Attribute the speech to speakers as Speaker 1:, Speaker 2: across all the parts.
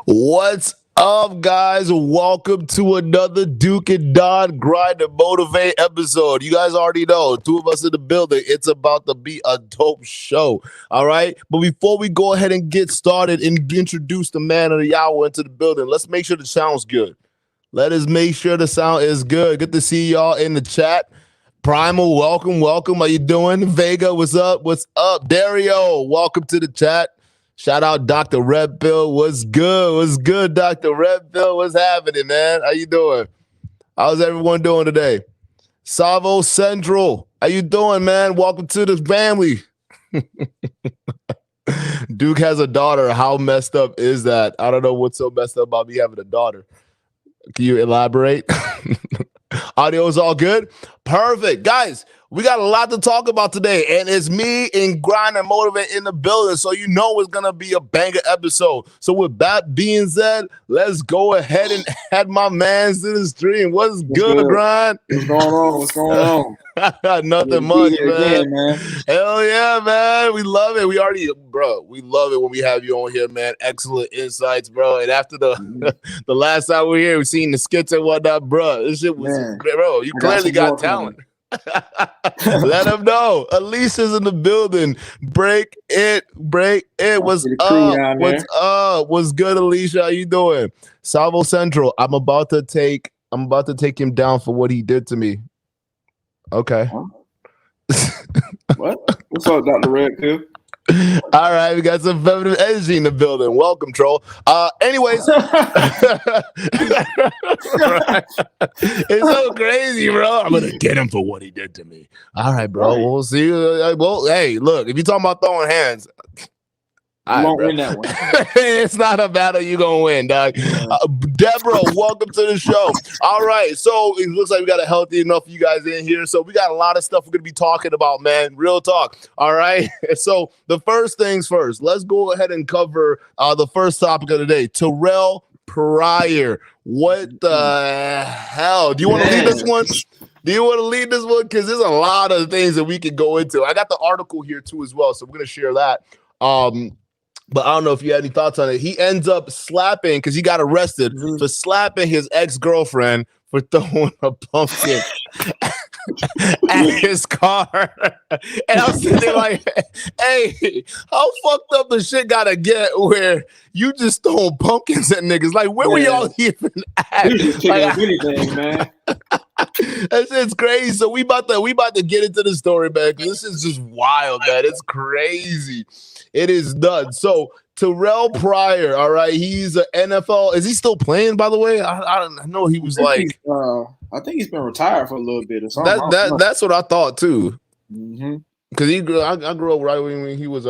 Speaker 1: What's up, guys? Welcome to another Duke and Don Grind and Motivate episode. You guys already know, two of us in the building. It's about to be a dope show, all right? But before we go ahead and get started and introduce the man of the hour into the building, let's make sure the sound's good. Let us make sure the sound is good. Good to see y'all in the chat. Primal, welcome. How you doing? Vega, what's up? Dario, welcome to the chat. Shout out Dr. Red Pill. What's good, Dr. Red Pill? What's happening, man? How you doing? How's everyone doing today? Savo Central, how you doing, man? Welcome to the family. Duke has a daughter. How messed up is that? I don't know what's so messed up about me having a daughter. Can you elaborate? Audio is all good? Perfect. Guys, we got a lot to talk about today, and it's me and Grind and Motivate in the building, so you know it's going to be a banger episode. So with that being said, let's go ahead and add my mans to the stream. What's good, Grind?
Speaker 2: What's going on?
Speaker 1: Nothing much, man. Hell yeah, man. We love it. We love it when we have you on here, man. Excellent insights, bro. And after the last time we were here, we seen the skits and whatnot, bro. This shit was, bro, you clearly got talent. Let them know. Alicia's in the building. Break it. What's up? What's good, Alicia? How you doing? Salvo Central. I'm about to take him down for what he did to me. Okay.
Speaker 2: What? What's up, Dr. Red Pill?
Speaker 1: All right, we got some feminine energy in the building. Welcome, troll. Anyways, it's so crazy, bro. I'm gonna get him for what he did to me. All right, bro. Right. We'll see. Well, hey, look, if you're talking about throwing hands,
Speaker 2: you won't win that one.
Speaker 1: It's not a battle you're gonna win, dog. Deborah, welcome to the show. All right, so it looks like we got a healthy enough of you guys in here. So we got a lot of stuff we're gonna be talking about, man. Real talk. All right. So the first things first, let's go ahead and cover the first topic of the day. Terrell Pryor. What the hell? Do you want to lead this one? Because there's a lot of things that we could go into. I got the article here too as well, so we're gonna share that. But I don't know if you had any thoughts on it. He ends up slapping, because he got arrested for slapping his ex-girlfriend for throwing a pumpkin at his car. And I'm sitting there like, hey, how fucked up the shit gotta get where you just throwing pumpkins at niggas? Like, where were y'all even at?
Speaker 2: You just pick up anything, man.
Speaker 1: That shit's crazy. So we about to get into the story, man, because this is just wild, man. It's crazy. It is nuts. So Terrell Pryor, all right, he's an NFL. Is he still playing, by the way? I know he was like.
Speaker 2: I think he's been retired for a little bit or something.
Speaker 1: That's what I thought too.
Speaker 2: Mm-hmm.
Speaker 1: Because I grew up right when he was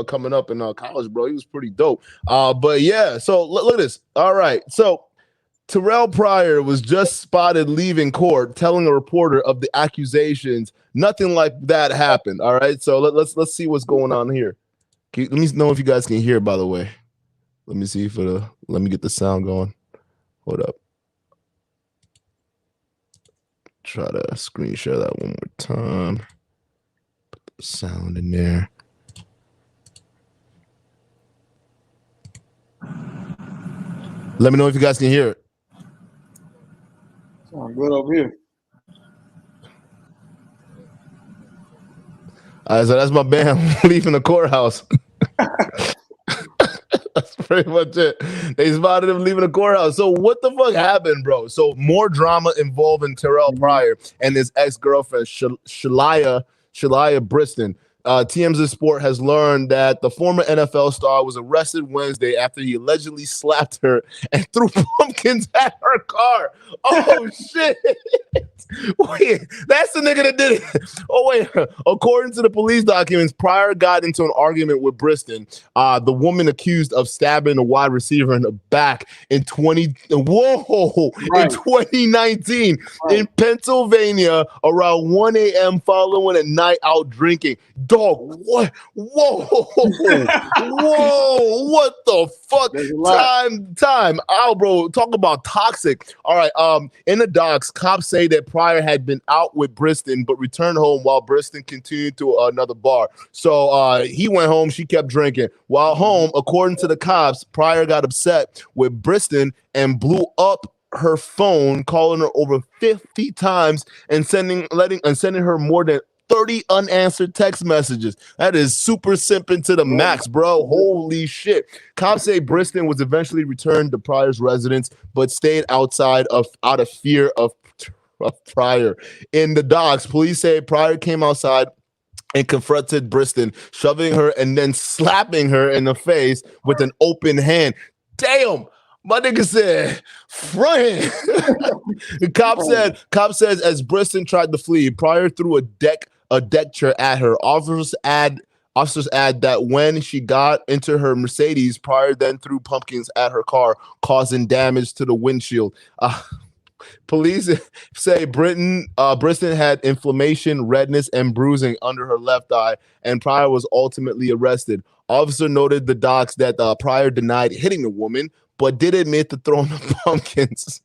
Speaker 1: coming up in college, bro. He was pretty dope. But yeah. So look at this. All right. So Terrell Pryor was just spotted leaving court, telling a reporter of the accusations. Nothing like that happened. All right. So let's see what's going on here. Let me know if you guys can hear, by the way. Let me see let me get the sound going. Hold up. Try to screen share that one more time. Put the sound in there. Let me know if you guys can hear it.
Speaker 2: Sound good over here.
Speaker 1: All right, so that's my band leaving the courthouse. That's pretty much it. They spotted him leaving the courthouse. So what the fuck happened, bro? So more drama involving Terrell Pryor and his ex-girlfriend, Shalia Briston. TMZ Sport has learned that the former NFL star was arrested Wednesday after he allegedly slapped her and threw pumpkins at her car. Oh, shit. Wait, that's the nigga that did it. Oh, wait. According to the police documents, Pryor got into an argument with Briston, the woman accused of stabbing a wide receiver in the back in 2019 in Pennsylvania around 1 a.m. following a night out drinking. Dog, what? Whoa, what the fuck? Time. Oh, bro, talk about toxic. All right, in the docs, cops say that Pryor had been out with Briston, but returned home while Briston continued to another bar. So he went home. She kept drinking. While home, according to the cops, Pryor got upset with Briston and blew up her phone, calling her over 50 times and sending her more than 30 unanswered text messages. That is super simping to the max, bro. Holy shit. Cops say Briston was eventually returned to Pryor's residence, but stayed out of fear of Pryor. In the docs, police say Pryor came outside and confronted Briston, shoving her and then slapping her in the face with an open hand. Damn. My nigga said, friend. The cop says as Briston tried to flee, Pryor threw a deck chair at her. Officers add that when she got into her Mercedes, Pryor then threw pumpkins at her car, causing damage to the windshield. Police say Briston had inflammation, redness, and bruising under her left eye, and Pryor was ultimately arrested. Officer noted the docs that Pryor denied hitting the woman, but did admit to throwing the pumpkins.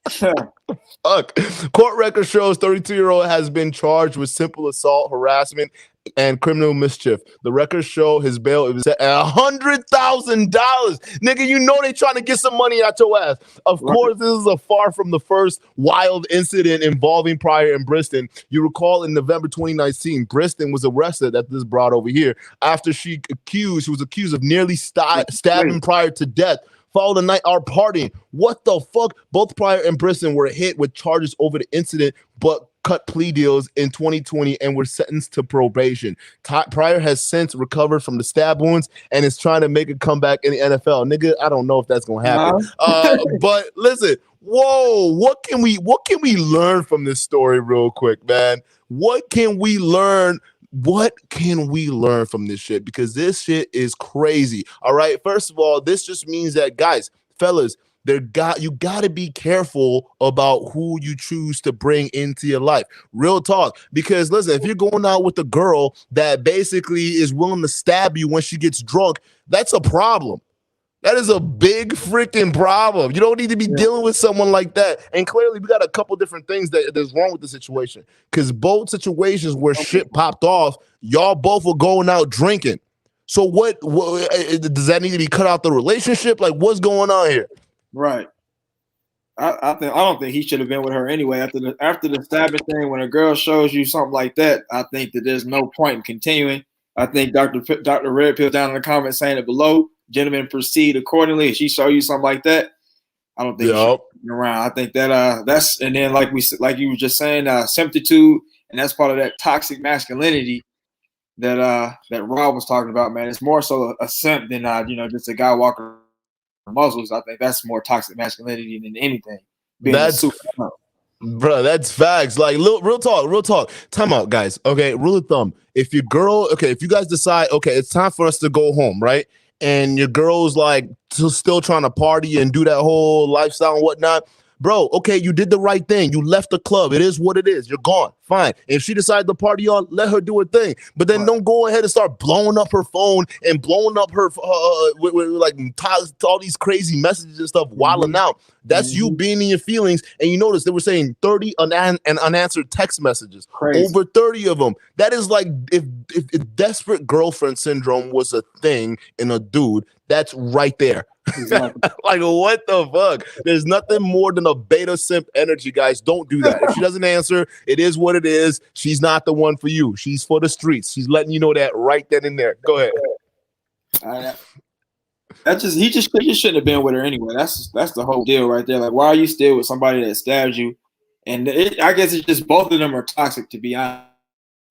Speaker 1: Fuck. Court record shows 32-year-old has been charged with simple assault, harassment, and criminal mischief. The records show his bail is set at $100,000. Nigga, you know they trying to get some money out your ass. Of course, this is a far from the first wild incident involving Pryor and Briston. You recall in November 2019, Briston was arrested at this broad over here after she was accused of nearly stabbing Pryor to death. Followed the night out partying. What the fuck? Both Pryor and Briston were hit with charges over the incident, but cut plea deals in 2020 and were sentenced to probation. Pryor has since recovered from the stab wounds and is trying to make a comeback in the NFL. Nigga, I don't know if that's gonna happen. But listen, whoa, what can we learn from this story real quick, man? What can we learn? What can we learn from this shit? Because this shit is crazy. All right. First of all, this just means that, guys, fellas, you got to be careful about who you choose to bring into your life. Real talk. Because listen, if you're going out with a girl that basically is willing to stab you when she gets drunk, that's a problem. That is a big freaking problem. You don't need to be dealing with someone like that. And clearly, we got a couple different things that's wrong with the situation. Because both situations where shit popped off, y'all both were going out drinking. So what does that need to be cut out the relationship? Like, what's going on here?
Speaker 2: Right. I don't think he should have been with her anyway. After the stabbing thing, when a girl shows you something like that, I think that there's no point in continuing. I think Dr. Red Pill down in the comments saying it below. Gentlemen, proceed accordingly. If she show you something like that, I don't think you should be around. I think that that's, and then like you were just saying, symptitude, and that's part of that toxic masculinity that Rob was talking about, man. It's more so a simp than just a guy walking muscles. I think that's more toxic masculinity than anything.
Speaker 1: Bro, that's facts. Like, real talk. Time out, guys. Okay, rule of thumb. If you guys decide, okay, it's time for us to go home, right? And your girl's like still trying to party and do that whole lifestyle and whatnot. Bro, okay, you did the right thing. You left the club. It is what it is. You're gone. Fine. If she decided to party on, let her do her thing. But then don't go ahead and start blowing up her phone and blowing up her with like all these crazy messages and stuff, wilding out. That's you being in your feelings. And you notice they were saying 30 unanswered text messages. Crazy. Over 30 of them. That is like if desperate girlfriend syndrome was a thing in a dude, that's right there. Exactly. Like, what the fuck? There's nothing more than a beta simp energy, guys. Don't do that. If she doesn't answer, it is what it is. She's not the one for you. She's for the streets. She's letting you know that right then and there. Go ahead.
Speaker 2: He just shouldn't have been with her anyway. That's the whole deal right there. Like, why are you still with somebody that stabs you? And I guess it's just both of them are toxic, to be honest,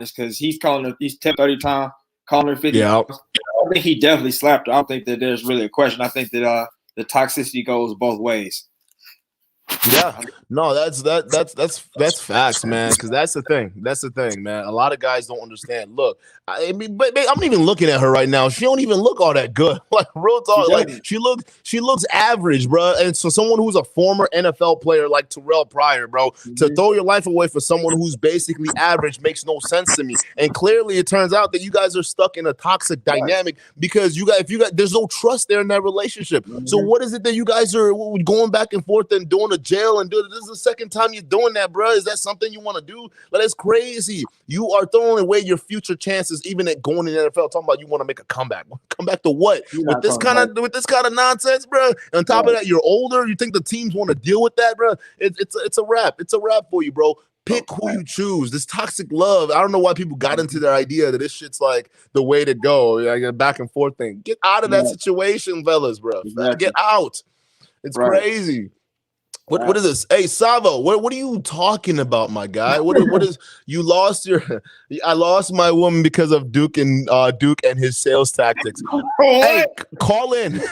Speaker 2: because he's calling her, he's 30 times, calling her 50 times. I think he definitely slapped her. I don't think that there's really a question. I think that the toxicity goes both ways.
Speaker 1: Yeah, no, that's facts, man. Because that's the thing. That's the thing, man. A lot of guys don't understand. Look, I mean, but I'm even looking at her right now. She don't even look all that good. Like, real talk, like she looks average, bro. And so someone who's a former NFL player like Terrell Pryor, bro, to throw your life away for someone who's basically average makes no sense to me. And clearly, it turns out that you guys are stuck in a toxic dynamic because there's no trust there in that relationship. So what is it that you guys are going back and forth and doing jail and do this is the second time you're doing that, bro. Is that something you want to do? Like, that's crazy. You are throwing away your future chances, even at going in the NFL. Talking about you want to make a comeback. Come back to what? With this kind of nonsense, bro. On top of that, you're older. You think the teams want to deal with that, bro? It's a wrap. It's a wrap for you, bro. Pick who you choose. This toxic love. I don't know why people got into their idea that this shit's like the way to go. Like a back and forth thing. Get out of that situation, fellas, bro. Exactly. Get out. It's crazy. What is this? Hey, Savo, what are you talking about, my guy? What is you lost your I lost my woman because of Duke and his sales tactics. Hey, call in.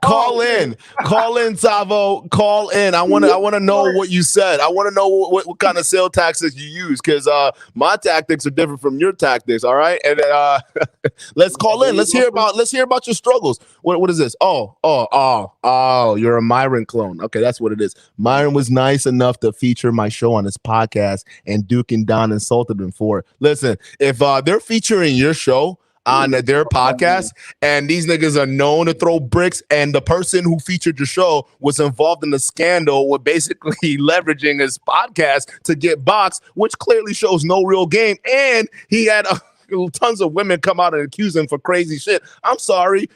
Speaker 1: Call in, Savo. Call in. I wanna know what you said. I want to know what kind of sales tactics you use, because my tactics are different from your tactics, all right? And let's call in. Let's hear about your struggles. What is this? Oh, you're a Myron clone. Okay, that's what it is. Myron was nice enough to feature my show on his podcast, and Duke and Don insulted him for it. Listen, if they're featuring your show on their podcast and these niggas are known to throw bricks, and the person who featured your show was involved in a scandal with basically leveraging his podcast to get boxed, which clearly shows no real game, and he had tons of women come out and accuse him for crazy shit. I'm sorry.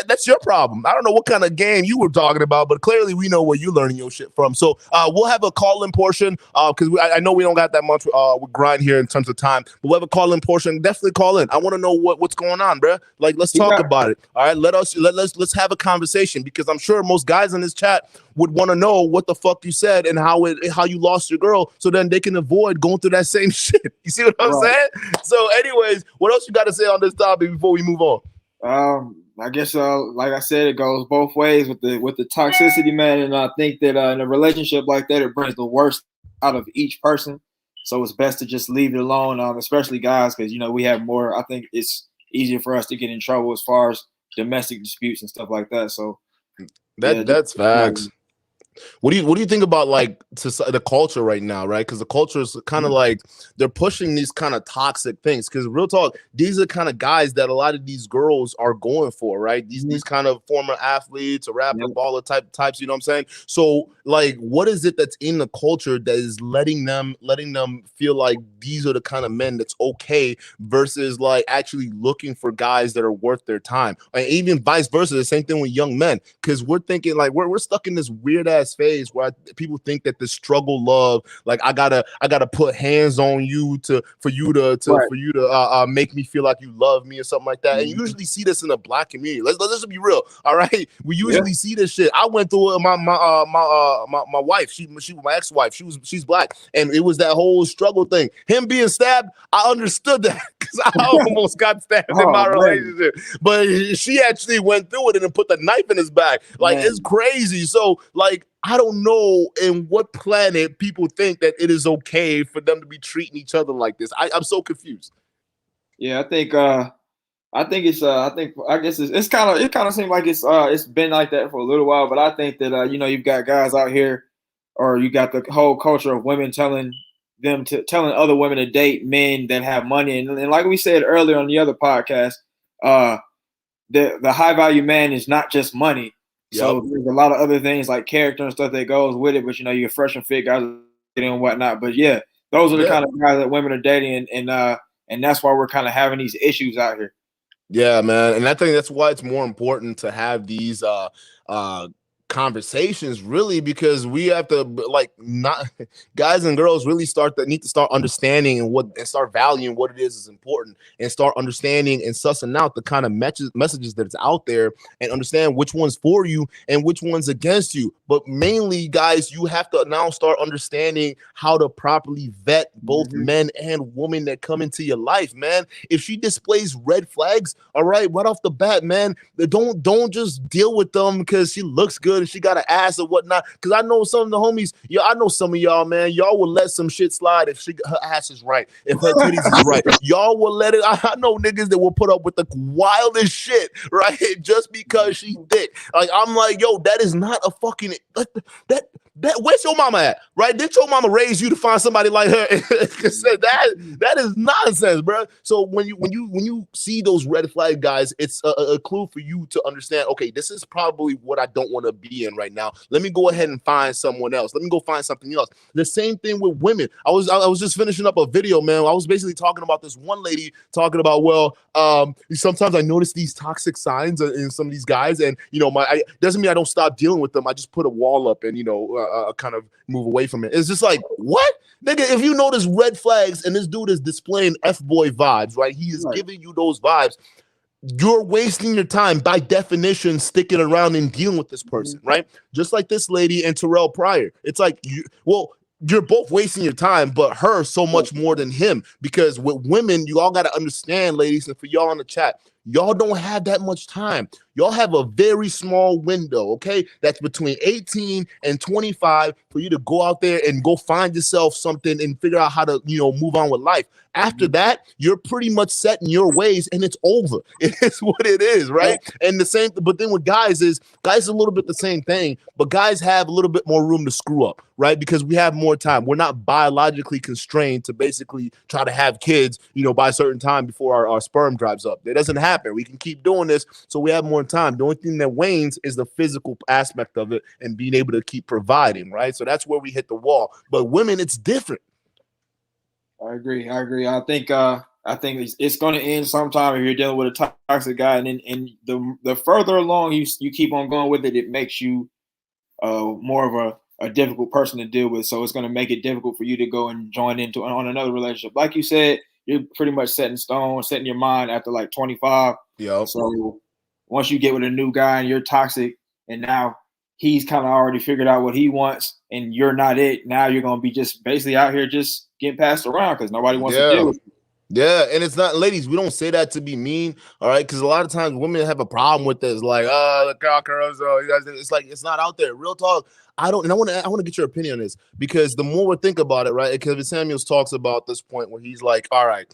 Speaker 1: That's your problem. I don't know what kind of game you were talking about, but clearly we know where you're learning your shit from. So we'll have a call-in portion because I know we don't got that much with grind here in terms of time, but we'll have a call-in portion. Definitely call in. I want to know what's going on, bro. Like, let's talk about it. All right, let's have a conversation, because I'm sure most guys in this chat would want to know what the fuck you said and how you lost your girl, so then they can avoid going through that same shit. You see what I'm saying? So anyways, what else you got to say on this topic before we move on?
Speaker 2: I guess like I said, it goes both ways with the toxicity, man. And I think that in a relationship like that, it brings the worst out of each person. So it's best to just leave it alone, especially guys, because we have more. I think it's easier for us to get in trouble as far as domestic disputes and stuff like that. So
Speaker 1: that's facts. What do you think about like the culture right now, right? Because the culture is kind of like they're pushing these kind of toxic things. Because real talk, these are the kind of guys that a lot of these girls are going for, right? These kind of former athletes or rapper baller types. You know what I'm saying? So like, what is it that's in the culture that is letting them feel like these are the kind of men that's okay, versus like actually looking for guys that are worth their time, and even vice versa, the same thing with young men? Because we're thinking like we're stuck in this weird ass phase where people think that the struggle love, like I gotta put hands on you for you to make me feel like you love me or something like that. And you usually see this in the black community. Let's just be real, all right? We usually see this shit. I went through it. My wife, she my ex-wife, she's black, and it was that whole struggle thing. Him being stabbed, I understood that because I almost got stabbed in my relationship, but she actually went through it and then put the knife in his back. Like, it's crazy. So like, I don't know in what planet people think that it is okay for them to be treating each other like this. I'm so confused.
Speaker 2: Yeah, I guess it's kind of seems like it's been like that for a little while, but I think that you've got guys out here, or you got the whole culture of women telling other women to date men that have money, and like we said earlier on the other podcast, the high value man is not just money. So there's a lot of other things like character and stuff that goes with it, but you're fresh and fit guys and whatnot. But yeah, those are the kind of guys that women are dating, and that's why we're kind of having these issues out here.
Speaker 1: Yeah, man. And I think that's why it's more important to have these conversations, really, because we have to not guys and girls really need to start understanding and start valuing what it is important, and start understanding and sussing out the kind of messages that's out there, and understand which one's for you and which one's against you. But mainly, guys, you have to now start understanding how to properly vet both men and women that come into your life, man. If she displays red flags, all right off the bat, man, don't just deal with them because she looks good and she got an ass or whatnot. Because I know some of the homies, I know some of y'all, man, y'all will let some shit slide if her ass is right, if her titties is right. Y'all will let it. I know niggas that will put up with the wildest shit, right, just because she thick. Like, I'm like, yo, that is not a fucking that Where's your mama at? Right? Did your mama raise you to find somebody like her? that is nonsense, bro. So when you see those red flag guys, it's a clue for you to understand. Okay, this is probably what I don't want to be in right now. Let me go ahead and find someone else. Let me go find something else. The same thing with women. I was just finishing up a video, man. I was basically talking about this one lady talking about, well, sometimes I notice these toxic signs in some of these guys, and doesn't mean I don't stop dealing with them. I just put a wall up and kind of move away from it. It's just like, what, nigga? If you notice red flags and this dude is displaying F-boy vibes, right? He is giving you those vibes. You're wasting your time by definition sticking around and dealing with this person, right? Just like this lady and Terrell Pryor. It's like, you're both wasting your time, but her so much more than him. Because with women, you all got to understand, ladies, and for y'all in the chat, y'all don't have that much time. Y'all have a very small window, okay? That's between 18 and 25 for you to go out there and go find yourself something and figure out how to, move on with life. After that, you're pretty much set in your ways and it's over. It is what it is, right? And the same, but then with guys is a little bit the same thing, but guys have a little bit more room to screw up, right? Because we have more time. We're not biologically constrained to basically try to have kids, by a certain time before our sperm drives up. It doesn't happen. We can keep doing this, so we have more time. The only thing that wanes is the physical aspect of it and being able to keep providing, right? So that's where we hit the wall. But women, it's different.
Speaker 2: I agree. I think it's going to end sometime if you're dealing with a toxic guy, and the further along you keep on going with it, it makes you more of a difficult person to deal with. So it's going to make it difficult for you to go and join into on another relationship. Like you said, you're pretty much set in stone, set in your mind after like 25.
Speaker 1: Yeah.
Speaker 2: So once you get with a new guy and you're toxic, and now he's kind of already figured out what he wants, and you're not it. Now you're going to be just basically out here just getting passed around because nobody wants to deal with you.
Speaker 1: Yeah, and it's not, ladies, we don't say that to be mean, all right? Because a lot of times women have a problem with this, like, the girls, you guys, it's like, it's not out there. Real talk. I want to get your opinion on this, because the more we think about it, right? Kevin Samuels talks about this point where he's like, all right,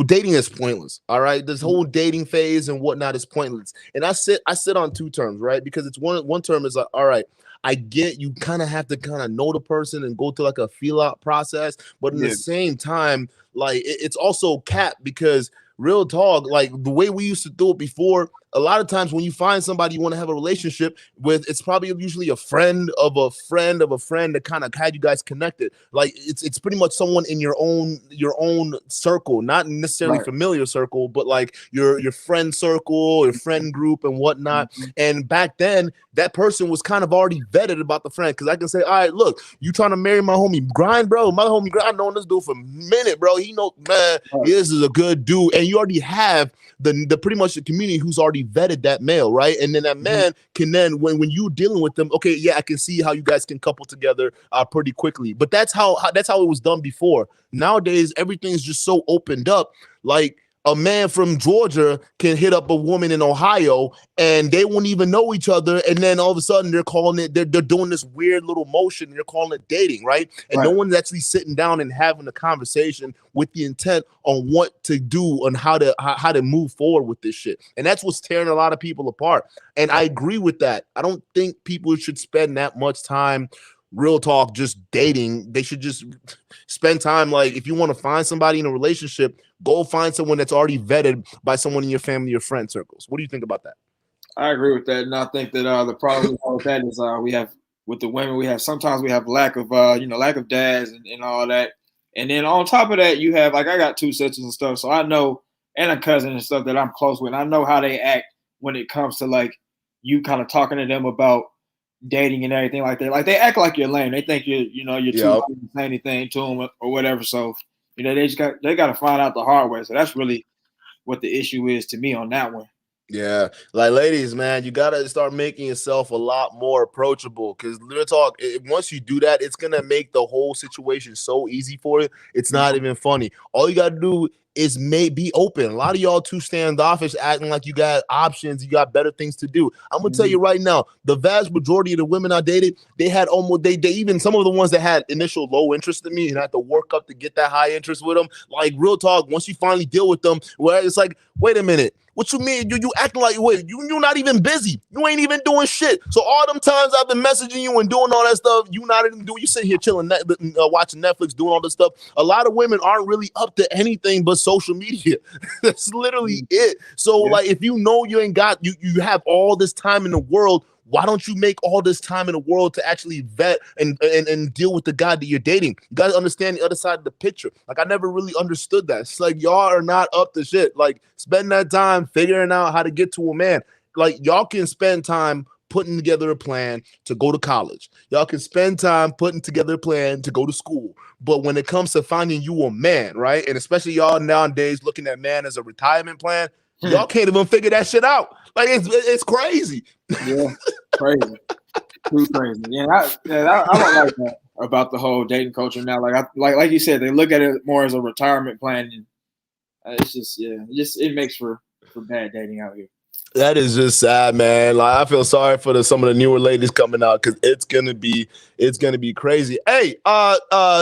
Speaker 1: dating is pointless, all right? This whole dating phase and whatnot is pointless. And I sit on two terms, right? Because it's one term is like, all right, I get you kind of have to kind of know the person and go through like a feel out process, but in the same time, like it's also capped, because real talk, like the way we used to do it before, a lot of times when you find somebody you want to have a relationship with, it's probably usually a friend of a friend of a friend that kind of had you guys connected. Like it's pretty much someone in your own circle, not necessarily familiar circle, but like your friend circle, your friend group and whatnot. And back then, that person was kind of already vetted about the friend, because I can say, all right, look, you trying to marry my homie Grind, bro? My homie Grind, I've known this dude for a minute, bro. He know, man, this is a good dude, and you already have the pretty much the community who's already vetted that male, right? And then that man can then, when you dealing with them, okay, yeah, I can see how you guys can couple together pretty quickly. But that's how it was done before. Nowadays, everything's just so opened up. Like a man from Georgia can hit up a woman in Ohio and they won't even know each other. And then all of a sudden they're calling it, they're doing this weird little motion. And they're calling it dating, right? And no one's actually sitting down and having a conversation with the intent on what to do and how to move forward with this shit. And that's what's tearing a lot of people apart. And I agree with that. I don't think people should spend that much time, real talk, just dating. They should just spend time, like, if you want to find somebody in a relationship, go find someone that's already vetted by someone in your family or friend circles. What do you think about that?
Speaker 2: I agree with that, and I think that the problem with that is we have, with the women, sometimes we have lack of dads and all that, and then on top of that, you have, like, I got two sisters and stuff, so I know, and a cousin and stuff that I'm close with. I know how they act when it comes to, like, you kind of talking to them about dating and everything like that. Like, they act like you're lame. They think you're too lame to say anything to them or whatever. So, they got to find out the hard way. So that's really what the issue is to me on that one.
Speaker 1: Yeah, like, ladies, man, you gotta start making yourself a lot more approachable, because real talk, once you do that, it's gonna make the whole situation so easy for you. It's not even funny. All you gotta do is be open. A lot of y'all too standoffish, acting like you got options, you got better things to do. I'm gonna tell you right now, the vast majority of the women I dated, they had almost, they even some of the ones that had initial low interest in me and I had to work up to get that high interest with them. Like, real talk, once you finally deal with them, well, it's like, wait a minute, What you mean? You acting like, wait, you're not even busy. You ain't even doing shit. So all them times I've been messaging you and doing all that stuff, you not even doing. You sitting here chilling, watching Netflix, doing all this stuff. A lot of women aren't really up to anything but social media. That's literally it. So like, if you know you ain't got, you have all this time in the world, why don't you make all this time in the world to actually vet and deal with the guy that you're dating? You got to understand the other side of the picture. Like, I never really understood that. It's like, y'all are not up to shit. Like, spend that time figuring out how to get to a man. Like, y'all can spend time putting together a plan to go to college. Y'all can spend time putting together a plan to go to school. But when it comes to finding you a man, right? And especially y'all nowadays looking at man as a retirement plan, y'all can't even figure that shit out. Like, it's crazy.
Speaker 2: Yeah, crazy. Too crazy. Yeah, I don't like that about the whole dating culture now. Like you said, they look at it more as a retirement plan, and it's just it makes for bad dating out here.
Speaker 1: That is just sad, man. Like, I feel sorry for some of the newer ladies coming out because it's gonna be crazy. Hey,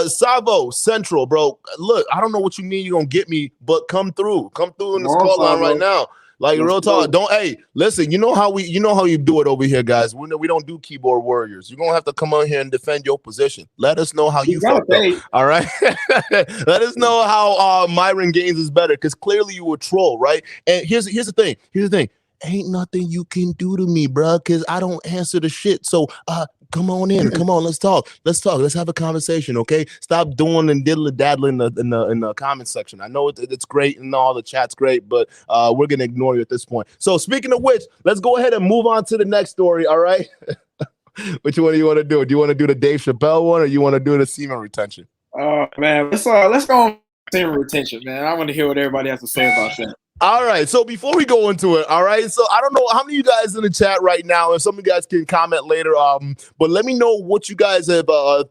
Speaker 1: Savo Central, bro. Look, I don't know what you mean you're gonna get me, but come through in this call line right now. Like, real talk. Hey, listen, you know how you do it over here, guys. We don't do keyboard warriors. You're gonna have to come on here and defend your position. Let us know how you fucked up. All right. Let us know how Myron Gaines is better, because clearly you a troll, right? And here's the thing. Ain't nothing you can do to me, bro, because I don't answer the shit. So come on in. Come on, let's talk. Let's have a conversation, okay? Stop doing and diddle-daddling in the comment section. I know it's great and all the chat's great, but we're gonna ignore you at this point. So speaking of which, let's go ahead and move on to the next story, all right? Which one do you want to do? Do you want to do the Dave Chappelle one, or you want to do the Semen Retention?
Speaker 2: Oh man, let's go on Semen Retention, man. I want to hear what everybody has to say about that.
Speaker 1: All right, so before we go into it, all right, so I don't know how many of you guys in the chat right now, and some of you guys can comment later, but let me know what you guys have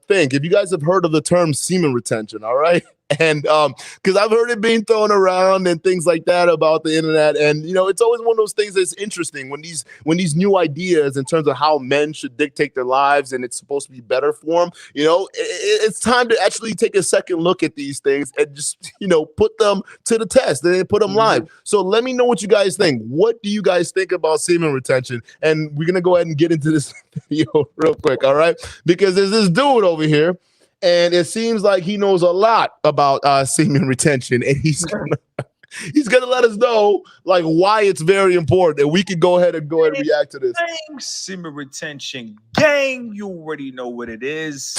Speaker 1: think. If you guys have heard of the term semen retention, all right? And because I've heard it being thrown around and things like that about the internet, and it's always one of those things that's interesting when these new ideas in terms of how men should dictate their lives and it's supposed to be better for them. It's time to actually take a second look at these things and just put them to the test and then put them live. So let me know what you guys think. What do you guys think about semen retention? And we're gonna go ahead and get into this video real quick, all right? Because there's this dude over here, and it seems like he knows a lot about semen retention, and he's gonna let us know like why it's very important, and we can go ahead and react to this.
Speaker 3: Gang, semen retention, gang. You already know what it is.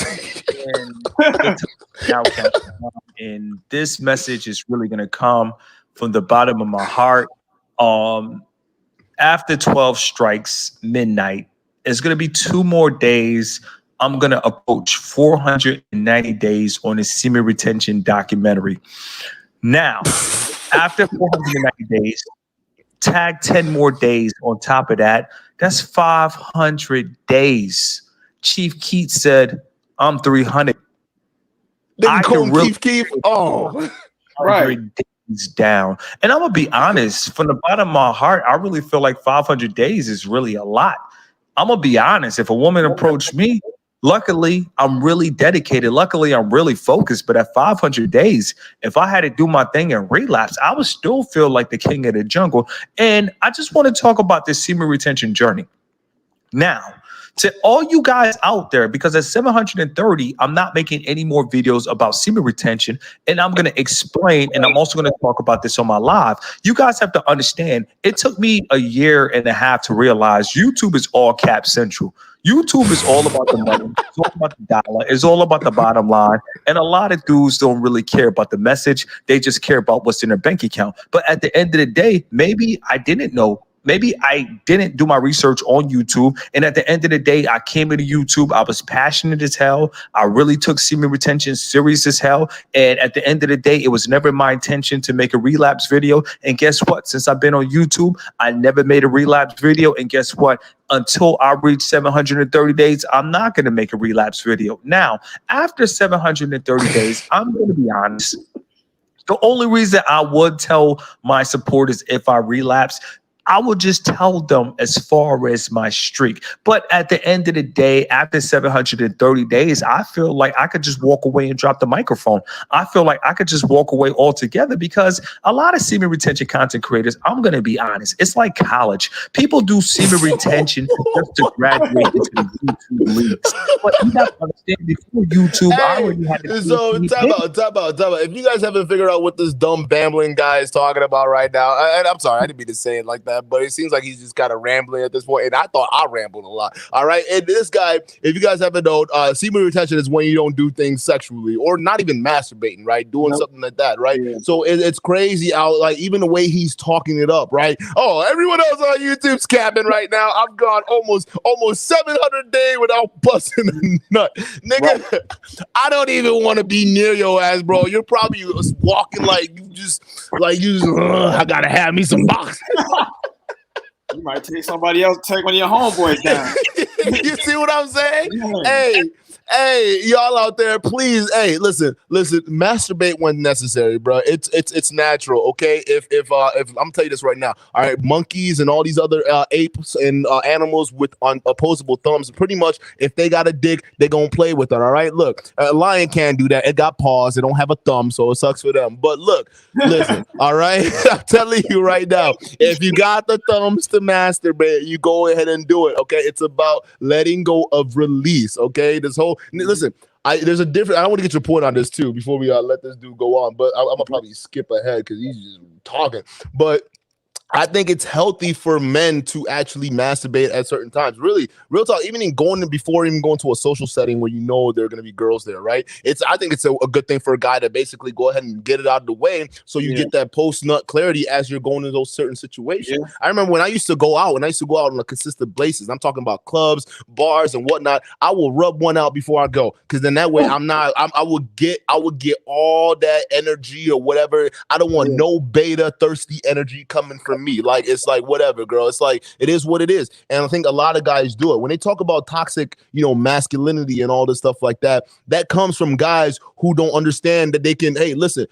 Speaker 3: And this message is really gonna come from the bottom of my heart. After 12 strikes midnight, it's gonna be 2 more days. I'm going to approach 490 days on a semen retention documentary. Now, after 490 days, tag 10 more days on top of that. That's 500 days. Chief Keith said, I'm 300.
Speaker 1: I can really Keith. Oh,
Speaker 3: right. Days down. And I'm going to be honest, from the bottom of my heart, I really feel like 500 days is really a lot. I'm going to be honest. If a woman approached me, luckily, I'm really dedicated. Luckily, I'm really focused. But at 500 days, if I had to do my thing and relapse, I would still feel like the king of the jungle. And I just want to talk about this semen retention journey. Now, to all you guys out there, because at 730, I'm not making any more videos about semen retention. And I'm going to explain, and I'm also going to talk about this on my live. You guys have to understand, it took me a year and a half to realize YouTube is all cap central. YouTube is all about the money. It's all about the dollar. It's all about the bottom line. And a lot of dudes don't really care about the message. They just care about what's in their bank account. But at the end of the day, maybe I didn't know. Maybe I didn't do my research on YouTube. And at the end of the day, I came into YouTube. I was passionate as hell. I really took semen retention serious as hell. And at the end of the day, it was never my intention to make a relapse video. And guess what? Since I've been on YouTube, I never made a relapse video. And guess what? Until I reach 730 days, I'm not going to make a relapse video. Now, after 730 days, I'm going to be honest. The only reason I would tell my supporters if I relapse, I will just tell them as far as my streak. But at the end of the day, after 730 days, I feel like I could just walk away and drop the microphone. I feel like I could just walk away altogether because a lot of semen retention content creators, I'm going to be honest, it's like college. People do semen retention just to graduate into the YouTube leagues. But you got to understand, before YouTube, I already had to.
Speaker 1: So talk about. If you guys haven't figured out what this dumb bambling guy is talking about right now, and I'm sorry, I didn't mean to say it like that, but it seems like he's just kind of rambling at this point, and I thought I rambled a lot. All right, and this guy, if you guys haven't known, semen retention is when you don't do things sexually or not even masturbating, right? Doing something like that, right? Yeah. So it's crazy out, like even the way he's talking it up, right? Oh, everyone else on YouTube's capping right now. I've gone almost 700 days without busting a nut, nigga. Right. I don't even want to be near your ass, bro. You're probably walking like I gotta have me some box.
Speaker 2: You might take somebody else, take one of your homeboys down.
Speaker 1: You see what I'm saying? Yeah. Hey, y'all out there, please. Hey, listen. Masturbate when necessary, bro. It's natural, okay? If I'm telling you this right now, all right, monkeys and all these other apes and animals with opposable thumbs, pretty much, if they got a dick, they gonna play with it. All right, look, a lion can't do that. It got paws. It don't have a thumb, so it sucks for them. But look, listen, all right. I'm telling you right now, if you got the thumbs to masturbate, you go ahead and do it. Okay, it's about letting go of release. Okay, this whole. Listen, there's a different. I want to get your point on this too before we let this dude go on, but I'm gonna probably skip ahead because he's just talking. But I think it's healthy for men to actually masturbate at certain times. Really, real talk. Even before even going to a social setting where you know there are going to be girls there, right? I think it's a good thing for a guy to basically go ahead and get it out of the way, so you get that post nut clarity as you're going to those certain situations. Yeah. I remember when I used to go out on a consistent basis. I'm talking about clubs, bars, and whatnot. I will rub one out before I go, because then that way I would get all that energy or whatever. I don't want no beta thirsty energy coming from me. Like, it's like, whatever, girl. It's like, it is what it is. And I think a lot of guys do it. When they talk about toxic, masculinity and all this stuff like that, that comes from guys who don't understand that they can, hey, listen,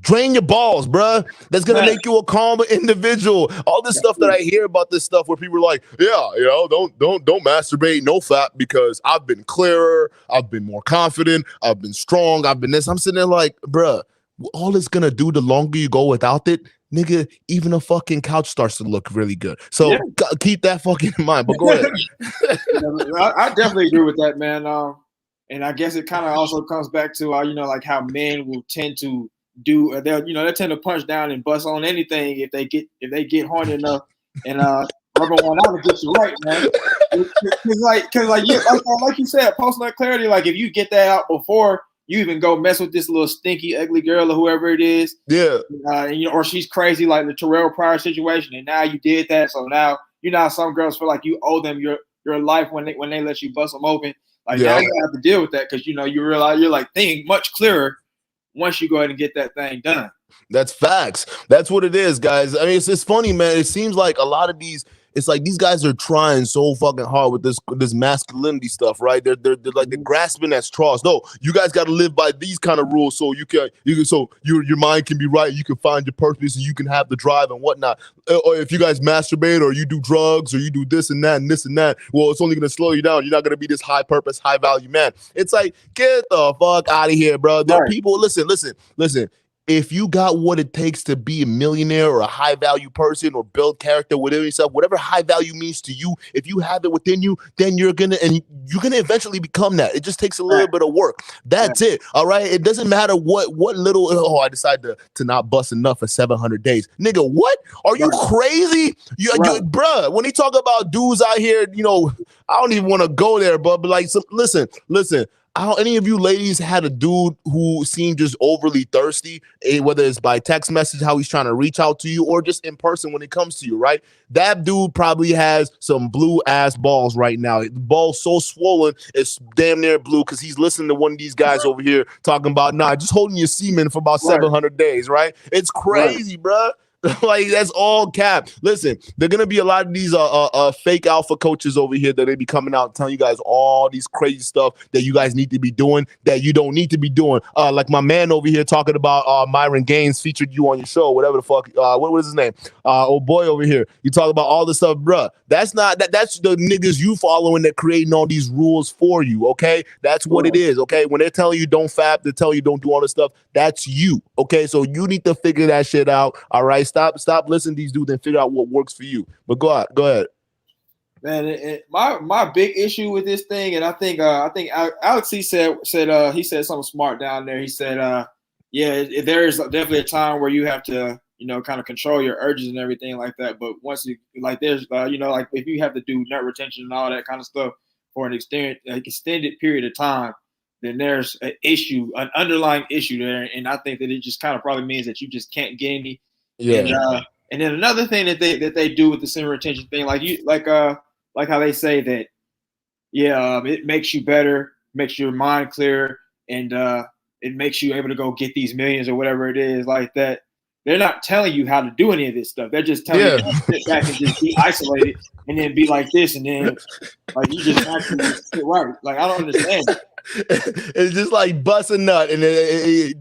Speaker 1: drain your balls, bruh. That's gonna make you a calmer individual. All this stuff that I hear about this stuff where people are like, yeah, don't masturbate, NoFAP, because I've been clearer, I've been more confident, I've been strong, I've been this. I'm sitting there like, bruh, all it's gonna do the longer you go without it, nigga, even a fucking couch starts to look really good. So keep that fucking in mind. But go ahead.
Speaker 2: I definitely agree with that, man. And I guess it kind of also comes back to like how men will tend to do. They tend to punch down and bust on anything if they get horny enough, and rubbing one out will get you right, man. Because like you said, post nut clarity. Like, if you get that out before you even go mess with this little stinky, ugly girl or whoever it is, or she's crazy, like the Terrell Pryor situation, and now you did that, so now some girls feel like you owe them your life when they let you bust them open. Like, now you have to deal with that, because you realize you're like thinking much clearer once you go ahead and get that thing done.
Speaker 1: That's facts. That's what it is, guys. I mean, it's funny, man. It seems like a lot of these. It's like these guys are trying so fucking hard with this masculinity stuff, right? They're like they're grasping at straws. No, you guys got to live by these kind of rules so your mind can be right. You can find your purpose and you can have the drive and whatnot. Or if you guys masturbate or you do drugs or you do this and that and this and that, well, it's only going to slow you down. You're not going to be this high purpose, high value man. It's like, get the fuck out of here, bro. There are people. Listen. If you got what it takes to be a millionaire or a high value person or build character within yourself, whatever high value means to you, if you have it within you, then you're gonna eventually become that. It just takes a little bit of work. That's it. All right. It doesn't matter what little. I decided to not bust enough for 700 days, nigga. What? Are you crazy? Bruh. When he talk about dudes out here, I don't even want to go there, but like, listen. How any of you ladies had a dude who seemed just overly thirsty, whether it's by text message, how he's trying to reach out to you, or just in person when it comes to you, right? That dude probably has some blue ass balls right now. The ball's so swollen, it's damn near blue, because he's listening to one of these guys over here talking about, just holding your semen for about 700 days, right? It's crazy, bruh. Like, that's all cap. Listen, there are gonna be a lot of these fake alpha coaches over here that they be coming out telling you guys all these crazy stuff that you guys need to be doing that you don't need to be doing. Like my man over here talking about Myron Gaines featured you on your show, whatever the fuck. What was his name? Old boy over here. You talk about all this stuff, bruh. That's not that's the niggas you following that creating all these rules for you. Okay, that's what it is. Okay, when they're telling you don't fap, they tell you don't do all this stuff. That's you. Okay, so you need to figure that shit out. All right. Stop listening to these dudes and figure out what works for you. But go ahead.
Speaker 2: Man, my big issue with this thing, and I think Alex he said something smart down there. He said, there is definitely a time where you have to, kind of control your urges and everything like that. But once you there's like if you have to do nut retention and all that kind of stuff for an extended period of time, then there's an underlying issue there, and I think that it just kind of probably means that you just can't get any.
Speaker 1: Yeah.
Speaker 2: And then another thing that they do with the semen retention thing, like how they say that, it makes you better, makes your mind clear, and it makes you able to go get these millions or whatever it is like that. They're not telling you how to do any of this stuff. They're just telling you to sit back and just be isolated and then be like this, and then like you just actually sit right. Like, I don't understand.
Speaker 1: It's just like bust a nut, and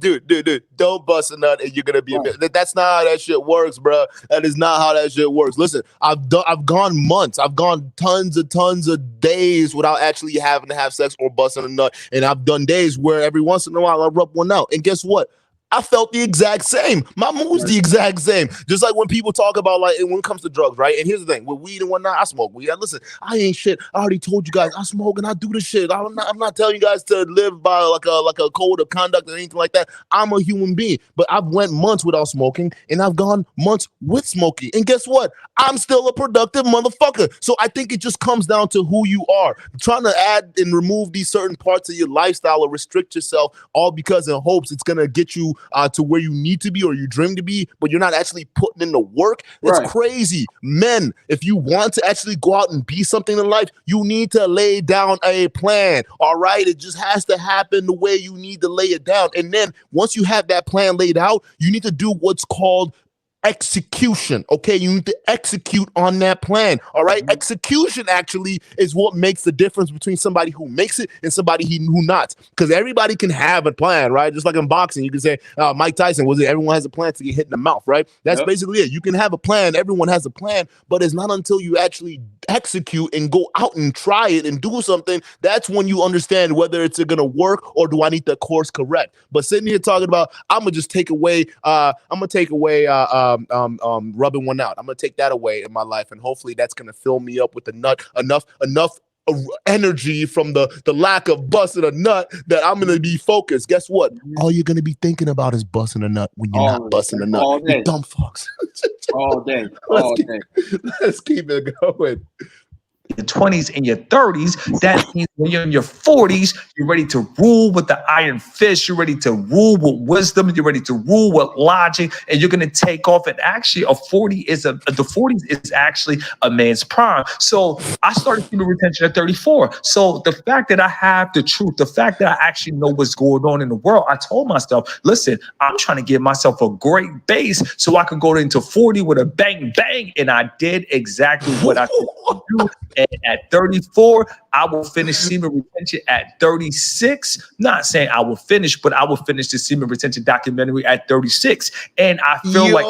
Speaker 1: dude, don't bust a nut, and you're gonna be. That's not how that shit works, bro. That is not how that shit works. Listen, I've gone months, I've gone tons of days without actually having to have sex or busting a nut, and I've done days where every once in a while I rub one out, and guess what? I felt the exact same. My mood's the exact same. Just like when people talk about, like, when it comes to drugs, right? And here's the thing, with weed and whatnot, I smoke weed. Listen, I ain't shit. I already told you guys I smoke and I do the shit. I'm not telling you guys to live by like a code of conduct or anything like that. I'm a human being. But I've went months without smoking, and I've gone months with smoking. And guess what? I'm still a productive motherfucker. So I think it just comes down to who you are. Trying to add and remove these certain parts of your lifestyle or restrict yourself all because in hopes it's gonna get you to where you need to be or you dream to be, but you're not actually putting in the work. It's crazy. Men, if you want to actually go out and be something in life, you need to lay down a plan. All right. It just has to happen the way you need to lay it down. And then once you have that plan laid out, you need to do what's called execution. Okay, you need to execute on that plan. All right, execution actually is what makes the difference between somebody who makes it and somebody who not. Because everybody can have a plan, right? Just like in boxing, you can say Mike Tyson was it. Everyone has a plan to get hit in the mouth, right? That's basically it. You can have a plan. Everyone has a plan, but it's not until you actually execute and go out and try it and do something that's when you understand whether it's gonna work or do I need to course correct. But sitting here talking about I'm gonna just take away rubbing one out. I'm gonna take that away in my life, and hopefully that's gonna fill me up with enough energy from the lack of busting a nut that I'm gonna be focused. Guess what? All you're gonna be thinking about is busting a nut when you're not busting a nut. You dumb fucks.
Speaker 2: All day.
Speaker 1: Let's keep it going.
Speaker 3: Your 20s and your 30s, that means when you're in your 40s, you're ready to rule with the iron fist, you're ready to rule with wisdom, you're ready to rule with logic, and you're going to take off. And actually, the 40s is actually a man's prime. So I started semen retention at 34. So the fact that I have the truth, the fact that I actually know what's going on in the world, I told myself, listen, I'm trying to give myself a great base so I can go into 40 with a bang, bang. And I did exactly what I could do. And at 34, I will finish semen retention. At 36, not saying I will finish, but I will finish the semen retention documentary at 36. And I feel like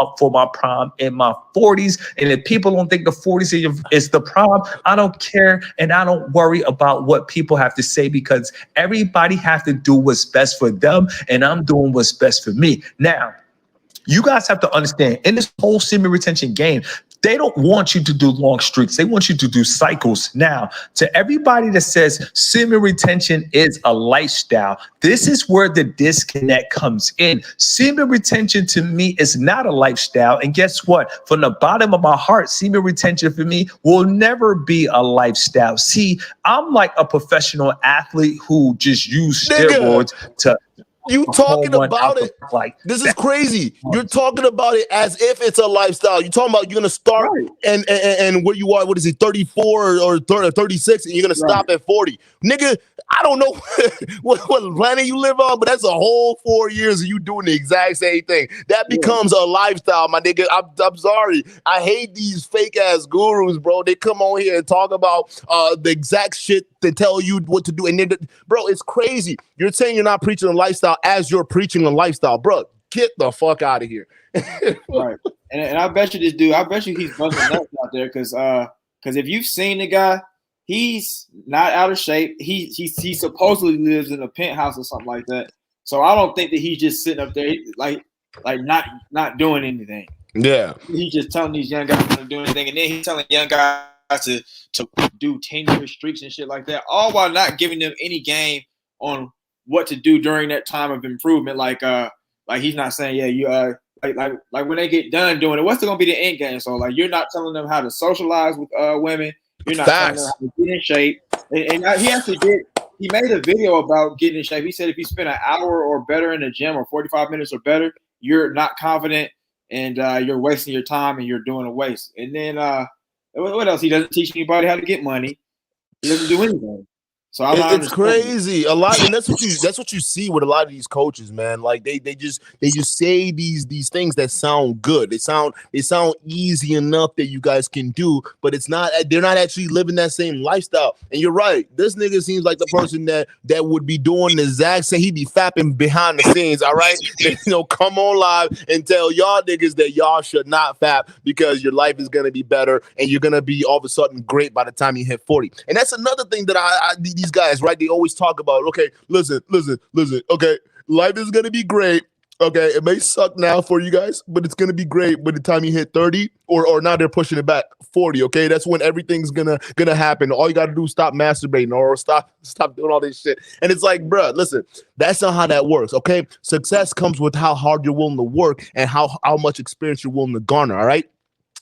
Speaker 3: up for my prime in my 40s. And if people don't think the 40s is the prime, I don't care. And I don't worry about what people have to say because everybody have to do what's best for them. And I'm doing what's best for me. Now, you guys have to understand in this whole semen retention game, they don't want you to do long streaks. They want you to do cycles. Now, to everybody that says semen retention is a lifestyle, this is where the disconnect comes in. Semen retention to me is not a lifestyle. And guess what? From the bottom of my heart, semen retention for me will never be a lifestyle. See, I'm like a professional athlete who just used steroids to
Speaker 1: You talking about it?
Speaker 3: Like
Speaker 1: this is crazy. You're talking about it as if it's a lifestyle. You're talking about you're gonna start and where you are. What is it? 34 or 36, and you're gonna stop at 40, nigga. I don't know what planet you live on, but that's a whole 4 years of you doing the exact same thing. That becomes a lifestyle, my nigga. I'm sorry. I hate these fake ass gurus, bro. They come on here and talk about the exact shit to tell you what to do. And then, bro, it's crazy. You're saying you're not preaching a lifestyle as you're preaching a lifestyle, bro. Get the fuck out of here.
Speaker 2: Right. And I bet you this dude, I bet you he's busting nuts out there because if you've seen the guy, he's not out of shape. He supposedly lives in a penthouse or something like that. So I don't think that he's just sitting up there like not doing anything.
Speaker 1: Yeah.
Speaker 2: He's just telling these young guys not to do anything, and then he's telling young guys to do 10-year streaks and shit like that, all while not giving them any game on what to do during that time of improvement. Like he's not saying, yeah, you like when they get done doing it, what's going to be the end game? So like you're not telling them how to socialize with women. You're not telling them how to get in shape. And he actually did. He made a video about getting in shape. He said if you spend an hour or better in the gym or 45 minutes or better, you're not confident and you're wasting your time and you're doing a waste. And then what else? He doesn't teach anybody how to get money. He doesn't do anything. So
Speaker 1: it's crazy. A lot, and that's what you see with a lot of these coaches, man. Like they just say these things that sound good. They sound easy enough that you guys can do, but it's not. They're not actually living that same lifestyle. And you're right. This nigga seems like the person that would be doing the exact same. He'd be fapping behind the scenes. All right, come on live and tell y'all niggas that y'all should not fap because your life is gonna be better and you're gonna be all of a sudden great by the time you hit 40. And that's another thing that these guys, right? They always talk about, okay, listen. Okay, life is going to be great. Okay, it may suck now for you guys, but it's going to be great by the time you hit 30 or now they're pushing it back 40. Okay, that's when everything's gonna happen. All you got to do is stop masturbating or stop doing all this shit. And it's like, bro, listen, that's not how that works. Okay, success comes with how hard you're willing to work and how much experience you're willing to garner. All right.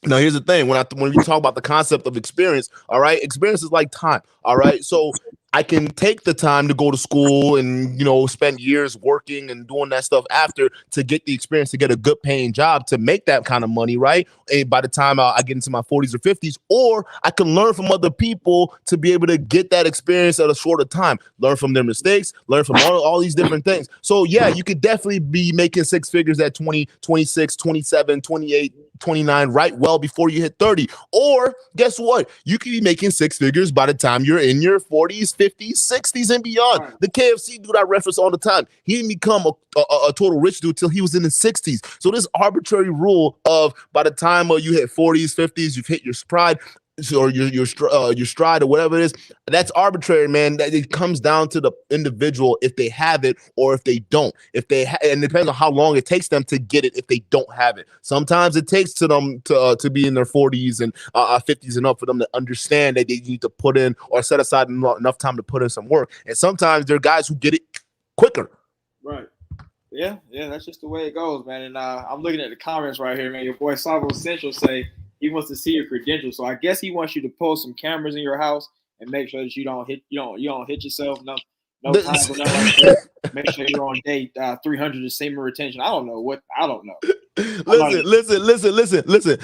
Speaker 1: Now, here's the thing. When we talk about the concept of experience, all right, experience is like time, all right? So I can take the time to go to school and, spend years working and doing that stuff after to get the experience, to get a good paying job, to make that kind of money, right? And by the time I get into my 40s or 50s, or I can learn from other people to be able to get that experience at a shorter time, learn from their mistakes, learn from all these different things. So, yeah, you could definitely be making six figures at 20, 26, 27, 28, 29, right well before you hit 30. Or guess what? You could be making six figures by the time you're in your 40s, 50s, 60s, and beyond. The KFC dude I reference all the time, he didn't become a total rich dude till he was in his 60s. So this arbitrary rule of by the time you hit 40s, 50s, you've hit your stride, or your stride or whatever it is, that's arbitrary, man. That it comes down to the individual if they have it or if they don't. And it depends on how long it takes them to get it if they don't have it. Sometimes it takes to them to be in their 40s and 50s and up for them to understand that they need to put in or set aside enough time to put in some work. And sometimes there are guys who get it quicker.
Speaker 2: Right. Yeah, that's just the way it goes, man. And I'm looking at the comments right here, man. Your boy Savo Central say he wants to see your credentials. So I guess he wants you to pull some cameras in your house and make sure that you don't hit yourself. No time for nothing like that. Make sure you're on day 300 of semen retention. I don't know.
Speaker 1: Listen.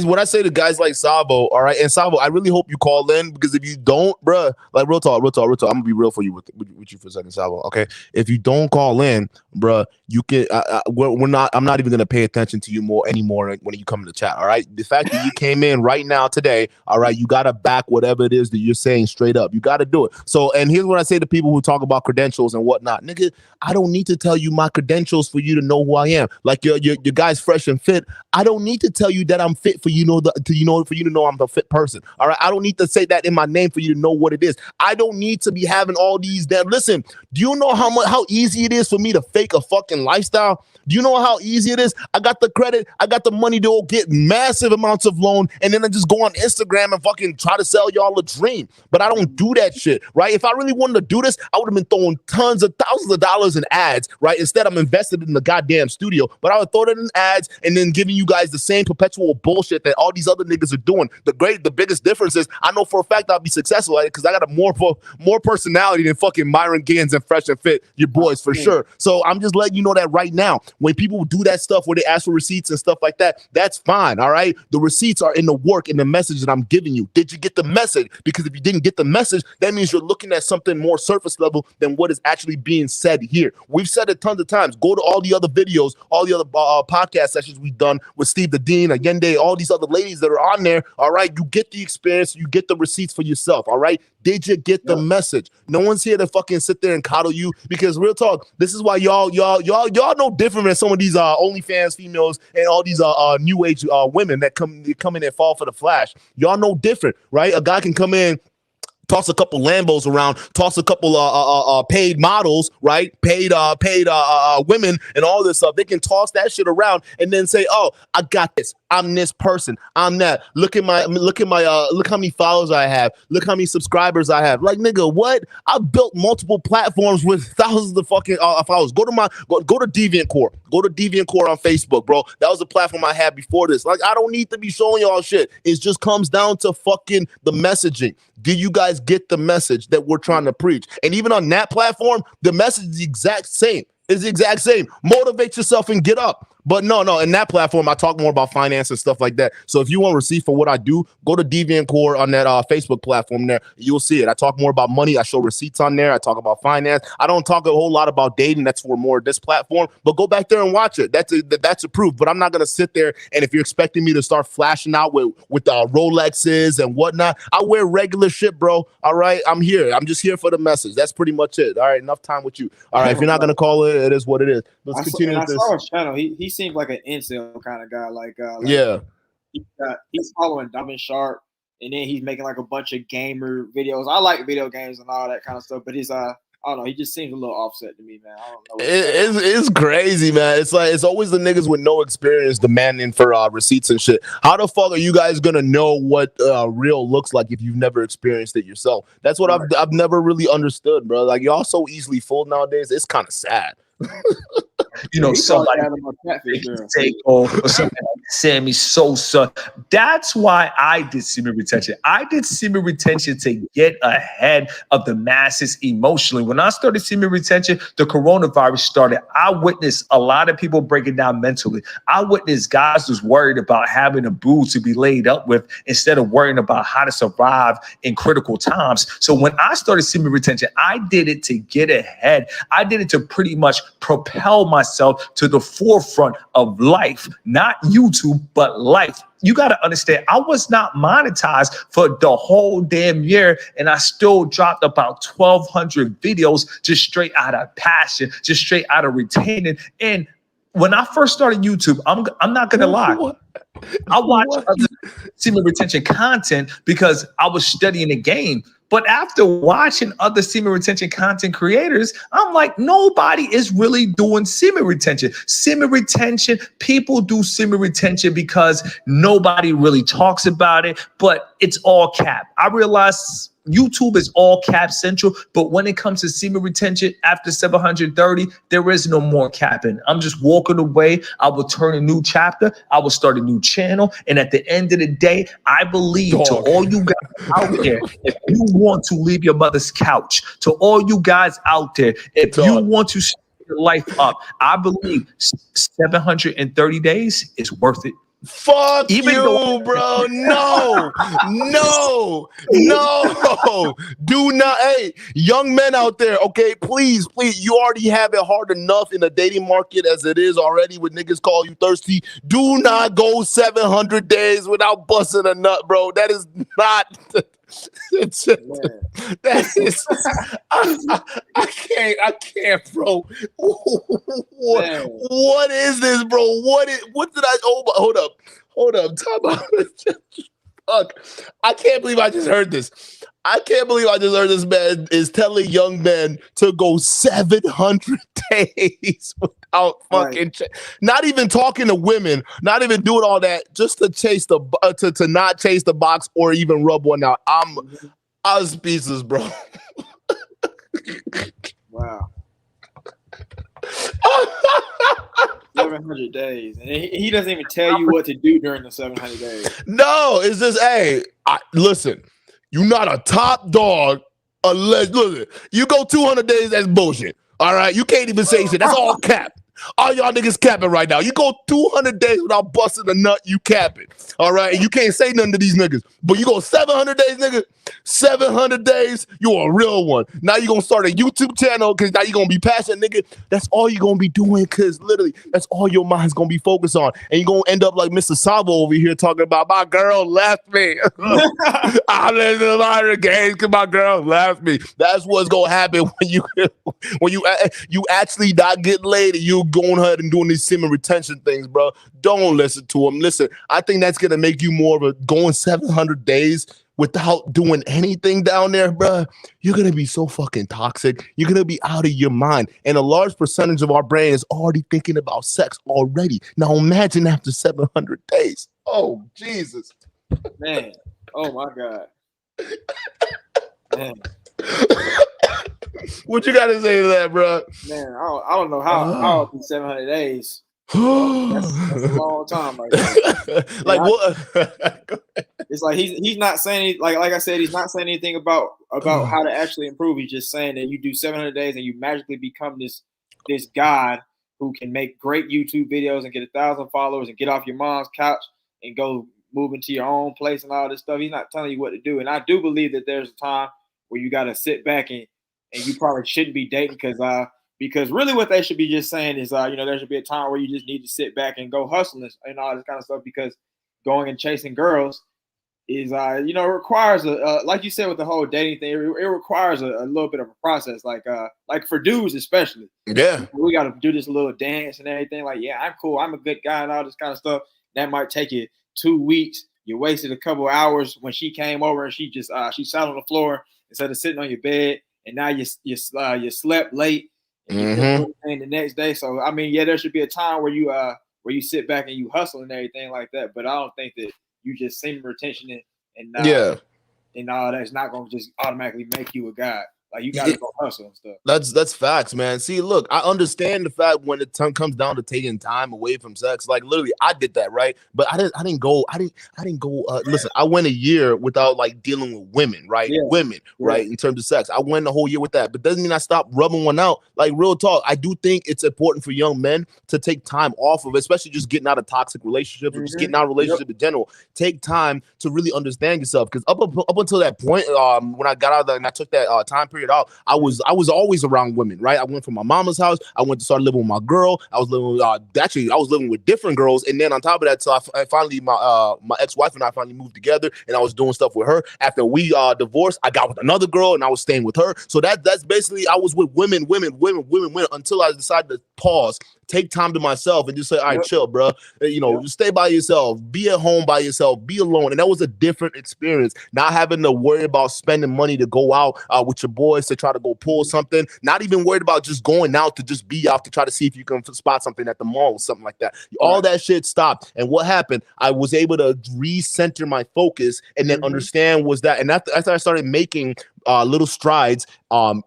Speaker 1: When I say to guys like Savo, all right, and Savo, I really hope you call in, because if you don't, bruh, like real talk, I'm gonna be real for you with you for a second, Savo. Okay, if you don't call in, bruh, you can. I'm not even gonna pay attention to you anymore when you come to the chat. All right, the fact that you came in right now today, all right, you gotta back whatever it is that you're saying straight up. You gotta do it. So, and here's what I say to people who talk about credentials and whatnot, nigga. I don't need to tell you my credentials for you to know who I am. Like your guy's fresh and fit. I don't need to tell you that I'm fit for you to know I'm the fit person. All right. I don't need to say that in my name for you to know what it is. I don't need to be having all these damn. Listen, do you know how easy it is for me to fake a fucking lifestyle? Do you know how easy it is? I got the credit, I got the money to get massive amounts of loan, and then I just go on Instagram and fucking try to sell y'all a dream. But I don't do that shit, right? If I really wanted to do this, I would have been throwing tons of thousands of dollars in ads, right? Instead, I'm invested in the goddamn studio, but I would throw that in ads and then giving you guys the same perpetual bullshit that all these other niggas are doing. The biggest difference is I know for a fact I'll be successful at it because I got a more personality than fucking Myron Gaines and Fresh and Fit, your boys for sure. So I'm just letting you know that right now. When people do that stuff where they ask for receipts and stuff like that, that's fine. All right. The receipts are in the work, in the message that I'm giving you. Did you get the message? Because if you didn't get the message, that means you're looking at something more surface level than what is actually being said here. We've said it tons of times. Go to all the other videos, all the other podcast sessions we've done with Steve the Dean, Allende, all these other ladies that are on there. All right. You get the experience. You get the receipts for yourself. All right. Did you get the message? No one's here to fucking sit there and coddle you because real talk, this is why y'all no different than some of these OnlyFans females and all these new age women that come in and fall for the flash. Y'all no different, right? A guy can come in, toss a couple Lambos around, toss a couple paid models, right? Paid women and all this stuff. They can toss that shit around and then say, "Oh, I got this. I'm this person. I'm that. Look how many followers I have. Look how many subscribers I have." Like, nigga, what? I've built multiple platforms with thousands of fucking followers. Go to DeviantCore. Go to DeviantCore on Facebook, bro. That was the platform I had before this. Like, I don't need to be showing y'all shit. It just comes down to fucking the messaging. Do you guys get the message that we're trying to preach? And even on that platform, the message is the exact same. It's the exact same. Motivate yourself and get up. But no, in that platform, I talk more about finance and stuff like that. So if you want receipt for what I do, go to DeviantCore on that Facebook platform there. You'll see it. I talk more about money. I show receipts on there. I talk about finance. I don't talk a whole lot about dating. That's for more of this platform. But go back there and watch it. That's approved. But I'm not going to sit there, and if you're expecting me to start flashing out with Rolexes and whatnot, I wear regular shit, bro. All right? I'm here. I'm just here for the message. That's pretty much it. All right? Enough time with you. All right? If you're not going to call it, it is what it is. Let's continue with this.
Speaker 2: I saw his channel. He seems like an incel kind of guy.
Speaker 1: Yeah.
Speaker 2: He's following Diamond Sharp, and then he's making like a bunch of gamer videos. I like video games and all that kind of stuff, but he's I don't know. He just seems a little offset to me, man. I don't know.
Speaker 1: It's crazy, man. It's like it's always the niggas with no experience demanding for receipts and shit. How the fuck are you guys gonna know what real looks like if you've never experienced it yourself? That's what I've never really understood, bro. Like, y'all so easily fooled nowadays. It's kind of sad.
Speaker 3: You know, somebody take or something like Sammy Sosa. That's why I did semen retention. I did semen retention to get ahead of the masses emotionally. When I started semen retention, the coronavirus started. I witnessed a lot of people breaking down mentally. I witnessed guys was worried about having a boo to be laid up with instead of worrying about how to survive in critical times. So when I started semen retention, I did it to get ahead. I did it to pretty much propel myself to the forefront of life, not YouTube, but life. You got to understand, I was not monetized for the whole damn year, and I still dropped about 1,200 videos just straight out of passion, just straight out of retaining. And when I first started YouTube, I'm not gonna lie, I watched other semen retention content because I was studying the game. But after watching other semen retention content creators, I'm like, nobody is really doing semen retention. Semen retention, people do semen retention because nobody really talks about it, but it's all cap. I realize YouTube is all cap central, but when it comes to semen retention after 730, there is no more capping. I'm just walking away. I will turn a new chapter. I will start a new channel. And at the end of the day, I believe to all you guys out there, if you want to leave your mother's couch, to all you guys out there, if you want to start your life up, I believe 730 days is worth it.
Speaker 1: Fuck even you, bro. No. Do not. Hey, young men out there, okay, please, you already have it hard enough in the dating market as it is already with niggas call you thirsty. Do not go 700 days without busting a nut, bro. That is not. I can't, bro. What is this, bro? What did I? Hold up. Time out. Fuck. I can't believe I just heard this. Man is telling young men to go 700 days without fucking not even talking to women, not even doing all that, just to chase the to not chase the box or even rub one out. I was speechless, bro.
Speaker 2: Wow. 700 days, and he doesn't even tell you what to do during the 700 days.
Speaker 1: No, it's just, hey, listen, you're not a top dog unless, listen, you go 200 days, that's bullshit. All right, you can't even say shit. That's all cap. All y'all niggas capping right now. You go 200 days without busting a nut, you capping. All right, and you can't say nothing to these niggas. But you go 700 days, nigga. 700 days, you're a real one. Now you're gonna start a YouTube channel because now you're gonna be passionate, nigga. That's all you're gonna be doing because literally that's all your mind's gonna be focused on. And you're gonna end up like Mr. Sabo over here talking about my girl left me. I live in a lot of games because my girl left me. That's what's gonna happen when you actually not getting laid and you going ahead and doing these semen retention things, bro. Don't listen to him. Listen, I think that's gonna make you more of a going 700 days without doing anything down there, bro. You're gonna be so fucking toxic. You're gonna be out of your mind. And a large percentage of our brain is already thinking about sex already. Now imagine after 700 days. Oh, Jesus.
Speaker 2: Man. Oh, my God. Man.
Speaker 1: What you gotta say to that, bro?
Speaker 2: Man, I don't know how 700 days. That's a long time right there.
Speaker 1: Like what?
Speaker 2: It's like he's not saying like I said, he's not saying anything about how to actually improve. He's just saying that you do 700 days and you magically become this god who can make great YouTube videos and get 1,000 followers and get off your mom's couch and go move into your own place and all this stuff. He's not telling you what to do. And I do believe that there's a time where you got to sit back and you probably shouldn't be dating because really what they should be just saying is, there should be a time where you just need to sit back and go hustling and all this kind of stuff, because going and chasing girls is, requires like you said with the whole dating thing, it requires a little bit of a process, like for dudes especially.
Speaker 1: Yeah,
Speaker 2: we got to do this little dance and everything. Like, yeah, I'm cool, I'm a good guy and all this kind of stuff. That might take you 2 weeks. You wasted a couple of hours when she came over and she just she sat on the floor instead of sitting on your bed, and now you slept late. And you did the next day. So I mean, yeah, there should be a time where you sit back and you hustle and everything like that. But I don't think that you just semen retention and all that's not gonna just automatically make you a guy. Like, you gotta go hustle and stuff.
Speaker 1: That's facts, man. See, look, I understand the fact when it comes down to taking time away from sex. Like, literally, I did that, right? But I didn't go. Listen, I went a year without like dealing with women, right?
Speaker 2: Yeah.
Speaker 1: Women, right? In terms of sex, I went the whole year with that. But doesn't mean I stopped rubbing one out. Like, real talk, I do think it's important for young men to take time off of, especially just getting out of toxic relationships or just getting out of relationship in general. Take time to really understand yourself, because up until that point, when I got out of that and I took that time period out, I was always around women, right? I went from my mama's house. I went to start living with my girl. I was living with, I was living with different girls, and then on top of that, so I finally my ex-wife and I finally moved together, and I was doing stuff with her. After we divorced, I got with another girl, and I was staying with her. So that's basically, I was with women until I decided to pause, take time to myself, and just say, all right, chill, bro. Just stay by yourself, be at home by yourself, be alone. And that was a different experience. Not having to worry about spending money to go out with your boys to try to go pull something. Not even worried about just going out to just be out to try to see if you can spot something at the mall or something like that. All that shit stopped. And what happened? I was able to recenter my focus and then understand was that. And after I started making little strides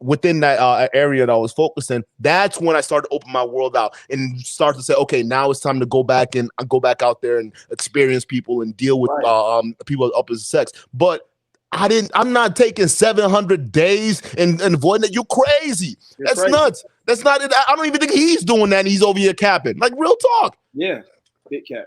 Speaker 1: within that area that I was focusing, that's when I started to open my world out and start to say, okay, now it's time to go back out there and experience people and deal with people of opposite sex. But I'm not taking 700 days and avoiding it. You're crazy. That's crazy. Nuts. That's not it. I don't even think he's doing that, and he's over here capping. Like, real talk.
Speaker 2: Yeah, big cap.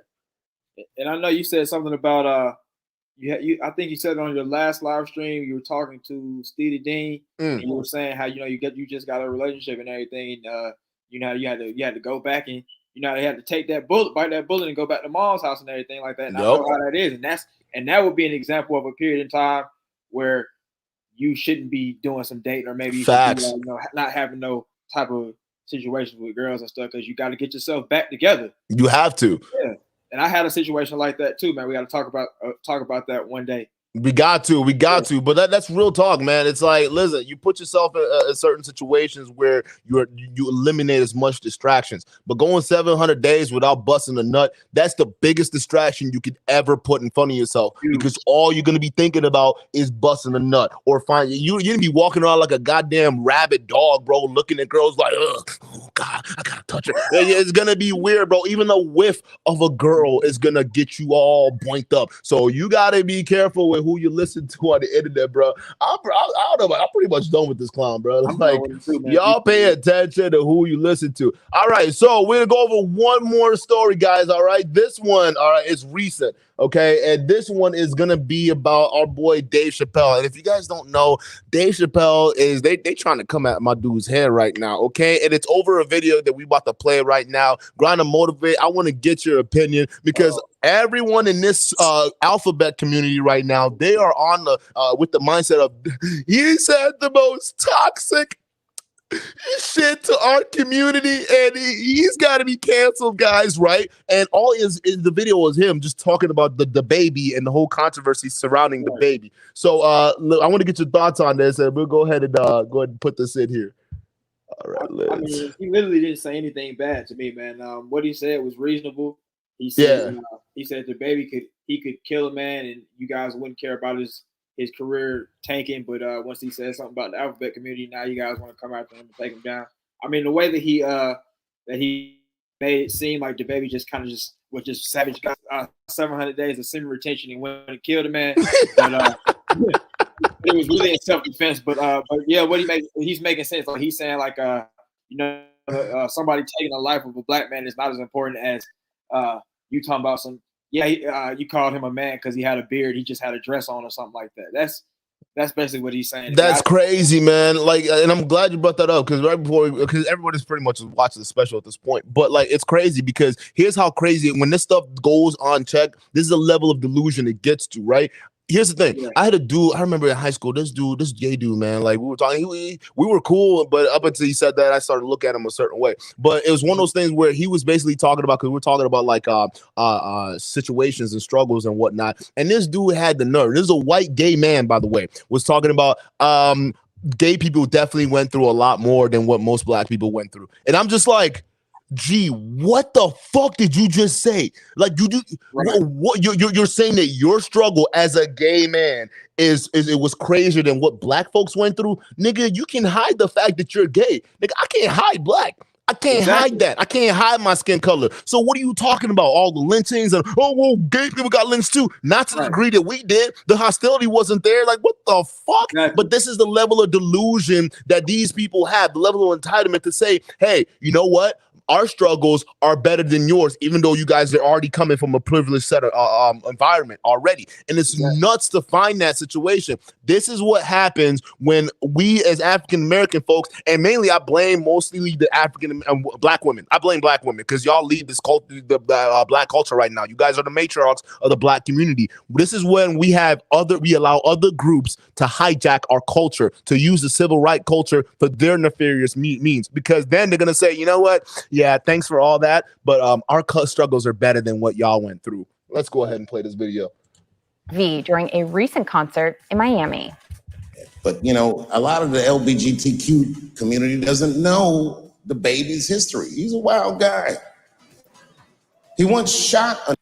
Speaker 2: And I know you said something about I think you said it on your last live stream. You were talking to Steely Dean, and you were saying how you just got a relationship and everything, and you had to go back and you had to take that bullet, bite that bullet, and go back to mom's house and everything like that. And I know how that is, and that would be an example of a period in time where you shouldn't be doing some dating, or maybe
Speaker 1: facts.
Speaker 2: Not having no type of situations with girls and stuff, because you got to get yourself back together.
Speaker 1: You have to.
Speaker 2: Yeah. And I had a situation like that too, man. We got to talk about that one day.
Speaker 1: We got to, but that's real talk, man. It's like, listen, you put yourself in certain situations where you eliminate as much distractions. But going 700 days without busting a nut, that's the biggest distraction you could ever put in front of yourself, because all you're gonna be thinking about is busting a nut, or you're gonna be walking around like a goddamn rabid dog, bro, looking at girls like, ugh, God, I gotta touch her. It's gonna be weird, bro. Even the whiff of a girl is gonna get you all boinked up. So you gotta be careful with who you listen to on the internet, bro. I don't know, but I'm pretty much done with this clown, bro.
Speaker 2: I'm
Speaker 1: Like,
Speaker 2: done with it too, man.
Speaker 1: y'all pay attention to who you listen to. All right, so we're gonna go over one more story, guys. All right, this one, all right, is recent. Okay, and this one is gonna be about our boy Dave Chappelle. And if you guys don't know, Dave Chappelle is they trying to come at my dude's head right now. Okay, and it's over a video that we about to play right now. Grind to motivate. I want to get your opinion because everyone in this alphabet community right now, they are on the with the mindset of he said the most toxic shit to our community, and he's got to be canceled, guys, right? And all is the video is him just talking about the baby and the whole controversy surrounding the baby. So I want to get your thoughts on this, and we'll go ahead and put this in here. All right,
Speaker 2: I mean, he literally didn't say anything bad to me, man. What he said was reasonable. He said he said the baby could kill a man, and you guys wouldn't care about his career tanking, but once he said something about the alphabet community, now you guys want to come after him and take him down. I mean, the way that he made it seem like the baby just was just savage, got 700 days of semen retention and went and killed a man. But it was really in self-defense. But yeah, what he's making sense. Like he's saying like somebody taking the life of a black man is not as important as you talking about some. Yeah, you called him a man because he had a beard. He just had a dress on or something like that. That's basically what he's saying.
Speaker 1: That's crazy, man. Like, and I'm glad you brought that up because because everybody's pretty much watching the special at this point. But like, it's crazy because here's how crazy when this stuff goes unchecked. This is a level of delusion it gets to, right? Here's the thing. I had a dude, I remember in high school, this gay dude, man, like we were talking, we were cool, but up until he said that, I started to look at him a certain way. But it was one of those things where he was basically talking about, because we're talking about like situations and struggles and whatnot. And this dude had the nerve. This is a white gay man, by the way, was talking about gay people definitely went through a lot more than what most black people went through. And I'm just like, gee, what the fuck did you just say? Like, what you're saying that your struggle as a gay man is it was crazier than what black folks went through? Nigga, you can hide the fact that you're gay. Nigga, I can't hide black. I can't hide that. I can't hide my skin color. So what are you talking about? All the lynchings and well, gay people got lynched too. Not to the degree that we did. The hostility wasn't there. Like, what the fuck? But this is the level of delusion that these people have, the level of entitlement to say, hey, you know what? Our struggles are better than yours, even though you guys are already coming from a privileged set of environment already. And it's nuts to find that situation. This is what happens when we as African-American folks, and mainly I blame mostly the African black women. I blame black women because y'all lead this the black culture right now. You guys are the matriarchs of the black community. This is when we allow other groups to hijack our culture, to use the civil rights culture for their nefarious means, because then they're going to say, you know what? Yeah, thanks for all that, but our struggles are better than what y'all went through. Let's go ahead and play this video.
Speaker 4: During a recent concert in Miami.
Speaker 5: But, you know, a lot of the LGBTQ community doesn't know the baby's history. He's a wild guy. He once shot a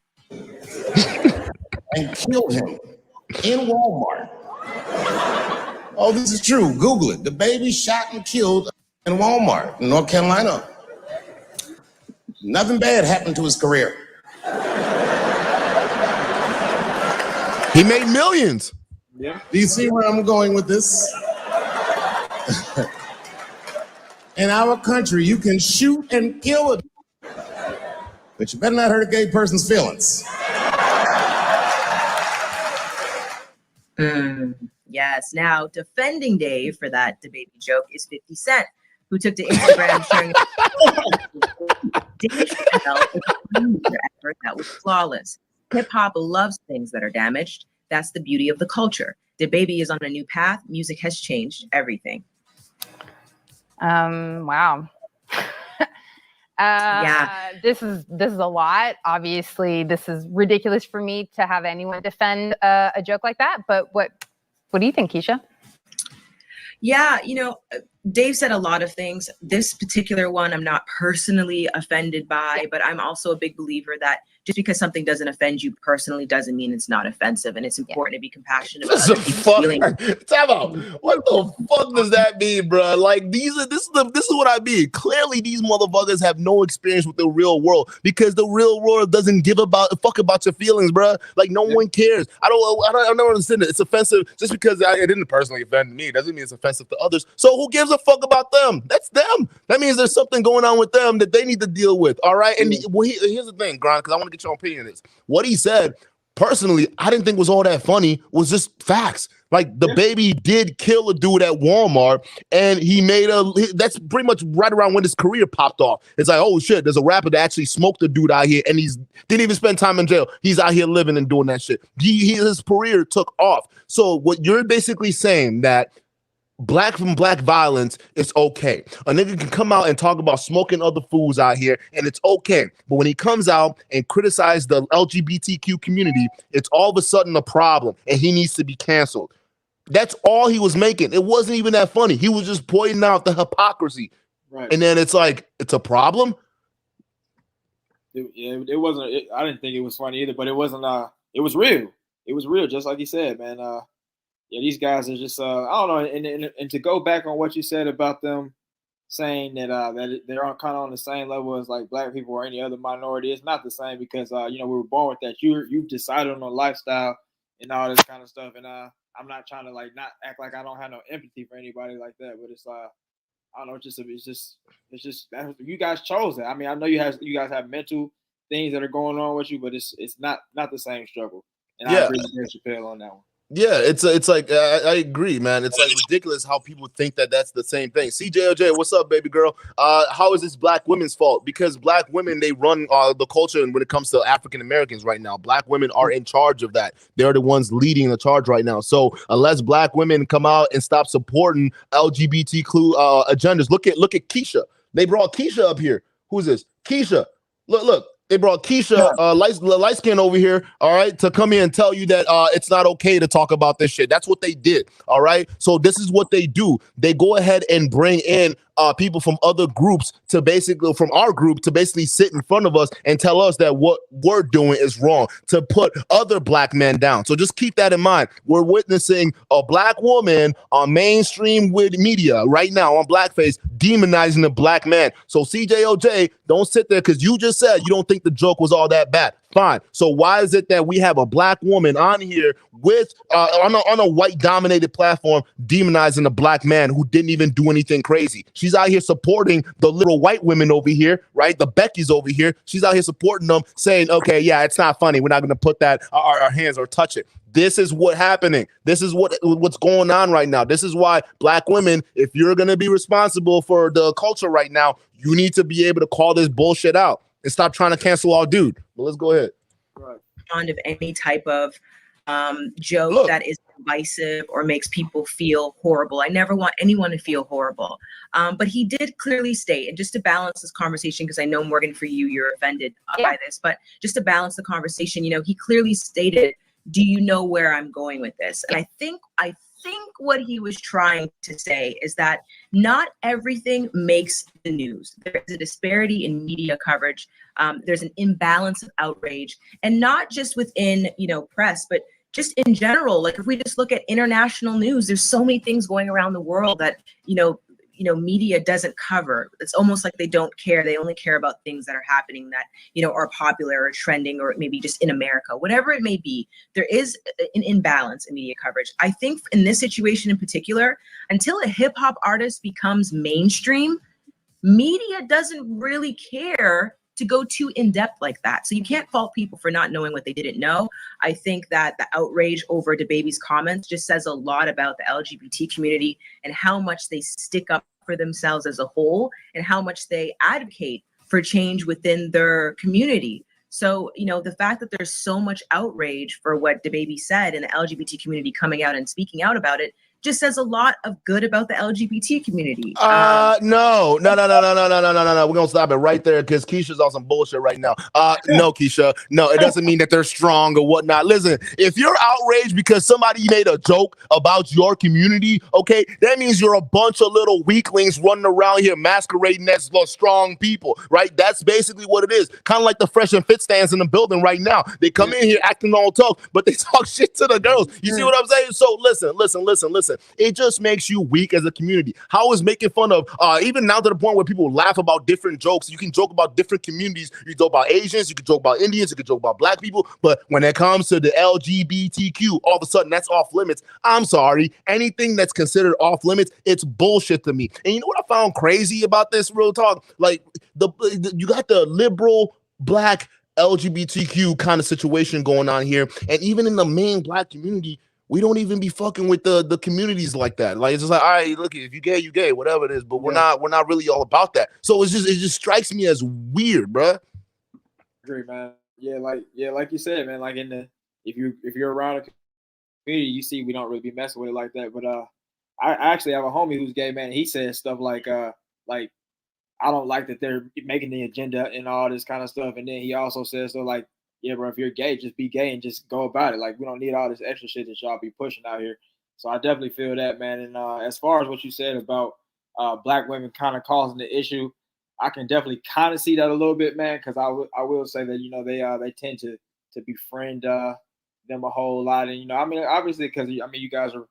Speaker 5: and killed him in Walmart. Oh, this is true. Google it. The baby shot and killed in Walmart in North Carolina. Nothing bad happened to his career.
Speaker 1: He made millions.
Speaker 5: Yeah. Do you see where I'm going with this? In our country, you can shoot and kill a but you better not hurt a gay person's feelings.
Speaker 6: Yes. Now, defending Dave for that DaBaby joke is 50 Cent, who took to Instagram sharing Dave Chappelle is a user effort that was flawless. Hip-hop loves things that are damaged. That's the beauty of the culture. DaBaby is on a new path. Music has changed everything.
Speaker 4: Wow.
Speaker 6: Yeah.
Speaker 4: This is a lot. Obviously, this is ridiculous for me to have anyone defend a joke like that. But what do you think, Keisha?
Speaker 6: Yeah, you know, Dave said a lot of things. This particular one, I'm not personally offended by, but I'm also a big believer that just because something doesn't offend you personally doesn't mean it's not offensive, and it's important to be compassionate about
Speaker 1: What the
Speaker 6: other people's
Speaker 1: fuck?
Speaker 6: feelings.
Speaker 1: Time out. What the fuck does that mean, bro? Like this is what I mean. Clearly, these motherfuckers have no experience with the real world because the real world doesn't give a fuck about your feelings, bro. Like no one cares. I don't understand it. It's offensive just because it didn't personally offend me. It doesn't mean it's offensive to others. So who gives a fuck about them? That's them. That means there's something going on with them that they need to deal with. All right. And here's the thing, Grant, because I want to get your opinion on this. What he said, personally, I didn't think was all that funny. Was just facts. Like the baby did kill a dude at Walmart, and he made that's pretty much right around when his career popped off. It's like, oh shit, there's a rapper that actually smoked a dude out here, and he's didn't even spend time in jail. He's out here living and doing that shit. His career took off. So what you're basically saying that black violence is okay. A nigga can come out and talk about smoking other fools out here, and it's okay. But when he comes out and criticizes the LGBTQ community, it's all of a sudden a problem, and he needs to be canceled. That's all he was making. It wasn't even that funny. He was just pointing out the hypocrisy.
Speaker 2: Right.
Speaker 1: And then it's like, it's a problem?
Speaker 2: It wasn't. I didn't think it was funny either, but it wasn't. It was real. It was real, just like you said, man. Yeah, these guys are just. I don't know. And to go back on what you said about them saying that that they're kind of on the same level as like black people or any other minority, it's not the same because we were born with that. You've decided on a lifestyle and all this kind of stuff, and I'm not trying to like not act like I don't have no empathy for anybody like that, but it's I don't know, it's just you guys chose that. I mean, I know you guys have mental things that are going on with you, but it's not the same struggle. And I agree with Dave Chappelle on that one.
Speaker 1: Yeah, it's like I agree, man. It's like ridiculous how people think that that's the same thing. CJOJ, what's up, baby girl? How is this black women's fault? Because black women, they run the culture, and when it comes to African Americans right now, black women are in charge of that. They're the ones leading the charge right now. So unless black women come out and stop supporting LGBTQ agendas, look at Keisha. They brought Keisha up here. Who's this? Keisha. Look. They brought Keisha, light skin over here, all right, to come here and tell you that it's not okay to talk about this shit. That's what they did, all right? So this is what they do. They go ahead and bring in people from other groups from our group to basically sit in front of us and tell us that what we're doing is wrong, to put other black men down. So just keep that in mind. We're witnessing a black woman on mainstream media right now on blackface demonizing the black man. So CJOJ, don't sit there because you just said you don't think the joke was all that bad. Fine. So why is it that we have a black woman on here with on a white dominated platform demonizing a black man who didn't even do anything crazy? She's out here supporting the little white women over here, right? The Beckys over here. She's out here supporting them, saying, okay, yeah, it's not funny. We're not going to put that our hands or touch it. This is what's happening. This is what's going on right now. This is why black women, if you're going to be responsible for the culture right now, you need to be able to call this bullshit out and stop trying to cancel our dude. But let's go ahead.
Speaker 6: Fond of any type of joke that is divisive or makes people feel horrible. I never want anyone to feel horrible. But he did clearly state, and just to balance this conversation, because I know, Morgan, for you're offended by this, but just to balance the conversation, he clearly stated, do you know where I'm going with this? And I think what he was trying to say is that not everything makes the news. There's a disparity in media coverage. There's an imbalance of outrage, and not just within, press, but just in general. Like if we just look at international news, there's so many things going around the world that, media doesn't cover. It's almost like they don't care. They only care about things that are happening that, are popular or trending, or maybe just in America, whatever it may be. There is an imbalance in media coverage. I think in this situation in particular, until a hip hop artist becomes mainstream, media doesn't really care to go too in depth like that. So you can't fault people for not knowing what they didn't know. I think that the outrage over DaBaby's comments just says a lot about the LGBT community and how much they stick up for themselves as a whole and how much they advocate for change within their community. So, the fact that there's so much outrage for what DaBaby said and the LGBT community coming out and speaking out about it just says a lot of good about the LGBT community.
Speaker 1: No. We're gonna stop it right there because Keisha's on some bullshit right now. No, Keisha. No, it doesn't mean that they're strong or whatnot. Listen, if you're outraged because somebody made a joke about your community, okay, that means you're a bunch of little weaklings running around here masquerading as strong people, right? That's basically what it is. Kind of like the fresh and fit stands in the building right now. They come in here acting all tough, but they talk shit to the girls. You see what I'm saying? So listen. It just makes you weak as a community. How is making fun of, even now to the point where people laugh about different jokes. You can joke about different communities. You joke about Asians, you can joke about Indians, you can joke about black people. But when it comes to the LGBTQ, all of a sudden that's off limits. I'm sorry. Anything that's considered off limits, it's bullshit to me. And you know what I found crazy about this, real talk? Like you got the liberal black LGBTQ kind of situation going on here. And even in the main black community, we don't even be fucking with the communities like that. Like it's just like, all right, look, if you gay, you gay, whatever it is. But we're not really all about that. So it just strikes me as weird, bro.
Speaker 2: Agree, man. Yeah, like you said, man. Like if you're around a community, you see we don't really be messing with it like that. But I actually have a homie who's gay, man. And he says stuff like I don't like that they're making the agenda and all this kind of stuff. And then he also says so like, yeah, bro, if you're gay, just be gay and just go about it. Like, we don't need all this extra shit that y'all be pushing out here. So I definitely feel that, man. And as far as what you said about black women kind of causing the issue, I can definitely kind of see that a little bit, man, because I will say that, you know, they tend to befriend them a whole lot. And, you know, I mean, obviously, because, I mean, you guys are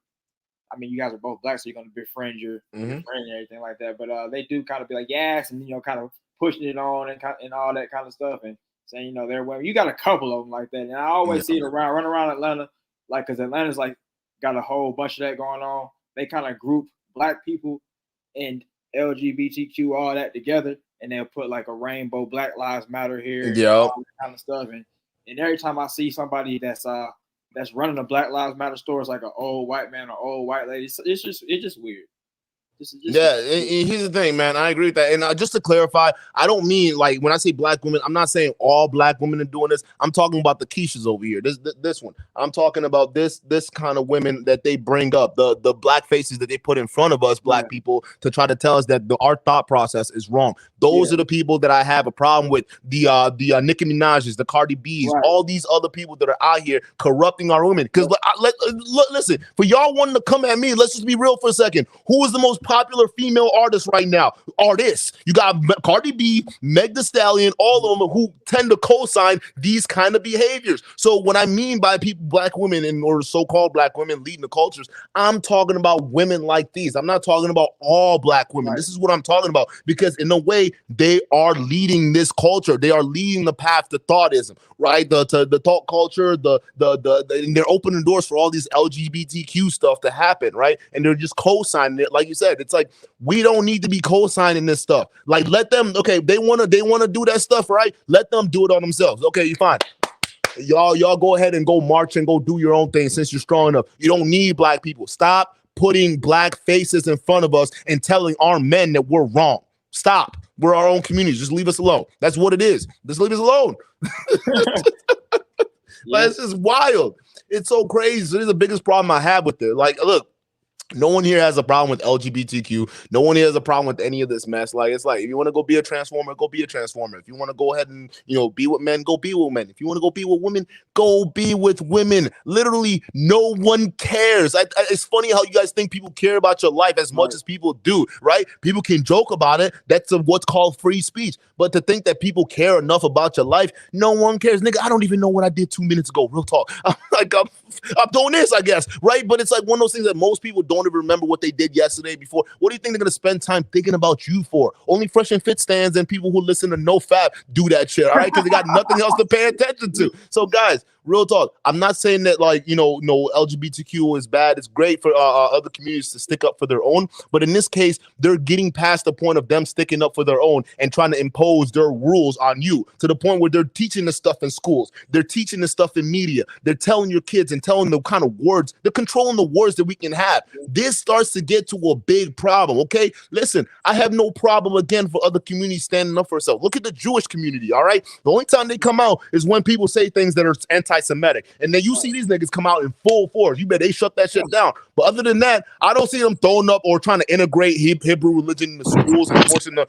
Speaker 2: both black, so you're going to befriend your friend and everything like that. But they do kind of be like, yes, and, you know, kind of pushing it on and all that kind of stuff. And saying, you know, they're women. You got a couple of them like that. And I always see it run around Atlanta, like, because Atlanta's like got a whole bunch of that going on. They kind of group black people and LGBTQ, all that together, and they'll put like a rainbow Black Lives Matter here, and all that kind of stuff. And every time I see somebody that's running a Black Lives Matter store, it's like an old white man or old white lady. It's just weird. And
Speaker 1: here's the thing, man. I agree with that. And just to clarify, I don't mean like when I say black women, I'm not saying all black women are doing this. I'm talking about the Keishas over here. This one. I'm talking about this kind of women that they bring up, the black faces that they put in front of us, black people, to try to tell us that our thought process is wrong. Those are the people that I have a problem with. The Nicki Minaj's, the Cardi B's, all these other people that are out here corrupting our women. Because listen, for y'all wanting to come at me, let's just be real for a second. Who is the most popular female artist right now? You got Cardi B, Meg Thee Stallion, all of them who tend to co-sign these kind of behaviors. So what I mean by black women or so-called black women leading the cultures, I'm talking about women like these. I'm not talking about all black women. This is what I'm talking about, because in a way they are leading this culture. They are leading the path to thoughtism, right? The thought culture, and they're opening doors for all these LGBTQ stuff to happen, right? And they're just co-signing it, like you said. It's like, we don't need to be co-signing this stuff. Like, let them, okay, they want to do that stuff, right? Let them do it on themselves. Okay, you fine. Y'all go ahead and go march and go do your own thing since you're strong enough. You don't need black people. Stop putting black faces in front of us and telling our men that we're wrong. Stop. We're our own community. Just leave us alone. That's what it is. Just leave us alone. Like, it's just wild. It's so crazy. So this is the biggest problem I have with it. Like, look, no one here has a problem with LGBTQ. No one here has a problem with any of this mess. Like, it's like, if you want to go be a transformer, go be a transformer. If you want to go ahead and, you know, be with men, go be with men. If you want to go be with women, go be with women. Literally, no one cares. It's funny how you guys think people care about your life as much as people do, right? People can joke about it. That's what's called free speech. But to think that people care enough about your life, no one cares. Nigga, I don't even know what I did 2 minutes ago. Real talk. I'm doing this, I guess, right? But it's like one of those things that most people don't even remember what they did yesterday before. What do you think they're going to spend time thinking about you for? Only fresh and fit stands and people who listen to NoFAP do that shit, all right? Because they got nothing else to pay attention to. So, guys, real talk. I'm not saying that, like, you know, no, LGBTQ is bad. It's great for other communities to stick up for their own. But in this case, they're getting past the point of them sticking up for their own and trying to impose their rules on you, to the point where they're teaching this stuff in schools. They're teaching this stuff in media. They're telling your kids and telling the kind of words. They're controlling the words that we can have. This starts to get to a big problem, okay? Listen, I have no problem, again, for other communities standing up for themselves. Look at the Jewish community, all right? The only time they come out is when people say things that are anti-Semitic. And then you see these niggas come out in full force. You bet they shut that shit down. But other than that, I don't see them throwing up or trying to integrate Hebrew religion in the schools and forcing the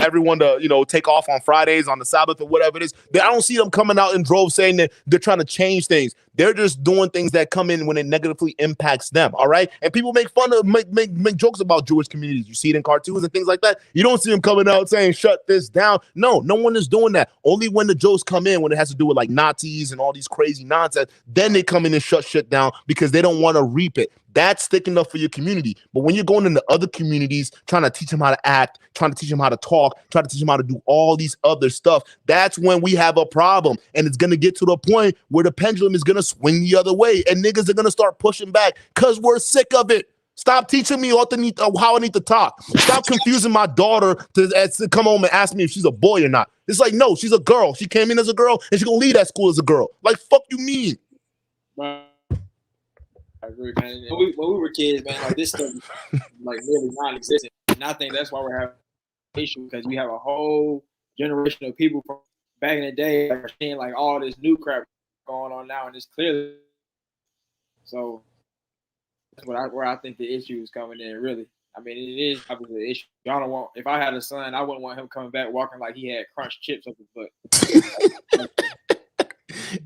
Speaker 1: everyone to take off on Fridays on the Sabbath or whatever it is. I don't see them coming out in droves saying that they're trying to change things. They're just doing things that come in when it negatively impacts them. All right, and people make fun of make jokes about Jewish communities. You see it in cartoons and things like that. You don't see them coming out saying shut this down. No one is doing that. Only when the jokes come in when it has to do with like Nazis and all these crazy nonsense, then they come in and shut shit down because they don't want to reap it. That's sticking up for your community. But when you're going into other communities, trying to teach them how to act, trying to teach them how to talk, trying to teach them how to do all these other stuff, that's when we have a problem. And it's going to get to the point where the pendulum is going to swing the other way and niggas are going to start pushing back because we're sick of it. Stop teaching me how I need to talk. Stop confusing my daughter to come home and ask me if she's a boy or not. It's like, no, she's a girl. She came in as a girl and she's going to leave that school as a girl. Like, fuck you mean?
Speaker 2: I agree, man. When we were kids, man, like this stuff like really non-existent. And I think that's why we're having an issue because we have a whole generation of people from back in the day that are seeing like all this new crap going on now, and it's clearly so. That's where I think the issue is coming in. Really, I mean, it is obviously the issue. Y'all don't want. If I had a son, I wouldn't want him coming back walking like he had crunched chips up his butt.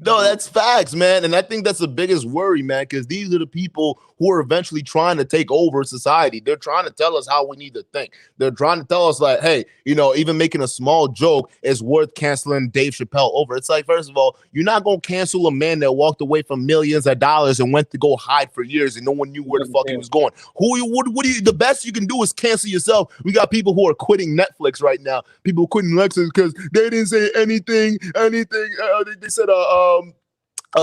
Speaker 1: No, that's facts, man. And I think that's the biggest worry, man, because these are the people who are eventually trying to take over society. They're trying to tell us how we need to think. They're trying to tell us like, hey, even making a small joke is worth canceling Dave Chappelle over. It's like, first of all, you're not going to cancel a man that walked away from millions of dollars and went to go hide for years and no one knew where the fuck he was going. The best you can do is cancel yourself. We got people who are quitting Netflix right now. People quitting Netflix because they didn't say anything. They said,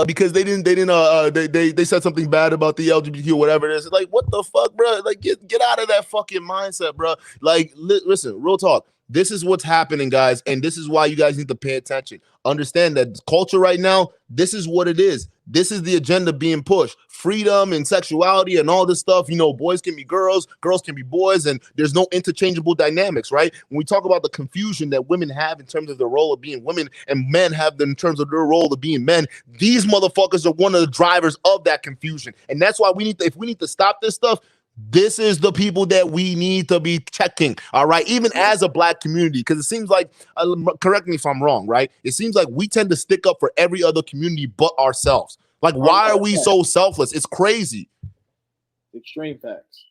Speaker 1: because they said something bad about the LGBT or whatever it is. Like, what the fuck, bro? Like, get out of that fucking mindset, bro. Like, listen, real talk. This is what's happening, guys, and this is why you guys need to pay attention. Understand that culture right now, this is what it is. This is the agenda being pushed. Freedom and sexuality and all this stuff. Boys can be girls, girls can be boys, and there's no interchangeable dynamics, right? When we talk about the confusion that women have in terms of the role of being women and men have in terms of their role of being men, these motherfuckers are one of the drivers of that confusion. And that's why if we need to stop this stuff, this is the people that we need to be checking, all right? Even as a black community, because it seems like, correct me if I'm wrong, right? It seems like we tend to stick up for every other community but ourselves. Like, why are we so selfless? It's crazy.
Speaker 2: Extreme facts.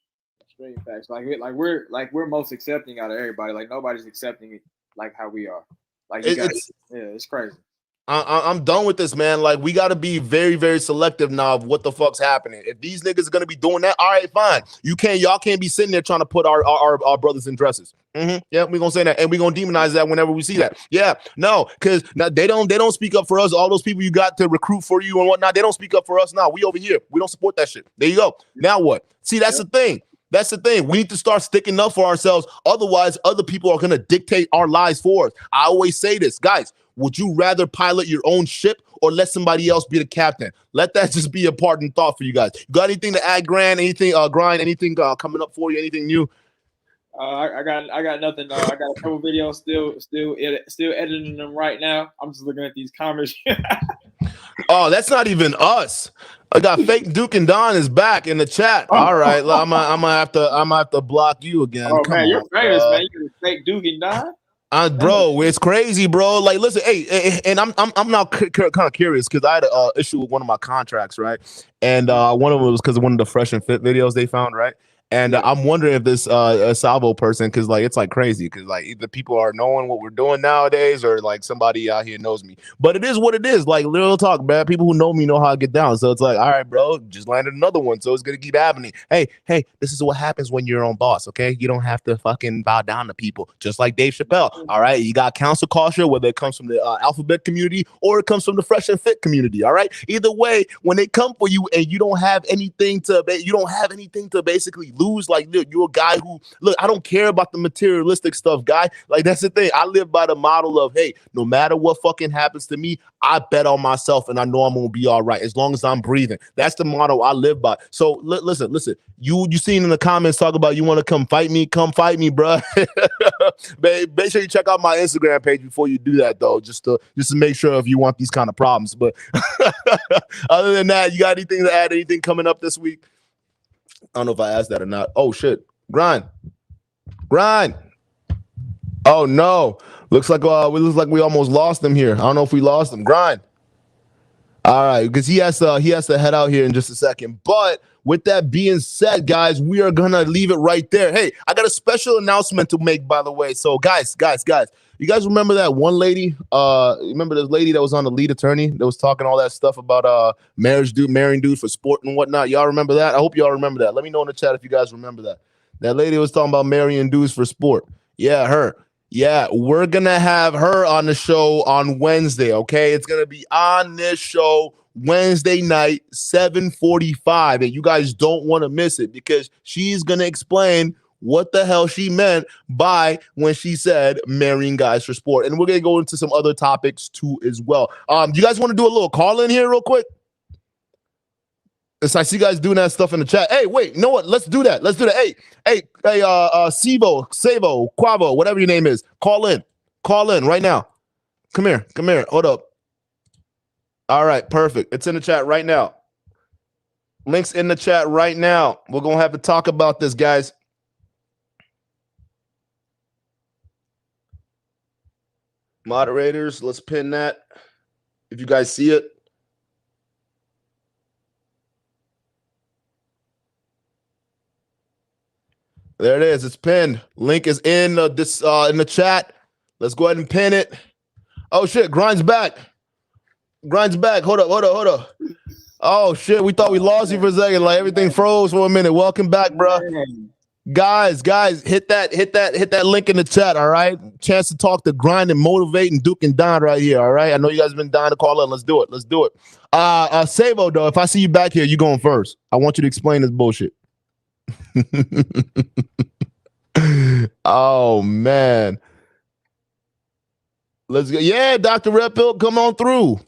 Speaker 2: Like we're most accepting out of everybody. Like nobody's accepting it like how we are. Like it's crazy.
Speaker 1: I'm done with this, man. Like, we got to be very, very selective now of what the fuck's happening. If these niggas are going to be doing that, all right, fine. Y'all can't be sitting there trying to put our brothers in dresses. Yeah, we're going to say that. And we're going to demonize that whenever we see that. Yeah, no, because they don't speak up for us. All those people you got to recruit for you and whatnot, they don't speak up for us now. We over here. We don't support that shit. There you go. Now what? See, that's the thing. That's the thing. We need to start sticking up for ourselves. Otherwise, other people are going to dictate our lives for us. I always say this, guys. Would you rather pilot your own ship or let somebody else be the captain? Let that just be a parting thought for you guys. You got anything to add, Grant? Anything, anything coming up for you? Anything new?
Speaker 2: I got nothing. I got a couple videos still editing them right now. I'm just looking at these comments.
Speaker 1: Oh, that's not even us. I got fake Duke and Don is back in the chat. All right, I'm gonna have to block you again.
Speaker 2: Oh man, you're famous, man. You're fake Duke and Don.
Speaker 1: Bro, it's crazy, bro. Like, listen, hey, and I'm now kind of curious because I had an issue with one of my contracts, right? And one of them was because of one of the Fresh and Fit videos they found, right? And I'm wondering if this Salvo person, because like it's like crazy, because like either people are knowing what we're doing nowadays, or like somebody out here knows me. But it is what it is. Like, real talk, man. People who know me know how I get down. So it's like, all right, bro, just landed another one. So it's gonna keep happening. Hey, this is what happens when you're your own boss. Okay, you don't have to fucking bow down to people. Just like Dave Chappelle. All right, you got counsel culture, whether it comes from the alphabet community or it comes from the Fresh and Fit community. All right, either way, when they come for you and you don't have anything to basically lose. Like, look, you're a guy who, look, I don't care about the materialistic stuff, guy. Like, that's the thing. I live by the model of, hey, no matter what fucking happens to me, I bet on myself and I know I'm gonna be all right as long as I'm breathing. That's the motto I live by. So listen. You seen in the comments talk about you want to come fight me, bro. Make sure you check out my Instagram page before you do that, though, just to make sure if you want these kind of problems. But other than that, you got anything to add? Anything coming up this week? I don't know if I asked that or not. Oh shit. Grind. Oh no. Looks like we almost lost him here. I don't know if we lost him. Grind. All right, because he has to head out here in just a second. But with that being said, guys, we are gonna leave it right there. Hey, I got a special announcement to make, by the way. So, guys, you guys remember that one lady? Remember this lady that was on the lead attorney that was talking all that stuff about marrying dudes for sport and whatnot? Y'all remember that? I hope y'all remember that. Let me know in the chat if you guys remember that. That lady was talking about marrying dudes for sport. Yeah, her. Yeah, we're going to have her on the show on Wednesday, okay? It's going to be on this show Wednesday night, 7:45, and you guys don't want to miss it because she's going to explain what the hell she meant by when she said marrying guys for sport. And we're going to go into some other topics too as well. Do you guys want to do a little call in here real quick? I see you guys doing that stuff in the chat. Hey, wait, you know what? Let's do that. Hey, Sivo, Savo, Quavo, whatever your name is, call in right now. Come here. Hold up. All right, perfect. It's in the chat right now. Links in the chat right now. We're gonna have to talk about this, guys. Moderators, let's pin that. If you guys see it. There it is. It's pinned. Link is in in the chat. Let's go ahead and pin it. Oh shit, Grind's back. Hold up. Oh shit, we thought we lost you for a second. Like everything froze for a minute. Welcome back, bro. Guys, hit that link in the chat. All right, chance to talk to Grind and motivate and Duke and Don right here. All right, I know you guys have been dying to call in. Let's do it. Savo though, if I see you back here, you going first. I want you to explain this bullshit. Oh man, let's go. Yeah, Dr. Red Pill, come on through.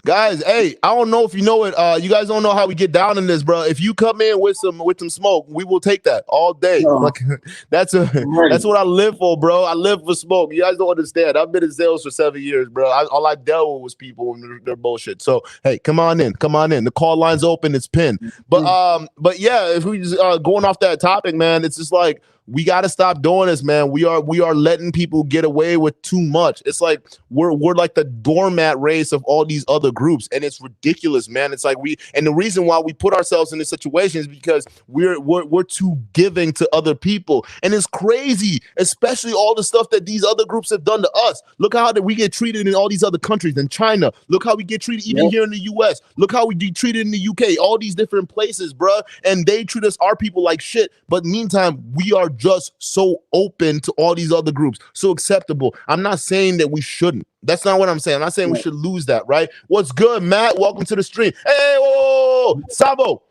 Speaker 1: Guys. Hey, I don't know if you know it. You guys don't know how we get down in this, bro. If you come in with some smoke, we will take that all day. Like that's what I live for, bro. I live for smoke. You guys don't understand. I've been in sales for 7 years, bro. All I dealt with was people and their bullshit. So hey, come on in. The call line's open. It's pinned. But yeah, if we just going off that topic, man, it's just like we got to stop doing this, man. We are letting people get away with too much. It's like we're like the doormat race of all these other groups, and it's ridiculous, man. It's like and the reason why we put ourselves in this situation is because we're too giving to other people, and it's crazy, especially all the stuff that these other groups have done to us. Look how we get treated in all these other countries, in China. Look how we get treated even here in the U.S. Look how we get treated in the U.K. All these different places, bro, and they treat our people like shit. But meantime, we are just so open to all these other groups, so acceptable. I'm not saying that we shouldn't. That's not what I'm saying. I'm not saying we should lose that, right? What's good, Matt? Welcome to the stream. Hey, whoa. Sabo,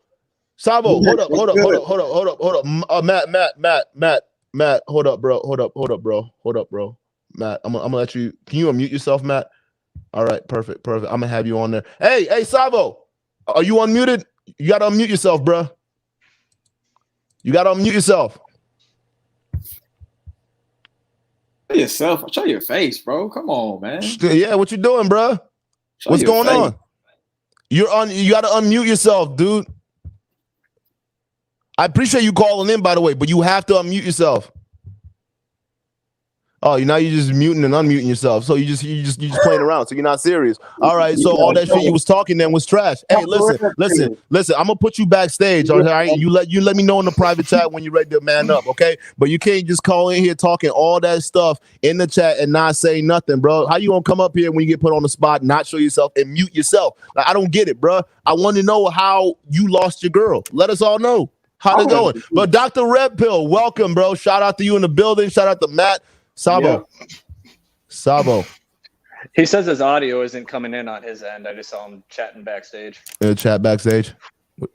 Speaker 1: hold up. Matt, hold up, bro. Matt, I'm gonna let you. Can you unmute yourself, Matt? All right, perfect. I'm gonna have you on there. Hey, Sabo, are you unmuted? You gotta unmute yourself, bro.
Speaker 2: Show your face, bro. Come on, man.
Speaker 1: Yeah, what you doing, bro? What's going on? You gotta unmute yourself, dude. I appreciate you calling in, by the way, but you have to unmute yourself. Oh, now you're just muting and unmuting yourself. So you just playing around. So you're not serious. All right. So all that shit you was talking then was trash. Hey, listen. I'm gonna put you backstage. All right. You let me know in the private chat when you're ready to man up. Okay. But you can't just call in here talking all that stuff in the chat and not say nothing, bro. How you gonna come up here when you get put on the spot, not show yourself and mute yourself? Like, I don't get it, bro. I want to know how you lost your girl. Let us all know how it's going. But Dr. Red Pill, welcome, bro. Shout out to you in the building. Shout out to Matt. Sabo.
Speaker 7: He says his audio isn't coming in on his end. I just saw him chatting backstage.
Speaker 1: Chat backstage.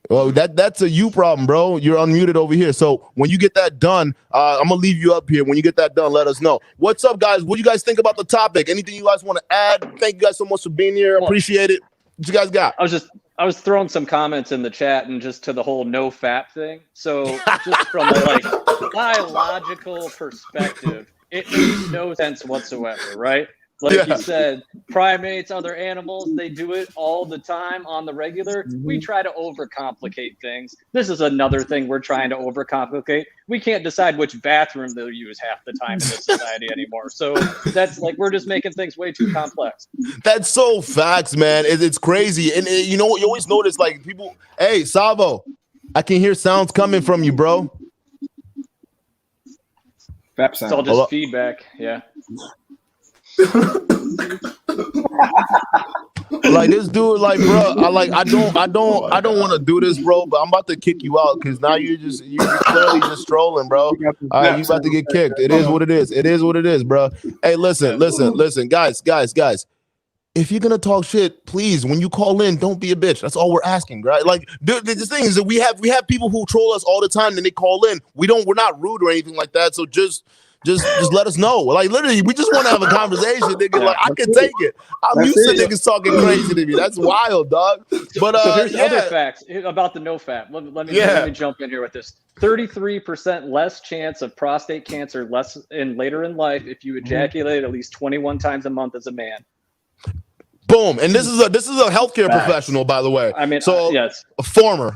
Speaker 1: Well, that's a you problem, bro. You're unmuted over here. So when you get that done, I'm gonna leave you up here. When you get that done, let us know. What's up, guys? What do you guys think about the topic? Anything you guys want to add? Thank you guys so much for being here. Appreciate it. What you guys got?
Speaker 7: I was throwing some comments in the chat and just to the whole NoFAP thing. So just from a biological perspective, it makes no sense whatsoever, right? Like you said, primates, other animals, they do it all the time on the regular. We try to overcomplicate things. This is another thing we're trying to overcomplicate. We can't decide which bathroom they'll use half the time in this society anymore. So that's like, we're just making things way too complex.
Speaker 1: That's so facts, man. It's crazy. And you know, you always notice like people, hey, Savo, I can hear sounds coming from you, bro.
Speaker 7: It's all just feedback. Yeah.
Speaker 1: Like this dude, like, bro, I don't want to do this, bro, but I'm about to kick you out because now you're clearly just trolling, bro. You about to get kicked. It is what it is. It is what it is, bro. Hey, listen, guys. If you're gonna talk shit, please, when you call in, don't be a bitch. That's all we're asking, right? Like, the thing is that we have people who troll us all the time, and they call in. We're not rude or anything like that. So just let us know. Like, literally, we just want to have a conversation, nigga. Like, I can take it. I'm used to niggas talking crazy to me. That's wild, dog. But
Speaker 7: so here's other facts about the NoFap. Let me jump in here with this. 33% less chance of prostate cancer later in life if you ejaculate at least 21 times a month as a man.
Speaker 1: Boom. And this is a healthcare professional, by the way.
Speaker 7: I mean,
Speaker 1: so
Speaker 7: yes,
Speaker 1: a former.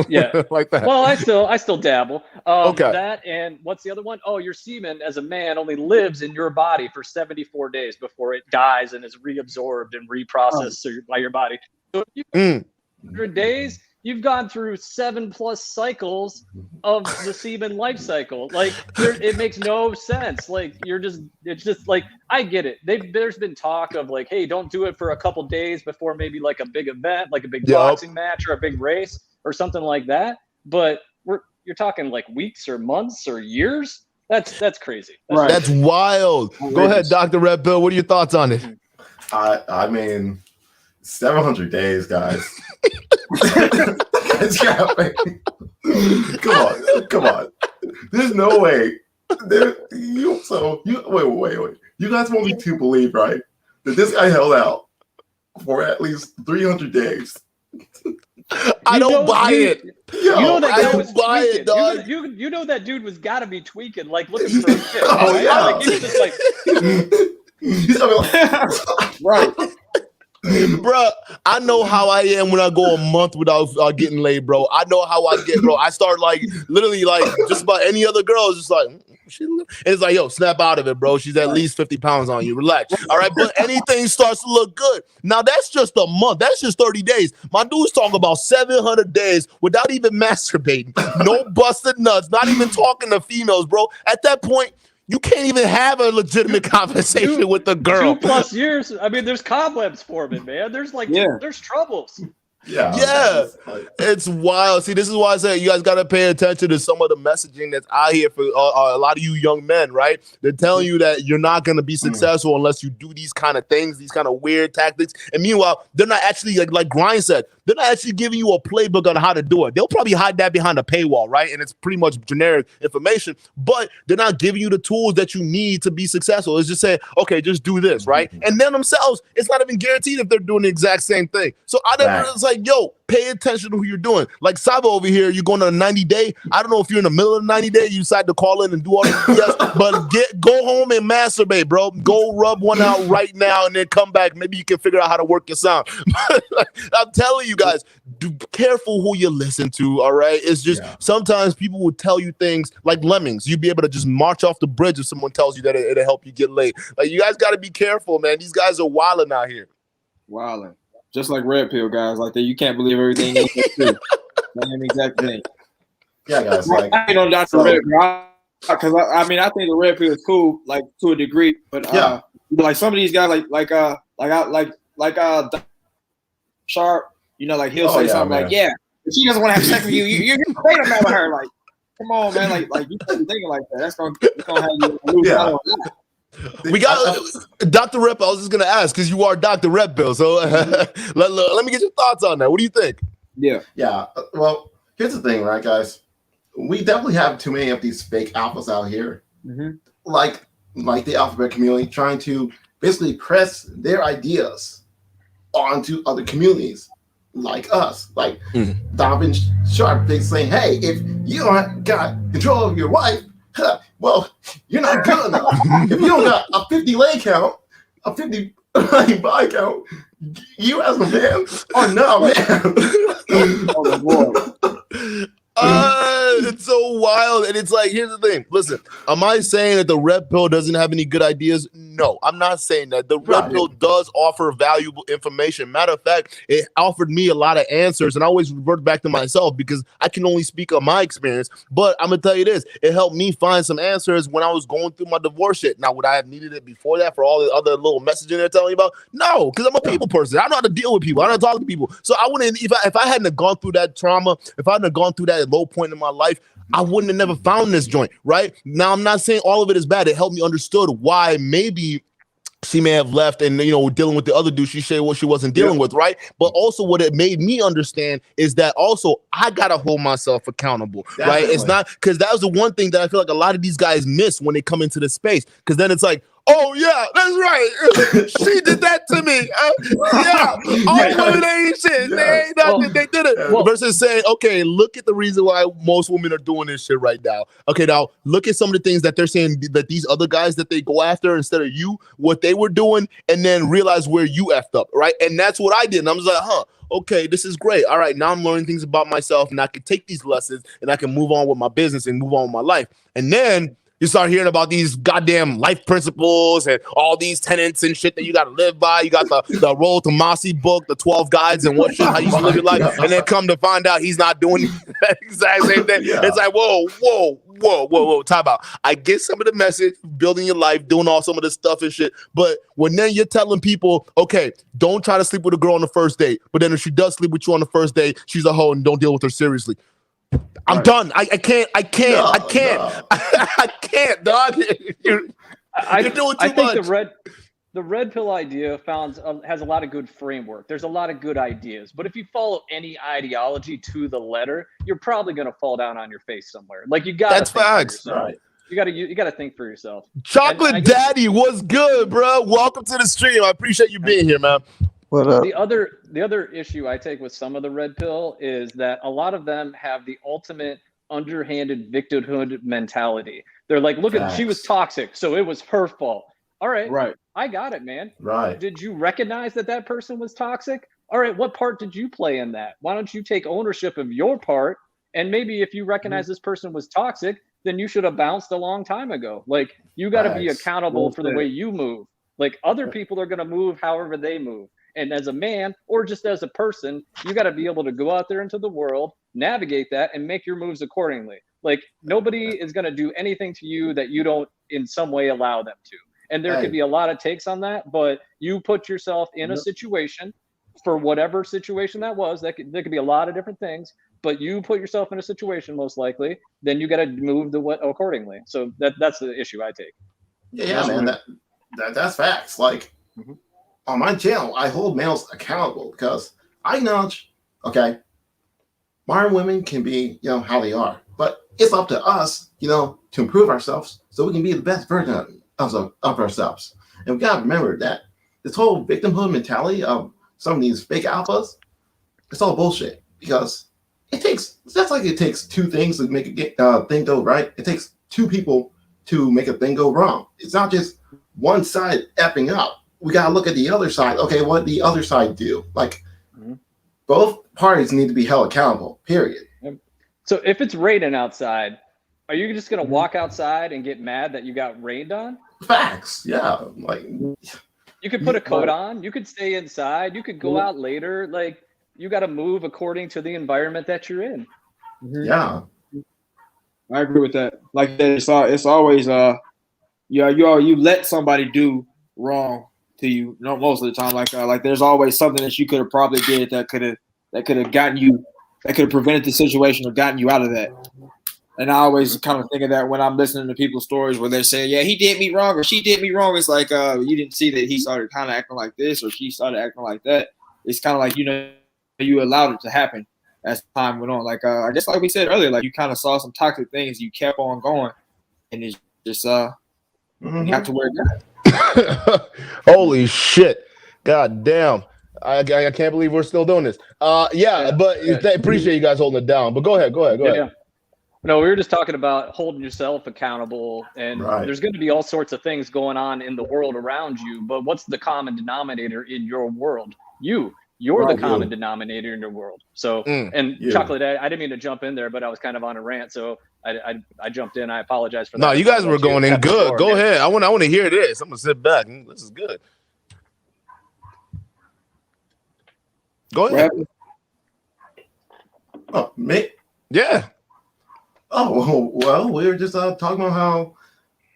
Speaker 7: Yeah,
Speaker 1: like that.
Speaker 7: Well, I still dabble.
Speaker 1: Okay.
Speaker 7: That and what's the other one? Oh, your semen as a man only lives in your body for 74 days before it dies and is reabsorbed and reprocessed by your body. So if you 100 days, you've gone through 7+ cycles of the semen life cycle. Like, it makes no sense. Like, it's just like, I get it. There's been talk of like, hey, don't do it for a couple days before maybe like a big event, like a big boxing match or a big race or something like that. But you're talking like weeks or months or years. That's crazy.
Speaker 1: That's wild. Go ahead, Dr. Red Pill. What are your thoughts on it?
Speaker 8: I mean, 700 days, guys. Come on. There's no way. Wait. You guys want me to believe, right, that this guy held out for at least 300 days?
Speaker 1: I don't buy it.
Speaker 7: You know that guy was
Speaker 1: buy it, dog.
Speaker 7: You know that dude was gotta be tweaking, like looking for a kid. Right? Like, he was just like,
Speaker 2: right.
Speaker 1: Bro, I know how I am when I go a month without getting laid, bro. I know how I get, bro. I start like literally like just about any other girl is just like, and it's like, yo, snap out of it, bro. She's at least 50 pounds on you. Relax. All right. But anything starts to look good. Now that's just a month. That's just 30 days. My dude's talking about 700 days without even masturbating. No busted nuts. Not even talking to females, bro. At that point, you can't even have a legitimate conversation with the girl.
Speaker 7: 2+ years. I mean, there's cobwebs forming, man. There's like, there's troubles.
Speaker 1: Yeah. It's wild. See, this is why I say you guys got to pay attention to some of the messaging that's out here for a lot of you young men, right? They're telling you that you're not going to be successful unless you do these kind of things, these kind of weird tactics. And meanwhile, they're not actually, like Grind said, they're not actually giving you a playbook on how to do it. They'll probably hide that behind a paywall, right? And it's pretty much generic information, but they're not giving you the tools that you need to be successful. It's just say, okay, just do this, right? And then themselves, it's not even guaranteed if they're doing the exact same thing. So it's like, yo, pay attention to who you're doing. Like Sabo over here, you're going on a 90-day. I don't know if you're in the middle of the 90-day, you decide to call in and do all this, but go home and masturbate, bro. Go rub one out right now and then come back. Maybe you can figure out how to work your sound. I'm telling you guys, be careful who you listen to, all right? It's just sometimes people will tell you things like lemmings. You'd be able to just march off the bridge if someone tells you that it'll help you get laid. Like, you guys got to be careful, man. These guys are wilding out here.
Speaker 2: Wilding. Just like Red Pill guys like that. You can't believe everything they say. Same exact thing.
Speaker 8: Yeah, guys. Like,
Speaker 2: I ain't on Dr. Red Pill. Because I mean, I think the Red Pill is cool, like to a degree, but like some of these guys, like Sharp, you know, like he'll say something like, "Yeah, if she doesn't want to have sex with you, you're straight up mad with her." Like, come on, man, like you can't be thinking like that. That's gonna have you lose out on that.
Speaker 1: We got Dr. Rep. I was just gonna ask because you are Dr. Red Pill, so let me get your thoughts on that. What do you think?
Speaker 2: Yeah.
Speaker 8: Well, here's the thing, right, guys? We definitely have too many of these fake alphas out here, like the alphabet community, trying to basically press their ideas onto other communities like us, like Donovan Sharp, they saying, "Hey, if you don't got control of your wife, well, you're not good enough. If you don't got a 50 lay count, a 50 body count, you as a man, oh no, man.
Speaker 2: Oh, boy.
Speaker 1: It's so wild. And it's like, here's the thing. Listen, am I saying that the red pill doesn't have any good ideas? No, I'm not saying that. The red pill does offer valuable information. Matter of fact, it offered me a lot of answers, and I always revert back to myself because I can only speak on my experience. But I'm gonna tell you this: it helped me find some answers when I was going through my divorce shit. Now, would I have needed it before that for all the other little messaging they're telling you about? No, because I'm a people person. I know how to deal with people. I know how to talk to people. So I wouldn't, if I hadn't gone through that trauma, if I hadn't gone through that low point in my life, I wouldn't have never found this joint, right? Now, I'm not saying all of it is bad. It helped me understood why maybe she may have left and, you know, dealing with the other dude, she said what she wasn't dealing with, right? But also what it made me understand is that also I got to hold myself accountable, right? It's not, because that was the one thing that I feel like a lot of these guys miss when they come into the space, because then it's like, oh yeah, that's right. She did that to me. Yeah, all women ain't shit. They ain't nothing. They did it. Versus saying, okay, look at the reason why most women are doing this shit right now. Okay, now look at some of the things that they're saying that these other guys that they go after instead of you, what they were doing, and then realize where you effed up, right? And that's what I did. And I was like, okay, this is great. All right, now I'm learning things about myself, and I can take these lessons and I can move on with my business and move on with my life. And then you start hearing about these goddamn life principles and all these tenets and shit that you got to live by. You got the Roll to Mossy book, the 12 guides and what shit, how you should live your life. And then come to find out he's not doing the exact same thing. It's like, whoa, time out. I get some of the message, building your life, doing all some of this stuff and shit. But when then you're telling people, okay, don't try to sleep with a girl on the first date. But then if she does sleep with you on the first date, she's a hoe and don't deal with her seriously. I'm done. I can't, dog. You're doing too much.
Speaker 7: I think the red pill idea has a lot of good framework. There's a lot of good ideas, but if you follow any ideology to the letter, you're probably going to fall down on your face somewhere. Like you got. That's facts. Right. You got to think for yourself.
Speaker 1: Chocolate Daddy, what's good, bro? Welcome to the stream. I appreciate you being here, man.
Speaker 7: What up? The other issue I take with some of the red pill is that a lot of them have the ultimate underhanded victimhood mentality. They're like, look at, she was toxic, so it was her fault. All right, I got it, man.
Speaker 8: Right.
Speaker 7: Did you recognize that person was toxic? All right, what part did you play in that? Why don't you take ownership of your part? And maybe if you recognize this person was toxic, then you should have bounced a long time ago. Like, you got to be accountable for the way you move. Like, other people are going to move however they move. And as a man or just as a person, you got to be able to go out there into the world, navigate that, and make your moves accordingly. Like, nobody is going to do anything to you that you don't in some way allow them to. And there could be a lot of takes on that, but you put yourself in a situation, for whatever situation that was, there could be a lot of different things, but you put yourself in a situation most likely, then you got to move accordingly. So that's the issue I take.
Speaker 8: Yeah, man, that's facts. Like, on my channel, I hold males accountable because I acknowledge, okay, modern women can be, how they are, but it's up to us, to improve ourselves so we can be the best version of ourselves. And we gotta remember that this whole victimhood mentality of some of these fake alphas, it's all bullshit, because it takes two things to make a thing go right. It takes two people to make a thing go wrong. It's not just one side effing up. We got to look at the other side. Okay, what did the other side do? Like, both parties need to be held accountable, period.
Speaker 7: So if it's raining outside, are you just going to walk outside and get mad that you got rained on?
Speaker 8: Facts, yeah. Like,
Speaker 7: you could put a coat on. You could stay inside. You could go out later. Like, you got to move according to the environment that you're in.
Speaker 8: Yeah.
Speaker 2: I agree with that. Like that, it's always you let somebody do wrong to you, most of the time. Like there's always something that you could have probably did that could have gotten you, that could have prevented the situation or gotten you out of that. And I always kind of think of that when I'm listening to people's stories where they're saying, yeah, he did me wrong or she did me wrong. It's like, you didn't see that he started kind of acting like this or she started acting like that. It's kind of like, you allowed it to happen as time went on. Like, I guess like we said earlier, like you kind of saw some toxic things, you kept on going, and it's just got to where it got.
Speaker 1: Holy shit. God damn. I can't believe we're still doing this. But I appreciate you guys holding it down. But go ahead.
Speaker 7: Yeah. No, we were just talking about holding yourself accountable, and there's going to be all sorts of things going on in the world around you. But what's the common denominator in your world? You're the common denominator in your world. So, Chocolate, I didn't mean to jump in there, but I was kind of on a rant, so I jumped in. I apologize for that.
Speaker 1: No, you guys were going in good. Go ahead. I want to hear this. I'm gonna sit back. This is good. Go ahead.
Speaker 8: Oh, me?
Speaker 1: Yeah.
Speaker 8: Oh, well, we were just talking about how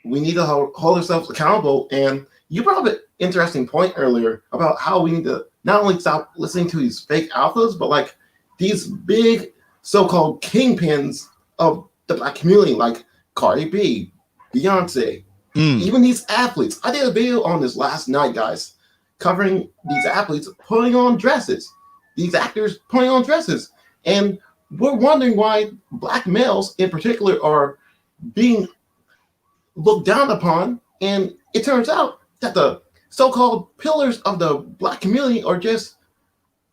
Speaker 8: we need to hold ourselves accountable. And you brought up an interesting point earlier about how we need to not only stop listening to these fake alphas, but like these big so-called kingpins of the Black community, like Cardi B, Beyonce, even these athletes. I did a video on this last night, guys, covering these athletes putting on dresses, these actors putting on dresses. And we're wondering why Black males in particular are being looked down upon. And it turns out that the so-called pillars of the Black community are just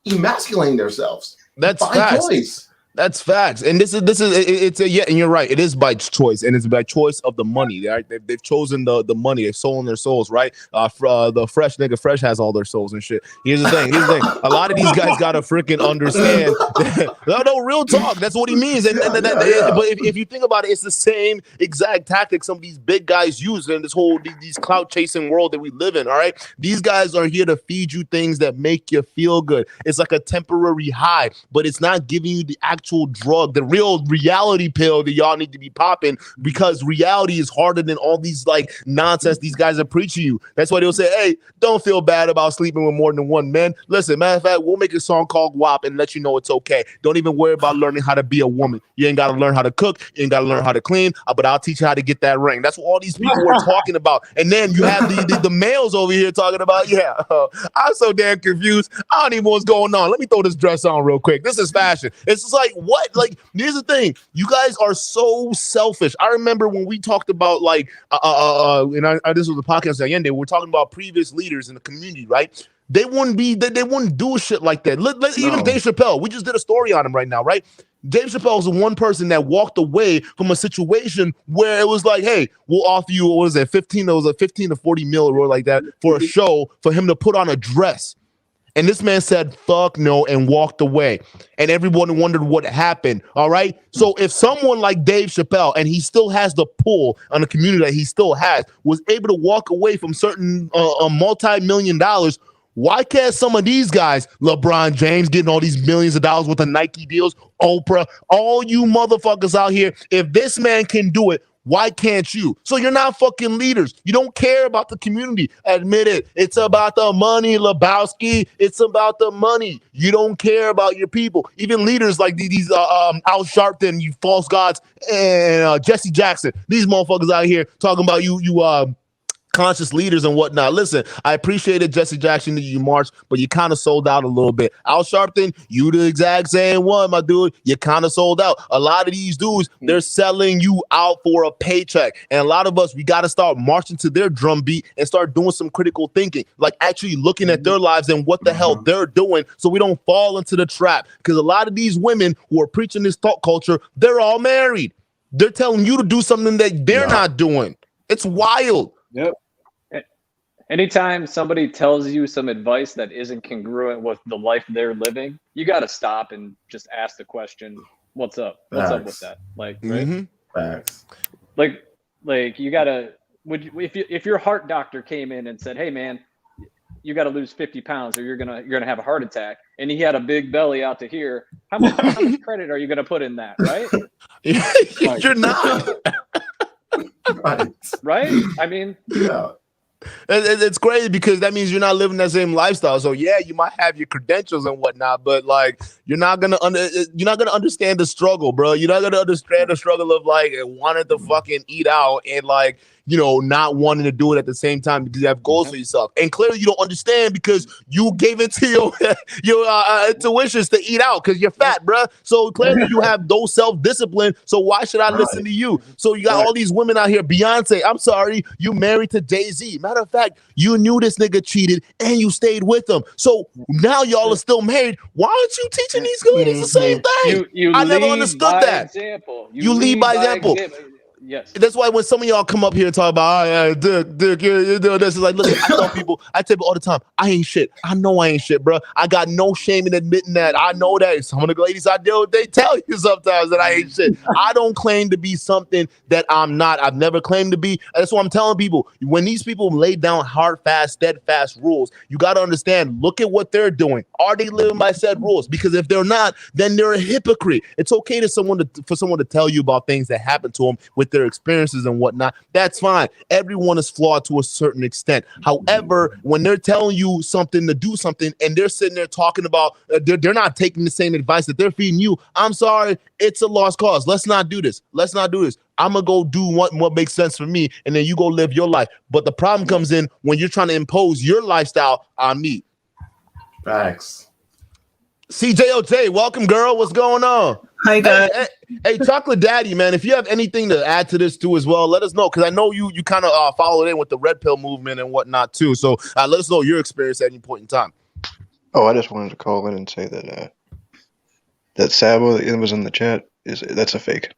Speaker 8: emasculating themselves.
Speaker 1: That's
Speaker 8: by choice.
Speaker 1: That's facts. And and you're right. It is by choice, and it's by choice of the money. Right? They've chosen the money. They've sold their souls, right? The fresh nigga fresh has all their souls and shit. Here's the thing. A lot of these guys gotta freaking understand. No, real talk. That's what he means. But if you think about it, it's the same exact tactic some of these big guys use in this whole these clout chasing world that we live in. All right, these guys are here to feed you things that make you feel good. It's like a temporary high, but it's not giving you the actual drug, the real reality pill that y'all need to be popping, because reality is harder than all these like nonsense these guys are preaching you. That's why they'll say, hey, don't feel bad about sleeping with more than one man. Listen, matter of fact, we'll make a song called WAP and let you know it's okay. Don't even worry about learning how to be a woman. You ain't got to learn how to cook. You ain't got to learn how to clean, but I'll teach you how to get that ring. That's what all these people were talking about. And then you have the males over here talking about, I'm so damn confused. I don't even know what's going on. Let me throw this dress on real quick. This is fashion. It's just like, what? Like, here's the thing. You guys are so selfish. I remember when we talked about this was a podcast at Allende. We're talking about previous leaders in the community, right? They wouldn't do shit like that. Even Dave Chappelle. We just did a story on him right now, right? Dave Chappelle was the one person that walked away from a situation where it was like, hey, we'll offer you, what is it, 15 to 40 mil or like that for a show for him to put on a dress. And this man said, fuck no, and walked away. And everyone wondered what happened. All right. So if someone like Dave Chappelle, and he still has the pull on the community that he still has, was able to walk away from certain multi-million dollars, why can't some of these guys, LeBron James getting all these millions of dollars worth of Nike deals, Oprah, all you motherfuckers out here, if this man can do it, why can't you? So you're not fucking leaders. You don't care about the community. Admit it. It's about the money, Lebowski. It's about the money. You don't care about your people. Even leaders like these Al Sharpton, you false gods, and Jesse Jackson. These motherfuckers out here talking about you conscious leaders and whatnot. Listen, I appreciated Jesse Jackson that you marched, but you kind of sold out a little bit. Al Sharpton, you the exact same one, my dude. You kind of sold out. A lot of these dudes, they're selling you out for a paycheck. And a lot of us, we got to start marching to their drum beat and start doing some critical thinking, like actually looking at their lives and what the hell they're doing so we don't fall into the trap. Because a lot of these women who are preaching this thought culture, they're all married. They're telling you to do something that they're not doing. It's wild.
Speaker 2: Yep.
Speaker 7: Anytime somebody tells you some advice that isn't congruent with the life they're living, you got to stop and just ask the question, what's up? What's up with that? Like, right?
Speaker 8: Facts.
Speaker 7: Like you got to, if your heart doctor came in and said, hey man, you got to lose 50 pounds or you're going to have a heart attack, and he had a big belly out to here, how much credit are you going to put in that? Right?
Speaker 1: You're not.
Speaker 7: Right? I mean,
Speaker 8: yeah.
Speaker 1: It's crazy because that means you're not living that same lifestyle. So yeah, you might have your credentials and whatnot, but like you're not gonna understand the struggle, bro. You're not gonna understand the struggle of like wanting to fucking eat out and like not wanting to do it at the same time because you have goals for yourself. And clearly you don't understand because you gave it to your intuitions to eat out because you're fat, bruh. So clearly you have no self-discipline. So why should I listen to you? So you got all these women out here. Beyonce, I'm sorry, you married to Jay-Z. Matter of fact, you knew this nigga cheated and you stayed with him. So now y'all are still married. Why aren't you teaching these ladies the same thing?
Speaker 7: I
Speaker 1: never understood that.
Speaker 7: Example.
Speaker 1: You lead by example.
Speaker 7: Yes.
Speaker 1: That's why when some of y'all come up here and talk about, Dick, you're doing this, it's like, look, I tell people all the time, I ain't shit. I know I ain't shit, bro. I got no shame in admitting that. I know that. Some of the ladies I deal with, they tell you sometimes that I ain't shit. I don't claim to be something that I'm not. I've never claimed to be. That's what I'm telling people. When these people lay down hard, fast, steadfast rules, you got to understand, look at what they're doing. Are they living by said rules? Because if they're not, then they're a hypocrite. It's okay for someone to tell you about things that happen to them with their experiences and whatnot. That's fine. Everyone is flawed to a certain extent. However, when they're telling you something to do something and they're sitting there talking about they're not taking the same advice that they're feeding you, I'm sorry, it's a lost cause. Let's not do this. I'm gonna go do what makes sense for me, and then you go live your life. But the problem comes in when you're trying to impose your lifestyle on me.
Speaker 8: Facts.
Speaker 1: CJOJ, welcome, girl. What's going on?
Speaker 9: Hi, guys.
Speaker 1: Hey, Chocolate Daddy, man, if you have anything to add to this too as well, let us know, because I know you kind of followed in with the red pill movement and whatnot too. So let us know your experience at any point in time.
Speaker 10: Oh, I just wanted to call in and say that that Sabo that was in the chat that's a fake.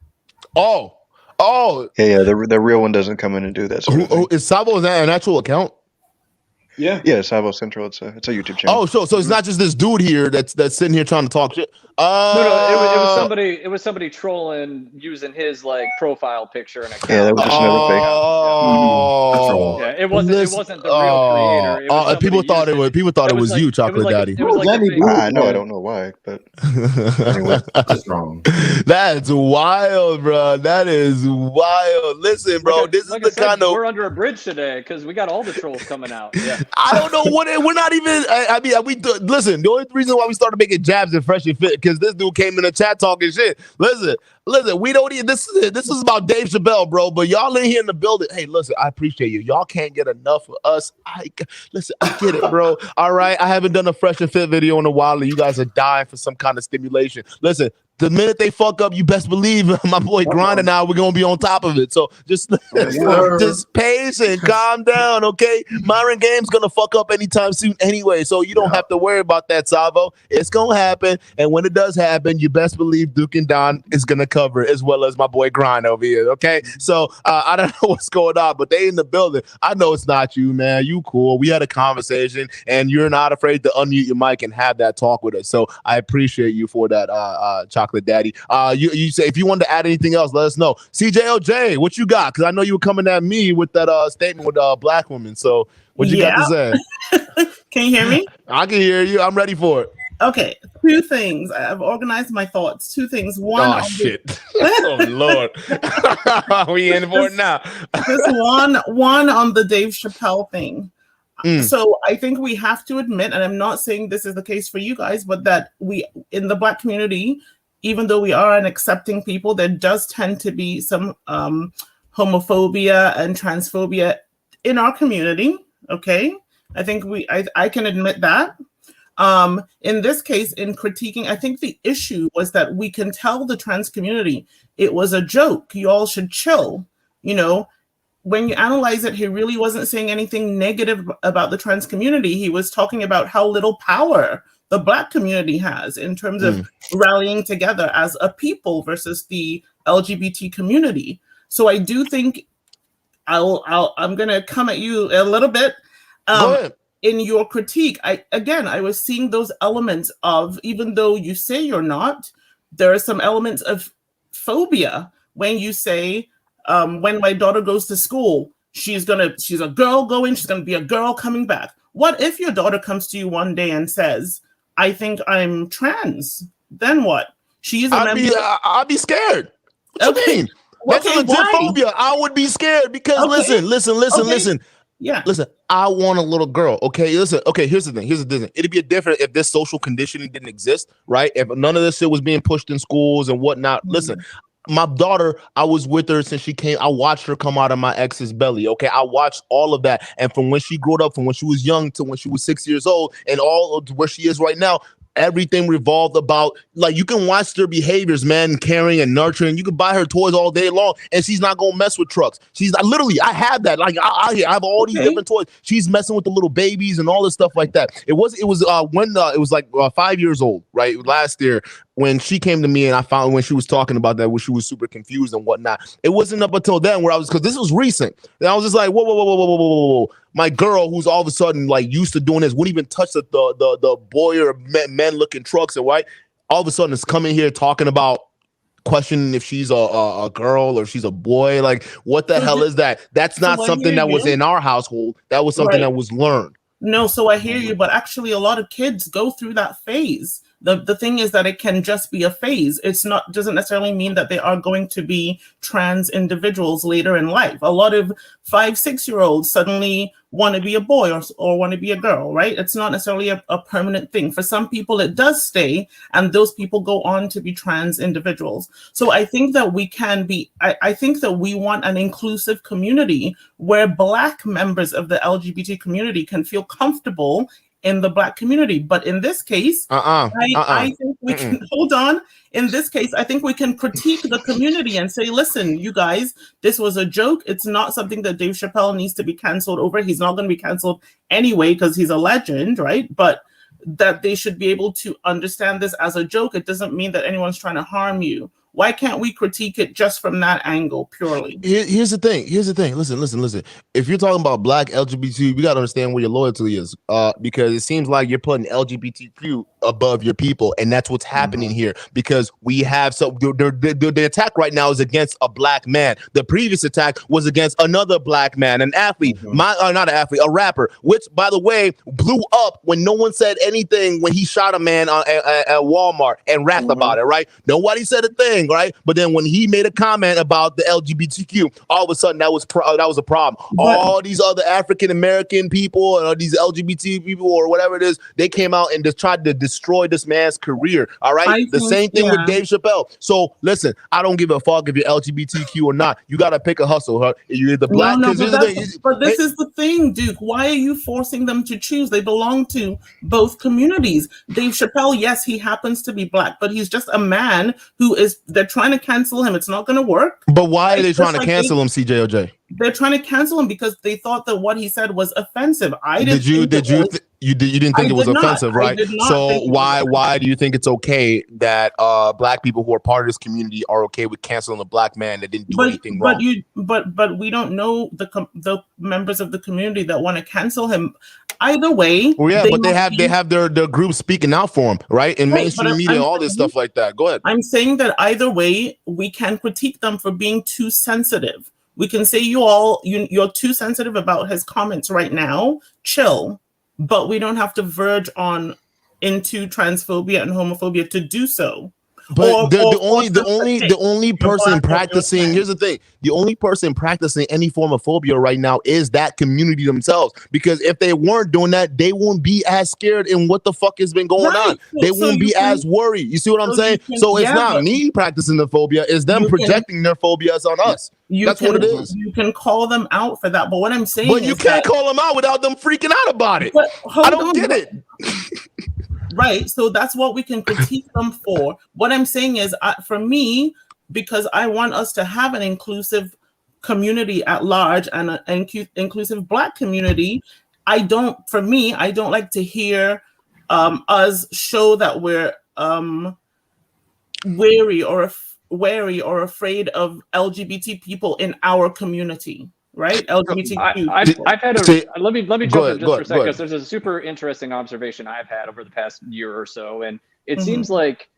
Speaker 1: Oh,
Speaker 10: yeah. The real one doesn't come in and do that.
Speaker 1: Who is Sabo? Is that an actual account?
Speaker 10: Yeah, Sabo Central. It's a YouTube channel.
Speaker 1: Oh, so it's not just this dude here that's sitting here trying to talk shit.
Speaker 7: No, it was somebody trolling using his profile picture and account.
Speaker 10: Yeah, that was just another fake.
Speaker 1: Oh,
Speaker 7: yeah, it wasn't the real creator. It was
Speaker 1: people thought it was you, Chocolate Daddy.
Speaker 10: I know, I don't know why, but anyway,
Speaker 8: that's wrong.
Speaker 1: That's wild, bro. That is wild. Listen, bro, this is the kind of
Speaker 7: we're under a bridge today because we got all the trolls coming out. Yeah.
Speaker 1: I don't know what we're not even. Listen. The only reason why we started making jabs at Fresh and Fit because this dude came in the chat talking shit. Listen. We don't even. This is about Dave Chappelle, bro. But y'all in here in the building. Hey, listen. I appreciate you. Y'all can't get enough of us. I get it, bro. All right. I haven't done a Fresh and Fit video in a while, and you guys are dying for some kind of stimulation. Listen. The minute they fuck up, you best believe my boy Grind and I, we're gonna be on top of it. So just pace and calm down, okay? Myron Game's gonna fuck up anytime soon anyway, so you don't have to worry about that, Savo. It's gonna happen, and when it does happen, you best believe Duke and Don is gonna cover it, as well as my boy Grind over here, okay? So I don't know what's going on, but they in the building. I know it's not you, man. You cool. We had a conversation, and you're not afraid to unmute your mic and have that talk with us. So I appreciate you for that, Chocolate Daddy. You say if you want to add anything else, let us know. CJOJ, what you got? Because I know you were coming at me with that statement with black women. So what you got to say?
Speaker 9: Can you hear me?
Speaker 1: I can hear you. I'm ready for it.
Speaker 9: Okay, two things. I've organized my thoughts. Two things. One.
Speaker 1: Oh shit! Oh Lord, we in for it now.
Speaker 9: Just one on the Dave Chappelle thing. So I think we have to admit, and I'm not saying this is the case for you guys, but that we in the Black community, even though we are an accepting people, there does tend to be some homophobia and transphobia in our community. Okay, I think I can admit that. In this case, in critiquing, I think the issue was that we can tell the trans community it was a joke. You all should chill. When you analyze it, he really wasn't saying anything negative about the trans community. He was talking about how little power the Black community has in terms of rallying together as a people versus the LGBT community. So I do think I'm gonna come at you a little bit in your critique. I was seeing those elements of, even though you say you're not, there are some elements of phobia when you say, when my daughter goes to school, she's a girl going, she's gonna be a girl coming back. What if your daughter comes to you one day and says, I think I'm trans? Then what?
Speaker 1: I'd be scared. What you mean? That's a legit phobia. I would be scared because listen.
Speaker 9: Yeah.
Speaker 1: Listen, I want a little girl. Okay, listen. Okay, here's the thing. It'd be different if this social conditioning didn't exist, right? If none of this shit was being pushed in schools and whatnot. Listen, my daughter, I was with her since she came. I watched her come out of my ex's belly. Okay, I watched all of that, and from when she grew up, from when she was young to when she was 6 years old, and all of where she is right now. Everything revolved about, like, you can watch their behaviors, man, caring and nurturing. You can buy her toys all day long, and she's not gonna mess with trucks. She's literally, I have that. Like, I have all these different toys. She's messing with the little babies and all this stuff like that. It was like 5 years old, right, last year, when she came to me and I found when she was talking about that, when she was super confused and whatnot. It wasn't up until then where I was, because this was recent, and I was just like, whoa. My girl, who's all of a sudden like used to doing this, wouldn't even touch the boy or men looking trucks, and right, all of a sudden it's coming here talking about questioning if she's a girl or she's a boy. Like, what the hell is that? That's not something that was in our household. That was something that was learned.
Speaker 9: No, so I hear you, but actually a lot of kids go through that phase. The thing is that it can just be a phase. It's not, doesn't necessarily mean that they are going to be trans individuals later in life. A lot of 5-6-year-olds suddenly want to be a boy or want to be a girl, right? It's not necessarily a permanent thing. For some people, it does stay, and those people go on to be trans individuals. So I think that we can be, I think that we want an inclusive community where Black members of the LGBT community can feel comfortable in the Black community. But in this case, I think we can hold on. In this case, I think we can critique the community and say, listen, you guys, this was a joke. It's not something that Dave Chappelle needs to be canceled over. He's not going to be canceled anyway because he's a legend, right? But that they should be able to understand this as a joke. It doesn't mean that anyone's trying to harm you. Why can't we critique it just from that angle purely?
Speaker 1: Here's the thing. Listen. If you're talking about Black LGBT, we got to understand where your loyalty is. Because it seems like you're putting LGBTQ above your people, and that's what's happening here. Because we have the attack right now is against a Black man. The previous attack was against another Black man, an athlete, not an athlete, a rapper, which, by the way, blew up when no one said anything when he shot a man at Walmart and rapped about it. Right? Nobody said a thing. Right, but then when he made a comment about the LGBTQ, all of a sudden that was a problem. All these other African American people and these LGBT people or whatever it is, they came out and just tried to destroy this man's career. All right, the same thing with Dave Chappelle. So listen, I don't give a fuck if you're LGBTQ or not. You got to pick a hustle. Huh? You're the Black.
Speaker 9: But this is the thing, Duke. Why are you forcing them to choose? They belong to both communities. Dave Chappelle, yes, he happens to be Black, but he's just a man who is. They're trying to cancel him. It's not going to work.
Speaker 1: But why are they trying to cancel him, CJOJ?
Speaker 9: They're trying to cancel him because they thought that what he said was offensive. You didn't think it was offensive, right?
Speaker 1: So why do you think it's okay that Black people who are part of this community are okay with canceling a Black man that didn't do anything wrong?
Speaker 9: But we don't know the members of the community that want to cancel him. Either way,
Speaker 1: but they have their group speaking out for him, right? In mainstream media, all this stuff like that. Go ahead.
Speaker 9: I'm saying that either way, we can critique them for being too sensitive. We can say you're too sensitive about his comments right now. Chill, but we don't have to verge on into transphobia and homophobia to do so.
Speaker 1: But the only person practicing, here's the thing, the only person practicing any form of phobia right now is that community themselves. Because if they weren't doing that, they won't be as scared in what the fuck has been going on. They won't be as worried. You see what I'm saying? So it's not me practicing the phobia, it's them projecting their phobias on us. That's what it is.
Speaker 9: You can call them out for that. But what I'm saying
Speaker 1: is you can't call them out without them freaking out about it. I don't get it.
Speaker 9: Right, so that's what we can critique them for. What I'm saying is, for me, because I want us to have an inclusive community at large and an inclusive Black community, I don't like to hear us show that we're wary or afraid of LGBT people in our community. Right, LGBTQ.
Speaker 7: I've had let me jump in just for a second, because there's a super interesting observation I've had over the past year or so, and it seems like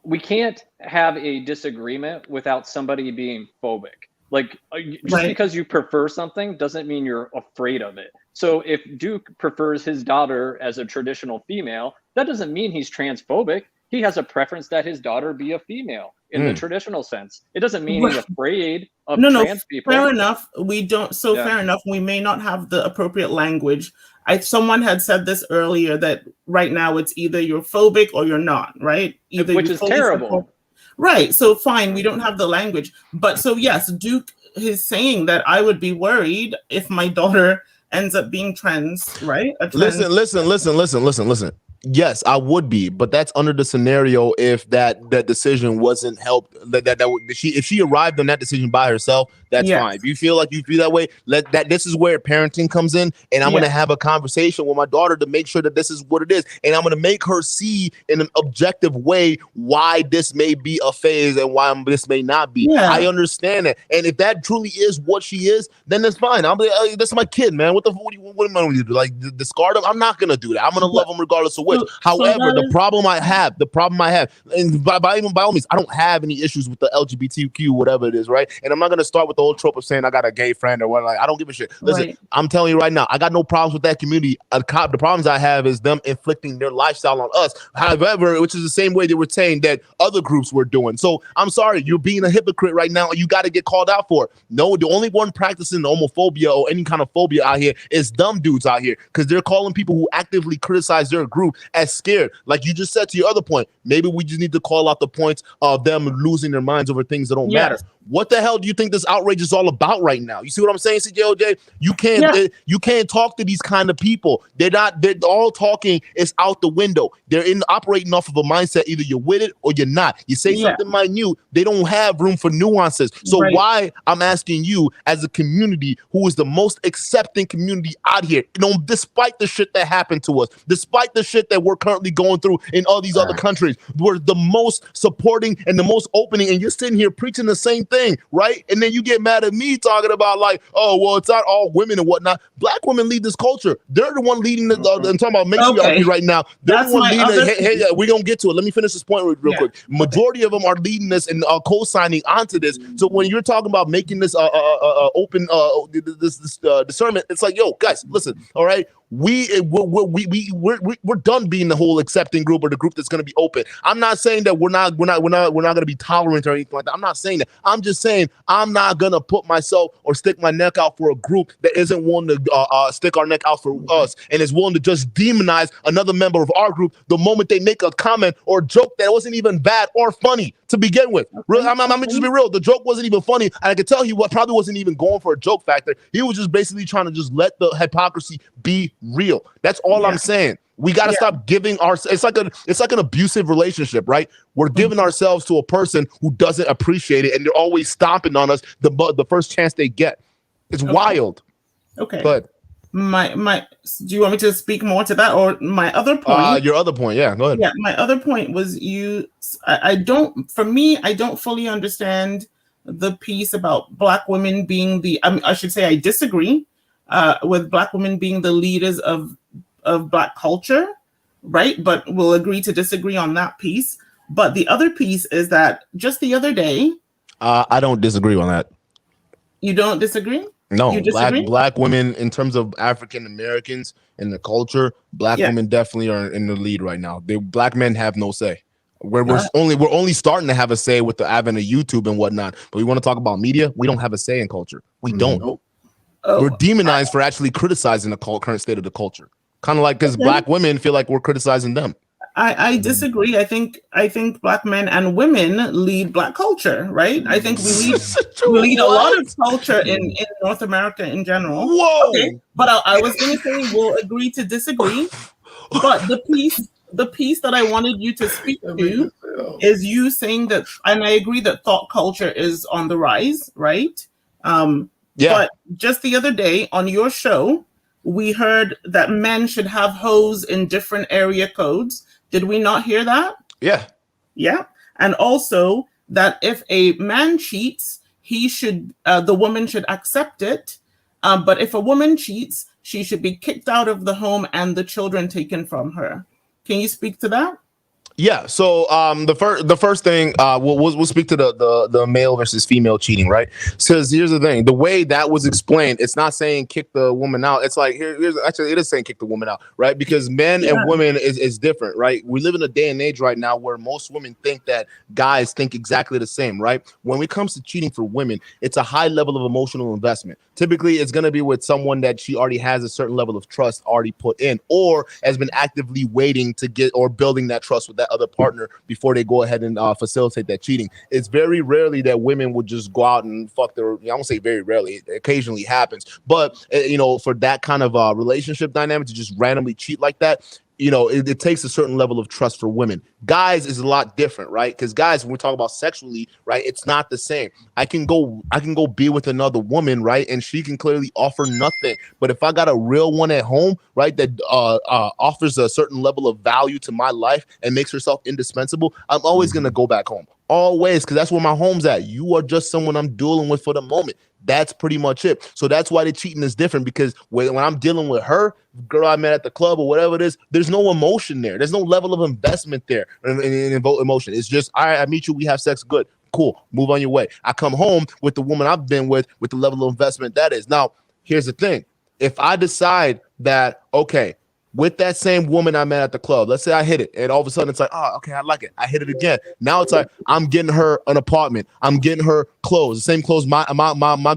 Speaker 7: we can't have a disagreement without somebody being phobic. Like, just because you prefer something doesn't mean you're afraid of it. So if Duke prefers his daughter as a traditional female, that doesn't mean he's transphobic. He has a preference that his daughter be a female in the traditional sense. It doesn't mean he's afraid of trans people.
Speaker 9: Fair enough. We don't. So fair enough. We may not have the appropriate language. Someone had said this earlier that right now it's either you're phobic or you're not. Right.
Speaker 7: Which is terrible.
Speaker 9: Right. So fine, we don't have the language. But so yes, Duke is saying that I would be worried if my daughter ends up being trans, right?
Speaker 1: Listen. Yes, I would be, but that's under the scenario if that decision wasn't helped. If she arrived on that decision by herself, that's fine. If you feel like you feel that way, this is where parenting comes in, and I'm gonna have a conversation with my daughter to make sure that this is what it is, and I'm gonna make her see in an objective way why this may be a phase and why this may not be. I understand that, and if that truly is what she is, then that's fine. I'm like, that's my kid, man. What am I going to do? Like discard him? I'm not gonna do that. I'm gonna love him regardless of which. However, the problem I have, and by all means, I don't have any issues with the LGBTQ, whatever it is, right? And I'm not gonna start with the whole trope of saying I got a gay friend or what. Like, I don't give a shit. Listen, I'm telling you right now, I got no problems with that community. The problems I have is them inflicting their lifestyle on us. However, which is the same way they were saying that other groups were doing. So I'm sorry, you're being a hypocrite right now, and you got to get called out for it. No, the only one practicing homophobia or any kind of phobia out here is dumb dudes out here, because they're calling people who actively criticize their group as scared. Like you just said to your other point, maybe we just need to call out the points of them losing their minds over things that don't matter. What the hell do you think this outrage is all about right now? You see what I'm saying, CJOJ? You can't talk to these kind of people. They're all talking is out the window. They're operating off of a mindset. Either you're with it or you're not. You say something minute, they don't have room for nuances. So why I'm asking you, as a community who is the most accepting community out here, despite the shit that happened to us, despite the shit that we're currently going through in all these other countries, we're the most supporting and the most opening, and you're sitting here preaching the same thing, right? And then you get mad at me talking about like, oh, well, it's not all women and whatnot. Black women lead this culture. They're the one leading I'm talking about matriarchy right now. They're the one leading. Hey, we're gonna get to it. Let me finish this point real quick. Majority of them are leading this and co-signing onto this. So when you're talking about making this open discernment, it's like, yo, guys, listen, all right. We're done being the whole accepting group or the group that's going to be open. I'm not saying that we're not going to be tolerant or anything like that. I'm not saying that. I'm just saying I'm not going to put myself or stick my neck out for a group that isn't willing to stick our neck out for us and is willing to just demonize another member of our group the moment they make a comment or joke that wasn't even bad or funny to begin with. Really, I'm just be real. The joke wasn't even funny, and I can tell he probably wasn't even going for a joke factor. He was just basically trying to just let the hypocrisy be real. That's all I'm saying. We got to stop giving it's like an abusive relationship, right? We're giving ourselves to a person who doesn't appreciate it, and they're always stomping on us the first chance they get. It's wild.
Speaker 9: Okay.
Speaker 1: But
Speaker 9: do you want me to speak more to that, or my other point?
Speaker 1: Your other point, yeah, go ahead.
Speaker 9: Yeah, my other point was I don't fully understand the piece about Black women being I should say I disagree with Black women being the leaders of Black culture, right? But we'll agree to disagree on that piece. But the other piece is that just the other day,
Speaker 1: I don't disagree on that.
Speaker 9: You don't disagree?
Speaker 1: No, black women in terms of African Americans in the culture, Black women definitely are in the lead right now. Black men have no say. We're only starting to have a say with the advent of YouTube and whatnot. But we want to talk about media. We don't have a say in culture. We don't. We're demonized for actually criticizing the current state of the culture. Kind of like because Black women feel like we're criticizing them.
Speaker 9: I disagree. I think Black men and women lead Black culture, right? I think we lead a lot of culture in North America in general.
Speaker 1: Whoa!
Speaker 9: Okay. But I was going to say we'll agree to disagree. But the piece that I wanted you to speak to is you saying that, and I agree that thought culture is on the rise, right? But just the other day on your show, we heard that men should have hoes in different area codes. Did we not hear that?
Speaker 1: Yeah.
Speaker 9: Yeah. And also that if a man cheats, the woman should accept it. But if a woman cheats, she should be kicked out of the home and the children taken from her. Can you speak to that?
Speaker 1: Yeah. So the first thing we'll speak to the male versus female cheating, right? Because here's the thing: the way that was explained, it's not saying kick the woman out. It's like here's actually it is saying kick the woman out, right? Because men and women is different, right? We live in a day and age right now where most women think that guys think exactly the same, right? When it comes to cheating for women, it's a high level of emotional investment. Typically, it's going to be with someone that she already has a certain level of trust already put in, or has been actively waiting to get or building that trust with that other partner before they go ahead and facilitate that cheating. It's very rarely that women would just go out and fuck their, I won't say very rarely, it occasionally happens, but for that kind of relationship dynamic to just randomly cheat like that, it takes a certain level of trust for women. Guys is a lot different, right? Because guys, when we talk about sexually, right, it's not the same. I can go be with another woman, right, and she can clearly offer nothing. But if I got a real one at home, right, that offers a certain level of value to my life and makes herself indispensable, I'm always gonna go back home. Always, because that's where my home's at. You are just someone I'm dealing with for the moment. That's pretty much it. So that's why the cheating is different, because when I'm dealing with her, girl I met at the club or whatever it is, there's no emotion there. There's no level of investment there in emotion. It's just, all right, I meet you, we have sex, good, cool, move on your way. I come home with the woman I've been with the level of investment that is. Now, here's the thing. If I decide that, okay, with that same woman I met at the club, let's say I hit it, and all of a sudden it's like, oh, okay, I like it. I hit it again. Now it's like I'm getting her an apartment. I'm getting her clothes, the same clothes my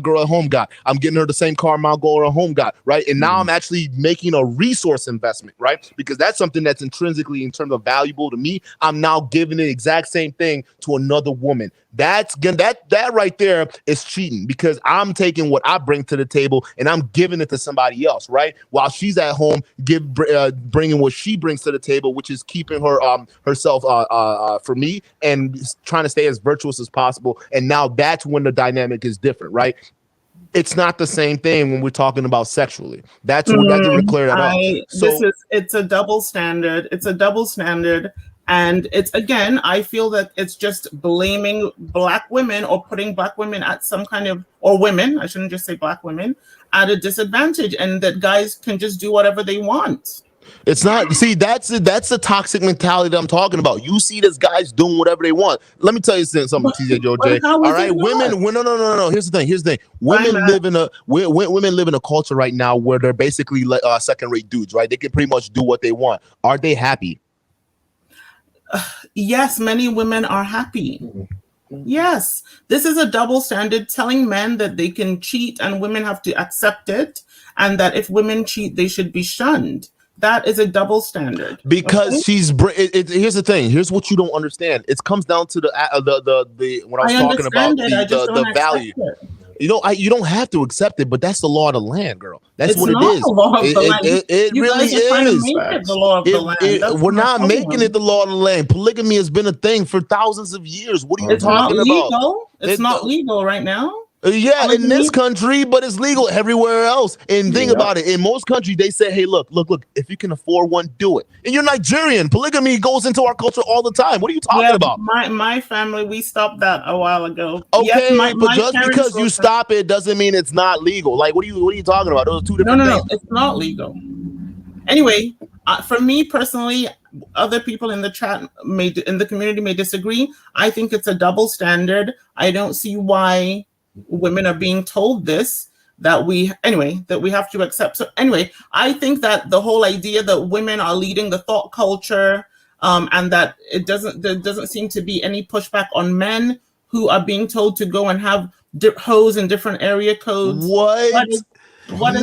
Speaker 1: girl at home got. I'm getting her the same car my girl at home got, right? And now I'm actually making a resource investment, right? Because that's something that's intrinsically in terms of valuable to me. I'm now giving the exact same thing to another woman. That right there is cheating, because I'm taking what I bring to the table and I'm giving it to somebody else, right? While she's at home, bringing what she brings to the table, which is keeping her herself for me and trying to stay as virtuous as possible. And now that's when the dynamic is different, right? It's not the same thing when we're talking about sexually. That's what that's to clear that up. So
Speaker 9: it's a double standard. It's a double standard. And it's, again, I feel that it's just blaming Black women or putting Black women at some kind of, or women, I shouldn't just say Black women, at a disadvantage, and that guys can just do whatever they want.
Speaker 1: It's not, see, that's the toxic mentality that I'm talking about. You see this guys doing whatever they want. Let me tell you something, TJ J. All right, women, no. Here's the thing. Women live in a culture right now where they're basically second-rate dudes, right? They can pretty much do what they want. Are they happy?
Speaker 9: Yes, many women are happy. Yes, this is a double standard, telling men that they can cheat and women have to accept it, and that if women cheat, they should be shunned. That is a double standard.
Speaker 1: Because here's the thing. Here's what you don't understand. It comes down to the what I was talking about, the value. You don't have to accept it, but that's the law of the land, girl. That's what it is. It really is.
Speaker 9: The law of the land.
Speaker 1: We're not making it the law of the land. Polygamy has been a thing for thousands of years. What are you talking about?
Speaker 9: It's not legal right now.
Speaker 1: Yeah, in this country, but it's legal everywhere else. And think about it. In most countries, they say, hey, look, if you can afford one, do it. And you're Nigerian. Polygamy goes into our culture all the time. What are you talking about?
Speaker 9: My family, we stopped that a while ago.
Speaker 1: Okay, but just because you stop it doesn't mean it's not legal. Like, what are you talking about? Those are two different things.
Speaker 9: No, it's not legal. Anyway, for me personally, other people in the chat in the community may disagree. I think it's a double standard. I don't see why women are being told this, that we have to accept. So anyway, I think that the whole idea that women are leading the thought culture, and that there doesn't seem to be any pushback on men who are being told to go and have hoes in different area codes.
Speaker 1: What is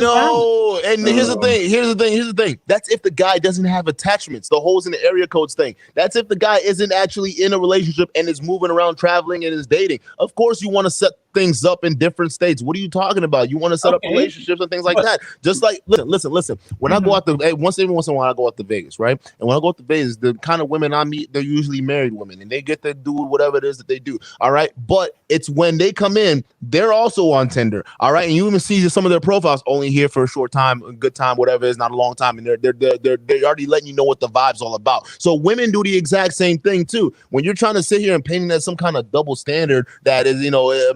Speaker 1: no,
Speaker 9: that?
Speaker 1: And here's the thing. That's if the guy doesn't have attachments, the holes in the area codes thing. That's if the guy isn't actually in a relationship and is moving around, traveling, and is dating. Of course, you want to set things up in different states. What are you talking about? You want to set up relationships and things like that. Just like, listen. When I go out every once in a while, I go out to Vegas, right? And when I go out to Vegas, the kind of women I meet, they're usually married women, and they get to do whatever it is that they do. All right, but it's when they come in, they're also on Tinder. All right, and you even see some of their profiles only here for a short time, a good time, whatever it is, not a long time, and they're already letting you know what the vibe's all about. So women do the exact same thing too. When you're trying to sit here and painting that some kind of double standard that is,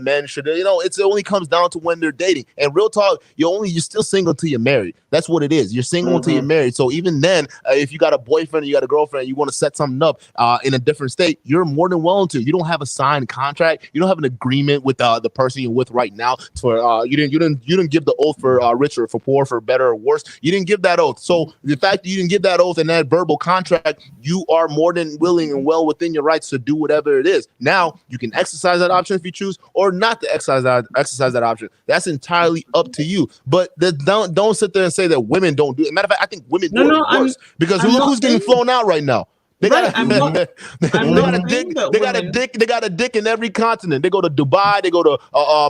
Speaker 1: men should, it only comes down to when they're dating. And real talk, you're still single till you're married. That's what it is. You're single until you're married. So even then, if you got a boyfriend, or you got a girlfriend, you want to set something up in a different state, you're more than willing to. You don't have a signed contract. You don't have an agreement with the person you're with right now. For you didn't give the oath for richer, or for poor, for better or worse. You didn't give that oath. So the fact that you didn't give that oath and that verbal contract, you are more than willing and well within your rights to do whatever it is. Now you can exercise that option if you choose, or not to exercise that option. That's entirely up to you. But don't sit there and say that women don't do it. Matter of fact, I think women do it worse, because look who's getting flown out right now. They got
Speaker 9: I'm not saying that
Speaker 1: they got a dick. They got a dick in every continent. They go to Dubai. They go to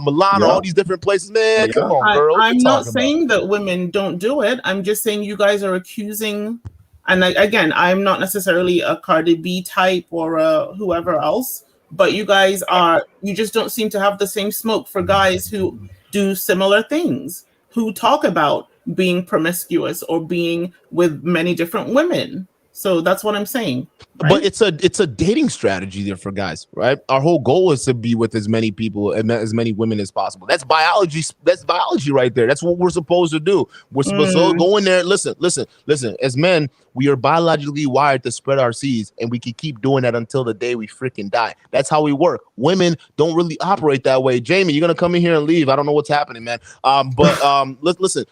Speaker 1: Milan. All these different places. Man, come on, girl.
Speaker 9: I'm not saying that women don't do it. I'm just saying you guys are accusing. And again, I'm not necessarily a Cardi B type or whoever else, but you guys are. You just don't seem to have the same smoke for guys who do similar things, who talk about being promiscuous or being with many different women. So that's what I'm saying. Right?
Speaker 1: But it's a dating strategy there for guys, right? Our whole goal is to be with as many people and as many women as possible. That's biology. That's biology right there. That's what we're supposed to do. We're supposed to go in there. Listen. As men, we are biologically wired to spread our seeds, and we can keep doing that until the day we freaking die. That's how we work. Women don't really operate that way. Jamie, you're gonna come in here and leave. I don't know what's happening, man. Listen.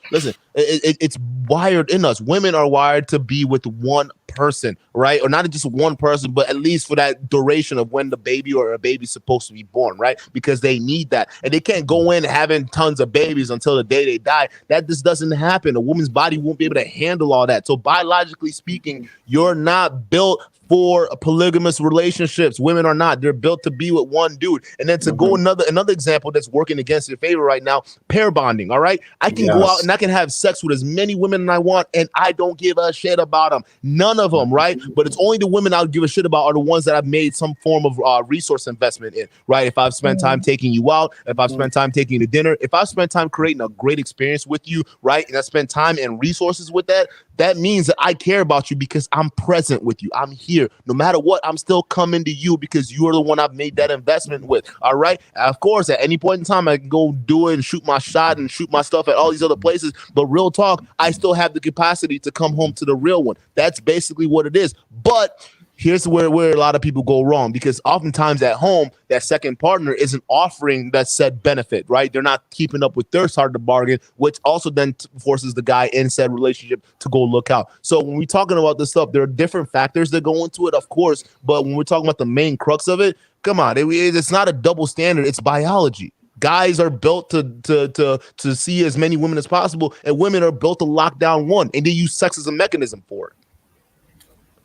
Speaker 1: It's wired in us. Women are wired to be with one person, right? Or not just one person, but at least for that duration of when the baby or a baby's supposed to be born, right? Because they need that. And they can't go in having tons of babies until the day they die. That just doesn't happen. A woman's body won't be able to handle all that. So biologically speaking, you're not built for polygamous relationships. Women are not. They're built to be with one dude. And then to go another example that's working against your favor right now, pair bonding. All right, I can go out and I can have sex with as many women as I want, and I don't give a shit about them. None of them, right? But it's only the women I'll give a shit about are the ones that I've made some form of resource investment in, right? If I've spent time taking you out, if I've spent time taking you to dinner, if I've spent time creating a great experience with you, right? And I spent time and resources with that, that means that I care about you because I'm present with you. I'm here. No matter what, I'm still coming to you because you are the one I've made that investment with. All right. Of course, at any point in time, I can go do it and shoot my shot and shoot my stuff at all these other places. But real talk, I still have the capacity to come home to the real one. That's basically what it is. But here's where a lot of people go wrong, because oftentimes at home, that second partner isn't offering that said benefit, right? They're not keeping up with their side of the bargain, which also then forces the guy in said relationship to go look out. So when we're talking about this stuff, there are different factors that go into it, of course, but when we're talking about the main crux of it, come on, it's not a double standard, it's biology. Guys are built to see as many women as possible, and women are built to lock down one, and they use sex as a mechanism for it.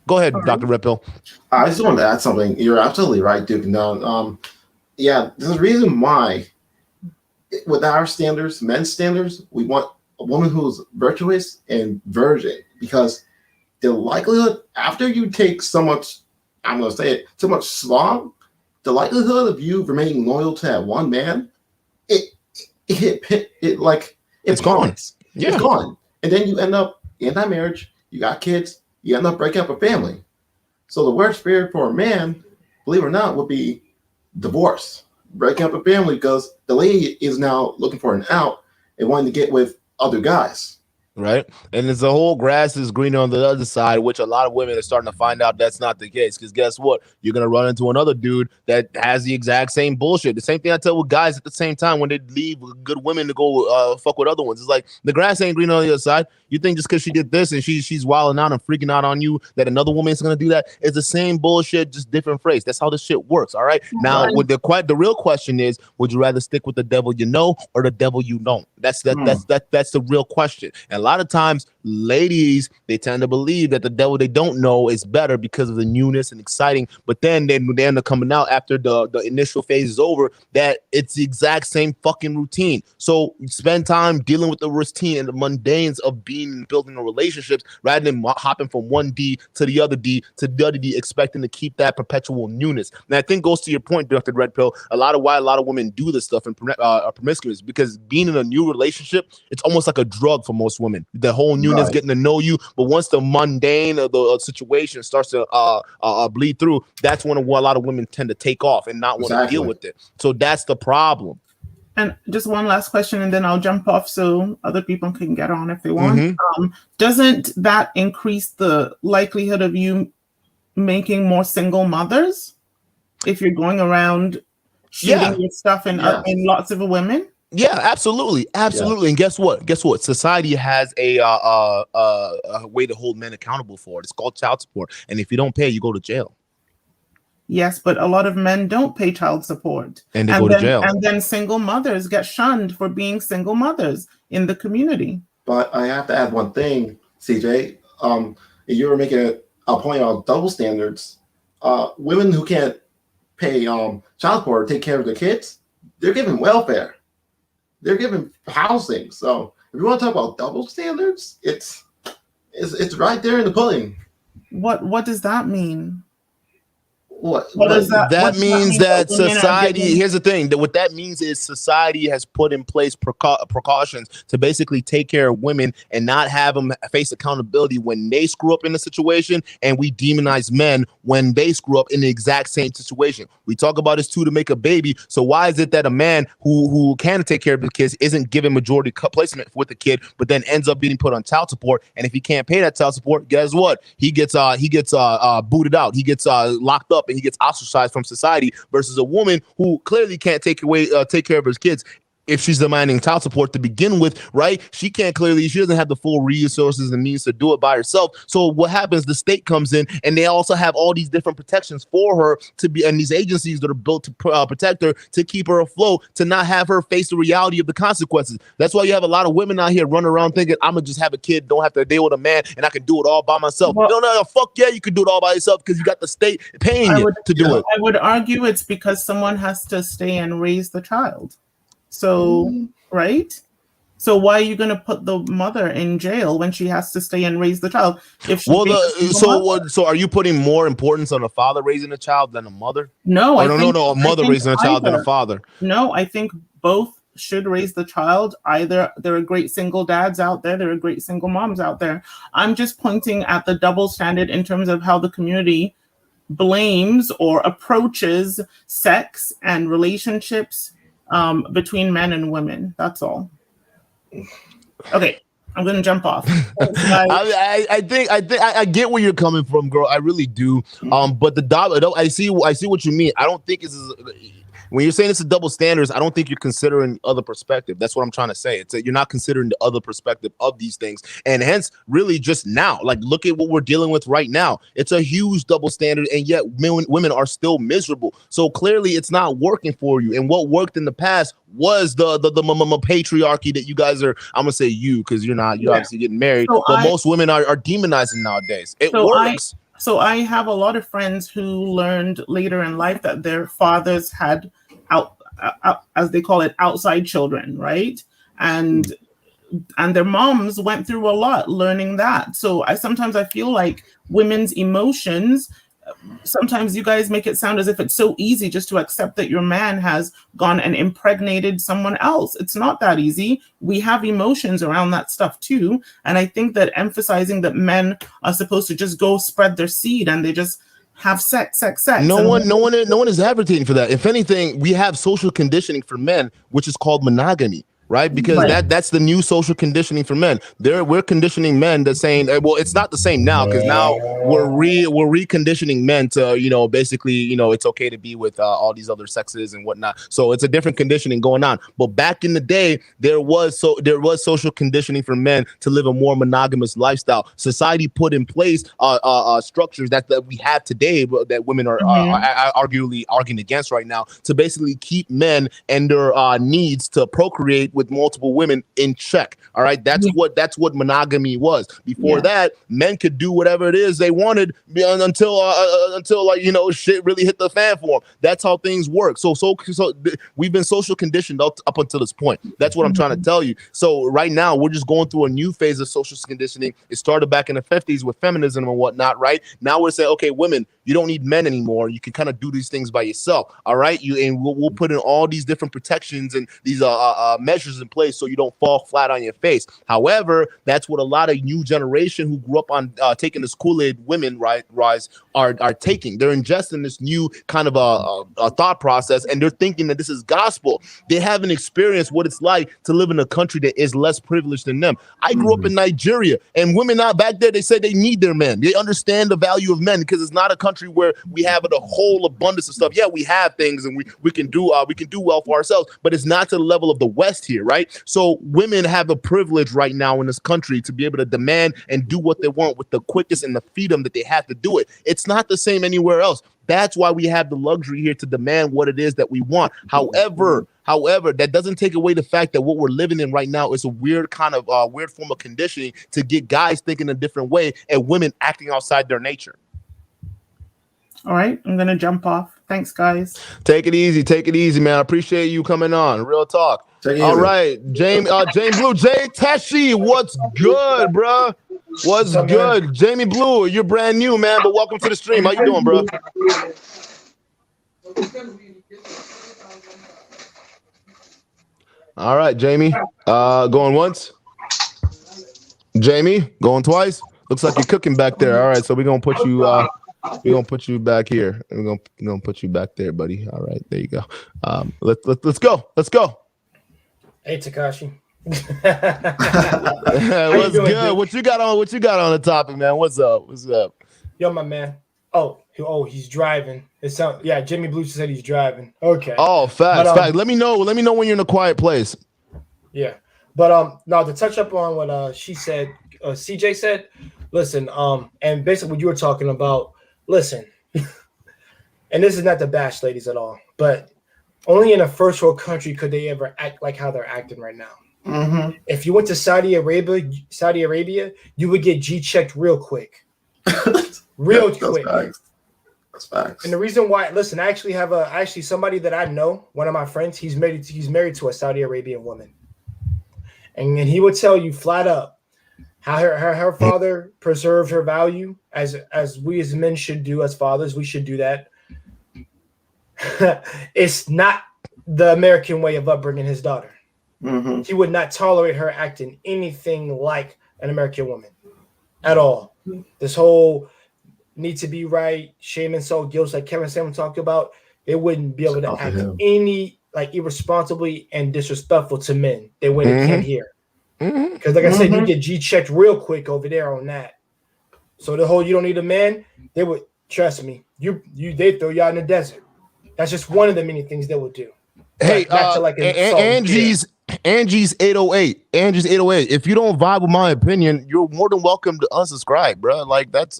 Speaker 1: Go ahead, Dr. Red Pill.
Speaker 8: I just wanted to add something. You're absolutely right, Duke. No, there's a reason why, with our standards, men's standards, we want a woman who's virtuous and virgin, because the likelihood after you take so much, I'm going to say it, so much slog, the likelihood of you remaining loyal to that one man, it's gone. Yeah. It's gone. And then you end up in that marriage, you got kids, you end up breaking up a family. So the worst fear for a man, believe it or not, would be divorce, breaking up a family, because the lady is now looking for an out and wanting to get with other guys.
Speaker 1: Right. And it's the whole grass is greener on the other side, which a lot of women are starting to find out that's not the case. Because guess what? You're going to run into another dude that has the exact same bullshit. The same thing I tell with guys at the same time when they leave good women to go fuck with other ones. It's like the grass ain't greener on the other side. You think just because she did this and she's wilding out and freaking out on you that another woman is going to do that? It's the same bullshit, just different phrase. That's how this shit works. All right. Now, with the real question is, would you rather stick with the devil you know or the devil you don't? That's the real question. And a lot of times, ladies, they tend to believe that the devil they don't know is better because of the newness and exciting. But then they end up coming out after the initial phase is over that it's the exact same fucking routine. So spend time dealing with the routine and the mundanes of building relationships rather than hopping from one D to the other D to the other D, expecting to keep that perpetual newness. And I think goes to your point, Dr. Red Pill, a lot of women do this stuff and are promiscuous because being in a new relationship, it's almost like a drug for most women. The whole newness, getting to know you, but once the mundane of the situation starts to bleed through, that's when a lot of women tend to take off and not want to deal with it. So that's the problem.
Speaker 9: And just one last question, and then I'll jump off so other people can get on if they want. Doesn't that increase the likelihood of you making more single mothers if you're going around shooting your stuff in lots of women?
Speaker 1: Yeah, absolutely. Yeah. And guess what? Society has a way to hold men accountable for it. It's called child support. And if you don't pay, you go to jail.
Speaker 9: Yes, but a lot of men don't pay child support.
Speaker 1: And they go to jail.
Speaker 9: And then single mothers get shunned for being single mothers in the community.
Speaker 8: But I have to add one thing, CJ. You were making pointing out double standards. Women who can't pay child support or take care of their kids, they're given welfare. They're given housing. So if you want to talk about double standards, it's right there in the pudding.
Speaker 9: What does that mean?
Speaker 8: What
Speaker 9: does
Speaker 1: that means that
Speaker 9: women are
Speaker 1: society,
Speaker 9: given-
Speaker 1: here's the thing, that what that means is society has put in place precautions to basically take care of women and not have them face accountability when they screw up in a situation, and we demonize men when they screw up in the exact same situation. We talk about this too, to make a baby. So why is it that a man who can take care of the kids isn't given majority placement with the kid, but then ends up being put on child support? And if he can't pay that child support, guess what? He gets booted out. He gets locked up, and he gets ostracized from society, versus a woman who clearly can't take care of his kids. If she's demanding child support to begin with, right? She doesn't have the full resources and means to do it by herself. So what happens? The state comes in, and they also have all these different protections for her to be, and these agencies that are built to protect her, to keep her afloat, to not have her face the reality of the consequences. That's why you have a lot of women out here running around thinking, I'm gonna just have a kid, don't have to deal with a man, and I can do it all by myself.
Speaker 9: Well,
Speaker 1: no, fuck yeah, you can do it all by yourself, because you got the state paying you to do it.
Speaker 9: I would argue it's because someone has to stay and raise the child. So, right? So why are you going to put the mother in jail when she has to stay and raise the child? If she
Speaker 1: so are you putting more importance on a father raising a child than a mother?
Speaker 9: No,
Speaker 1: a mother raising a child than a father.
Speaker 9: No, I think both should raise the child. Either there are great single dads out there, there are great single moms out there. I'm just pointing at the double standard in terms of how the community blames or approaches sex and relationships between men and women. That's all. Okay, I'm gonna jump off.
Speaker 1: I think I get where you're coming from, girl. I really do. But I see what you mean. I don't think when you're saying it's a double standards, I don't think you're considering other perspective. That's what I'm trying to say. You're not considering the other perspective of these things. And hence, really just now, like, look at what we're dealing with right now. It's a huge double standard, and yet women are still miserable. So clearly it's not working for you. And what worked in the past was the patriarchy that you guys are, I'm gonna say you, because you're obviously getting married, but most women are demonizing nowadays. It works.
Speaker 9: So I have a lot of friends who learned later in life that their fathers had as they call it, outside children, right? And their moms went through a lot learning that. So I sometimes feel like women's emotions, sometimes you guys make it sound as if it's so easy just to accept that your man has gone and impregnated someone else. It's not that easy. We have emotions around that stuff too. And I think that emphasizing that men are supposed to just go spread their seed and they just have sex.
Speaker 1: No one is advocating for that. If anything, we have social conditioning for men, which is called monogamy. Right, because that's the new social conditioning for men. We're conditioning men to saying, well, it's not the same now, because now we're reconditioning men to, basically, it's okay to be with all these other sexes and whatnot. So it's a different conditioning going on. But back in the day, there was social conditioning for men to live a more monogamous lifestyle. Society put in place structures that we have today, but that women are arguably arguing against right now, to basically keep men and their needs to procreate with multiple women in check. All right, that's what monogamy was. Before that, men could do whatever it is they wanted until shit really hit the fan for them. That's how things work. So we've been social conditioned up until this point. That's what I'm trying to tell you. So right now we're just going through a new phase of social conditioning. It started back in the 50s with feminism and whatnot. Right now we're saying, okay, women, you don't need men anymore. You can kind of do these things by yourself. All right, we'll put in all these different protections and these measures in place so you don't fall flat on your face. However, that's what a lot of new generation who grew up on taking this Kool-Aid women rise are taking. They're ingesting this new kind of a thought process, and they're thinking that this is gospel. They haven't experienced what it's like to live in a country that is less privileged than them. I grew up in Nigeria, and women out back there, they said they need their men. They understand the value of men because it's not a country country where we have a whole abundance of stuff. Yeah, we have things and we can do well for ourselves, but it's not to the level of the West here, right? So women have a privilege right now in this country to be able to demand and do what they want with the quickness and the freedom that they have to do it. It's not the same anywhere else. That's why we have the luxury here to demand what it is that we want. However, that doesn't take away the fact that what we're living in right now is a weird kind of weird form of conditioning to get guys thinking a different way and women acting outside their nature.
Speaker 9: All right, I'm gonna jump off. Thanks, guys.
Speaker 1: Take it easy, man. I appreciate you coming on. Real talk. All right, James Blue, Jay Teshi, what's good, bro? What's good, man? Jamie Blue? You're brand new, man, but welcome to the stream. How you doing, bro? All right, Jamie. Going once. Jamie, going twice. Looks like you're cooking back there. All right, so we're gonna put you. We're gonna put you back here. We're gonna put you back there, buddy. All right, there you go. Let's go. Let's go.
Speaker 11: Hey, Takashi.
Speaker 1: What's good? Dude? What you got on the topic, man? What's up?
Speaker 11: Yo, my man. Oh, he's driving. Yeah, Jimmy Blue said he's driving. Okay.
Speaker 1: Oh, facts. Let me know when you're in a quiet place.
Speaker 11: Yeah, but now to touch up on what she said, CJ said. Listen, and basically what you were talking about. Listen, and this is not to bash ladies at all, but only in a first world country could they ever act like how they're acting right now.
Speaker 2: Mm-hmm.
Speaker 11: If you went to Saudi Arabia, you would get G-checked real quick. Real quick.
Speaker 8: That's facts.
Speaker 11: And the reason why, listen, I actually have somebody that I know, one of my friends, he's married to a Saudi Arabian woman. And he would tell you flat up how her father preserved her value as we as men should do, as fathers, we should do that. It's not the American way of upbringing his daughter.
Speaker 2: Mm-hmm.
Speaker 11: He would not tolerate her acting anything like an American woman at all. This whole need to be right, shame and soul guilt, like Kevin Samuel talked about, they wouldn't be able to act any like irresponsibly and disrespectful to men. They wouldn't can't hear. Because like I said, you get G-checked real quick over there on that. So the whole you don't need a man, they would trust me. They throw you out in the desert. That's just one of the many things they would do.
Speaker 1: Hey, Angie's 808. Angie's 808. If you don't vibe with my opinion, you're more than welcome to unsubscribe, bro. Like it's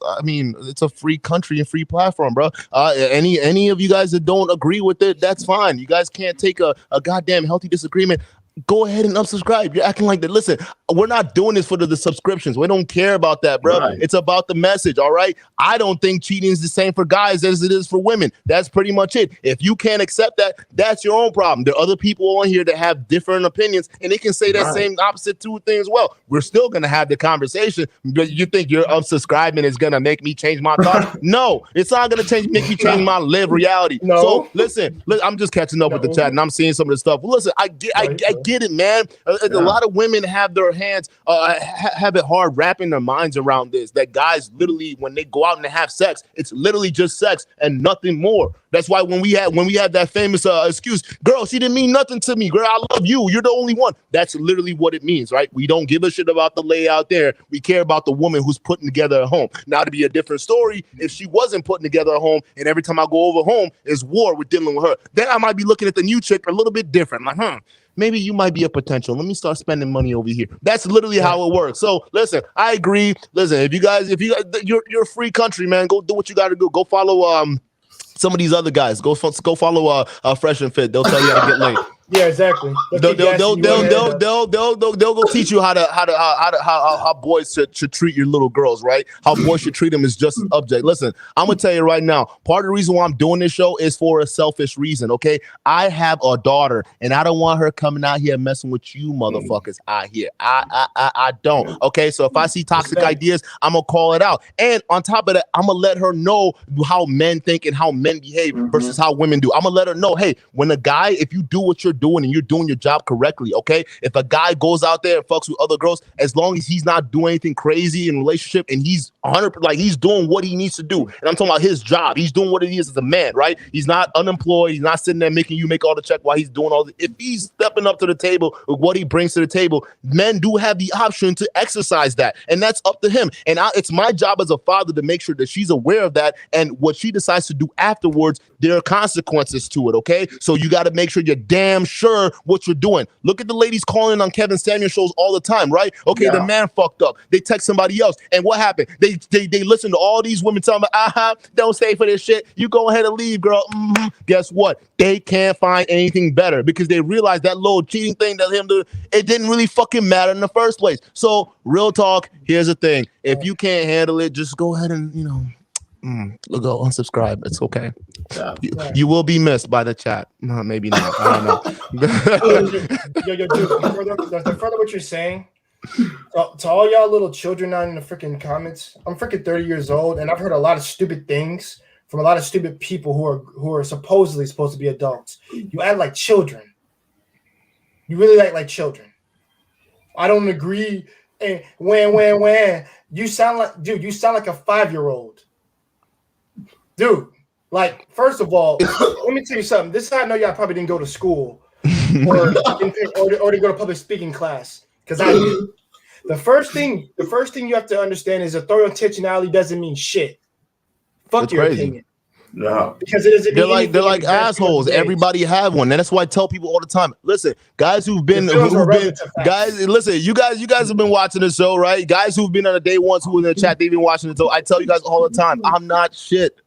Speaker 1: a free country and free platform, bro. Any of you guys that don't agree with it, that's fine. You guys can't take a goddamn healthy disagreement. Go ahead and unsubscribe. You're acting like that. Listen, we're not doing this for the subscriptions. We don't care about that, bro. Right. It's about the message, all right? I don't think cheating is the same for guys as it is for women. That's pretty much it. If you can't accept that, that's your own problem. There are other people on here that have different opinions, and they can say that same opposite two things as well. We're still going to have the conversation, but you think your unsubscribing is going to make me change my thoughts? No, it's not going to make me change my live reality. No. So listen, I'm just catching up with the chat, and I'm seeing some of the stuff. Listen, I get it, man. A lot of women have their hands have it hard wrapping their minds around this, that guys literally, when they go out and they have sex, it's literally just sex and nothing more. That's why when we had that famous excuse, girl, she didn't mean nothing to me, girl, I love you, you're the only one. That's literally what it means, right? We don't give a shit about the layout there. We care about the woman who's putting together a home. Now, to be a different story, if she wasn't putting together a home and every time I go over home is war, we're dealing with her, then I might be looking at the new chick a little bit different. Like, maybe you might be a potential. Let me start spending money over here. That's literally how it works. So listen, I agree. Listen, if you guys, you're a free country, man. Go do what you got to do. Go follow some of these other guys. Go follow Fresh and Fit. They'll tell you how to get laid.
Speaker 11: Yeah, exactly. They'll
Speaker 1: go teach you how boys should treat your little girls, right? How boys should treat them is just an object. Listen, I'm gonna tell you right now, part of the reason why I'm doing this show is for a selfish reason, okay? I have a daughter, and I don't want her coming out here messing with you motherfuckers out here. I don't, okay? So if I see toxic ideas, I'm gonna call it out. And on top of that, I'm gonna let her know how men think and how men behave versus how women do. I'm gonna let her know, hey, when a guy, if you do what you're doing and you're doing your job correctly, okay? If a guy goes out there and fucks with other girls, as long as he's not doing anything crazy in a relationship and he's 100%, like he's doing what he needs to do, and I'm talking about his job, he's doing what it is as a man, right? He's not unemployed, he's not sitting there making you make all the check while he's doing all the, if he's stepping up to the table with what he brings to the table, men do have the option to exercise that, and that's up to him. And it's my job as a father to make sure that she's aware of that, and what she decides to do afterwards, there are consequences to it, okay? So you got to make sure you're damn sure what you're doing. Look at the ladies calling on Kevin Samuel shows all the time, right? Okay, the man fucked up. They text somebody else, and what happened? They listen to all these women telling them, don't stay for this shit. You go ahead and leave, girl. Guess what? They can't find anything better because they realize that little cheating thing that him do, it didn't really fucking matter in the first place. So real talk, here's the thing. If you can't handle it, just go ahead and, go unsubscribe. It's okay. You will be missed by the chat. No, maybe not. I don't know.
Speaker 11: Yo, dude, to further what you're saying, to all y'all little children out in the freaking comments, I'm freaking 30 years old, and I've heard a lot of stupid things from a lot of stupid people who are supposedly supposed to be adults. You act like children. You really act like children. I don't agree. And when you sound like, dude, you sound like a 5-year-old. Dude, like, first of all, let me tell you something. This is how I know y'all probably didn't go to school or to go to public speaking class. Because I did. The first thing you have to understand is authorial intentionality doesn't mean shit. Fuck
Speaker 1: It's
Speaker 11: your
Speaker 1: crazy.
Speaker 11: opinion.
Speaker 2: No,
Speaker 11: because it isn't.
Speaker 1: They're like assholes. Everybody have one, and that's why I tell people all the time. Listen, guys you guys have been watching the show, right? Guys who've been on the day ones who in the chat, they've been watching it. So I tell you guys all the time, I'm not shit.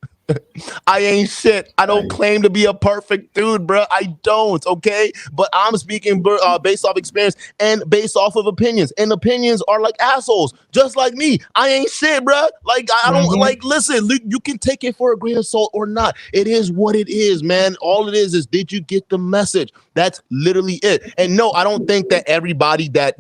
Speaker 1: I ain't shit. I don't claim to be a perfect dude, bro. I don't, okay? But I'm speaking based off experience and based off of opinions. And opinions are like assholes, just like me. I ain't shit, bro. Like, I don't, listen, you can take it for a grain of salt or not. It is what it is, man. All it is did you get the message? That's literally it. And no, I don't think that everybody that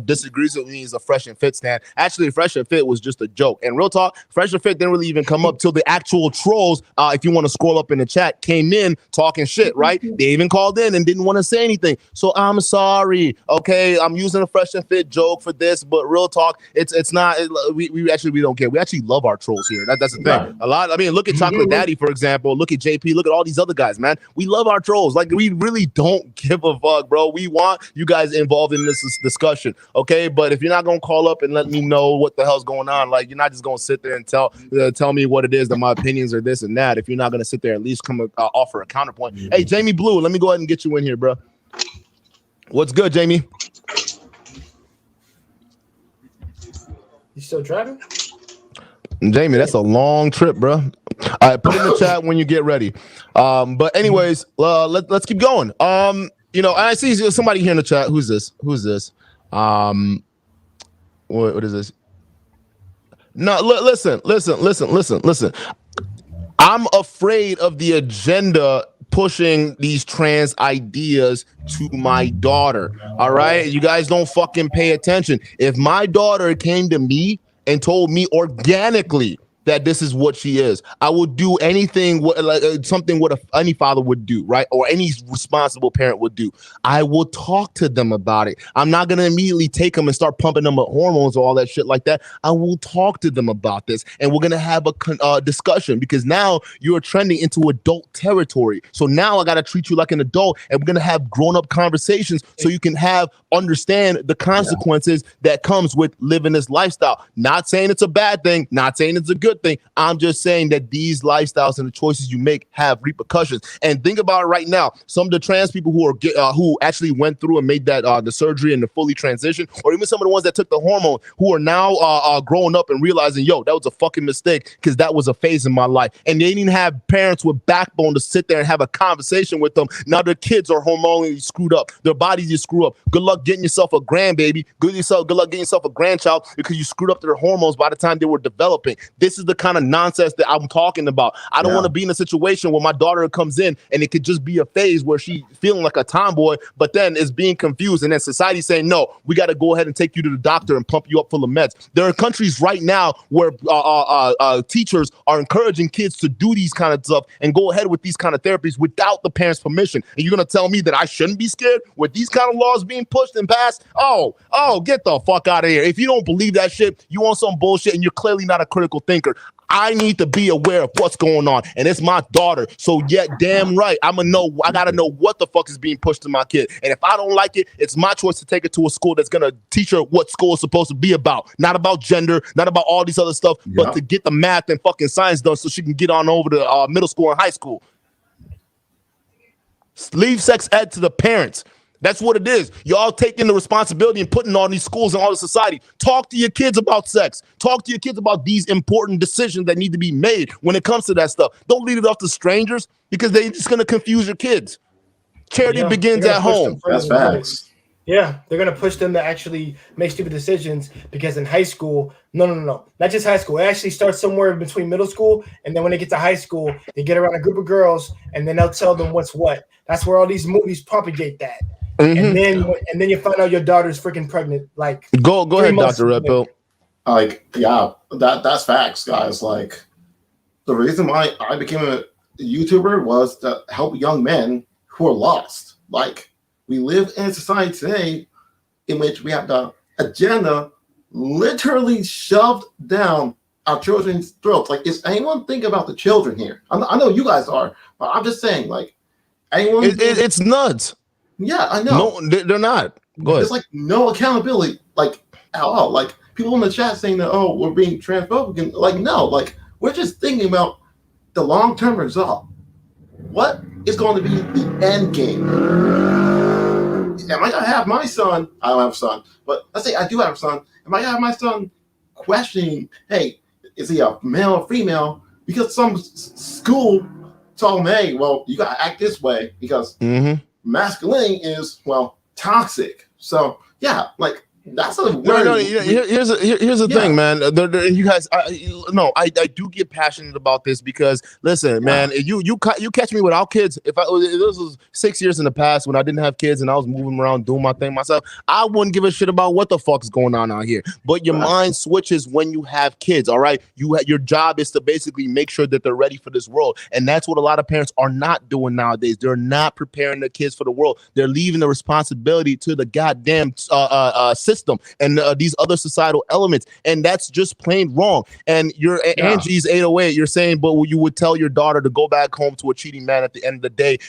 Speaker 1: disagrees with me is a Fresh and Fit stan. Actually, Fresh and Fit was just a joke. And real talk, Fresh and Fit didn't really even come up till the actual trolls, if you want to scroll up in the chat, came in talking shit, right? They even called in and didn't want to say anything. So I'm sorry, okay? I'm using a Fresh and Fit joke for this, but real talk, it's not. We don't care. We actually love our trolls here. That's the thing. A lot. I mean, look at Chocolate Daddy, for example. Look at JP. Look at all these other guys, man. We love our trolls. Like, we really don't give a fuck, bro. We want you guys involved in this discussion, okay? But if you're not gonna call up and let me know what the hell's going on, like, you're not just gonna sit there and tell me what it is that my opinions are this and that. If you're not gonna sit there, at least come offer a counterpoint. Hey, Jamie Blue, let me go ahead and get you in here, bro. What's good, Jamie?
Speaker 11: You still driving?
Speaker 1: Jamie, that's a long trip, bro. All right, put in the chat when you get ready. But anyways, let's keep going. I see somebody here in the chat. Who's this? What is this? No, listen. I'm afraid of the agenda pushing these trans ideas to my daughter. All right, you guys don't fucking pay attention. If my daughter came to me and told me organically that this is what she is, I would do anything something what any father would do, right? Or any responsible parent would do. I will talk to them about it. I'm not going to immediately take them and start pumping them with hormones or all that shit like that. I will talk to them about this, and we're going to have a discussion, because now you're trending into adult territory. So now I got to treat you like an adult, and we're going to have grown-up conversations so you can understand the consequences that comes with living this lifestyle. Not saying it's a bad thing, not saying it's a good thing. I'm just saying that these lifestyles and the choices you make have repercussions. And think about it right now. Some of the trans people who actually went through and made that the surgery and the fully transition, or even some of the ones that took the hormone, who are now growing up and realizing, yo, that was a fucking mistake, because that was a phase in my life. And they didn't have parents with backbone to sit there and have a conversation with them. Now their kids are hormonally screwed up. Their bodies is screwed up. Good luck getting yourself a grandbaby. Good luck getting yourself a grandchild, because you screwed up their hormones by the time they were developing. This is the kind of nonsense that I'm talking about. I don't want to be in a situation where my daughter comes in and it could just be a phase where she feeling like a tomboy, but then is being confused, and then society saying, no, we got to go ahead and take you to the doctor and pump you up full of meds. There are countries right now where teachers are encouraging kids to do these kind of stuff and go ahead with these kind of therapies without the parents' permission. And you're going to tell me that I shouldn't be scared with these kind of laws being pushed and passed? Oh, get the fuck out of here. If you don't believe that shit, you want some bullshit, and you're clearly not a critical thinker. I need to be aware of what's going on, and it's my daughter. So yeah, damn right, I gotta know what the fuck is being pushed to my kid. And if I don't like it, it's my choice to take it to a school that's gonna teach her what school is supposed to be about. Not about gender, not about all these other stuff, but to get the math and fucking science done so she can get on over to middle school and high school. Leave sex ed to the parents. That's what it is. Y'all taking the responsibility and putting on these schools and all the society. Talk to your kids about sex. Talk to your kids about these important decisions that need to be made when it comes to that stuff. Don't leave it off to strangers because they're just going to confuse your kids. Charity begins at home.
Speaker 8: That's facts.
Speaker 11: Yeah, they're going to push them to actually make stupid decisions because in high school, no, not just high school. It actually starts somewhere between middle school, and then when they get to high school, they get around a group of girls, and then they'll tell them what's what. That's where all these movies propagate that. And then you find out your daughter's freaking pregnant. Like,
Speaker 1: go ahead, Dr. Red Pill.
Speaker 8: Like, yeah, that's facts, guys. Like, the reason why I became a YouTuber was to help young men who are lost. Like, we live in a society today in which we have the agenda literally shoved down our children's throats. Like, is anyone thinking about the children here? I know you guys are, but I'm just saying, like, anyone?
Speaker 1: It's nuts.
Speaker 8: Yeah, I know.
Speaker 1: No, they're not. Go ahead.
Speaker 8: There's like no accountability, like at all. Like people in the chat saying that, oh, we're being transphobic, and like no, like we're just thinking about the long-term result. What is going to be the end game? Am I gonna have my son? I don't have a son, but let's say I do have a son. Am I gonna have my son questioning, hey, is he a male or female? Because some school told him, hey, well, you gotta act this way because masculinity is, well, toxic. So yeah, like that's a word.
Speaker 1: No. Here's the thing, man. You guys, I do get passionate about this because listen, man, you catch me without kids. If this was 6 years in the past when I didn't have kids and I was moving around doing my thing myself, I wouldn't give a shit about what the fuck is going on out here. But your mind switches when you have kids. All right, your job is to basically make sure that they're ready for this world, and that's what a lot of parents are not doing nowadays. They're not preparing their kids for the world. They're leaving the responsibility to the goddamn system and these other societal elements, and that's just plain wrong. And you're Angie's 808. You're saying, but you would tell your daughter to go back home to a cheating man at the end of the day,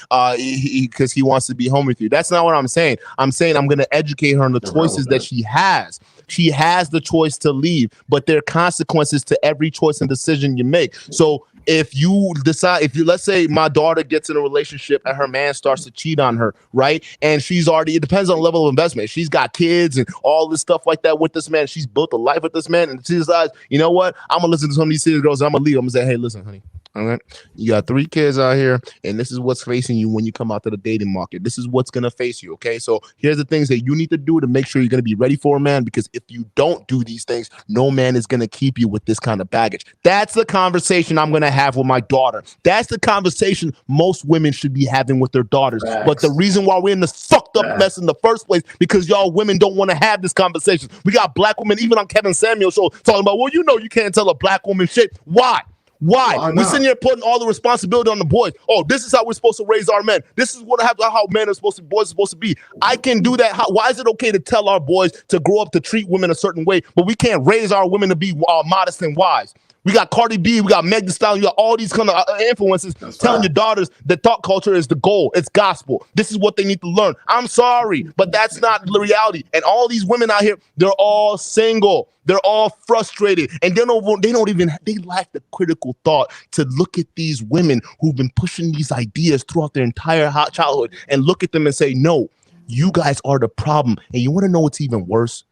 Speaker 1: because he wants to be home with you. That's not what I'm saying. I'm saying I'm going to educate her on the choices that she has. She has the choice to leave, but there are consequences to every choice and decision you make. So if you decide, let's say my daughter gets in a relationship and her man starts to cheat on her, right? And it depends on the level of investment. She's got kids and all this stuff like that with this man. She's built a life with this man. And she decides, you know what? I'm going to listen to some of these city girls and I'm going to leave. I'm going to say, hey, listen, honey. All right. You got 3 kids out here, and this is what's facing you when you come out to the dating market. This is what's going to face you. Okay. So here's the things that you need to do to make sure you're going to be ready for a man, because if you don't do these things, no man is going to keep you with this kind of baggage. That's the conversation I'm going to have with my daughter. That's the conversation most women should be having with their daughters. Facts. But the reason why we're in this fucked up mess in the first place, because y'all women don't want to have this conversation. We got black women, even on Kevin Samuel's show, talking about, well, you can't tell a black woman shit. Why? We're sitting here putting all the responsibility on the boys. Oh, this is how we're supposed to raise our men. This is how men are supposed to, boys are supposed to be. I can do that. Why is it okay to tell our boys to grow up to treat women a certain way, but we can't raise our women to be modest and wise? We got Cardi B, we got Meg Thee Stallion, you got all these kind of influences telling your daughters that thought culture is the goal. It's gospel. This is what they need to learn. I'm sorry, but that's not the reality. And all these women out here, they're all single. They're all frustrated, and they lack the critical thought to look at these women who've been pushing these ideas throughout their entire childhood and look at them and say, no, you guys are the problem. And you want to know what's even worse?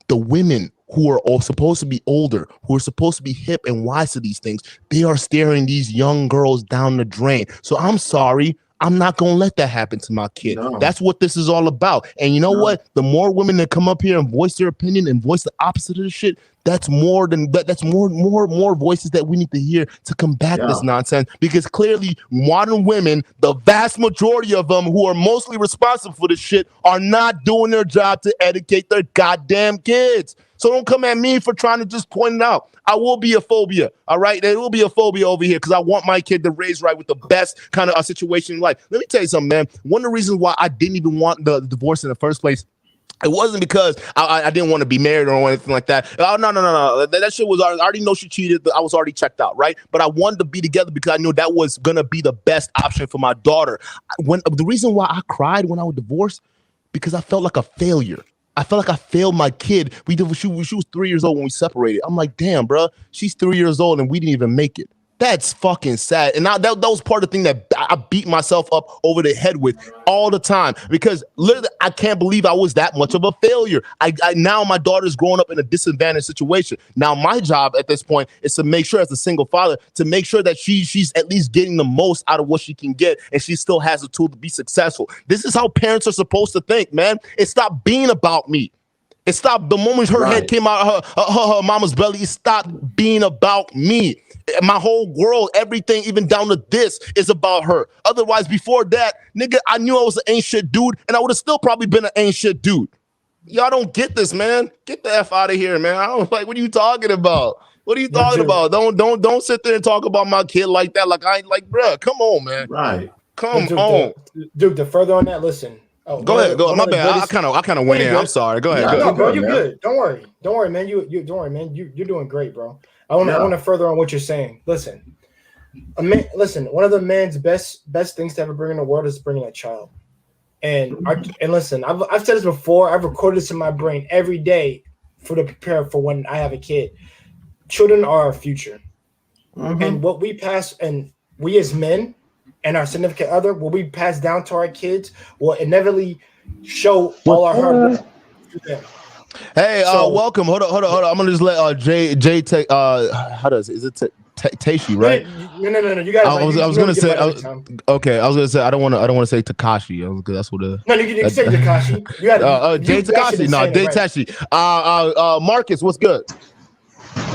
Speaker 1: The women who are all supposed to be older, who are supposed to be hip and wise to these things, they are staring these young girls down the drain. So I'm sorry, I'm not going to let that happen to my kid. No. That's what this is all about. And you know what? The more women that come up here and voice their opinion and voice the opposite of the shit, that's more voices that we need to hear to combat this nonsense. Because clearly modern women, the vast majority of them who are mostly responsible for this shit, are not doing their job to educate their goddamn kids. So don't come at me for trying to just point it out. I will be a phobia, all right? There will be a phobia over here because I want my kid to raise right with the best kind of situation in life. Let me tell you something, man. One of the reasons why I didn't even want the divorce in the first place It wasn't because I didn't want to be married or anything like that. Oh, no. That shit was, I already know she cheated. I was already checked out, right? But I wanted to be together because I knew that was going to be the best option for my daughter. The reason why I cried when I was divorced, because I felt like a failure. I felt like I failed my kid. She was 3 years old when we separated. I'm like, damn, bro, she's 3 years old and we didn't even make it. That's fucking sad. And that was part of the thing that I beat myself up over the head with all the time, because literally I can't believe I was that much of a failure. Now my daughter's growing up in a disadvantaged situation. Now my job at this point is to make sure, as a single father, to make sure that she's at least getting the most out of what she can get, and she still has a tool to be successful. This is how parents are supposed to think, man. It stopped being about me. It stopped the moment her head came out of her mama's belly. It stopped being about me. My whole world, everything, even down to this, is about her. Otherwise, before that, nigga, I knew I was an ain't shit dude, and I would have still probably been an ain't shit dude. Y'all don't get this, man. Get the F out of here, man. I don't like. What are you talking about? What are you talking about? Don't sit there and talk about my kid like that. Like I ain't like, bruh. Come on, man.
Speaker 8: Right.
Speaker 1: Come on,
Speaker 11: dude. To further on that, listen. Oh,
Speaker 1: go ahead. My bad. I kind of went in. I'm sorry. Go ahead.
Speaker 11: No, bro, you're good. Don't worry, man. Don't worry, man. You're doing great, bro. I want to further on what you're saying. Listen, one of the man's best things to ever bring in the world is bringing a child. And listen, I've said this before. I've recorded this in my brain every day to prepare for when I have a kid. Children are our future, and what we pass, and we as men and our significant other, what we pass down to our kids will inevitably show all our hard work to them.
Speaker 1: Hey, welcome. Hold on. I'm gonna just let Jay take. How does is it Tashi, right?
Speaker 11: No. You got.
Speaker 1: I was gonna say. Okay, I was gonna say. I don't want to say Takashi. That's what.
Speaker 11: No, you can say Takashi. You got.
Speaker 1: Jay Takashi. No, Jay Tashi. Marcus, what's good?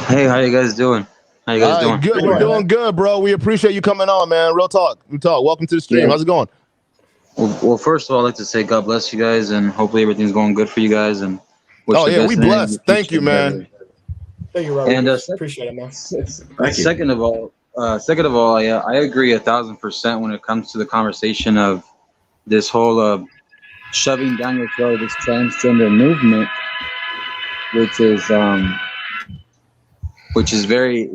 Speaker 12: Hey, how you guys doing? How you guys doing?
Speaker 1: Good. We're doing good, bro. We appreciate you coming on, man. Real talk. Welcome to the stream. How's it going?
Speaker 12: Well, first of all, I'd like to say God bless you guys, and hopefully everything's going good for you guys. And
Speaker 1: we blessed. Thank you, man.
Speaker 11: Thank you, Robert. And appreciate it, man.
Speaker 12: Second of all, I agree 1,000% when it comes to the conversation of this whole shoving down your throat this transgender movement, which is very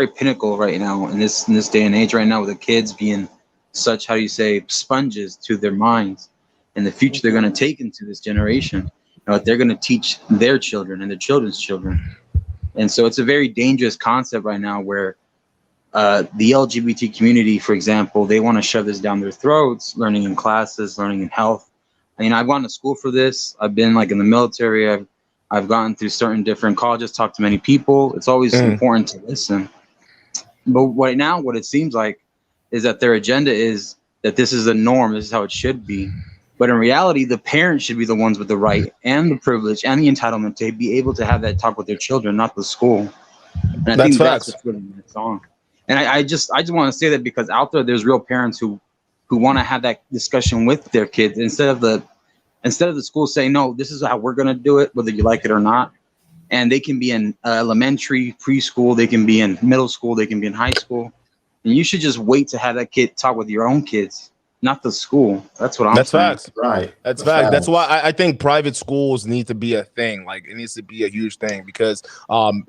Speaker 12: pinnacle right now in this day and age right now, with the kids being such, sponges to their minds, and the future they're going to take into this generation. They're going to teach their children and their children's children. And so it's a very dangerous concept right now where the LGBT community, for example, they want to shove this down their throats, learning in classes, learning in health. I mean, I've gone to school for this. I've been in the military. I've gone through certain different colleges, talked to many people. It's always important to listen. But right now, what it seems like is that their agenda is that this is the norm. This is how it should be. But in reality, the parents should be the ones with the right and the privilege and the entitlement to be able to have that talk with their children, not the school. And I think that's what's good in that song. And I just want to say that because out there's real parents who want to have that discussion with their kids instead of the school saying, no, this is how we're going to do it, whether you like it or not. And they can be in elementary, preschool, they can be in middle school, they can be in high school. And you should just wait to have that kid talk with your own kids, not the school. That's what I'm saying.
Speaker 1: That's facts.
Speaker 8: Right.
Speaker 1: That's facts. That's why I think private schools need to be a thing. It needs to be a huge thing because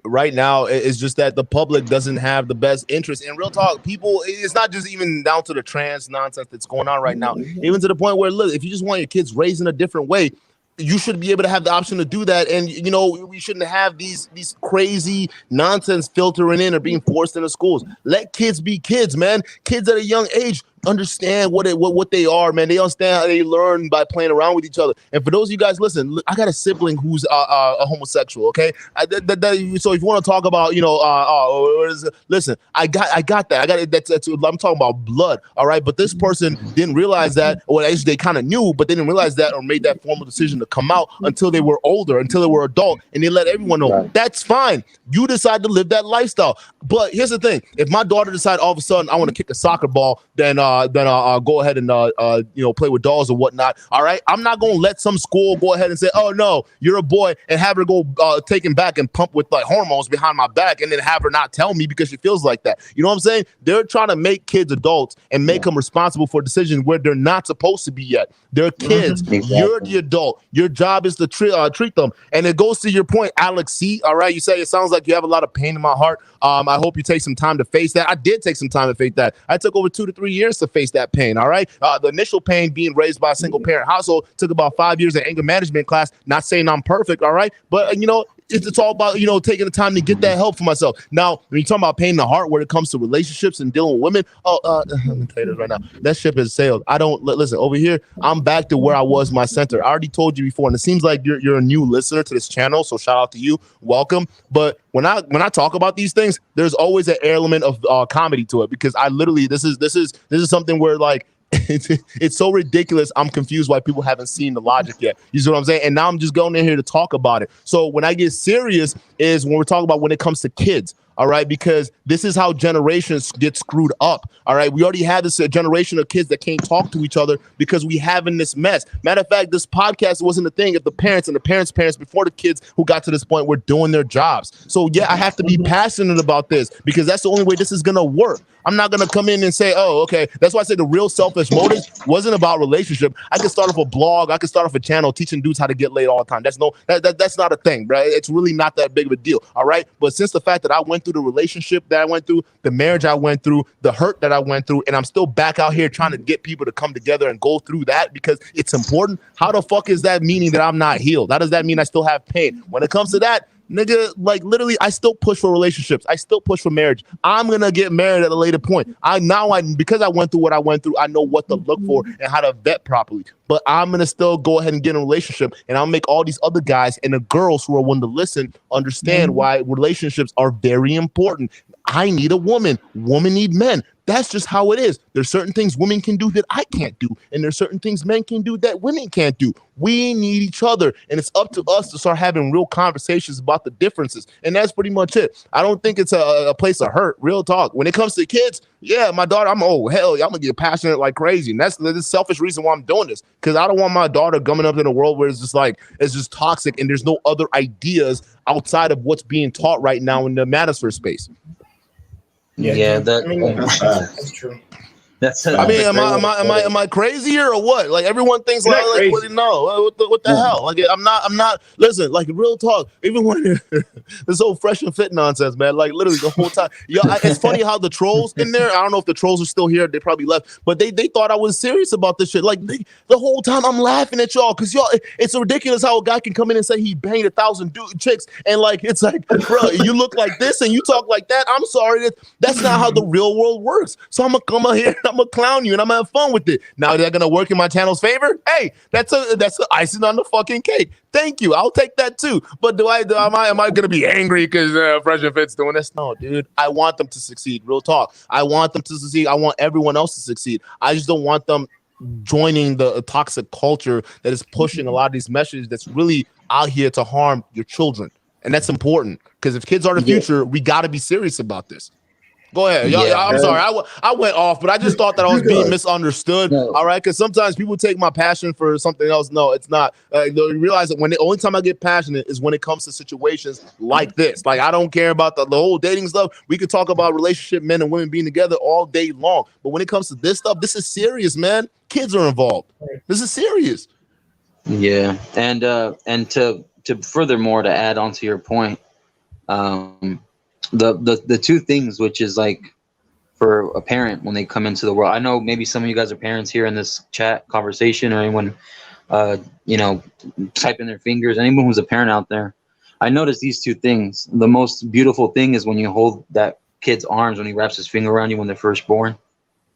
Speaker 1: right now it's just that the public doesn't have the best interest. And real talk, people, it's not just even down to the trans nonsense that's going on right now, even to the point where, look, if you just want your kids raised in a different way, you should be able to have the option to do that. And, we shouldn't have these crazy nonsense filtering in or being forced into schools. Let kids be kids, man. Kids at a young age understand what they are, man. They understand how they learn by playing around with each other. And for those of you guys, listen, I got a sibling who's a homosexual, okay? So if you want to talk about, listen, I got that. I got it. That's I'm talking about blood, all right? But this person didn't realize that, or actually they kind of knew, but they didn't realize that or made that formal decision to come out until they were older, until they were adult, and they let everyone know. Right. That's fine. You decide to live that lifestyle. But here's the thing. If my daughter decides all of a sudden I want to kick a soccer ball, then go ahead and play with dolls or whatnot. All right, I'm not gonna let some school go ahead and say, oh no, you're a boy, and have her go take him back and pump with like hormones behind my back, and then have her not tell me because she feels like that. You know what I'm saying? They're trying to make kids adults and make them responsible for decisions where they're not supposed to be yet. They're kids. You're the adult. Your job is to treat them. And it goes to your point, Alex C. All right, you say it sounds like you have a lot of pain in my heart. I hope you take some time to face that. I did take some time to face that. I took over 2 to 3 years to face that pain. All right. The initial pain being raised by a single parent household took about 5 years of anger management class. Not saying I'm perfect. All right. But, it's all about, taking the time to get that help for myself. Now, when you talk about pain in the heart when it comes to relationships and dealing with women, let me tell you this right now. That ship has sailed. I don't listen over here. I'm back to where I was my center. I already told you before, and it seems like you're a new listener to this channel. So shout out to you. Welcome. But when I talk about these things, there's always an element of comedy to it, because I literally this is something where like it's so ridiculous. I'm confused why people haven't seen the logic yet. You see what I'm saying? And now I'm just going in here to talk about it. So when I get serious is when we're talking about when it comes to kids. All right, because this is how generations get screwed up. All right, we already had this generation of kids that can't talk to each other because we having this mess. Matter of fact, this podcast wasn't a thing if the parents and the parents' parents before the kids who got to this point were doing their jobs. So yeah, I have to be passionate about this because that's the only way this is gonna work. I'm not gonna come in and say, oh, okay. That's why I said the real selfish motive wasn't about relationship. I could start off a blog, I could start off a channel teaching dudes how to get laid all the time. That's not a thing, right? It's really not that big of a deal. All right. But since the fact that I went through the relationship that I went through, the marriage I went through, the hurt that I went through, and I'm still back out here trying to get people to come together and go through that because it's important. How the fuck is that meaning that I'm not healed? How does that mean I still have pain? When it comes to that, nigga, like literally, I still push for relationships. I still push for marriage. I'm gonna get married at a later point. Because I went through what I went through, I know what to look for and how to vet properly. But I'm gonna still go ahead and get in a relationship, and I'll make all these other guys and the girls who are willing to listen understand why relationships are very important. I need a woman. Women need men. That's just how it is. There's certain things women can do that I can't do, and there's certain things men can do that women can't do. We need each other, and it's up to us to start having real conversations about the differences, and that's pretty much it. I don't think it's a place of hurt. Real talk. When it comes to kids, yeah, my daughter, I'm gonna get passionate like crazy, and that's the selfish reason why I'm doing this, because I don't want my daughter coming up in a world where it's just toxic, and there's no other ideas outside of what's being taught right now in the manosphere space.
Speaker 11: That's true.
Speaker 1: Am I crazy or what? Like everyone thinks like what, no, what the hell? Like I'm not. Listen, like real talk. Even when this whole fresh and fit nonsense, man. Like literally the whole time. It's funny how the trolls in there. I don't know if the trolls are still here. They probably left, but they thought I was serious about this shit. Like the whole time I'm laughing at y'all because it's ridiculous how a guy can come in and say he banged 1,000 chicks and like it's like, bro, you look like this and you talk like that. I'm sorry, that's not how the real world works. So I'm gonna come out here. I'm gonna clown you and I'm gonna have fun with it. Now they're gonna work in my channel's favor. Hey, that's the icing on the fucking cake. Thank you. I'll take that too. But am I gonna be angry because Fresh and Fit's doing this? No, dude. I want them to succeed. Real talk. I want them to succeed. I want everyone else to succeed. I just don't want them joining the toxic culture that is pushing a lot of these messages that's really out here to harm your children. And that's important because if kids are the future, we got to be serious about this. Go ahead. I'm sorry. I went off, but I just thought that I was being misunderstood. No. All right. Because sometimes people take my passion for something else. No, it's not. You realize that the only time I get passionate is when it comes to situations like this. Like, I don't care about the whole dating stuff. We could talk about relationship, men and women being together all day long. But when it comes to this stuff, this is serious, man. Kids are involved. This is serious.
Speaker 12: Yeah. And to furthermore, to add on to your point, the two things, which is like for a parent when they come into the world. I know maybe some of you guys are parents here in this chat conversation, or anyone typing their fingers, anyone who's a parent out there. I noticed these two things. The most beautiful thing is when you hold that kid's arms when he wraps his finger around you when they're first born.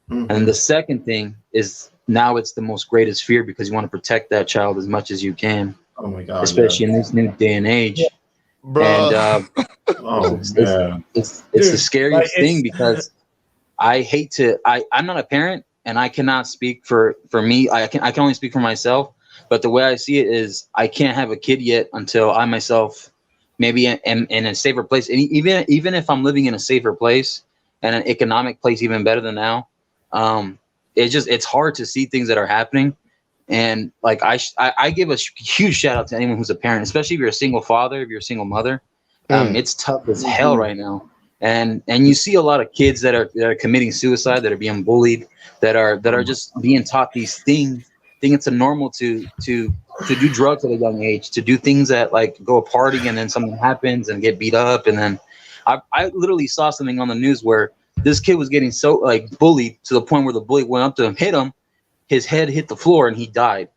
Speaker 12: Mm-hmm. And the second thing is now it's the most greatest fear because you want to protect that child as much as you can. Oh my God! Especially in this new day and age. Yeah. And it's the scariest thing because I hate to. I'm not a parent and I cannot speak for me. I can only speak for myself. But the way I see it is I can't have a kid yet until I myself maybe am in a safer place. And even if I'm living in a safer place and an economic place even better than now, it's hard to see things that are happening. And like I give a huge shout out to anyone who's a parent, especially if you're a single father, if you're a single mother. It's tough as hell right now. And you see a lot of kids that are committing suicide, that are being bullied, that are just being taught these things. I think it's a normal to do drugs at a young age, to do things that like go a party and then something happens and get beat up. And then I literally saw something on the news where this kid was getting so like bullied to the point where the bully went up to him, hit him, his head hit the floor, and he died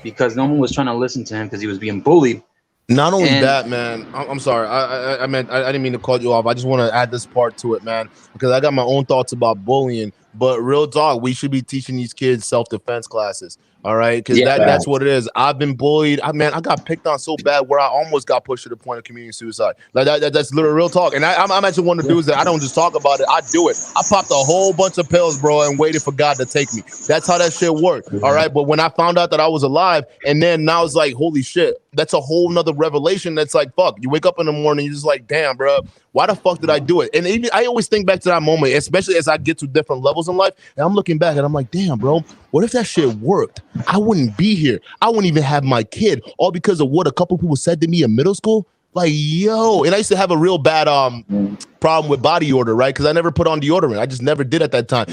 Speaker 12: because no one was trying to listen to him because he was being bullied.
Speaker 1: Not only that, man. I'm sorry. I didn't mean to call you off. I just want to add this part to it, man, because I got my own thoughts about bullying. But real talk, we should be teaching these kids self-defense classes. All right, because that's what it is. I've been bullied. I got picked on so bad where I almost got pushed to the point of committing suicide. Like that's literal real talk. And I'm actually one of the dudes that I don't just talk about it. I do it. I popped a whole bunch of pills, bro, and waited for God to take me. That's how that shit worked. All right, but when I found out that I was alive, and then now it's like, holy shit, that's a whole nother revelation. That's like, fuck. You wake up in the morning, you're just like, damn, bro, why the fuck did I do it? And even, I always think back to that moment, especially as I get to different levels in life, and I'm looking back and I'm like, damn, bro, what if that shit worked? I wouldn't be here. I wouldn't even have my kid, all because of what a couple people said to me in middle school. Like, yo, and I used to have a real bad problem with body odor, right? Because I never put on deodorant. I just never did at that time.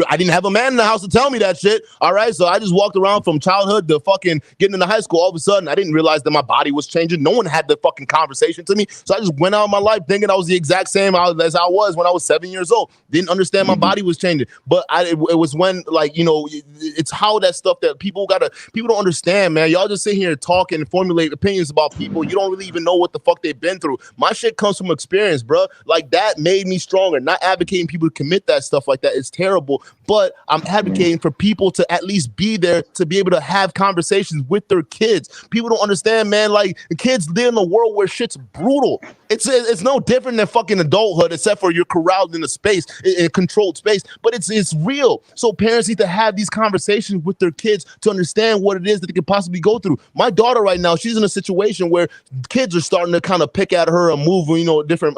Speaker 1: I didn't have a man in the house to tell me that shit. All right, so I just walked around from childhood to fucking getting into high school. All of a sudden, I didn't realize that my body was changing. No one had the fucking conversation to me. So I just went out of my life thinking I was the exact same as I was when I was 7 years old. Didn't understand my body was changing. But it was when, like, you know, it's how that stuff that people don't understand, man. Y'all just sit here and talk and formulate opinions about people. You don't really even know what the fuck they've been through. My shit comes from experience, bro. Like, that made me stronger. Not advocating people to commit that stuff like that is terrible, but I'm advocating for people to at least be there to be able to have conversations with their kids. People don't understand, man. Like, the kids live in a world where shit's brutal. It's no different than fucking adulthood, except for you're corralled in a space, in a controlled space, but it's real. So parents need to have these conversations with their kids to understand what it is that they could possibly go through. My daughter right now, she's in a situation where kids are starting to kind of pick at her and move, different,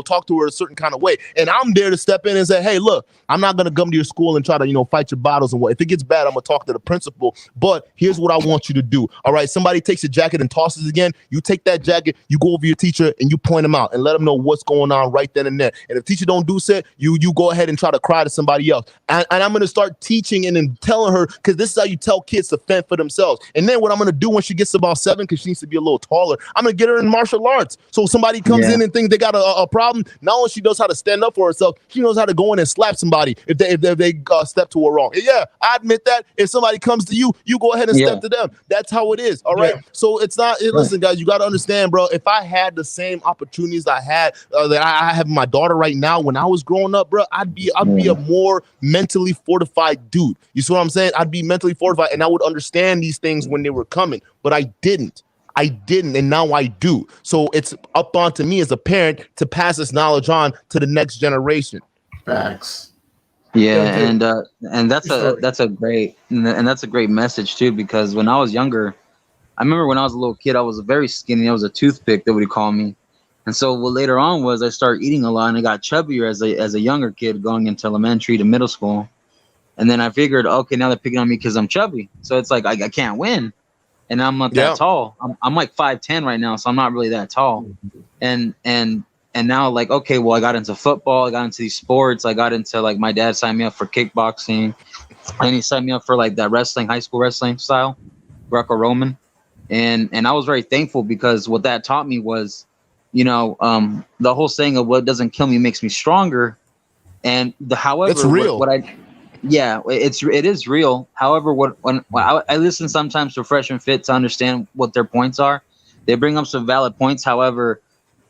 Speaker 1: talk to her a certain kind of way. And I'm there to step in and say, hey, look, I'm not going to come to your school and try to, fight your battles and what. If it gets bad, I'm going to talk to the principal. But here's what I want you to do. All right, somebody takes your jacket and tosses it again. You take that jacket, you go over your teacher and you point them out and let them know what's going on right then and there. And if teacher don't do so, you go ahead and try to cry to somebody else. And I'm going to start teaching and then telling her, because this is how you tell kids to fend for themselves. And then what I'm going to do when she gets about 7, because she needs to be a little taller, I'm going to get her in martial arts. So somebody comes in and thinks they got a problem, not only she knows how to stand up for herself, she knows how to go in and slap somebody if they step to her wrong. And yeah, I admit that. If somebody comes to you, you go ahead and step to them. That's how it is. All right. So it's not. Listen, guys, you got to understand, bro. If I had the same opportunities I had that I have my daughter right now when I was growing up, bro, I'd be a more mentally fortified dude. You see what I'm saying? I'd be mentally fortified, and I would understand these things when they were coming. But I didn't, and now I do. So it's up onto me as a parent to pass this knowledge on to the next generation.
Speaker 8: Facts.
Speaker 12: Yeah, and that's a great message too, because when I was younger, I remember when I was a little kid, I was very skinny. I was a toothpick, they would call me. And so what later on was I started eating a lot and I got chubbier as a younger kid going into elementary to middle school. And then I figured, okay, now they're picking on me because I'm chubby. So it's like I can't win. And I'm not that tall. I'm like 5'10" right now, so I'm not really that tall. And now, like, okay, well, I got into football, I got into these sports, I got into, like, my dad signed me up for kickboxing, and he signed me up for, like, that wrestling, high school wrestling style, Greco-Roman. And I was very thankful, because what that taught me was, the whole saying of what doesn't kill me makes me stronger. And however, it's real. It is real. However, when I listen sometimes to Fresh and Fit to understand what their points are, they bring up some valid points. However,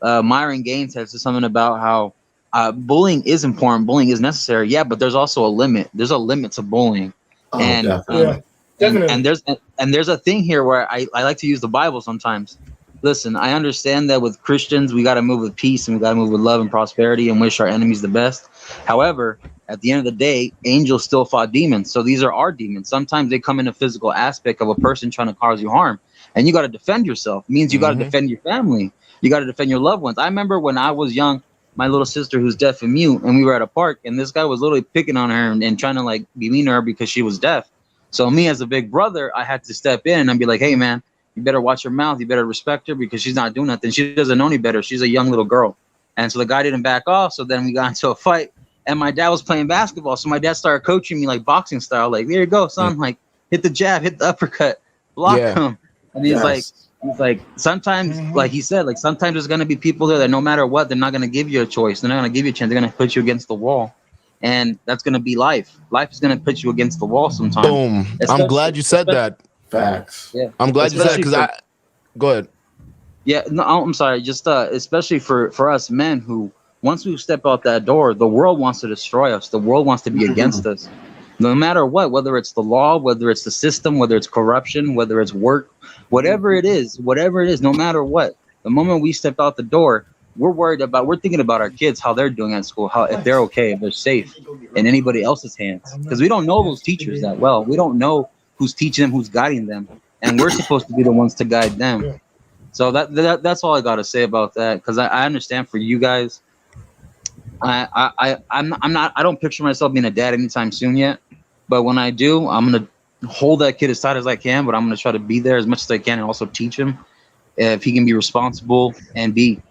Speaker 12: Myron Gaines has said something about how bullying is important, bullying is necessary. Yeah, but there's also a limit. There's a limit to bullying, definitely. And there's a thing here where I like to use the Bible sometimes. Listen, I understand that with Christians, we got to move with peace and we got to move with love and prosperity and wish our enemies the best. However, at the end of the day, angels still fought demons. So these are our demons. Sometimes they come in a physical aspect of a person trying to cause you harm. And you got to defend yourself. It means you got to defend your family. You got to defend your loved ones. I remember when I was young, my little sister who's deaf and mute, and we were at a park, and this guy was literally picking on her and trying to like be mean to her because she was deaf. So me as a big brother, I had to step in and be like, hey man, you better watch your mouth, you better respect her because she's not doing nothing. She doesn't know any better. She's a young little girl. And so the guy didn't back off. So then we got into a fight, and my dad was playing basketball. So my dad started coaching me like boxing style, like, there you go, son, like hit the jab, hit the uppercut, block him. And he's like, sometimes, like he said, like sometimes there's gonna be people there that no matter what, they're not gonna give you a choice. They're not gonna give you a chance. They're gonna put you against the wall, and that's gonna be life. Life is gonna put you against the wall sometimes.
Speaker 1: Boom. I'm glad you said that.
Speaker 8: Facts.
Speaker 12: Yeah.
Speaker 1: I'm glad you said it because go ahead.
Speaker 12: Yeah, no, I'm sorry. Just especially for us men who, once we step out that door, the world wants to destroy us. The world wants to be against us. No matter what, whether it's the law, whether it's the system, whether it's corruption, whether it's work, whatever it is, no matter what, the moment we step out the door, we're thinking about our kids, how they're doing at school, how if they're okay, if they're safe in anybody else's hands. Because we don't know those teachers that well. We don't know who's teaching them, who's guiding them. And we're supposed to be the ones to guide them. So that's all I got to say about that. Because I understand for you guys, I don't picture myself being a dad anytime soon yet, but when I do, I'm gonna hold that kid as tight as I can, but I'm gonna try to be there as much as I can and also teach him if he can be responsible and be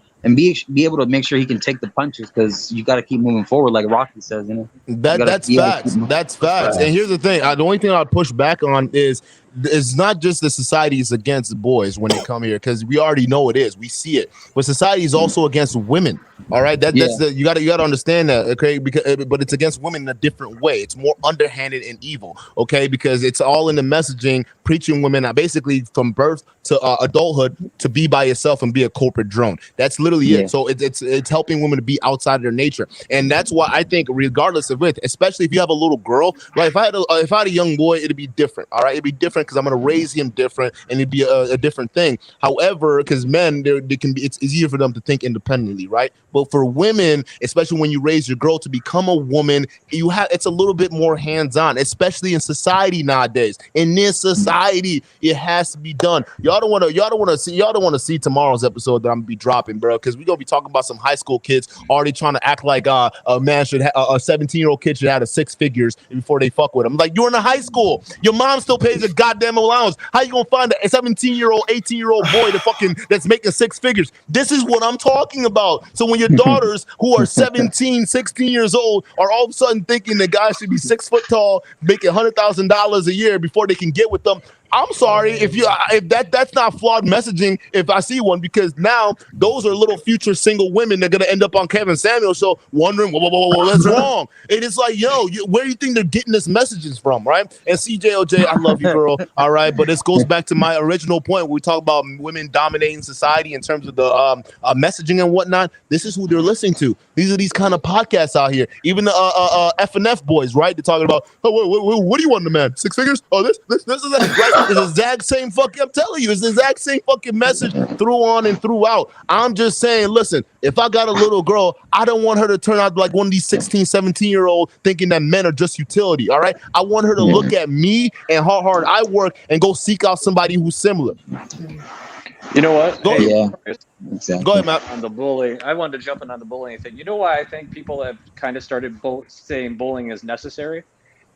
Speaker 12: able to make sure he can take the punches, because you got to keep moving forward, like Rocky says, you know.
Speaker 1: That's facts. That's facts. And here's the thing: the only thing I'd push back on is it's not just the society is against boys when they come here, because we already know it is. We see it, but society is also against women. All right, that's you got to understand that, okay? Because but it's against women in a different way. It's more underhanded and evil, okay? Because it's all in the messaging, preaching women basically from birth to adulthood to be by yourself and be a corporate drone. That's literally it. So it's helping women to be outside of their nature, and that's why I think, regardless of it, especially if you have a little girl, like if I had a young boy, it'd be different. All right, it'd be different because I'm gonna raise him different, and it'd be a different thing. However, because men, they can be, it's easier for them to think independently, right? But for women, especially when you raise your girl to become a woman, it's a little bit more hands-on, especially in society nowadays. In this society, it has to be done. Y'all don't want to see tomorrow's episode that I'm gonna be dropping, bro, because we're gonna be talking about some high school kids already trying to act like a man should a 17-year-old kid should have a 6 figures before they fuck with him. Like, you're in a high school, your mom still pays a goddamn allowance. How you gonna find a 17-year-old, 18-year-old boy that's making 6 figures? This is what I'm talking about. So when your daughters who are 17, 16 years old are all of a sudden thinking that guys should be 6 foot tall, making $100,000 a year before they can get with them, I'm sorry if that's not flawed messaging if I see one, because now those are little future single women that are gonna end up on Kevin Samuel's show wondering, whoa, that's wrong. And it's like, where do you think they're getting this messages from, right? And CJOJ, I love you, girl. All right, but this goes back to my original point where we talk about women dominating society in terms of the messaging and whatnot. This is who they're listening to. These are these kind of podcasts out here. Even the F&F boys, right? They're talking about, what do you want in a man? 6 figures? Oh, this is that. Right? It's the exact same fucking, I'm telling you, it's the exact same fucking message through on and throughout. I'm just saying, listen, if I got a little girl, I don't want her to turn out like one of these 16, 17-year-old thinking that men are just utility, all right? I want her to look at me and how hard I work and go seek out somebody who's similar.
Speaker 7: You know what?
Speaker 12: Exactly.
Speaker 1: Go ahead, Matt.
Speaker 7: On the bullying, I wanted to jump in on the bullying thing. You know why I think people have kind of started saying bullying is necessary?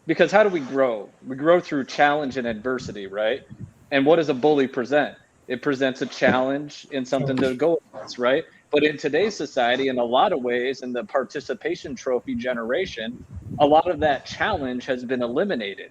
Speaker 7: Because how do we grow? We grow through challenge and adversity, right? And what does a bully present? It presents a challenge and something to go against, right? But in today's society, in a lot of ways, in the participation trophy generation, a lot of that challenge has been eliminated.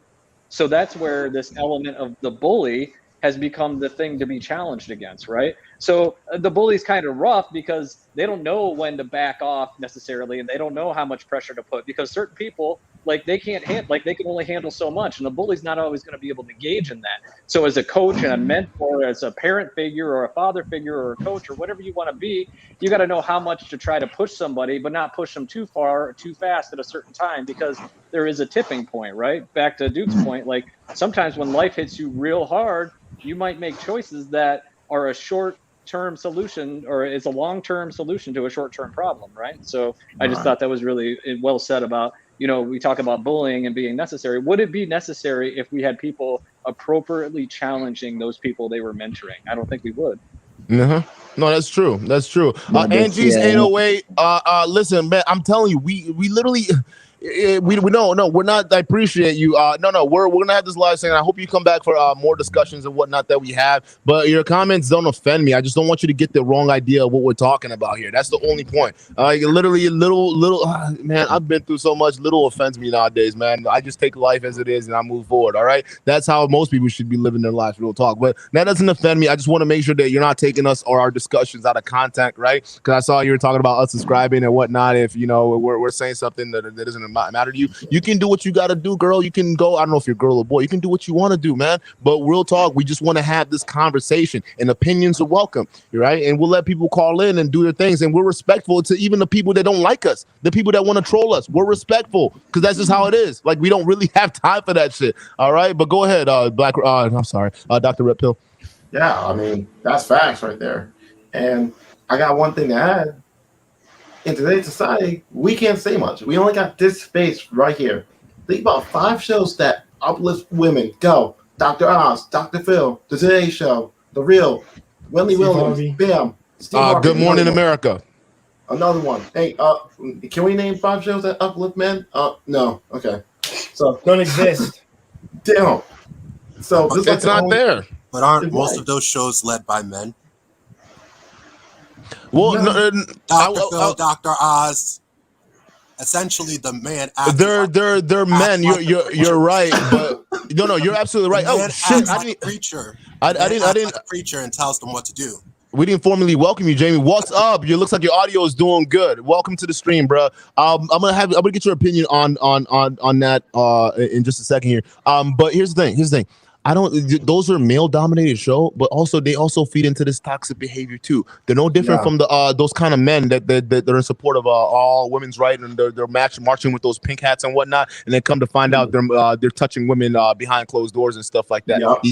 Speaker 7: So that's where this element of the bully has become the thing to be challenged against, right? So the bully's kind of rough because they don't know when to back off necessarily, and they don't know how much pressure to put, because certain people, like, they can't they can only handle so much, and the bully's not always going to be able to gauge in that. So as a coach and a mentor, as a parent figure or a father figure or a coach or whatever you want to be, you got to know how much to try to push somebody, but not push them too far or too fast at a certain time, because there is a tipping point, right? Back to Duke's point, like, sometimes when life hits you real hard, you might make choices that are a short-term solution, or is a long-term solution to a short-term problem, right? So I just thought that was really well said about, we talk about bullying and being necessary. Would it be necessary if we had people appropriately challenging those people they were mentoring? I don't think we would.
Speaker 1: No, that's true. That's true. Angie's 808. Listen, man, I'm telling you, we literally. We no, we're not. I appreciate you. No, we're gonna have this live thing. I hope you come back for more discussions and whatnot that we have. But your comments don't offend me. I just don't want you to get the wrong idea of what we're talking about here. That's the only point. Literally, little man. I've been through so much. Little offends me nowadays, man. I just take life as it is and I move forward. All right, that's how most people should be living their lives. Real talk. But that doesn't offend me. I just want to make sure that you're not taking us or our discussions out of context, right? Because I saw you were talking about us subscribing and whatnot. If we're saying something that doesn't matter to you, you can do what you got to do, girl. You can go. I don't know if you're a girl or boy. You can do what you want to do, man. But real talk, we just want to have this conversation, and opinions are welcome, right? And we'll let people call in and do their things, and we're respectful to even the people that don't like us, the people that want to troll us. We're respectful because that's just how it is. Like, we don't really have time for that shit. All right, but go ahead, I'm sorry, Dr. Red Pill.
Speaker 8: Yeah, I mean, that's facts right there. And I got one thing to add. In today's society, we can't say much. We only got this space right here. Think about 5 shows that uplift women. Go. Dr. Oz, Dr. Phil, The Today Show, The Real, Wendy Williams, Bam.
Speaker 1: Good Morning America.
Speaker 8: Another one. Hey, can we name 5 shows that uplift men? No. Okay. So
Speaker 11: don't exist.
Speaker 8: Damn. So this
Speaker 1: it's not there.
Speaker 13: But aren't most of those shows led by men?
Speaker 1: Well,
Speaker 13: Dr. Phil, Dr. Oz, essentially the man.
Speaker 1: They're men. You're right, but no, you're absolutely right. Oh shit! I didn't
Speaker 13: preacher.
Speaker 1: I didn't
Speaker 13: like a preacher and tells them what to do.
Speaker 1: We didn't formally welcome you, Jamie. What's up? You looks like your audio is doing good. Welcome to the stream, bro. I'm gonna get your opinion on that in just a second here. But here's the thing. Those are male dominated show, but also they also feed into this toxic behavior too. They're no different from those kind of men that they're in support of all women's right, and they're marching with those pink hats and whatnot, and then come to find out they're touching women behind closed doors and stuff like that. Yep. The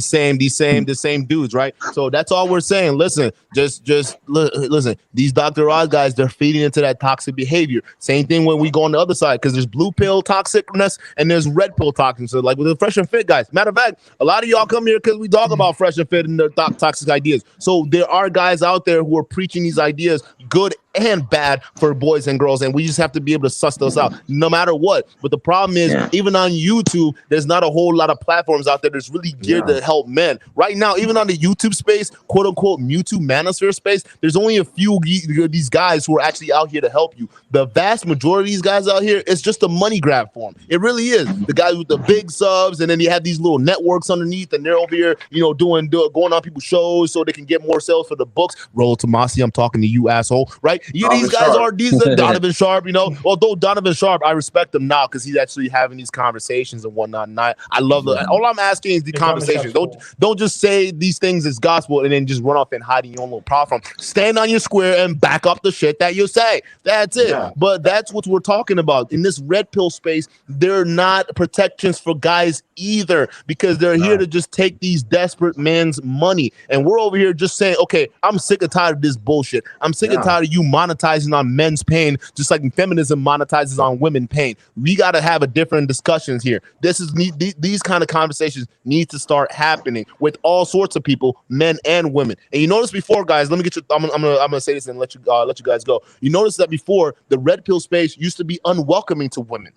Speaker 1: same dudes, right? So that's all we're saying. Listen, just listen. These Dr. Oz guys, they're feeding into that toxic behavior. Same thing when we go on the other side, because there's blue pill toxicness and there's red pill toxicness. So like with the Fresh and Fit guys. Matter of fact, a lot of y'all come here because we talk about Fresh and Fit and their toxic ideas. So there are guys out there who are preaching these ideas, good and bad, for boys and girls, and we just have to be able to suss those out no matter what. But the problem is, even on YouTube, there's not a whole lot of platforms out there that's really geared to help men right now. Even on the YouTube space, quote unquote YouTube manosphere space, there's only a few these guys who are actually out here to help you. The vast majority of these guys out here, it's just a money grab for them. It really is. The guys with the big subs, and then you have these little networks underneath, and they're over here, going on people's shows so they can get more sales for the books. Roll Tomasi, I'm talking to you, asshole, right? These guys are Donovan Sharp, although Donovan Sharp, I respect him now because he's actually having these conversations and whatnot. And I love all I'm asking is the conversations. Don't just say these things as gospel and then just run off and hide in your own little platform. Stand on your square and back up the shit that you say. That's it. Yeah. But that's what we're talking about. In this red pill space, they're not protections for guys either, because they're here to just take these desperate men's money. And we're over here just saying, okay, I'm sick and tired of this bullshit. I'm sick and tired of you monetizing on men's pain, just like feminism monetizes on women pain. We got to have a different discussions here. These kind of conversations need to start happening with all sorts of people, men and women. And you notice before, guys, let me get you. I'm gonna say this and let you guys go. You notice that before, the red pill space used to be unwelcoming to women.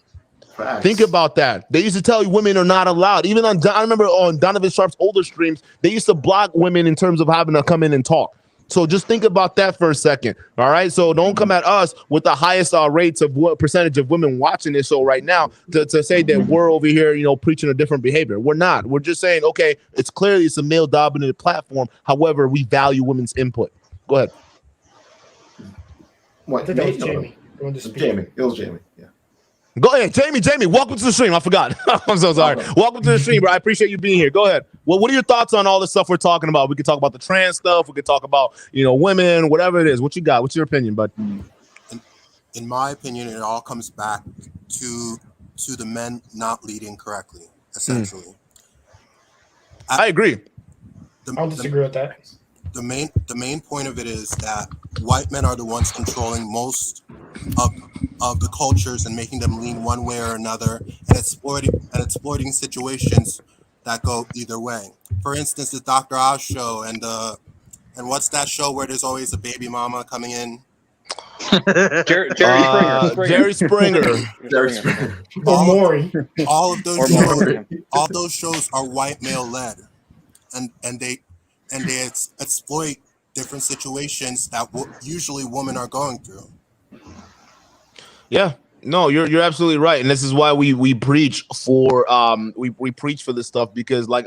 Speaker 1: Facts. Think about that. They used to tell you women are not allowed. Even I remember on Donovan Sharp's older streams, they used to block women in terms of having to come in and talk. So just think about that for a second. All right. So don't come at us with the highest rates of what percentage of women watching this show right now to say that we're over here, preaching a different behavior. We're not. We're just saying, okay, it's a male dominated platform. However, we value women's input. Go ahead.
Speaker 11: I think that was Jamie.
Speaker 8: It was Jamie. Yeah.
Speaker 1: Go ahead, Jamie. Welcome to the stream. I forgot. I'm so sorry. Welcome to the stream, bro. I appreciate you being here. Go ahead. Well, what are your thoughts on all the stuff we're talking about? We could talk about the trans stuff. We could talk about, women, whatever it is. What you got? What's your opinion, bud?
Speaker 13: In my opinion, it all comes back to the men not leading correctly, essentially.
Speaker 1: I agree.
Speaker 11: I don't disagree with that.
Speaker 13: The main point of it is that white men are the ones controlling most of the cultures and making them lean one way or another, and exploiting situations that go either way. For instance, the Dr. Oz show and And what's that show where there's always a baby mama coming in?
Speaker 7: Jerry Springer.
Speaker 1: Jerry Springer.
Speaker 11: Or Maury.
Speaker 13: All of those
Speaker 7: Or
Speaker 13: shows,
Speaker 7: Maury.
Speaker 13: all those shows are white male led, and they exploit different situations that usually women are going through.
Speaker 1: Yeah. No, you're absolutely right, and this is why we preach for we preach for this stuff, because like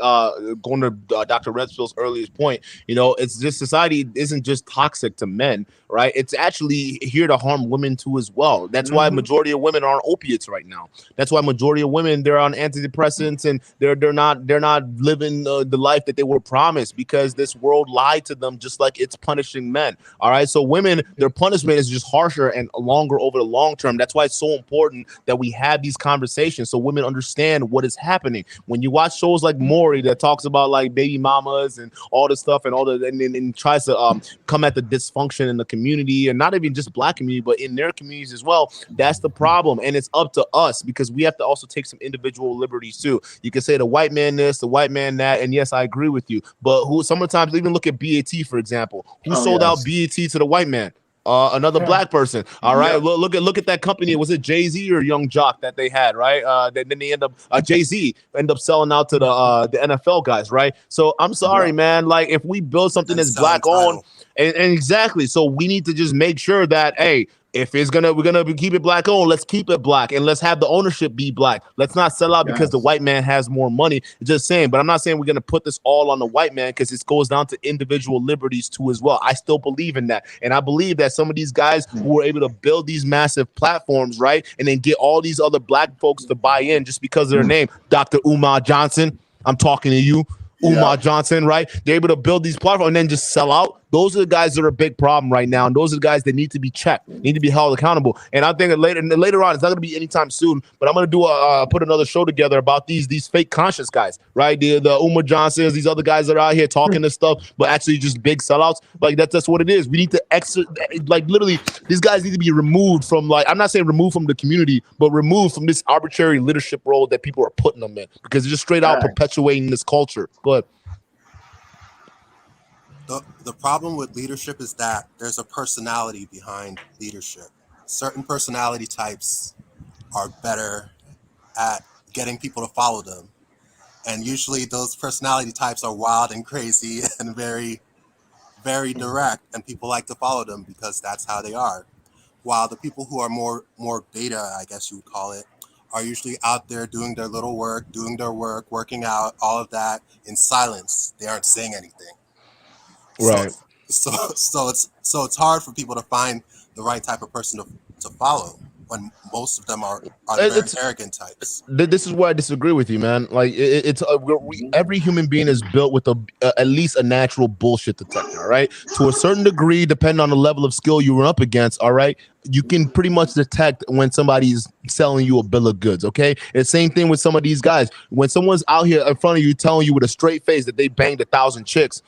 Speaker 1: going to Dr. Redfield's earlier point, you know, it's just society isn't just toxic to men, right? It's actually here to harm women too as well. That's why majority of women are on opiates right now. That's why majority of women, they're on antidepressants, and they're not living the life that they were promised, because this world lied to them, just like it's punishing men. All right, so women, their punishment is just harsher and longer over the long term. That's why it's so important that we have these conversations so women understand what is happening. When you watch shows like Maury that talks about like baby mamas and all this stuff and all the and tries to come at the dysfunction in the community, and not even just Black community, but in their communities as well, that's the problem. And it's up to us, because we have to also take some individual liberties too. You can say the white man this, the white man that, and yes, I agree with you, but who sometimes even look at BAT, for example, who sold out BAT to the white man? Another Black person. All right. Look at that company. Was it Jay-Z or Young Jock that they had, right? Then they end up Jay-Z end up selling out to the NFL guys, right? So I'm sorry, man. Like, if we build something that's Black owned, and exactly, so we need to just make sure that, hey, if we're gonna keep it Black owned, let's keep it Black, and let's have the ownership be Black. Let's not sell out because the white man has more money. Just saying, but I'm not saying we're gonna put this all on the white man, because it goes down to individual liberties too as well. I still believe in that, and I believe that some of these guys who were able to build these massive platforms, right, and then get all these other Black folks to buy in just because of their name, Dr. Umar Johnson, I'm talking to you. Umar Johnson, right? They're able to build these platforms and then just sell out. Those are the guys that are a big problem right now, and those are the guys that need to be checked, need to be held accountable. And I think that later on, it's not going to be anytime soon, but I'm going to do put another show together about these fake conscious guys, right? The Umar Johnsons, these other guys that are out here talking this stuff, but actually just big sellouts. Like that's what it is. We need to like literally, these guys need to be removed from, like, I'm not saying removed from the community, but removed from this arbitrary leadership role that people are putting them in, because they're just straight out perpetuating this culture. Go ahead.
Speaker 13: The problem with leadership is that there's a personality behind leadership. Certain personality types are better at getting people to follow them. And usually those personality types are wild and crazy and very, very direct, and people like to follow them because that's how they are. While the people who are more beta, I guess you would call it, are usually out there doing their little work, doing their work, working out, all of that in silence. They aren't saying anything.
Speaker 1: Right.
Speaker 13: So it's hard for people to find the right type of person to follow when most of them are very arrogant types.
Speaker 1: This is where I disagree with you, man. Like every human being is built with at least a natural bullshit detector, right? To a certain degree, depending on the level of skill you run up against, all right, you can pretty much detect when somebody's selling you a bill of goods, okay? And same thing with some of these guys. When someone's out here in front of you telling you with a straight face that they banged 1,000 chicks,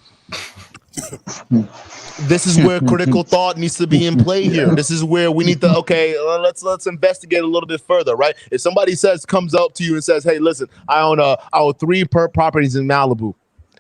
Speaker 1: this is where critical thought needs to be in play here. This is where we need to, let's investigate a little bit further, right? If somebody comes up to you and says, hey, listen, I own 3 properties in Malibu,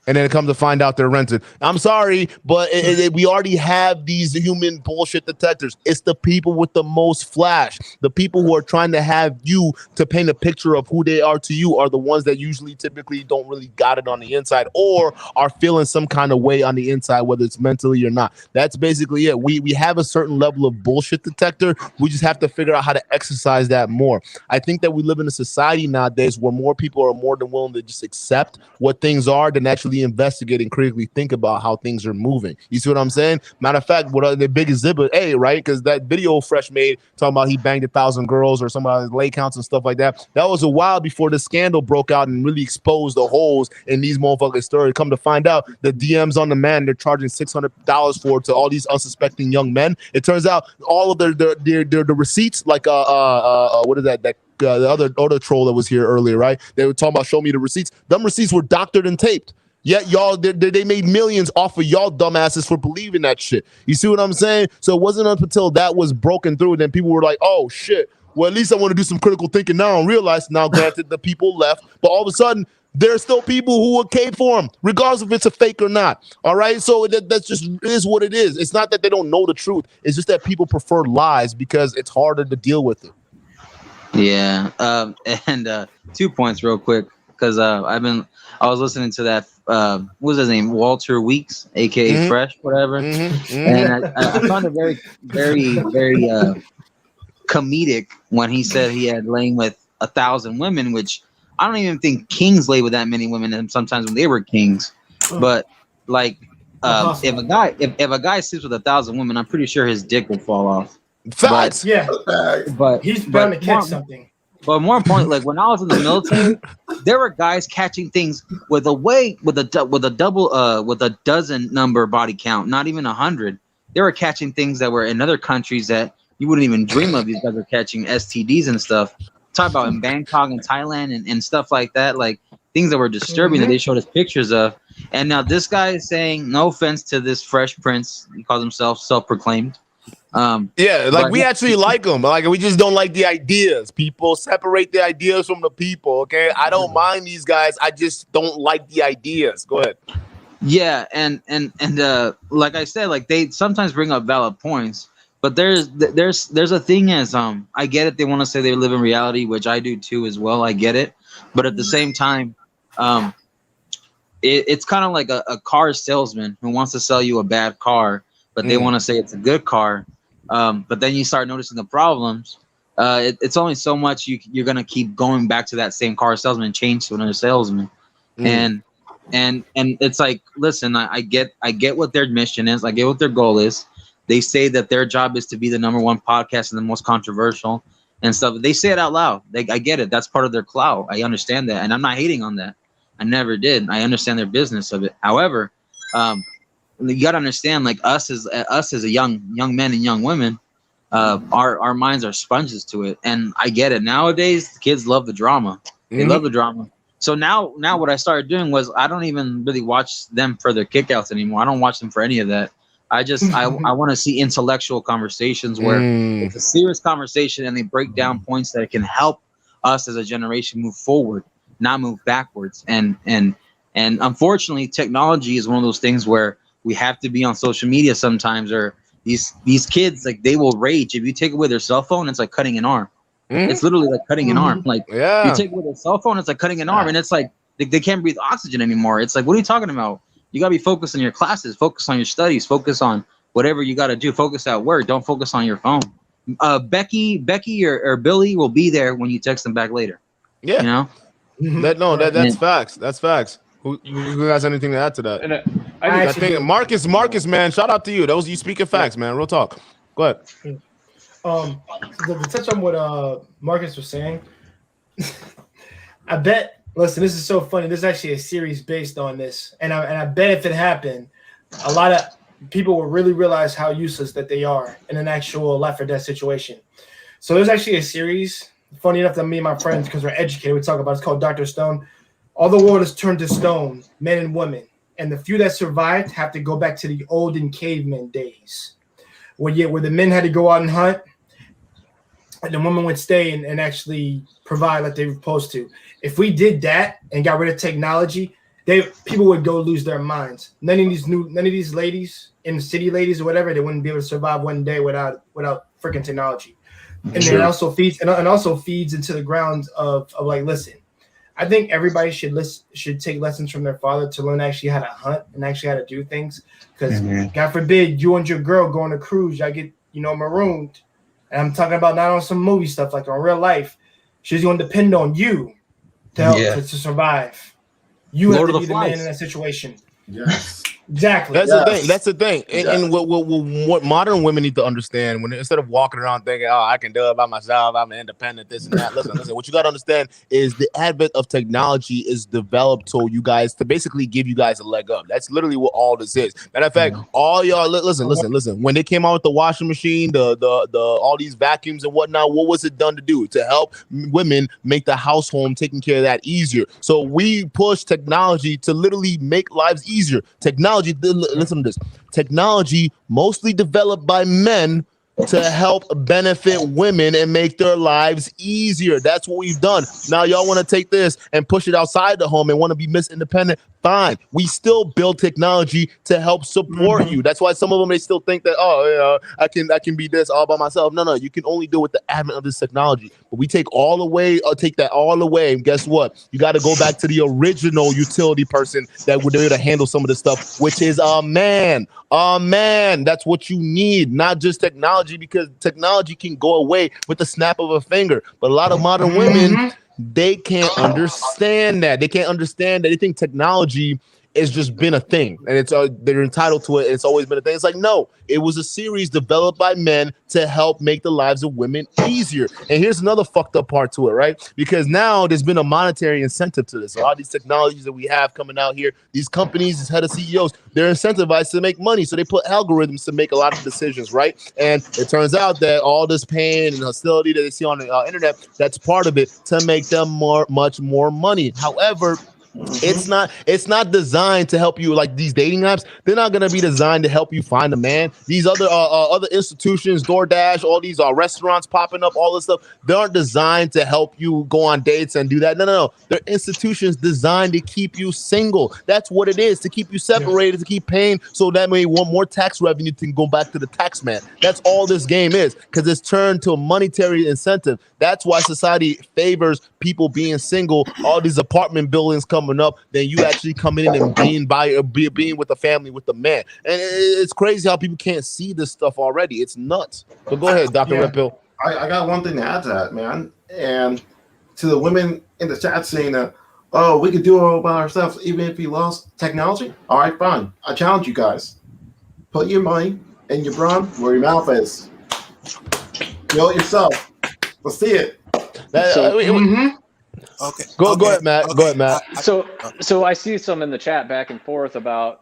Speaker 1: and then it comes to find out they're rented, I'm sorry, but we already have these human bullshit detectors. It's the people with the most flash. The people who are trying to have you to paint a picture of who they are to you are the ones that usually typically don't really got it on the inside, or are feeling some kind of way on the inside, whether it's mentally or not. That's basically it. We have a certain level of bullshit detector. We just have to figure out how to exercise that more. I think that we live in a society nowadays where more people are more than willing to just accept what things are than actually investigate and critically think about how things are moving. You see what I'm saying? Matter of fact, what are the big exhibit A, right? Because that video Fresh made talking about he banged 1,000 girls or some of his lay counts and stuff like that. That was a while before the scandal broke out and really exposed the holes in these motherfuckers' story. Come to find out, the DMs on the man they're charging $600 for to all these unsuspecting young men. It turns out all of their receipts, like what is that? The other troll that was here earlier, right? They were talking about show me the receipts. Them receipts were doctored and taped. Yet y'all, they made millions off of y'all dumbasses for believing that shit. You see what I'm saying? So it wasn't until that was broken through, and then people were like, oh shit, well, at least I want to do some critical thinking now and realize, now granted the people left, but all of a sudden, there are still people who will cape for him, regardless if it's a fake or not. All right, so that's just is what it is. It's not that they don't know the truth. It's just that people prefer lies because it's harder to deal with it.
Speaker 12: Yeah. And 2 points real quick, because I was listening to that what was his name, Walter Weeks, aka Fresh, whatever, and I found it very, very, very comedic when he said he had lain with 1,000 women, which I don't even think kings lay with that many women, and sometimes when they were kings. But like, if a guy sleeps with 1,000 women, I'm pretty sure his dick will fall off.
Speaker 1: Facts.
Speaker 12: But
Speaker 11: he's bound to catch something.
Speaker 12: But more importantly, like when I was in the military, there were guys catching things with a dozen number body count, not even 100. They were catching things that were in other countries that you wouldn't even dream of. These guys are catching STDs and stuff. Talk about in Bangkok and Thailand and stuff like that, like things that were disturbing that they showed us pictures of. And now this guy is saying, no offense to this Fresh Prince, he calls himself self-proclaimed.
Speaker 1: We actually like him. Like, we just don't like the ideas. People separate the ideas from the people. Okay, I don't mind these guys. I just don't like the ideas. Go ahead.
Speaker 12: Yeah, and like I said, like they sometimes bring up valid points, but there's a thing as I get it. They want to say they live in reality, which I do too as well. I get it, but at the same time, it's kind of like a car salesman who wants to sell you a bad car, but they want to say it's a good car. But then you start noticing the problems. It's only so much you're gonna keep going back to that same car salesman and change to another salesman. And it's like, listen, I get what their mission is. I get what their goal is. They say that their job is to be the #1 podcast and the most controversial and stuff. They say it out loud. I get it. That's part of their clout. I understand that, and I'm not hating on that. I never did. I understand their business of it. However, you gotta understand, like us as a young men and young women, our minds are sponges to it, and I get it. Nowadays, the kids love the drama. They love the drama. So now what I started doing was I don't even really watch them for their kickouts anymore. I don't watch them for any of that. I want to see intellectual conversations where it's a serious conversation and they break down points that can help us as a generation move forward, not move backwards. And unfortunately, technology is one of those things where we have to be on social media sometimes, or these kids, like, they will rage. If you take away their cell phone, it's like cutting an arm. It's literally like cutting an arm. Like, you take away their cell phone, it's like cutting an arm, and it's like they can't breathe oxygen anymore. It's like, what are you talking about? You got to be focused on your classes, focus on your studies, focus on whatever you got to do, focus at work. Don't focus on your phone. Becky or Billy will be there when you text them back later. Yeah. You know?
Speaker 1: That's facts. That's facts. Who has anything to add to that?
Speaker 11: And
Speaker 1: I think Marcus, man, shout out to you. Those you speaking facts, man. Real talk. Go ahead.
Speaker 11: To touch on what Marcus was saying, I bet. Listen, this is so funny. There's actually a series based on this, and I bet if it happened, a lot of people will really realize how useless that they are in an actual life or death situation. So there's actually a series. Funny enough that me and my friends, because we're educated, we talk about it. It's called Dr. Stone. All the world is turned to stone, men and women, and the few that survived have to go back to the olden caveman days, where the men had to go out and hunt, and the women would stay and actually provide like they were supposed to. If we did that and got rid of technology, people would go lose their minds. None of these ladies, in the city ladies or whatever, they wouldn't be able to survive one day without freaking technology. And then it also feeds into the grounds of like, listen, I think everybody should take lessons from their father to learn actually how to hunt and actually how to do things. Because God forbid you and your girl go on a cruise, y'all get marooned. And I'm talking about not on some movie stuff, like on real life. She's going to depend on you to help to survive. You have to be the man in that situation. Yes. Exactly.
Speaker 1: That's the thing. And what modern women need to understand, instead of walking around thinking, oh, I can do it by myself, I'm independent, this and that. Listen, what you got to understand is the advent of technology is developed to basically give you guys a leg up. That's literally what all this is. Matter of fact, all y'all listen. When they came out with the washing machine, the all these vacuums and whatnot, what was it done to do? To help women make the house home, taking care of that easier. So we push technology to literally make lives easier. Listen to this. Technology mostly developed by men to help benefit women and make their lives easier. That's what we've done. Now y'all want to take this and push it outside the home and want to be Miss Independent. Fine. We still build technology to help support you. That's why some of them, they still think that, oh, yeah, I can be this all by myself. No, you can only do it with the advent of this technology. But we take that all the way. And guess what? You got to go back to the original utility person that would be able to handle some of this stuff, which is a man. That's what you need, not just technology, because technology can go away with the snap of a finger. But a lot of modern women, they can't understand that. They can't understand that. They think technology has just been a thing, and it's they're entitled to it. It's always been a thing. It's like, no, it was a series developed by men to help make the lives of women easier. And here's another fucked up part to it, right? Because now there's been a monetary incentive to this. A lot of these technologies that we have coming out here, these companies, these head of CEOs, they're incentivized to make money. So they put algorithms to make a lot of decisions, right? And it turns out that all this pain and hostility that they see on the internet, that's part of it to make them much more money. However, it's not designed to help you. Like these dating apps, they're not going to be designed to help you find a man. These other institutions, DoorDash, all these restaurants popping up, all this stuff, they aren't designed to help you go on dates and do that. No. They're institutions designed to keep you single. That's what it is, to keep you separated, to keep paying, so that way more tax revenue can go back to the tax man. That's all this game is, because it's turned to a monetary incentive. That's why society favors people being single. All these apartment buildings coming up, then you actually coming in and being with a family with a man. And it's crazy how people can't see this stuff already. It's nuts. But go ahead, Dr. Red Pill.
Speaker 8: I got one thing to add to that, man. And to the women in the chat saying that, oh, we could do it all by ourselves even if we lost technology. All right, fine. I challenge you guys. Put your money and your brawn where your mouth is. Feel it yourself. Let's see it.
Speaker 13: Okay.
Speaker 1: Go ahead, Matt. Go ahead, Matt.
Speaker 7: So I see some in the chat back and forth about,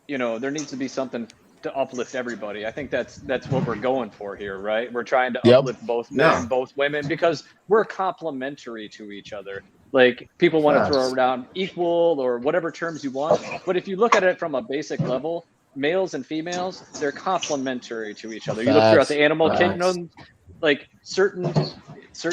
Speaker 7: there needs to be something to uplift everybody. I think that's what we're going for here, right? We're trying to uplift both men and both women, because we're complementary to each other. Like, people want to throw around equal or whatever terms you want, but if you look at it from a basic level, males and females, they're complementary to each other. You look throughout the animal kingdom, like certain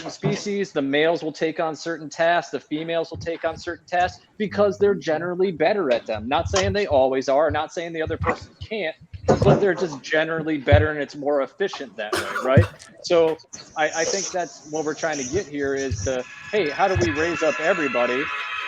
Speaker 7: species, the males will take on certain tasks, the females will take on certain tasks, because they're generally better at them. Not saying they always are, not saying the other person can't, but they're just generally better, and it's more efficient that way, right? So I think that's what we're trying to get here, is hey, how do we raise up everybody?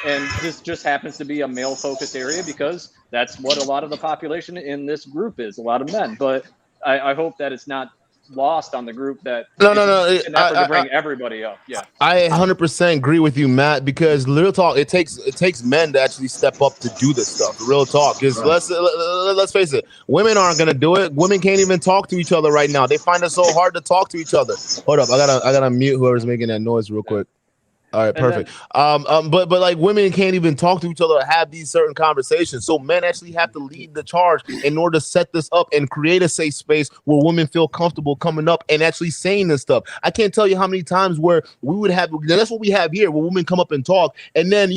Speaker 7: And this just happens to be a male-focused area, because that's what a lot of the population in this group is, a lot of men. But I hope that it's not lost on the group that it's an effort to bring everybody up. Yeah,
Speaker 1: I 100% agree with you, Matt, because real talk, it takes men to actually step up to do this stuff. Real talk, because let's face it, women aren't gonna do it. Women can't even talk to each other right now. They find it so hard to talk to each other. Hold up, I gotta mute whoever's making that noise real quick. All right, perfect. But like, women can't even talk to each other or have these certain conversations. So men actually have to lead the charge in order to set this up and create a safe space where women feel comfortable coming up and actually saying this stuff. I can't tell you how many times where we would have, that's what we have here, where women come up and talk, and then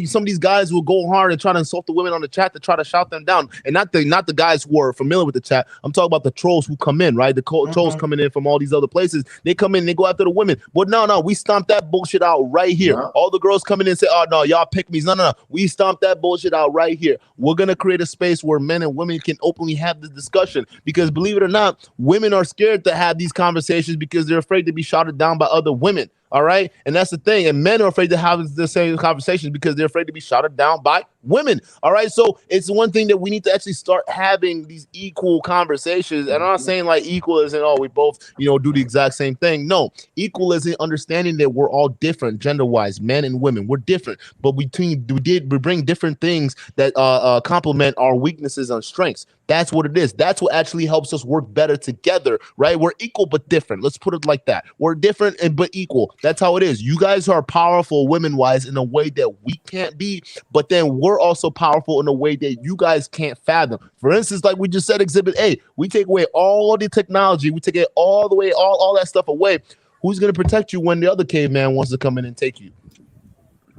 Speaker 1: some of these guys will go hard and try to insult the women on the chat to try to shout them down. And not the guys who are familiar with the chat. I'm talking about the trolls who come in, right? The trolls coming in from all these other places. They come in, they go after the women. But no, we stomp that bullshit out right here. All the girls come in and say, oh no, y'all pick me. No. We stomp that bullshit out right here. We're gonna create a space where men and women can openly have this discussion, because believe it or not, women are scared to have these conversations because they're afraid to be shouted down by other women. All right. And that's the thing. And men are afraid to have the same conversations because they're afraid to be shouted down by women. All right. So it's one thing that we need to actually start having these equal conversations. And I'm not saying like equal as in, we both, do the exact same thing. No, equal as in understanding that we're all different gender wise, men and women. We're different, but we bring different things that complement our weaknesses and strengths. That's what it is. That's what actually helps us work better together, right? We're equal but different. Let's put it like that. We're different but equal. That's how it is. You guys are powerful women-wise in a way that we can't be, but then we're also powerful in a way that you guys can't fathom. For instance, like we just said, Exhibit A, we take away all the technology. We take it all the way, all that stuff away. Who's going to protect you when the other caveman wants to come in and take you?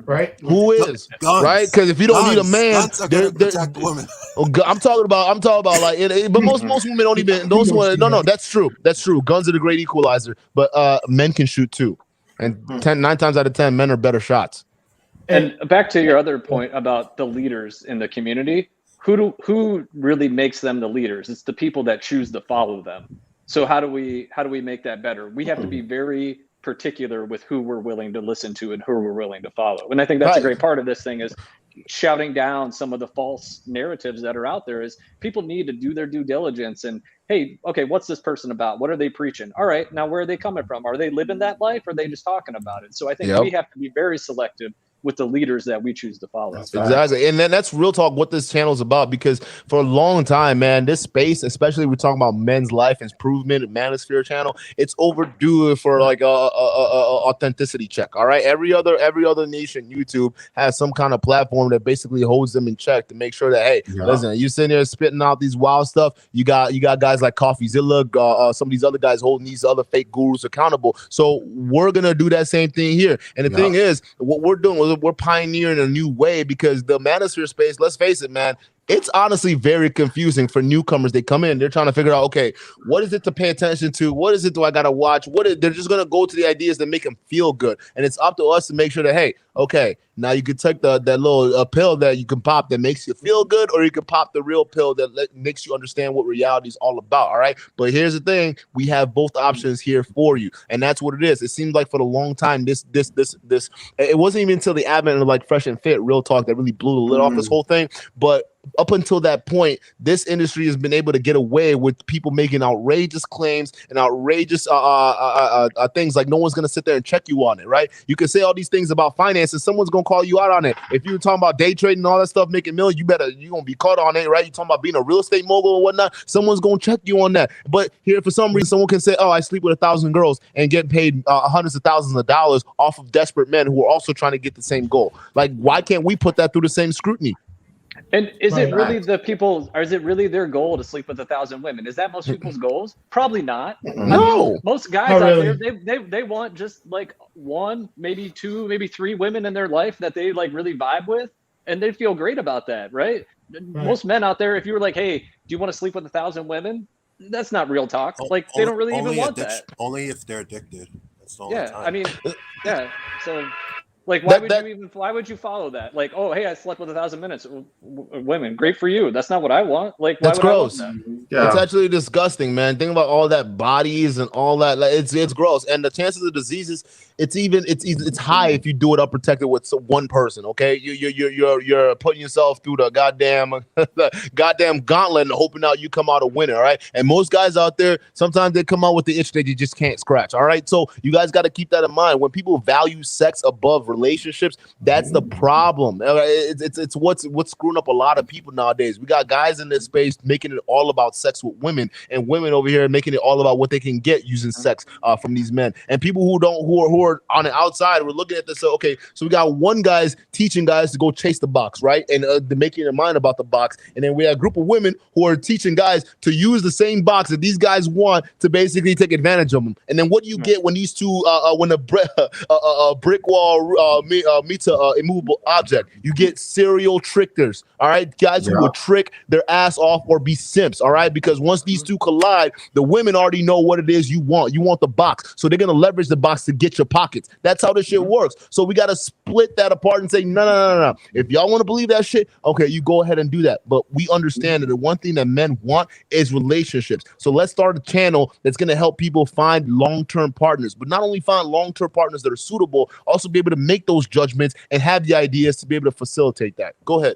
Speaker 11: Right?
Speaker 1: Who is?
Speaker 13: Guns.
Speaker 1: Right? Because if you don't need a man,
Speaker 13: guns are going to protect women.
Speaker 1: I'm talking about like, but most women don't even. Those who no, that's true. That's true. Guns are the great equalizer, but men can shoot too, and 9 times out of 10, men are better shots.
Speaker 7: And back to your other point about the leaders in the community, who really makes them the leaders? It's the people that choose to follow them. So how do we make that better? We have to be very particular with who we're willing to listen to and who we're willing to follow. And I think that's a great part of this thing is shouting down some of the false narratives that are out there. Is people need to do their due diligence and, hey, okay, what's this person about? What are they preaching? All right, now where are they coming from? Are they living that life or are they just talking about it? So I think we have to be very selective with the leaders that we choose to follow.
Speaker 1: Exactly. And then that's real talk what this channel is about, because for a long time, man, this space, especially we're talking about men's life improvement, Manosphere channel, it's overdue for like a authenticity check. All right. Every other nation, YouTube has some kind of platform that basically holds them in check to make sure that, hey, listen, you sitting there spitting out these wild stuff. You got guys like CoffeeZilla, some of these other guys holding these other fake gurus accountable. So we're gonna do that same thing here. And the thing is, what we're doing, we're pioneering a new way, because the Manosphere space, let's face it, man, it's honestly very confusing for newcomers. They come in, they're trying to figure out, okay, what is it to pay attention to? What is it do I gotta watch? They're just gonna go to the ideas that make them feel good, and it's up to us to make sure that, hey, okay, now you can take that little pill that you can pop that makes you feel good, or you can pop the real pill that makes you understand what reality is all about. All right, but here's the thing: we have both options here for you, and that's what it is. It seems like for the long time, this it wasn't even until the advent of like Fresh and Fit, Real Talk, that really blew the lid off this whole thing, but up until that point, this industry has been able to get away with people making outrageous claims and outrageous things like no one's going to sit there and check you on it, right? You can say all these things about finances. Someone's going to call you out on it. If you're talking about day trading and all that stuff, making millions, you're going to be caught on it, right? You're talking about being a real estate mogul and whatnot. Someone's going to check you on that. But here, for some reason, someone can say, oh, I sleep with 1,000 girls and get paid hundreds of thousands of dollars off of desperate men who are also trying to get the same goal. Like, why can't we put that through the same scrutiny?
Speaker 7: And is it really the people, or is it really their goal to sleep with 1,000 women? Is that most people's goals? Probably not.
Speaker 1: No.
Speaker 7: I mean, most guys out there, they want just like 1, maybe 2, maybe 3 women in their life that they like really vibe with, and they feel great about that, right? Most men out there, if you were like, hey, do you want to sleep with 1,000 women? That's not real talk. Like, they don't really even want that.
Speaker 13: Only if they're addicted. That's the only time.
Speaker 7: I mean, so like, why would you follow that? Like, oh, hey, I slept with 1,000 women. Great for you. That's not what I want. Like, why
Speaker 1: that's
Speaker 7: would
Speaker 1: gross.
Speaker 7: I want that?
Speaker 1: Yeah. It's actually disgusting, man. Think about all that bodies and all that. Like, it's gross. And the chances of diseases, it's high if you do it unprotected with one person. Okay, you're putting yourself through the goddamn gauntlet and hoping out you come out a winner. All right. And most guys out there, sometimes they come out with the itch that you just can't scratch. All right. So you guys got to keep that in mind. When people value sex above relationships, that's the problem. It's what's screwing up a lot of people nowadays. We got guys in this space making it all about sex with women, and women over here making it all about what they can get using sex from these men. And people who are on the outside, we're looking at this. So, okay, so we got one guy's teaching guys to go chase the box, right? And they're making their mind about the box. And then we have a group of women who are teaching guys to use the same box that these guys want to basically take advantage of them. And then what do you get when these two, when a brick wall meets a immovable object? You get serial tricksters, all right? Guys who will trick their ass off or be simps, all right? Because once these two collide, the women already know what it is you want. You want the box. So they're going to leverage the box to get your pockets. That's how this shit works. So we got to split that apart and say, no. If y'all want to believe that shit, okay, you go ahead and do that. But we understand that the one thing that men want is relationships. So let's start a channel that's going to help people find long-term partners, but not only find long-term partners that are suitable, also be able to make those judgments and have the ideas to be able to facilitate that. Go ahead.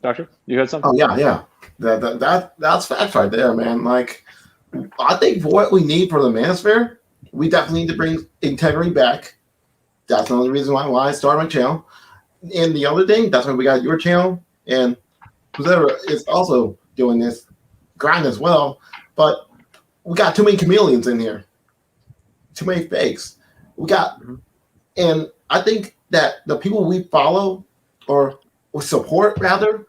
Speaker 7: Doctor, you had something?
Speaker 8: Oh, yeah. That's facts right there, man. Like, I think for what we need for the Manosphere, we definitely need to bring integrity back. That's the only reason why I started my channel. And the other thing, that's why we got your channel, and whoever is also doing this grind as well. But we got too many chameleons in here, too many fakes. And I think that the people we follow or support, rather,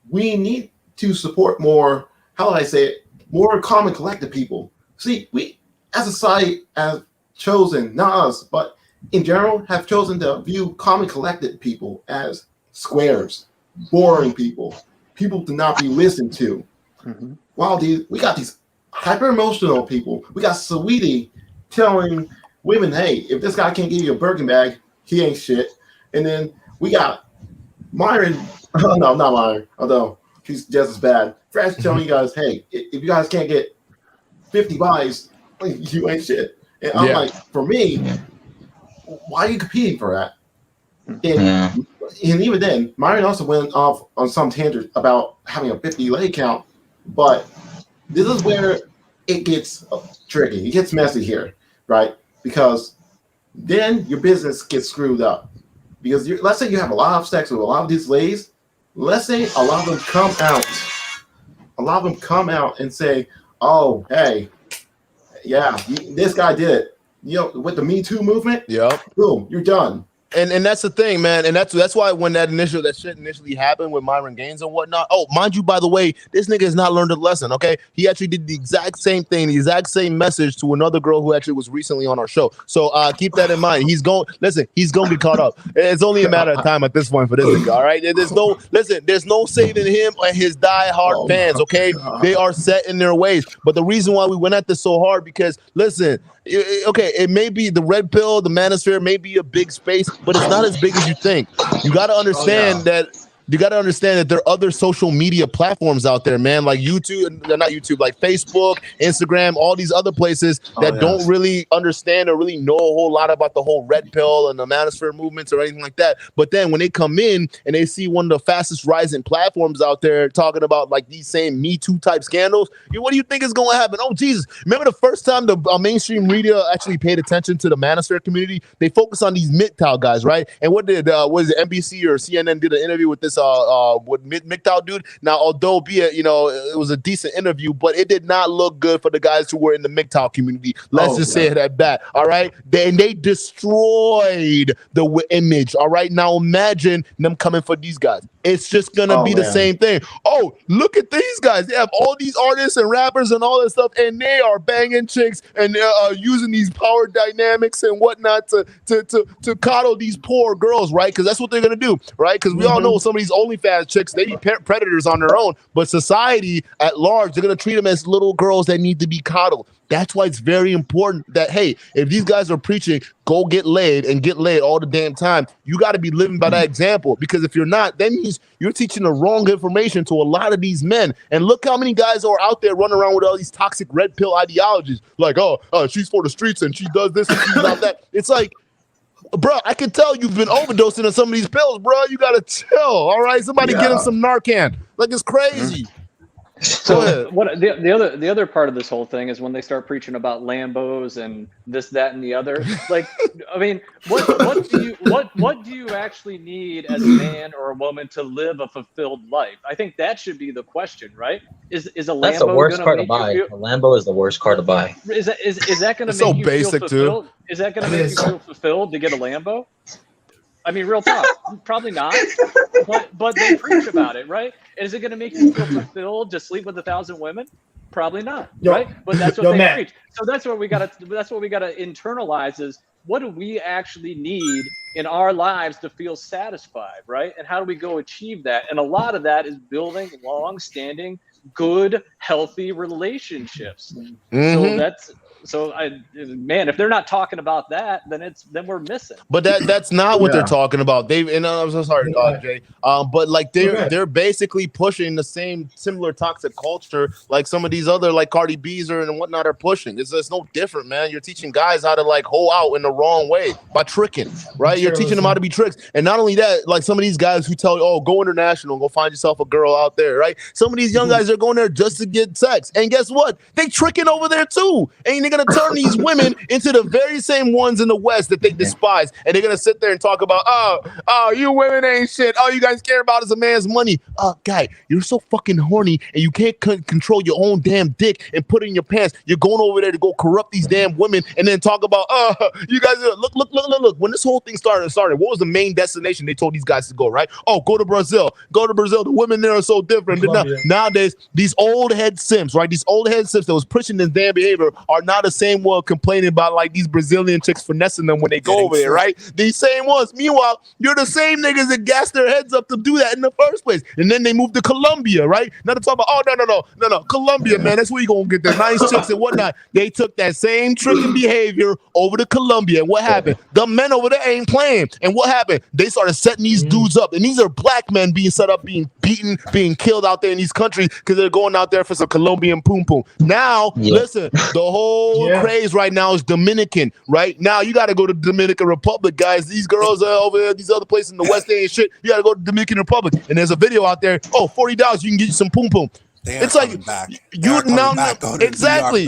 Speaker 8: we need to support more. How do I say it? More calm and collected people. See, we as a society have chosen, not us, but in general, have chosen to view calm and collected people as squares. boring people to not be listened to. Wow, we got these hyper emotional people. We got Saweetie telling women, hey, if this guy can't give you a Birkin bag, he ain't shit. And then we got Myron, no, not Myron, although he's just as bad. Fresh telling you guys, hey, if you guys can't get 50 buys, you ain't shit. And I'm like, for me, why are you competing for that? And even then, Myron also went off on some tangent about having a 50 leg count, but this is where it gets tricky. It gets messy here, right? Because then your business gets screwed up. Because let's say you have a lot of sex with a lot of these ladies. Let's say a lot of them come out. A lot of them come out and say, "Oh, hey, yeah, this guy did it." You know, with the Me Too movement.
Speaker 1: Yep.
Speaker 8: Boom, you're done.
Speaker 1: And that's the thing, man. And that's why when that shit initially happened with Myron Gaines and whatnot. Oh, mind you, by the way, this nigga has not learned a lesson. Okay, he actually did the exact same thing, the exact same message to another girl who actually was recently on our show. So keep that in mind. He's gonna get caught up. It's only a matter of time at this point for this nigga. All right. There's no saving him and his diehard fans. Okay, they are set in their ways. But the reason why we went at this so hard because listen. Okay, it may be the red pill, the manosphere may be a big space, but it's not as big as you think. You got to understand that there are other social media platforms out there, man, like YouTube, not YouTube, like Facebook, Instagram, all these other places that don't really understand or really know a whole lot about the whole red pill and the manosphere movements or anything like that. But then when they come in and they see one of the fastest rising platforms out there talking about like these same Me Too type scandals, what do you think is going to happen? Oh, Jesus. Remember the first time the mainstream media actually paid attention to the manosphere community? They focused on these MGTOW guys, right? And what did was it NBC or CNN did an interview with this with MGTOW dude. Now, although it was a decent interview, but it did not look good for the guys who were in the MGTOW community. Let's just say it at that. All right. They destroyed the image. All right. Now imagine them coming for these guys. It's just gonna be the same thing. Oh, look at these guys. They have all these artists and rappers and all that stuff, and they are banging chicks and using these power dynamics and whatnot to coddle these poor girls, right? Because that's what they're gonna do, right? Because we all know some of these OnlyFans chicks, they be predators on their own, but society at large, they're gonna treat them as little girls that need to be coddled. That's why it's very important that, hey, if these guys are preaching, go get laid and get laid all the damn time, you got to be living by that example. Because if you're not, then you're teaching the wrong information to a lot of these men. And look how many guys are out there running around with all these toxic red pill ideologies. Like, oh, she's for the streets and she does this and she's not that. It's like, bro, I can tell you've been overdosing on some of these pills, bro. You got to chill, all right? Somebody get him some Narcan. Like, it's crazy.
Speaker 7: So what the other part of this whole thing is when they start preaching about Lambos and this, that, and the other. Like, I mean, what do you actually need as a man or a woman to live a fulfilled life? I think that should be the question, right? Is a Lambo
Speaker 14: That's the worst car to buy? A Lambo is the worst car to buy.
Speaker 7: Is that going to make you feel fulfilled? Is that going to make you feel fulfilled to get a Lambo? I mean, real talk, probably not, but they preach about it, right? Is it going to make you feel fulfilled to sleep with 1,000 women? Probably not, right? But that's what they preach. So that's what we got to internalize is what do we actually need in our lives to feel satisfied, right? And how do we go achieve that? And a lot of that is building long-standing, good, healthy relationships. So if they're not talking about that, then we're missing.
Speaker 1: But that's not what they're talking about. I'm so sorry, Jay. But like they're basically pushing the similar toxic culture like some of these other like Cardi B's and whatnot are pushing. It's no different, man. You're teaching guys how to like hoe out in the wrong way by tricking, right? You're teaching them how to be tricked. And not only that, like some of these guys who tell you, oh, go international, go find yourself a girl out there, right? Some of these young guys are going there just to get sex. And guess what? They tricking over there too. And they're gonna turn these women into the very same ones in the West that they despise, and they're gonna sit there and talk about, oh, you women ain't shit. All you guys care about is a man's money. Guy, you're so fucking horny, and you can't control your own damn dick and put it in your pants. You're going over there to go corrupt these damn women, and then talk about, you guys look. When this whole thing started, what was the main destination they told these guys to go? Right? Oh, go to Brazil. The women there are so different. Nowadays, these old head simps, right? These old head simps that was pushing this damn behavior are not now the same one complaining about like these Brazilian chicks finessing them when they go over there, right? These same ones. Meanwhile, you're the same niggas that gas their heads up to do that in the first place. And then they moved to Colombia, right? Now to talk about, oh, no. Colombia, man, that's where you going to get the nice chicks and whatnot. They took that same tricking behavior over to Colombia. And what happened? The men over there ain't playing. And what happened? They started setting these dudes up. And these are black men being set up, being beaten, being killed out there in these countries because they're going out there for some Colombian poom poom. Now, listen, the whole craze right now is Dominican, right? Now you got to go to Dominican Republic, guys. These girls are over there, these other places in the West End and shit. You got to go to Dominican Republic. And there's a video out there. Oh, $40, you can get you some poom poom. It's like you now exactly.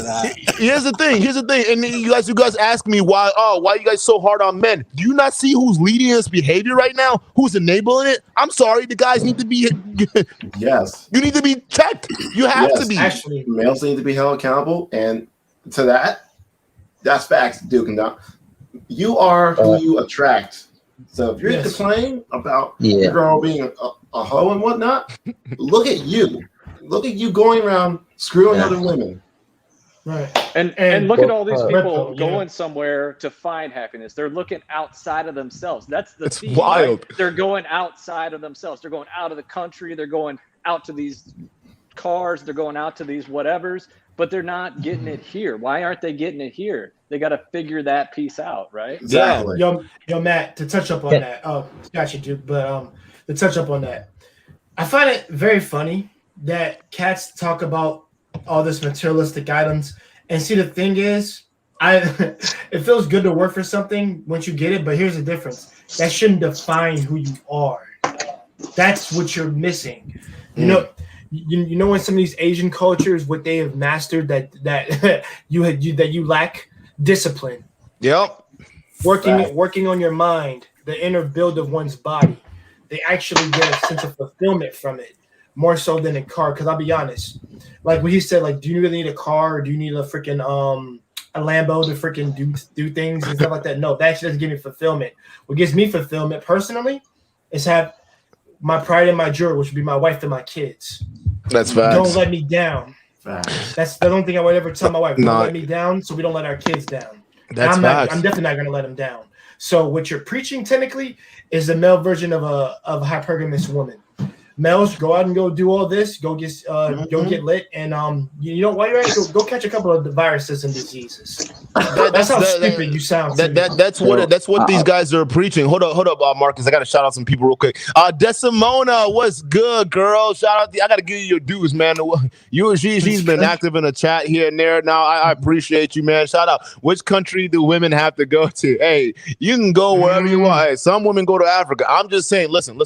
Speaker 1: Here's the thing. And you guys ask me why you guys so hard on men? Do you not see who's leading this behavior right now? Who's enabling it? I'm sorry, the guys need to be.
Speaker 8: Yes,
Speaker 1: you need to be checked. You have to be.
Speaker 8: Actually, males need to be held accountable, and to that's facts, Duke and Doc. You are who you attract. So if you're complaining about your girl being a hoe and whatnot, look at you. Look at you going around screwing other women.
Speaker 11: Right.
Speaker 7: And look at all these people going somewhere to find happiness. They're looking outside of themselves. That's the theme,
Speaker 1: wild.
Speaker 7: Right? They're going outside of themselves. They're going out of the country. They're going out to these cars. They're going out to these whatevers, but they're not getting it here. Why aren't they getting it here? They got to figure that piece out, right?
Speaker 8: Exactly.
Speaker 11: Yo, Matt, to touch up on that. Oh, got you, Duke. But to touch up on that, I find it very funny that cats talk about all this materialistic items, and see, the thing is, it feels good to work for something once you get it, but here's the difference: that shouldn't define who you are. That's what you're missing. You know, in some of these Asian cultures, what they have mastered that you lack discipline.
Speaker 1: Yep.
Speaker 11: Working on your mind, the inner build of one's body. They actually get a sense of fulfillment from it. More so than a car, because I'll be honest, like what he said, like, do you really need a car, or do you need a freaking a Lambo to freaking do things and stuff like that? No, that actually doesn't give me fulfillment. What gives me fulfillment personally is have my pride and my joy, which would be my wife and my kids.
Speaker 1: That's facts.
Speaker 11: Don't let me down. That's the only thing I would ever tell my wife. Don't let me down, so we don't let our kids down.
Speaker 1: That's
Speaker 11: I'm
Speaker 1: facts.
Speaker 11: I'm definitely not going to let them down. So what you're preaching technically is the male version of a hypergamous woman. Males, go out and go do all this. Go get lit, and you know, while you're at it, go catch a couple of the viruses and diseases. That's how stupid you sound.
Speaker 1: That's what these guys are preaching. Hold up, Marcus. I gotta shout out some people real quick. Desimona, what's good, girl? Shout out. I gotta give you your dues, man. She's been active in the chat here and there. Now I appreciate you, man. Shout out. Which country do women have to go to? Hey, you can go wherever you want. Hey, some women go to Africa. I'm just saying. Listen.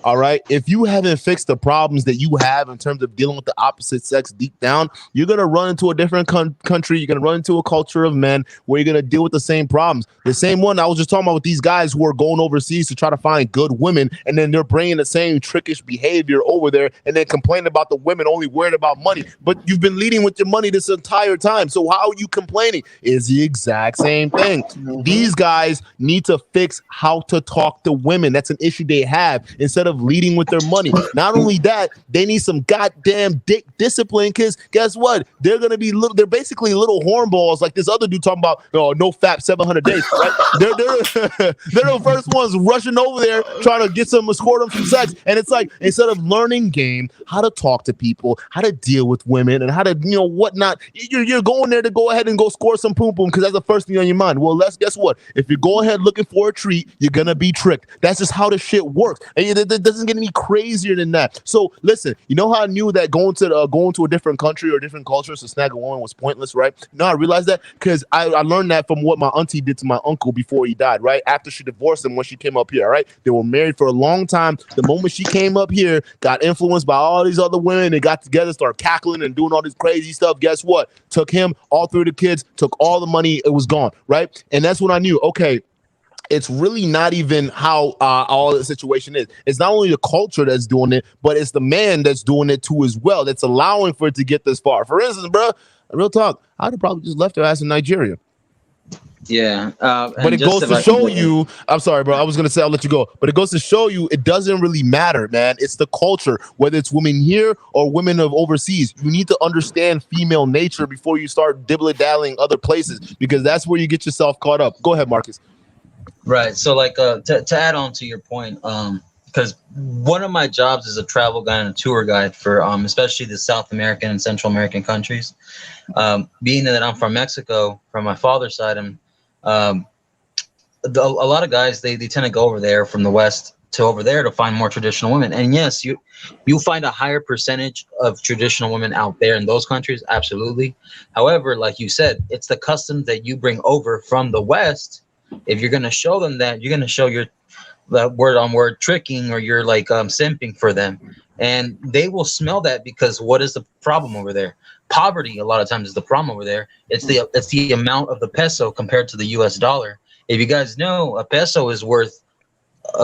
Speaker 1: All right. If you haven't fixed the problems that you have in terms of dealing with the opposite sex deep down, you're going to run into a different country. You're going to run into a culture of men where you're going to deal with the same problems. The same one I was just talking about with these guys who are going overseas to try to find good women, and then they're bringing the same trickish behavior over there and then complaining about the women only worried about money. But you've been leading with your money this entire time. So how are you complaining? It's the exact same thing. These guys need to fix how to talk to women. That's an issue they have instead of leading with their money. Not only that, they need some goddamn dick discipline, because guess what? They're gonna be they're basically little hornballs like this other dude talking about NoFAP 700 days, right? they're the first ones rushing over there trying to score them some sex. And it's like, instead of learning game, how to talk to people, how to deal with women, and how to whatnot, you're going there to go ahead and go score some poom poom because that's the first thing on your mind. Well, guess what? If you go ahead looking for a treat, you're gonna be tricked. That's just how the shit works. And it doesn't get any crazier than that. So listen, you know how I knew that going to a different country or a different culture to snag a woman was pointless, right? No, I realized that because I learned that from what my auntie did to my uncle before he died, right? After she divorced him when she came up here, right? They were married for a long time. The moment she came up here, got influenced by all these other women, they got together, started cackling and doing all this crazy stuff. Guess what? Took him, all three of the kids, took all the money, it was gone, right? And that's when I knew, okay, it's really not even how all the situation is. It's not only the culture that's doing it, but it's the man that's doing it too as well, that's allowing for it to get this far. For instance, bro, real talk, I'd have probably just left her ass in Nigeria.
Speaker 12: Yeah,
Speaker 1: but it goes to show you. I'm sorry, bro. I was gonna say I'll let you go, but it goes to show you it doesn't really matter, man. It's the culture, whether it's women here or women of overseas. You need to understand female nature before you start dibbly-dallying other places, because that's where you get yourself caught up. Go ahead, Marcus.
Speaker 14: Right. So, like, to add on to your point, because one of my jobs is a travel guide and a tour guide for especially the South American and Central American countries. Being that I'm from Mexico, from my father's side, and a lot of guys they tend to go over there from the West to over there to find more traditional women. And yes, you'll find a higher percentage of traditional women out there in those countries, absolutely. However, like you said, it's the customs that you bring over from the West. If you're going to show them that, you're going to show your word on word tricking, or you're like simping for them, and they will smell that, because what is the problem over there? Poverty a lot of times is the problem over there. It's the amount of the peso compared to the US dollar. If you guys know, a peso is worth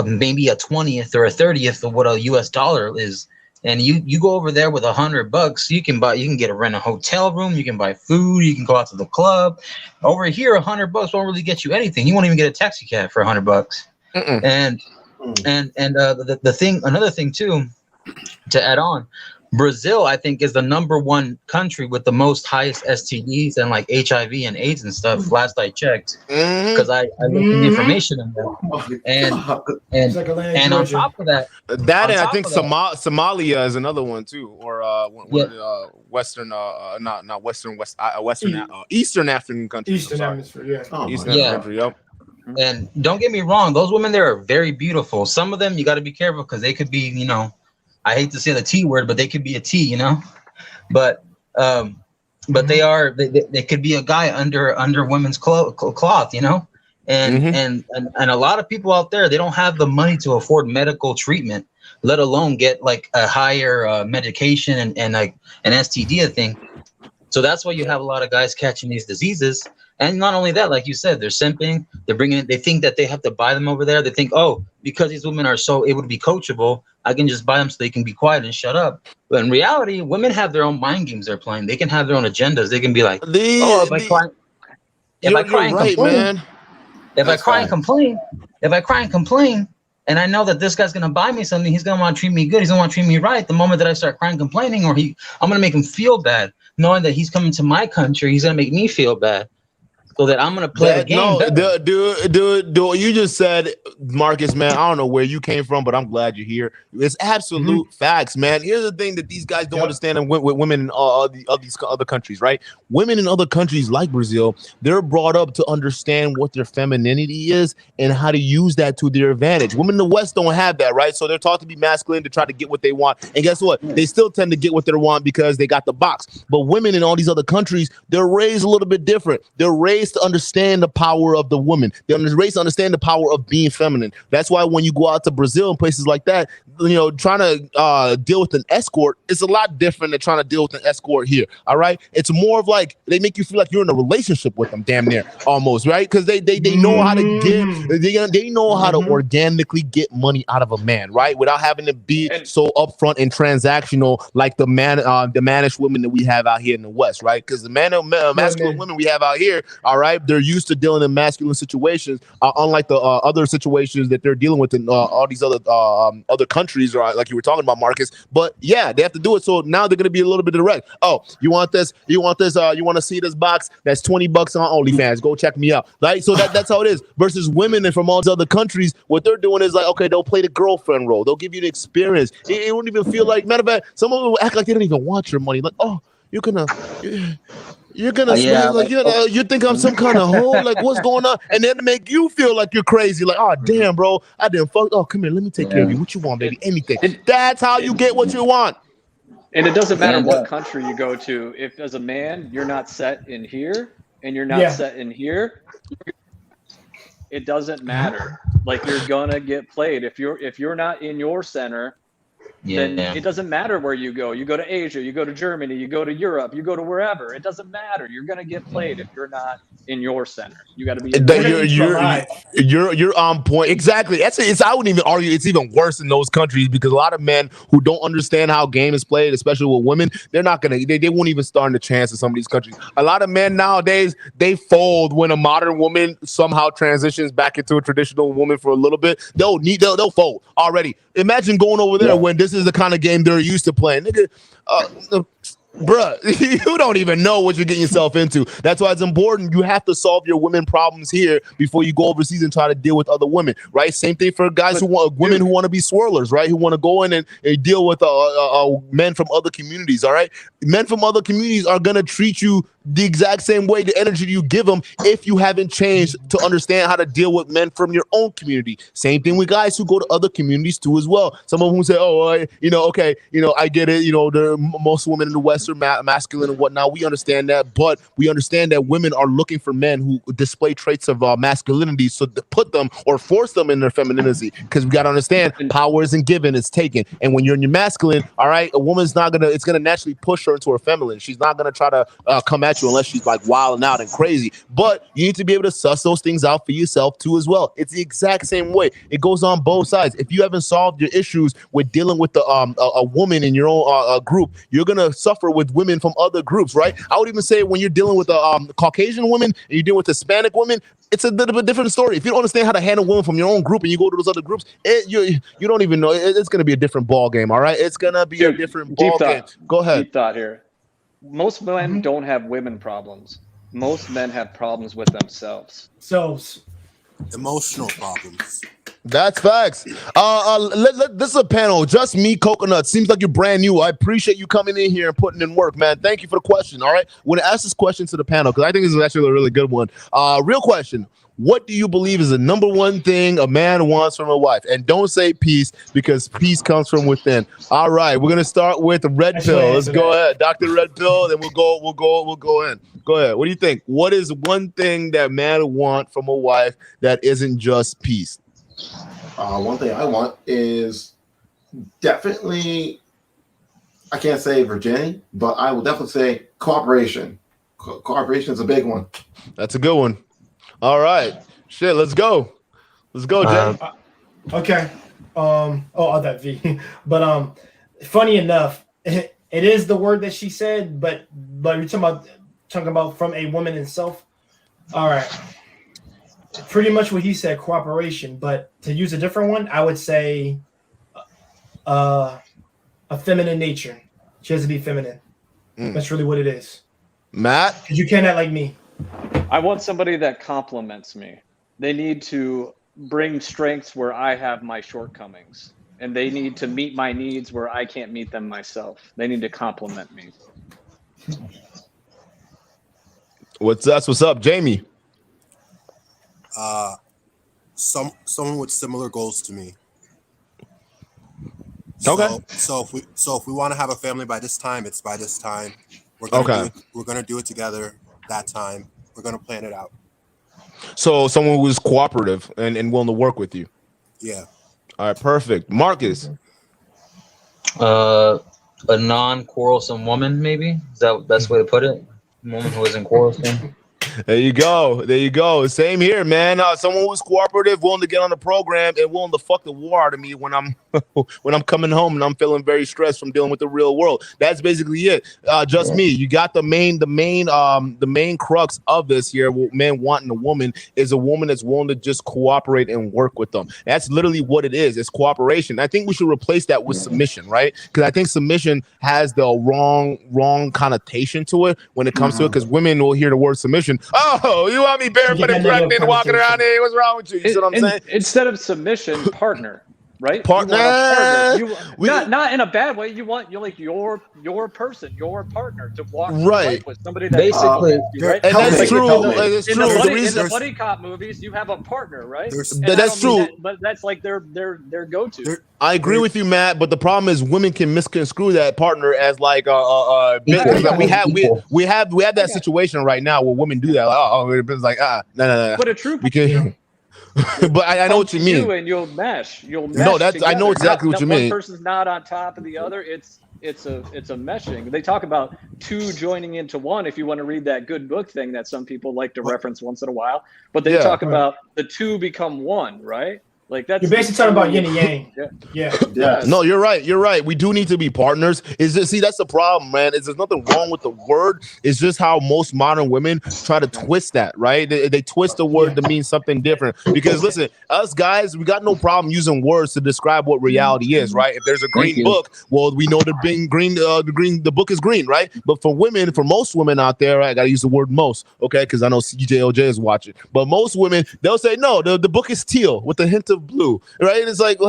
Speaker 14: maybe a 20th or a 30th of what a US dollar is. And you go over there with $100, you can rent a hotel room, you can buy food, you can go out to the club. Over here, $100 won't really get you anything. You won't even get a taxi cab for $100. And another thing too, to add on, Brazil, I think, is the #1 country with the most highest STDs and like HIV and AIDS and stuff. Last I checked, because I looked the information in there. And on top of that,
Speaker 1: and I think Somalia is another one too, or Western, not Western, Eastern African countries.
Speaker 11: Eastern Hemisphere, yeah.
Speaker 1: Eastern Hemisphere, yep.
Speaker 14: And don't get me wrong, those women there are very beautiful. Some of them you got to be careful, because they could be, I hate to say the T word, but they could be a T, but they are, they could be a guy under women's cloth, and a lot of people out there, they don't have the money to afford medical treatment, let alone get like a higher medication and like an STD thing. So that's why you have a lot of guys catching these diseases. And not only that, like you said, they're simping. They think that they have to buy them over there. They think, oh, because these women are so able to be coachable, I can just buy them so they can be quiet and shut up. But in reality, women have their own mind games they're playing. They can have their own agendas. They can be like, if I cry and complain, and I know that this guy's gonna buy me something, he's gonna want to treat me good. He's gonna want to treat me right. The moment that I start crying, complaining, I'm gonna make him feel bad, knowing that he's coming to my country. He's gonna make me feel bad. So that I'm gonna play the game.
Speaker 1: No, dude, you just said, Marcus, man. I don't know where you came from, but I'm glad you're here. It's absolute facts, man. Here's the thing that these guys don't understand with women in these other countries, right? Women in other countries like Brazil, they're brought up to understand what their femininity is and how to use that to their advantage. Women in the West don't have that, right? So they're taught to be masculine, to try to get what they want, and guess what? They still tend to get what they want because they got the box. But women in all these other countries, they're raised a little bit different. They're raised to understand the power of the woman. They're raised to understand the power of being feminine. That's why when you go out to Brazil and places like that, trying to deal with an escort is a lot different than trying to deal with an escort here. All right, it's more of like they make you feel like you're in a relationship with them, damn near almost, right? Because they know how to give, they know how to organically get money out of a man, right, without having to be so upfront and transactional like the mannish women that we have out here in the West, right? Because the masculine women we have out here, all right, they're used to dealing in masculine situations, unlike the other situations that they're dealing with in all these other countries, or like you were talking about, Marcus. But yeah, they have to do it. So now they're going to be a little bit direct. Oh, you want this? You want to see this box? That's $20 on OnlyFans. Go check me out. Right? So that's how it is. Versus women from all these other countries, what they're doing is like, okay, they'll play the girlfriend role. They'll give you the experience. It won't even feel like, matter of fact, some of them will act like they don't even want your money. Like, oh, you're gonna you think I'm some kind of hoe, like what's going on, and then to make you feel like you're crazy, like, oh damn, bro, I didn't fuck. Oh, come here, let me take care of you. What you want, baby? Anything. That's how you get what you want.
Speaker 7: And it doesn't matter what country you go to. If as a man you're not set in here and you're not set in here, it doesn't matter. Like, you're gonna get played if you're not in your center. then it doesn't matter where you go. You go to Asia, you go to Germany, you go to Europe, you go to wherever. It doesn't matter. You're gonna get played if you're not in your center. You got to be.
Speaker 1: You're on point. Exactly. I wouldn't even argue it's even worse in those countries because a lot of men who don't understand how game is played, especially with women, they won't even stand a chance in some of these countries. A lot of men nowadays, they fold when a modern woman somehow transitions back into a traditional woman for a little bit. They'll fold already. Imagine going over there when this is the kind of game they're used to playing. Nigga, bruh, you don't even know what you're getting yourself into. That's why it's important. You have to solve your women problems here before you go overseas and try to deal with other women, right? Same thing for guys who want women who want to be swirlers, right? Who want to go in and deal with men from other communities, all right? Men from other communities are gonna treat you the exact same way, the energy you give them, if you haven't changed to understand how to deal with men from your own community. Same thing with guys who go to other communities too as well. Some of them say, I get it. Most women in the West are masculine and whatnot. We understand that, but we understand that women are looking for men who display traits of masculinity, so to put them or force them in their femininity. Because we got to understand, power isn't given, it's taken. And when you're in your masculine, all right, a woman's it's gonna naturally push her into her feminine. She's not gonna try to come at you unless she's like wilding out and crazy. But you need to be able to suss those things out for yourself too as well. It's the exact same way. It goes on both sides. If you haven't solved your issues with dealing with a woman in your own group, you're gonna suffer with women from other groups, right? I would even say when you're dealing with Caucasian women and you're dealing with Hispanic women, it's a bit of a different story. If you don't understand how to handle women from your own group and you go to those other groups, you don't even know. It's going to be a different ball game, all right? It's going to be a different ball game. Go ahead.
Speaker 7: Deep thought here. Most men don't have women problems. Most men have problems with themselves.
Speaker 13: Emotional problems.
Speaker 1: That's facts. This is a panel. Just me, Coconut. Seems like you're brand new. I appreciate you coming in here and putting in work, man. Thank you for the question. All right. I'm going to ask this question to the panel because I think this is actually a really good one. Real question. What do you believe is the number one thing a man wants from a wife? And don't say peace because peace comes from within. All right. We're going to start with the red pill. Let's go ahead. Dr. Red Pill. Then we'll go in. Go ahead. What do you think? What is one thing that man want from a wife that isn't just peace?
Speaker 8: One thing I want is definitely, I can't say virginity, but I will definitely say cooperation. Cooperation is a big one.
Speaker 1: That's a good one. All right. Shit, let's go. Let's go, Jay.
Speaker 11: Okay. That V. But funny enough, it is the word that she said, but you're talking about from a woman itself. All right. Pretty much what he said, cooperation. But to use a different one, I would say a feminine nature. She has to be feminine. That's really what it is.
Speaker 1: Matt?
Speaker 11: Because you cannot like me.
Speaker 7: I want somebody that compliments me. They need to bring strengths where I have my shortcomings. And they need to meet my needs where I can't meet them myself. They need to compliment me.
Speaker 1: What's up, Jamie?
Speaker 13: Someone with similar goals to me.
Speaker 1: Okay.
Speaker 13: So if we want to have a family by this time, it's by this time. We're gonna do it together that time. We're gonna plan it out.
Speaker 1: So someone who's cooperative and willing to work with you.
Speaker 13: Yeah.
Speaker 1: All right, perfect. Marcus.
Speaker 14: A non-quarrelsome woman, maybe? Is that the best way to put it? A woman who isn't quarrelsome.
Speaker 1: There you go. Same here, man. Someone who's cooperative, willing to get on the program, and willing to fuck the war out of me when I'm coming home and I'm feeling very stressed from dealing with the real world. That's basically it. Just me. You got the main crux of this here. Men wanting a woman is a woman that's willing to just cooperate and work with them. That's literally what it is. It's cooperation. I think we should replace that with submission, right? Because I think submission has the wrong connotation to it when it comes to it. Because women will hear the word submission. Oh, you want me barefoot and pregnant walking around here? What's wrong with you? You see what I'm saying?
Speaker 7: Instead of submission, partner, right?
Speaker 1: Partner.
Speaker 7: Not in a bad way. You like your person, your partner to walk
Speaker 1: right
Speaker 7: with somebody that
Speaker 14: basically.
Speaker 7: Right?
Speaker 1: And that's true.
Speaker 7: In the buddy cop movies, you have a partner, right?
Speaker 1: That's true.
Speaker 7: But that's like their go-to.
Speaker 1: I agree with you, Matt. But the problem is, women can misconstrue that partner as like we have that situation right now where women do that. Like, it's like no.
Speaker 7: But a true
Speaker 1: But I know what you mean.
Speaker 7: And you'll mesh. You'll mesh.
Speaker 1: No, that's I know
Speaker 7: together.
Speaker 1: exactly what you
Speaker 7: One
Speaker 1: mean.
Speaker 7: person's not on top of the other. It's a meshing. They talk about two joining into one. If you want to read that good book thing that some people like to reference once in a while, but they talk about the two become one, right? Like that's
Speaker 11: you're basically talking about yin and yang.
Speaker 7: Yeah.
Speaker 1: No, you're right. You're right. We do need to be partners. Is just see that's the problem, man. Is there's nothing wrong with the word. It's just how most modern women try to twist that, right? They twist the word to mean something different. Because listen, us guys, we got no problem using words to describe what reality is, right? If there's a green book, well, we know the book is green, right? But for women, for most women out there, I gotta use the word most, okay? Because I know CJOJ is watching. But most women, they'll say no, the book is teal with a hint of blue, right? And it's like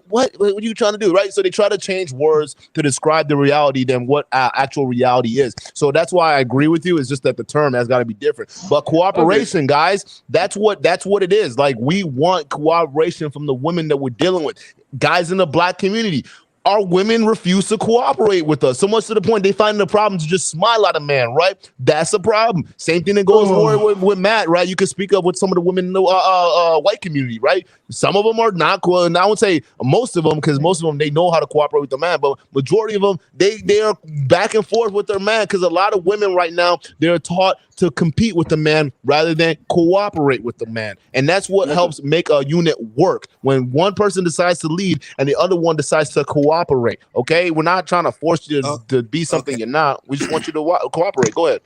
Speaker 1: what are you trying to do, right? So they try to change words to describe the reality than what actual reality is. So that's why I agree with you. It's just that the term has got to be different. But cooperation, guys, that's what it is. Like we want cooperation from the women that we're dealing with. Guys in the black community. Our women refuse to cooperate with us so much to the point they find the problem to just smile at a man, right? That's a problem. Same thing that goes forward with Matt, right? You can speak of with some of the women in the white community, right? Some of them are not cool, and I would say most of them, because most of them they know how to cooperate with the man, but majority of them they are back and forth with their man because a lot of women right now they're taught to compete with the man rather than cooperate with the man, and that's what helps make a unit work. When one person decides to lead and the other one decides to cooperate, okay? We're not trying to force you to be something you're not. We just want you to cooperate. Go ahead.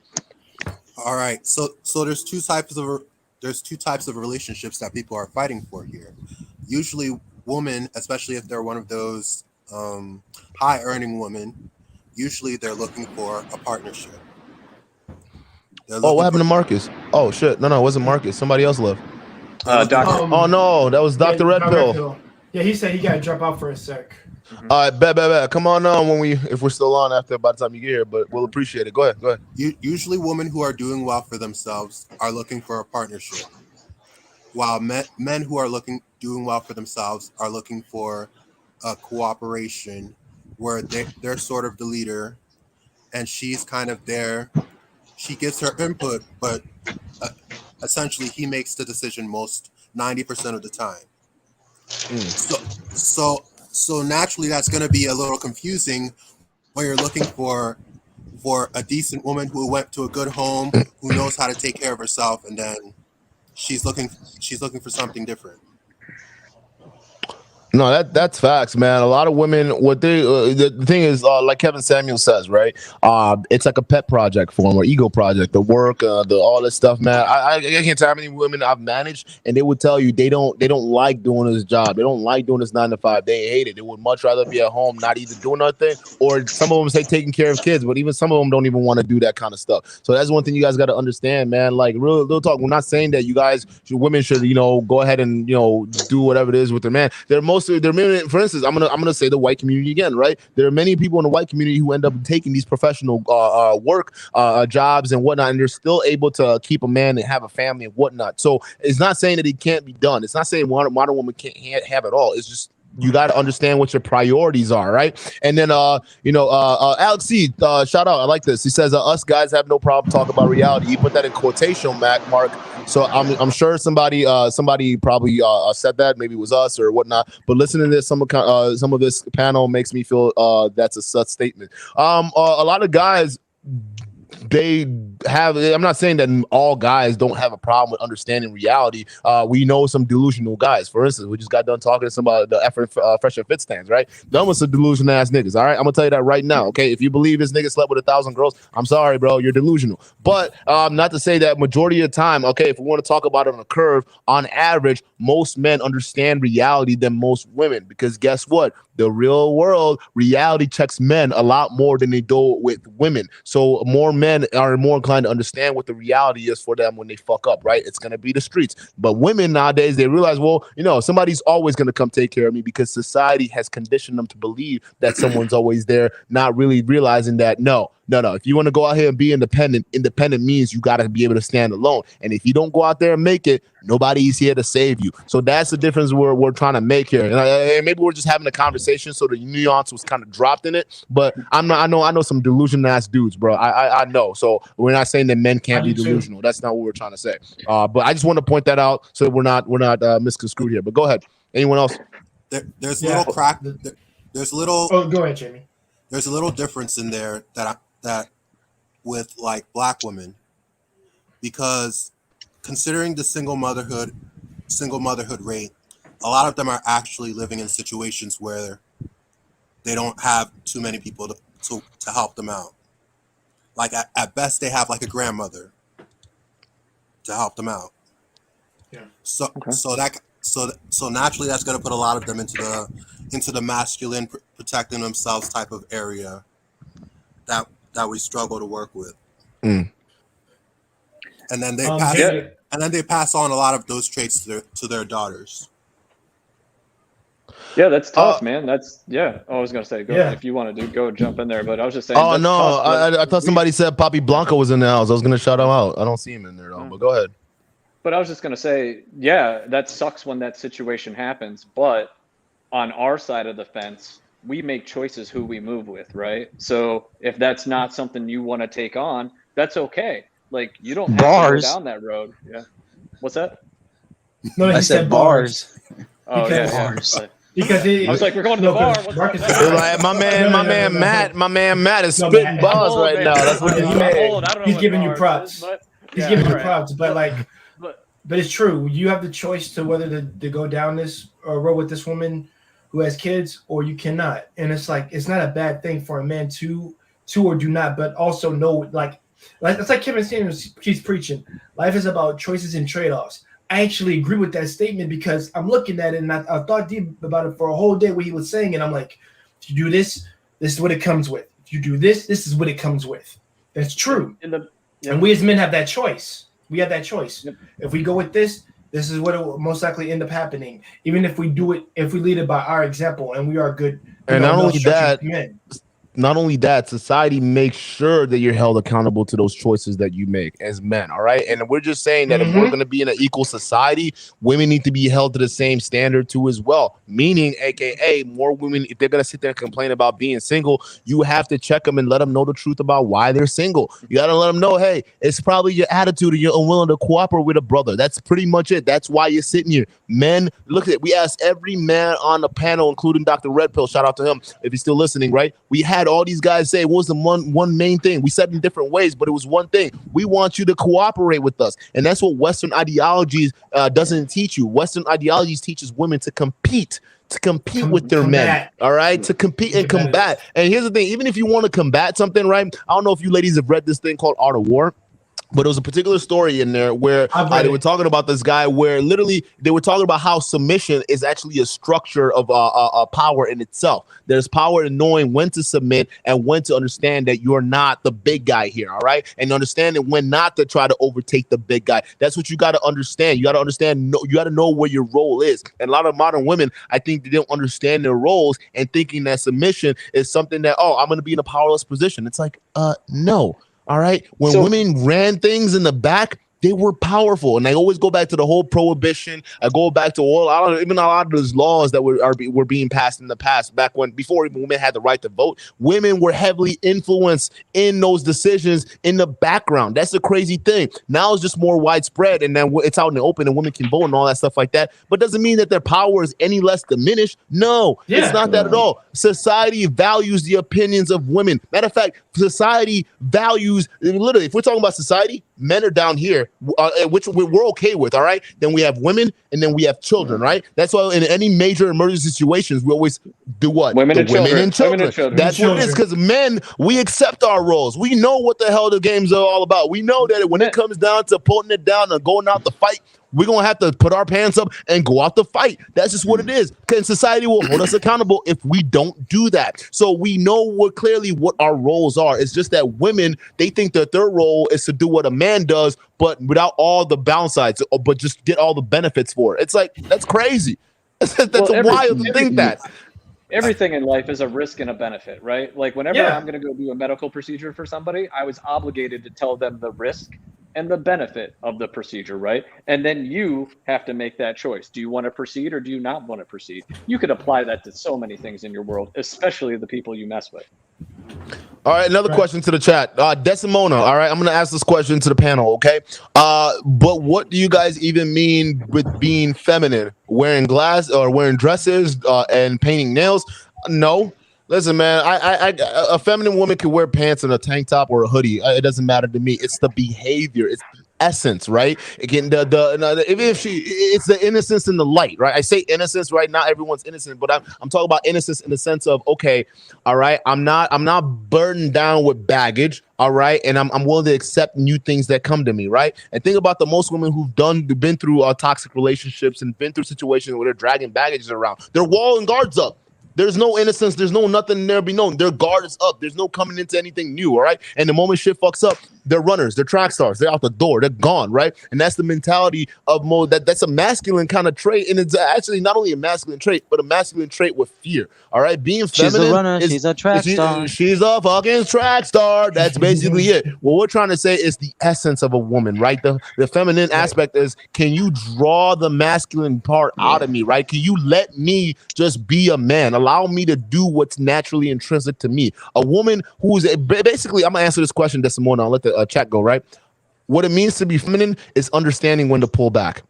Speaker 13: All right. So there's two types of relationships that people are fighting for here. Usually women, especially if they're one of those high earning women, usually they're looking for a partnership.
Speaker 1: Oh, what happened to Marcus? Oh shit. No, it wasn't Marcus. Somebody else left.
Speaker 7: Doctor.
Speaker 1: Oh no, that was Dr. Red Pill.
Speaker 11: Yeah, he said he gotta drop out for a sec.
Speaker 1: All right, bet. Come on if we're still on after by the time you get here, but we'll appreciate it. Go ahead.
Speaker 13: Usually women who are doing well for themselves are looking for a partnership, while men who are doing well for themselves are looking for a cooperation where they're sort of the leader and she's kind of there. She gives her input, but essentially he makes the decision 90% of the time. So naturally that's going to be a little confusing when you're looking for a decent woman who went to a good home, who knows how to take care of herself, and then she's looking for something different.
Speaker 1: No, that's facts, man. A lot of women, what they the thing is, like Kevin Samuel says, right? It's like a pet project for them, or ego project, the work, all this stuff, man. I can't tell how many women I've managed, and they would tell you they don't like doing this job. They don't like doing this 9 to 5. They hate it. They would much rather be at home, not either doing nothing, or some of them say taking care of kids, but even some of them don't even want to do that kind of stuff. So that's one thing you guys got to understand, man. Like real talk. We're not saying that women should, go ahead and do whatever it is with their man. For instance, I'm gonna say the white community again, right? There are many people in the white community who end up taking these professional work jobs and whatnot, and they're still able to keep a man and have a family and whatnot. So it's not saying that it can't be done. It's not saying modern woman can't have it all. It's just you got to understand what your priorities are, right? And then, Alex C, shout out. I like this. He says, us guys have no problem talking about reality. He put that in quotation mark. So I'm sure somebody probably said that. Maybe it was us or whatnot. But listening to this, some of this panel makes me feel that's a such statement. A lot of guys, I'm not saying that all guys don't have a problem with understanding reality. We know some delusional guys. For instance, we just got done talking to some of the Fresh and Fit stands, right? Them was some delusional ass niggas. All right, I'm gonna tell you that right now. Okay, if you believe this nigga slept with 1,000 girls, I'm sorry, bro, you're delusional. But not to say that majority of the time, okay, if we want to talk about it on a curve, on average, most men understand reality than most women, because guess what? The real world reality checks men a lot more than they do with women. So more men are more inclined to understand what the reality is for them when they fuck up, right? It's going to be the streets. But women nowadays, they realize, well, somebody's always going to come take care of me, because society has conditioned them to believe that someone's always there, not really realizing that, no, No. If you want to go out here and be independent means you got to be able to stand alone. And if you don't go out there and make it, nobody's here to save you. So that's the difference we're trying to make here. And maybe we're just having a conversation, so the nuance was kind of dropped in it. But I know some delusional ass dudes, bro. I know. So we're not saying that men can't be delusional. That's not what we're trying to say. But I just want to point that out so that we're not misconstrued here. But go ahead. Anyone else?
Speaker 13: There's little crack. There's little.
Speaker 11: Oh, go ahead, Jamie.
Speaker 13: There's a little difference in there that with like black women, because considering the single motherhood rate, a lot of them are actually living in situations where they don't have too many people to help them out. Like at best, they have like a grandmother to help them out.
Speaker 11: Yeah.
Speaker 13: So naturally, that's going to put a lot of them into the masculine protecting themselves type of area that we struggle to work with. And then they pass on a lot of those traits to their daughters.
Speaker 7: Yeah, that's tough, man. That's I was gonna say, go ahead. If you want to go jump in there, but I was just saying.
Speaker 1: Oh no, I thought somebody said Papi Blanco was in the house. I was gonna shout him out. I don't see him in there though. But go ahead.
Speaker 7: But I was just gonna say, that sucks when that situation happens. But on our side of the fence, we make choices who we move with, right? So if that's not something you want to take on, that's okay. Like you don't have to go down that road. Yeah. What's that?
Speaker 11: No, I said bars.
Speaker 7: Oh
Speaker 11: Because-
Speaker 7: bars.
Speaker 11: Because
Speaker 7: I was like, we're going to the bar. What's up?
Speaker 1: Like, my man Matt is spitting bars right now. That's what he's saying.
Speaker 11: He's giving you props. He's giving you props, but it's true. You have the choice to whether to go down this road with this woman who has kids, or you cannot. And it's like it's not a bad thing for a man to or do not, but also know like it's like Kevin Samuels keeps preaching. Life is about choices and trade-offs. I actually agree with that statement because I'm looking at it and I thought deep about it for a whole day what he was saying, and I'm like, if you do this, this is what it comes with. If you do this, this is what it comes with. That's true. And we as men have that choice. We have that choice. If we go with this is what it will most likely end up happening. Even if we do it, if we lead it by our example and we are good.
Speaker 1: And not only that, society makes sure that you're held accountable to those choices that you make as men. All right. And we're just saying that if we're going to be in an equal society, women need to be held to the same standard too as well. Meaning, AKA, more women, if they're going to sit there and complain about being single, you have to check them and let them know the truth about why they're single. You got to let them know, hey, it's probably your attitude and you're unwilling to cooperate with a brother. That's pretty much it. That's why you're sitting here. Men, look at it. We asked every man on the panel, including Dr. Red Pill, shout out to him if he's still listening, right? We had all these guys say, what was the one main thing? We said in different ways, but it was one thing. We want you to cooperate with us. And that's what Western ideologies doesn't teach you. Western ideologies teaches women to compete with their men. All right. To compete and combat. And here's the thing, even if you want to combat something, right? I don't know if you ladies have read this thing called Art of War. But there was a particular story in there where they were talking about this guy where literally they were talking about how submission is actually a structure of power in itself. There's power in knowing when to submit and when to understand that you're not the big guy here. All right. And understanding when not to try to overtake the big guy. That's what you got to understand. You got to understand. You got to know where your role is. And a lot of modern women, I think they don't understand their roles and thinking that submission is something that, I'm going to be in a powerless position. It's like, no. All right. When women ran things in the back, they were powerful. And I always go back to the whole prohibition. I go back to even a lot of those laws that were being passed in the past, before women had the right to vote. Women were heavily influenced in those decisions in the background. That's a crazy thing. Now it's just more widespread, and then it's out in the open, and women can vote and all that stuff like that. But doesn't mean that their power is any less diminished. No, it's not that at all. Society values the opinions of women. Matter of fact, society values, literally, if we're talking about society, men are down here, which we're okay with, all right? Then we have women, and then we have children, right? That's why in any major emergency situations, we always do what?
Speaker 7: Women and children.
Speaker 1: That's what it is, because men, we accept our roles. We know what the hell the games are all about. We know that when it comes down to putting it down and going out to fight, we're going to have to put our pants up and go out to fight. That's just what it is. Because society will hold us accountable if we don't do that. So we know clearly what our roles are. It's just that women, they think that their role is to do what a man does, but without all the downsides, but just get all the benefits for it. It's like, that's crazy. That's wild to think that.
Speaker 7: everything in life is a risk and a benefit, right? Like whenever
Speaker 11: Yeah.
Speaker 7: I'm going to go do a medical procedure for somebody, I was obligated to tell them the risk and the benefit of the procedure, right? And then you have to make that choice. Do you want to proceed or do you not want to proceed? You could apply that to so many things in your world, especially the people you mess with.
Speaker 1: All right, another question to the chat. Decimona, all right, I'm going to ask this question to the panel, okay? But what do you guys even mean with being feminine? Wearing wearing dresses and painting nails? No. Listen, man, a feminine woman can wear pants and a tank top or a hoodie. It doesn't matter to me. It's the behavior. It's the essence, right? Again, even if it's the innocence and the light, right? I say innocence, right? Not everyone's innocent, but I'm talking about innocence in the sense of, okay, all right, I'm not burdened down with baggage, all right, and I'm willing to accept new things that come to me, right? And think about the most women who've been through toxic relationships and been through situations where they're dragging baggage around. They're walling guards up. There's no innocence. There's no nothing there to be known. Their guard is up. There's no coming into anything new, all right? And the moment shit fucks up, they're runners. They're track stars. They're out the door. They're gone, right? And that's the mentality of that's a masculine kind of trait. And it's actually not only a masculine trait, but a masculine trait with fear, all right? Being feminine.
Speaker 14: She's a runner. She's a track star.
Speaker 1: She's a fucking track star. That's basically it. What we're trying to say is the essence of a woman, right? The feminine aspect is, can you draw the masculine part out of me, right? Can you let me just be a man? Allow me to do what's naturally intrinsic to me. A woman who's basically, I'm gonna answer this question, Decimona. I'll let the chat go, right? What it means to be feminine is understanding when to pull back.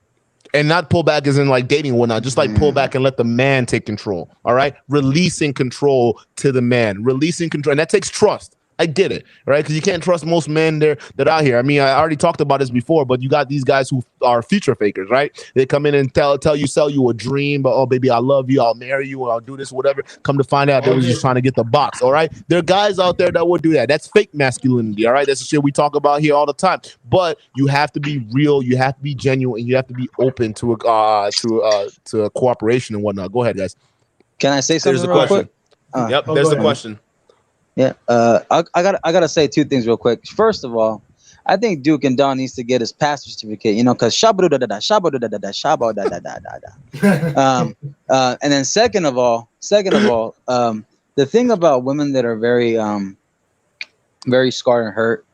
Speaker 1: And not pull back as in like dating and whatnot, just like pull back and let the man take control. All right. Releasing control to the man, releasing control. And that takes trust. I get it, right? Because you can't trust most men that are out here. I mean, I already talked about this before, but you got these guys who are future fakers, right? They come in and sell you a dream, but oh, baby, I love you, I'll marry you, I'll do this, whatever. Come to find out they was just trying to get the box, all right? There are guys out there that would do that. That's fake masculinity, all right? That's the shit we talk about here all the time. But you have to be real, you have to be genuine, and you have to be open to a cooperation and whatnot. Go ahead, guys.
Speaker 14: Can I say something
Speaker 1: There's the
Speaker 14: real
Speaker 1: question.
Speaker 14: quick?
Speaker 1: Yep, there's the question.
Speaker 14: Yeah, I gotta say two things real quick. First of all, I think Duke and Don needs to get his pastor certificate. You know, because shabba da da da shabba da da da shabba da da da da da. And then second of all, the thing about women that are very very scarred and hurt,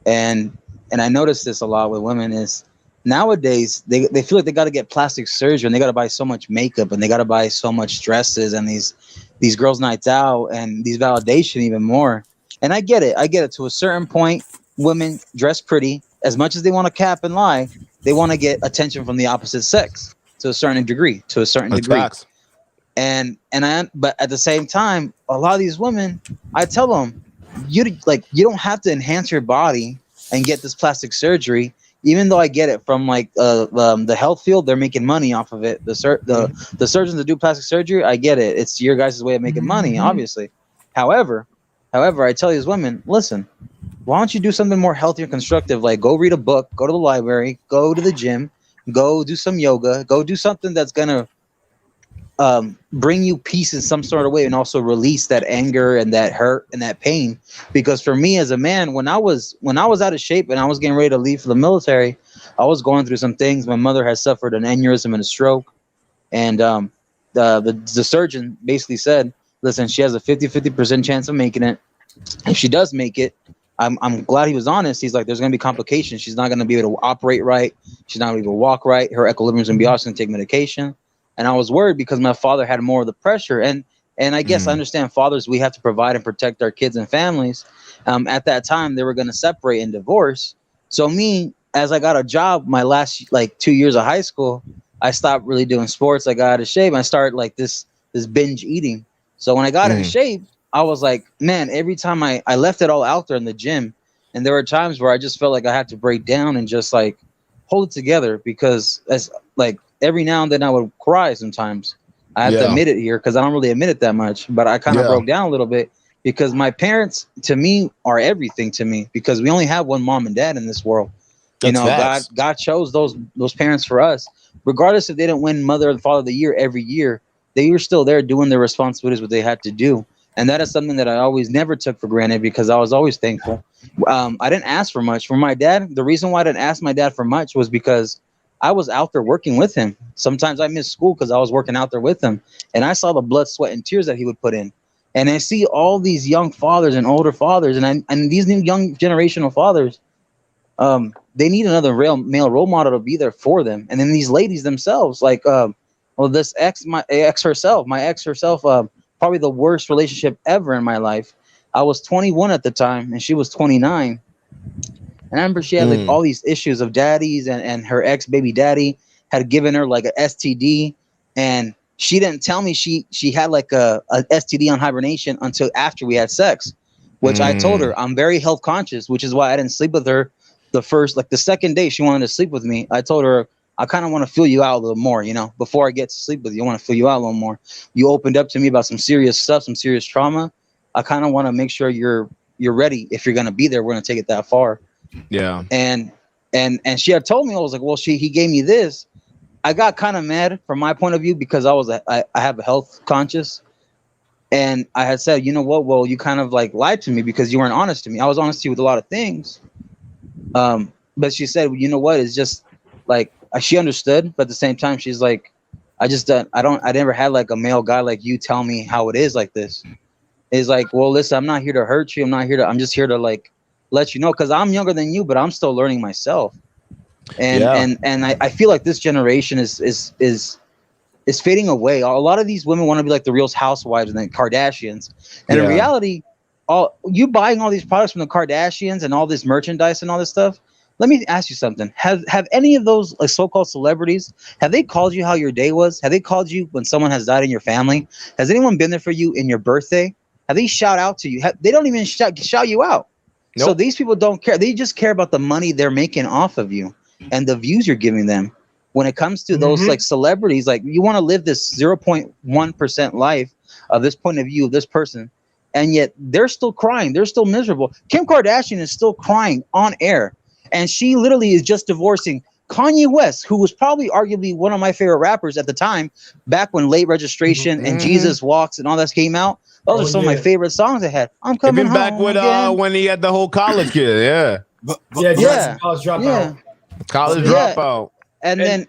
Speaker 14: and I notice this a lot with women is nowadays they feel like they got to get plastic surgery and they got to buy so much makeup and they got to buy so much dresses and these girls' nights out and these validation even more. And I get it to a certain point. Women dress pretty as much as they want to cap and lie. They want to get attention from the opposite sex to a certain degree.
Speaker 1: Facts.
Speaker 14: But at the same time, a lot of these women, I tell them, you don't have to enhance your body and get this plastic surgery. Even though I get it from like the health field, they're making money off of it. The surgeons that do plastic surgery, I get it. It's your guys' way of making money, obviously. However, I tell these women, listen, why don't you do something more healthy or constructive? Like go read a book, go to the library, go to the gym, go do some yoga, go do something that's gonna bring you peace in some sort of way and also release that anger and that hurt and that pain. Because for me as a man, when I was out of shape and I was getting ready to leave for the military, I was going through some things. My mother had suffered an aneurysm and a stroke. And the surgeon basically said, listen, she has a 50% chance of making it. If she does make it, I'm glad he was honest. He's like, there's going to be complications. She's not going to be able to operate right. She's not going to be able to walk right. Her equilibrium is going to be off. She's going to take medication. And I was worried because my father had more of the pressure. And I guess I understand fathers, we have to provide and protect our kids and families. At that time, they were going to separate and divorce. So me, as I got a job, my last 2 years of high school, I stopped really doing sports. I got out of shape. I started like this binge eating. So when I got in shape, I was like, man, every time I left it all out there in the gym. And there were times where I just felt like I had to break down and just like hold it together because as like, every now and then I would cry sometimes. I have to admit it here because I don't really admit it that much, but I kind of broke down a little bit because my parents to me are everything to me because we only have one mom and dad in this world. God chose those parents for us. Regardless if they didn't win Mother and Father of the Year every year, they were still there doing their responsibilities, what they had to do. And that is something that I always never took for granted because I was always thankful. I didn't ask for much. For my dad, the reason why I didn't ask my dad for much was because I was out there working with him. Sometimes I missed school because I was working out there with him, and I saw the blood, sweat, and tears that he would put in. And I see all these young fathers and older fathers, and these new young generational fathers, they need another male role model to be there for them. And then these ladies themselves, like, this my ex herself, probably the worst relationship ever in my life. I was 21 at the time, and she was 29. And I remember she had like all these issues of daddies, and her ex baby daddy had given her like an STD, and she didn't tell me she had like a STD on hibernation until after we had sex, which I told her I'm very health conscious, which is why I didn't sleep with her the second day she wanted to sleep with me. I told her, I kind of want to feel you out a little more, you know, before I get to sleep with you. I want to feel you out a little more. You opened up to me about some serious stuff, some serious trauma. I kind of want to make sure you're ready. If you're going to be there, we're going to take it that far.
Speaker 1: Yeah.
Speaker 14: And she had told me, I was like, well, he gave me this. I got kind of mad from my point of view because I have a health conscious, and I had said, you know what? Well, you kind of like lied to me because you weren't honest to me. I was honest to you with a lot of things. But she said, you know what? It's just like, she understood, but at the same time, she's like, I never had like a male guy like you tell me how it is like this. It's like, well, listen, I'm not here to hurt you. I'm just here to like let you know, because I'm younger than you, but I'm still learning myself. And I feel like this generation is fading away. A lot of these women want to be like the Real Housewives and the Kardashians. And in reality, you buying all these products from the Kardashians and all this merchandise and all this stuff, let me ask you something. Have any of those like so-called celebrities, have they called you how your day was? Have they called you when someone has died in your family? Has anyone been there for you in your birthday? Have they shout out to you? They don't even shout you out. Nope. So these people don't care. They just care about the money they're making off of you and the views you're giving them. When it comes to those like celebrities, like you want to live this 0.1% life of this point of view of this person, and yet they're still crying. They're still miserable. Kim Kardashian is still crying on air. And she literally is just divorcing Kanye West, who was probably arguably one of my favorite rappers at the time, back when Late Registration and Jesus Walks and all that came out. Those are some of my favorite songs I had. I'm coming home
Speaker 1: back with when he had the whole college kid,
Speaker 11: college dropout.
Speaker 1: College dropout.
Speaker 14: And then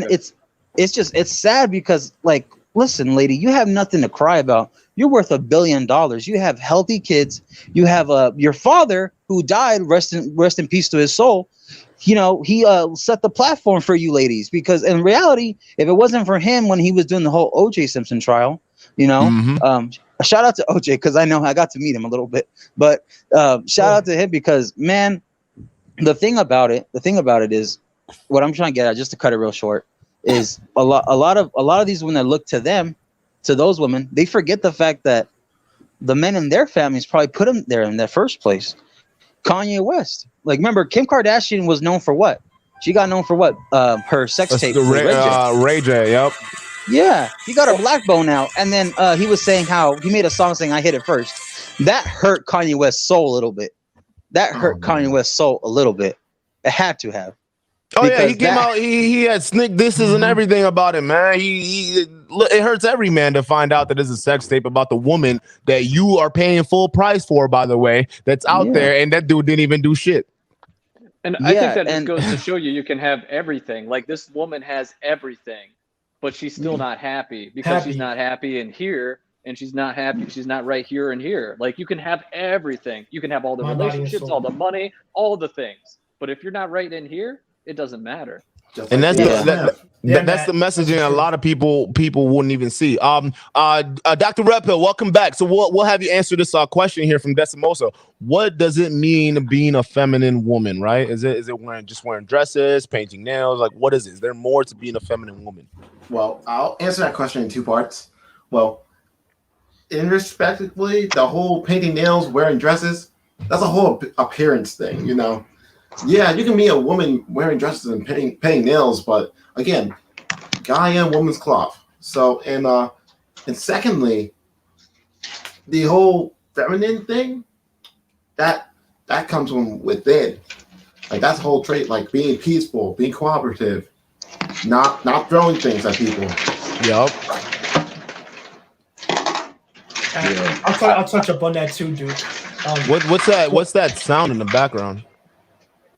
Speaker 14: it's sad because, like, listen, lady, you have nothing to cry about. You're worth $1 billion. You have healthy kids. You have your father who died. Rest in peace to his soul. You know, he set the platform for you ladies, because in reality, if it wasn't for him when he was doing the whole O.J. Simpson trial, you know, shout out to O.J. because I know I got to meet him a little bit, but shout out to him because, man, the thing about it is, what I'm trying to get at, just to cut it real short, is a lot of these women that look to them, to those women, they forget the fact that the men in their families probably put them there in the first place. Kanye West, like, remember, Kim Kardashian was known for what? She got known for what? Her sex tape.
Speaker 1: Ray J. Yep.
Speaker 14: Yeah, he got her black bone out, and then he was saying how he made a song saying "I hit it first." That hurt Kanye West's soul a little bit. Kanye West's soul a little bit. It had to have.
Speaker 1: Oh yeah, he came out. He had sneak disses and everything about him, man. It hurts every man to find out that there's a sex tape about the woman that you are paying full price for, by the way, that's out there, and that dude didn't even do shit.
Speaker 7: And I think that just goes to show you can have everything. Like, this woman has everything, but she's still not happy because she's not happy in here, and she's not happy. She's not right here and here. Like, you can have everything. You can have all the relationships, all the money, all the things. But if you're not right in here, it doesn't matter.
Speaker 1: And that's the messaging a lot of people wouldn't even see. Dr. Red Pill, welcome back. So we'll have you answer this question here from Decimosa. What does it mean being a feminine woman, right? Is it wearing dresses, painting nails? Like, what is it? Is there more to being a feminine woman?
Speaker 8: Well, I'll answer that question in two parts. Well, irrespectively, the whole painting nails, wearing dresses, that's a whole appearance thing, you know. Yeah, you can be a woman wearing dresses and painting nails, but again, guy and woman's cloth. So, and secondly, the whole feminine thing, that comes from within. Like, that's the whole trait, like being peaceful, being cooperative, not throwing things at people.
Speaker 1: Yup.
Speaker 11: I'll touch up on that too, dude.
Speaker 1: What's that sound in the background?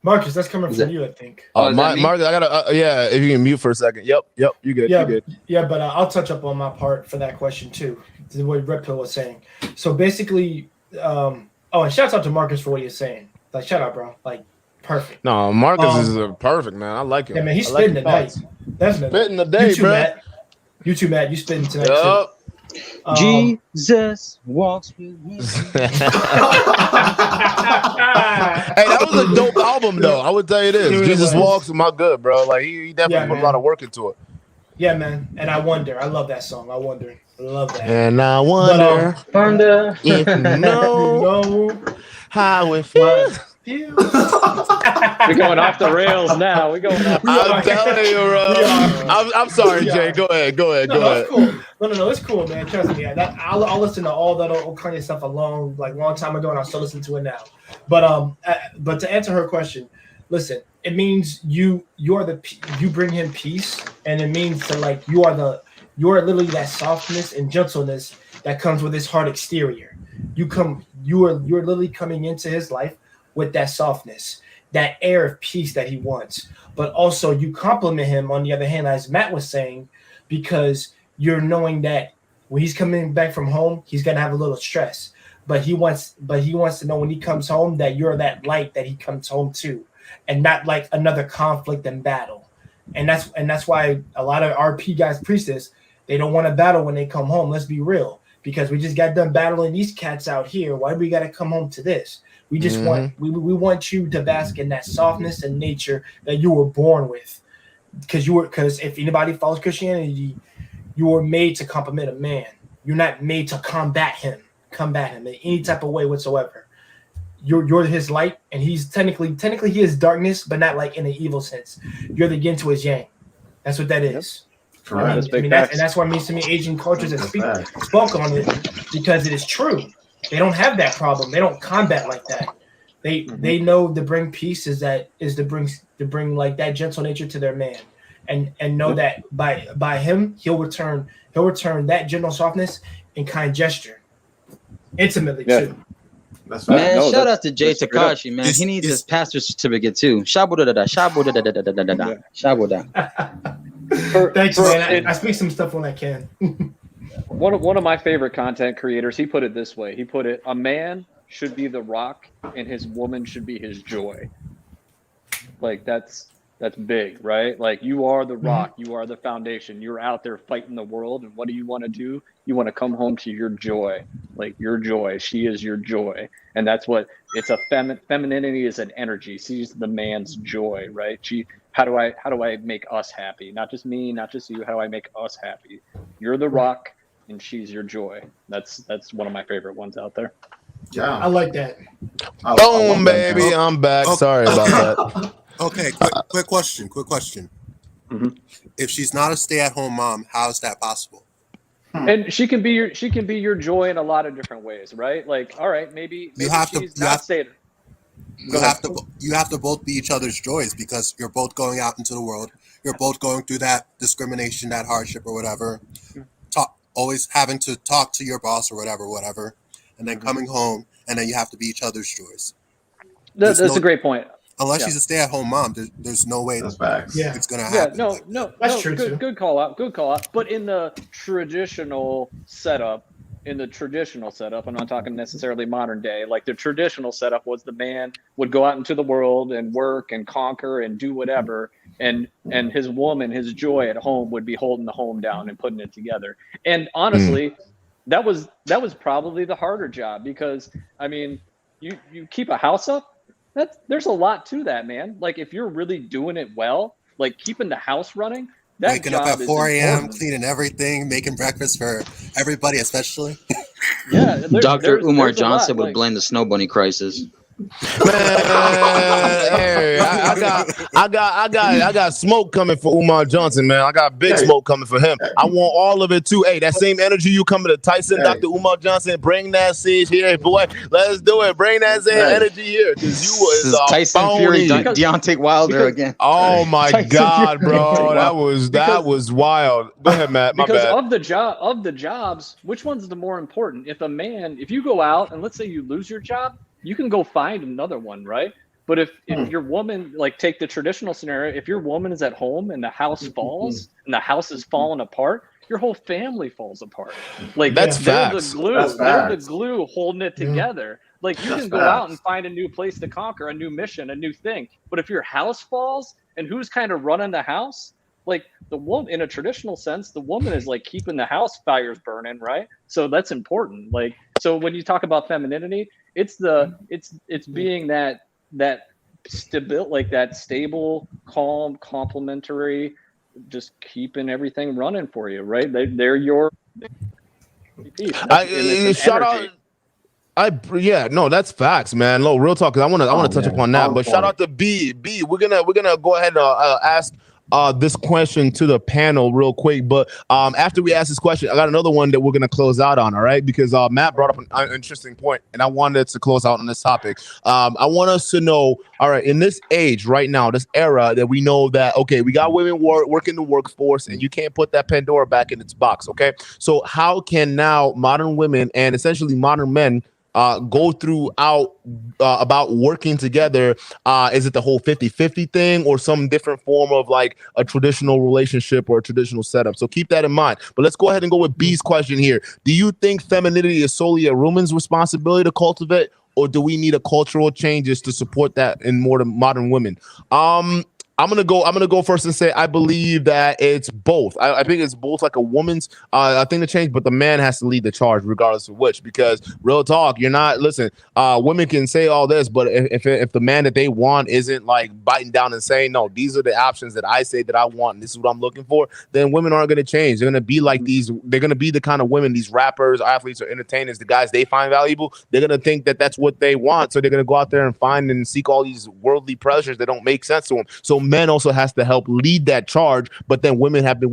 Speaker 11: Marcus, that's coming from you, I think.
Speaker 1: Marcus, I gotta. Yeah, if you can mute for a second. Yep, you good.
Speaker 11: Yeah,
Speaker 1: You good.
Speaker 11: yeah, but I'll touch up on my part for that question too. This is what Red Pill was saying. So basically, and shouts out to Marcus for what he's saying. Like, shout out, bro. Like, perfect.
Speaker 1: No, Marcus is perfect, man. I like him.
Speaker 11: Yeah, man, he's spitting the night. Definitely.
Speaker 1: Spitting the day, bro.
Speaker 11: You too, Matt. You spitting tonight too.
Speaker 14: Jesus walks with me.
Speaker 1: Hey, that was a dope album, though. I would tell you this. Jesus Walks, my good, bro. Like he definitely put a lot of work into it.
Speaker 11: Yeah, man. And I Wonder. I love that song. I Wonder. I love that.
Speaker 1: And I wonder, if you know how it feels.
Speaker 7: We're going off the rails now. We're going off.
Speaker 1: I'm telling you, bro. I'm sorry, Jay. Go ahead. Go ahead.
Speaker 11: It's cool. No, it's cool, man. Trust me. I'll listen to all that old Kanye stuff a long time ago, and I'll still listen to it now. But to answer her question, listen, it means you bring him peace, and it means to you are literally that softness and gentleness that comes with his hard exterior. You're literally coming into his life with that softness, that air of peace that he wants. But also you compliment him on the other hand, as Matt was saying, because you're knowing that when he's coming back from home, he's gonna have a little stress. But he wants to know when he comes home that you're that light that he comes home to, and not like another conflict and battle. And that's why a lot of RP guys preach this. They don't want to battle when they come home. Let's be real, because we just got done battling these cats out here. Why do we got to come home to this? We just want you to bask in that softness and nature that you were born with, because if anybody follows Christianity, you were made to compliment a man. You're not made to combat him in any type of way whatsoever. You're his light, and he's technically he is darkness, but not like in an evil sense. You're the yin to his yang. That's what that is.
Speaker 7: Correct.
Speaker 11: That's what it means to me. Asian cultures that spoke on it, because it is true. They don't have that problem. They don't combat like that. They know to bring peace is to bring like that gentle nature to their man, and know that by him he'll return that gentle softness and kind gesture, intimately too.
Speaker 14: That's right. Man, shout out to Jay Takashi, man. He needs his pastor's certificate too. Shabu-da-da-da, shabu-da-da-da-da-da-da, shabu-da.
Speaker 11: Thanks, man. I speak some stuff when I can.
Speaker 7: One of my favorite content creators, he put it this way. He put it, a man should be the rock and his woman should be his joy. Like that's big, right? Like you are the rock, you are the foundation. You're out there fighting the world, and what do you want to do? You want to come home to your joy. Like your joy. She is your joy. And that's what it's a femininity is an energy. She's the man's joy, right? How do I make us happy? Not just me, not just you. How do I make us happy? You're the rock and she's your joy. That's one of my favorite ones out there.
Speaker 2: Yeah,
Speaker 11: I like that.
Speaker 1: Boom, baby, I'm back. Oh. Sorry about that.
Speaker 13: Okay, quick question. Mm-hmm. If she's not a stay-at-home mom, how is that possible?
Speaker 7: And she can be your joy in a lot of different ways, right? Like, all right, maybe you have to
Speaker 13: both be each other's joys, because you're both going out into the world. You're both going through that discrimination, that hardship, or whatever. Always having to talk to your boss or whatever, and then coming home, and then you have to be each other's joys.
Speaker 7: That's a great point.
Speaker 13: Unless she's a stay-at-home mom, there's no way it's going to happen.
Speaker 7: No, that's true. Good call out. But in the traditional setup, I'm not talking necessarily modern day. Like the traditional setup was the man would go out into the world and work and conquer and do whatever, and his woman, his joy at home would be holding the home down and putting it together. And honestly, that was probably the harder job, because I mean, you keep a house up. There's a lot to that, man. Like if you're really doing it well, like keeping the house running, that
Speaker 13: waking up at 4 a.m., cleaning everything, making breakfast for everybody, especially.
Speaker 7: Yeah,
Speaker 14: Dr. Umar Johnson would blame the snow bunny crisis.
Speaker 1: Man, hey, I got smoke coming for Umar Johnson, man. I got big smoke coming for him. I want all of it too. Hey, that same energy you coming to Tyson, Dr. Umar Johnson, bring that siege here, boy. Let's do it. Bring that same energy here, because you was
Speaker 14: Tyson Fury, Deontay Wilder again.
Speaker 1: Oh my God, bro, that was wild. Go ahead, Matt. My bad.
Speaker 7: Of the jobs, which one's the more important? If you go out and let's say you lose your job, you can go find another one, right? But if your woman, like take the traditional scenario, if your woman is at home and the house falls and the house is falling apart, your whole family falls apart. Like
Speaker 1: That's
Speaker 7: they're
Speaker 1: facts.
Speaker 7: the glue.
Speaker 8: That's
Speaker 7: They're the
Speaker 8: facts.
Speaker 7: glue holding it together. Like you
Speaker 8: That's
Speaker 7: can go out
Speaker 8: facts.
Speaker 7: and find a new place to conquer, a new mission, a new thing. But if your house falls and who's kind of running the house, like the woman in a traditional sense, the woman is like keeping the house fires burning, right? So that's important. Like, so when you talk about femininity, it's being that stable, like that stable, calm, complementary, just keeping everything running for you, right? They're your piece.
Speaker 1: Shout out. Yeah, no, that's facts, man. No, real talk. Cause I want to touch upon that. But shout out to B. We're gonna go ahead and ask this question to the panel real quick. But after we ask this question, I got another one that we're gonna close out on. All right, because Matt brought up an interesting point, and I wanted to close out on this topic. I want us to know, all right, in this age right now, this era, that we know that okay, we got women working the workforce, and you can't put that Pandora back in its box. Okay, so how can now modern women and essentially modern men go throughout about working together? Is it the whole 50-50 thing or some different form of like a traditional relationship or a traditional setup? So keep that in mind. But let's go ahead and go with B's question here. Do you think femininity is solely a woman's responsibility to cultivate, or do we need a cultural changes to support that in more modern women? I'm gonna go first and say I believe that it's both. I think it's both like a woman's thing to change, but the man has to lead the charge regardless of which. Because real talk, you're not women can say all this, but if the man that they want isn't like biting down and saying no, these are the options that I say that I want, and this is what I'm looking for, then women aren't gonna change. They're gonna be like these. They're gonna be the kind of women, these rappers, athletes, or entertainers, the guys they find valuable. They're gonna think that that's what they want, so they're gonna go out there and find and seek all these worldly pleasures that don't make sense to them. So men also has to help lead that charge, but then women have to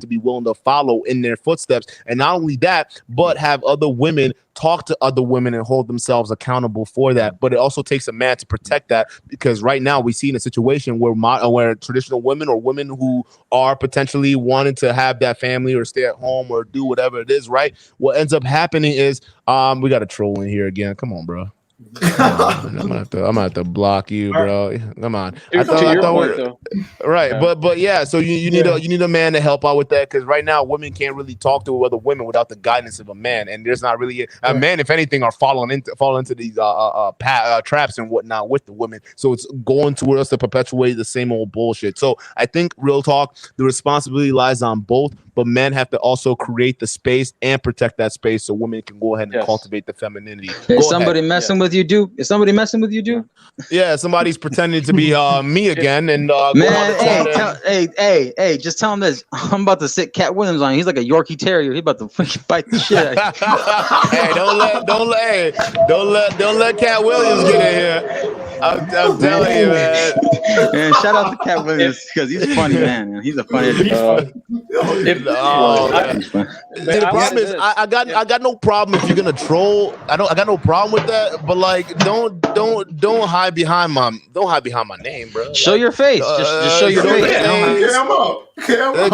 Speaker 1: be willing to follow in their footsteps. And not only that, but have other women talk to other women and hold themselves accountable for that. But it also takes a man to protect that, because right now we see in a situation where traditional women or women who are potentially wanting to have that family or stay at home or do whatever it is, right? What ends up happening is we got a troll in here again. Come on, bro. I'm gonna have to block you, bro. Come on. Right. Yeah. But yeah, so you need a man to help out with that, because right now women can't really talk to other women without the guidance of a man, and there's not really a man, if anything, are falling into these traps and whatnot with the women. So it's going towards us to perpetuate the same old bullshit. So I think real talk, the responsibility lies on both, but men have to also create the space and protect that space so women can go ahead and cultivate the femininity.
Speaker 14: Is somebody messing with you, dude? Is somebody messing with you, dude?
Speaker 1: Yeah, somebody's pretending to be me again. And
Speaker 14: man, hey, just tell him this. I'm about to sit Cat Williams on. He's like a Yorkie Terrier. He's about to fucking bite the shit out of you.
Speaker 1: Hey, don't let Cat Williams get in here. I'm telling you, man.
Speaker 14: Man, shout out to Cat Williams, because he's funny, man. He's a funny dude.
Speaker 1: The problem is, I got no problem if you're gonna troll. I got no problem with that. But like, don't hide behind my name, bro.
Speaker 14: Show your face. Just show your face.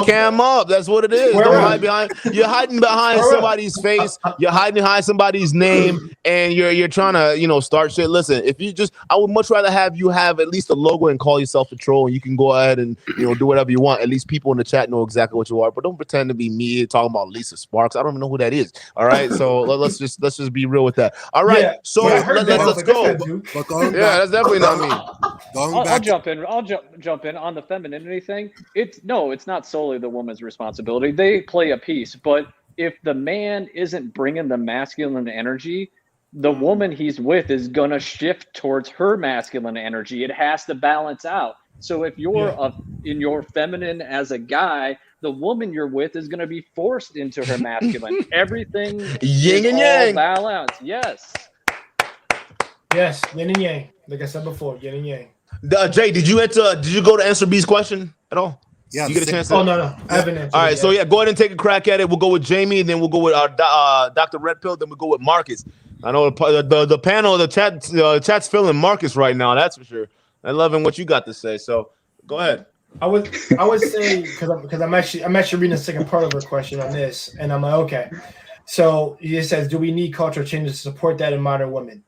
Speaker 1: Cam up. That's what it is. Don't hide behind. You're hiding behind somebody's face. You're hiding behind somebody's name, and you're trying to start shit. Listen, if you I would much rather have you have at least a logo and call yourself a troll, and you can go ahead and do whatever you want. At least people in the chat know exactly what you are. But don't pretend to be me talking about Lisa Sparks. I don't even know who that is. All right, so let's just be real with that. All right, let's go. Yeah, that's definitely not me.
Speaker 7: I'll jump in. I'll jump in on the femininity thing. It's not solely the woman's responsibility. They play a piece, but if the man isn't bringing the masculine energy, the woman he's with is gonna shift towards her masculine energy. It has to balance out. So if you're in your feminine as a guy, the woman you're with is gonna be forced into her masculine. Everything
Speaker 1: yin and yang
Speaker 7: balance. Yes,
Speaker 11: yin and yang. Like I said before, yin and yang.
Speaker 1: Jay, did you go to answer B's question at all?
Speaker 13: Yeah,
Speaker 1: you get a chance.
Speaker 11: No, I haven't answered.
Speaker 1: All right, so go ahead and take a crack at it. We'll go with Jamie, and then we'll go with Dr. Red Pill. Then we'll go with Marcus. I know the panel, the chat's feeling Marcus right now. That's for sure. I'm loving what you got to say. So go ahead.
Speaker 11: I would say because I'm actually reading the second part of her question on this, and I'm like, okay. So it says, do we need cultural changes to support that in modern women?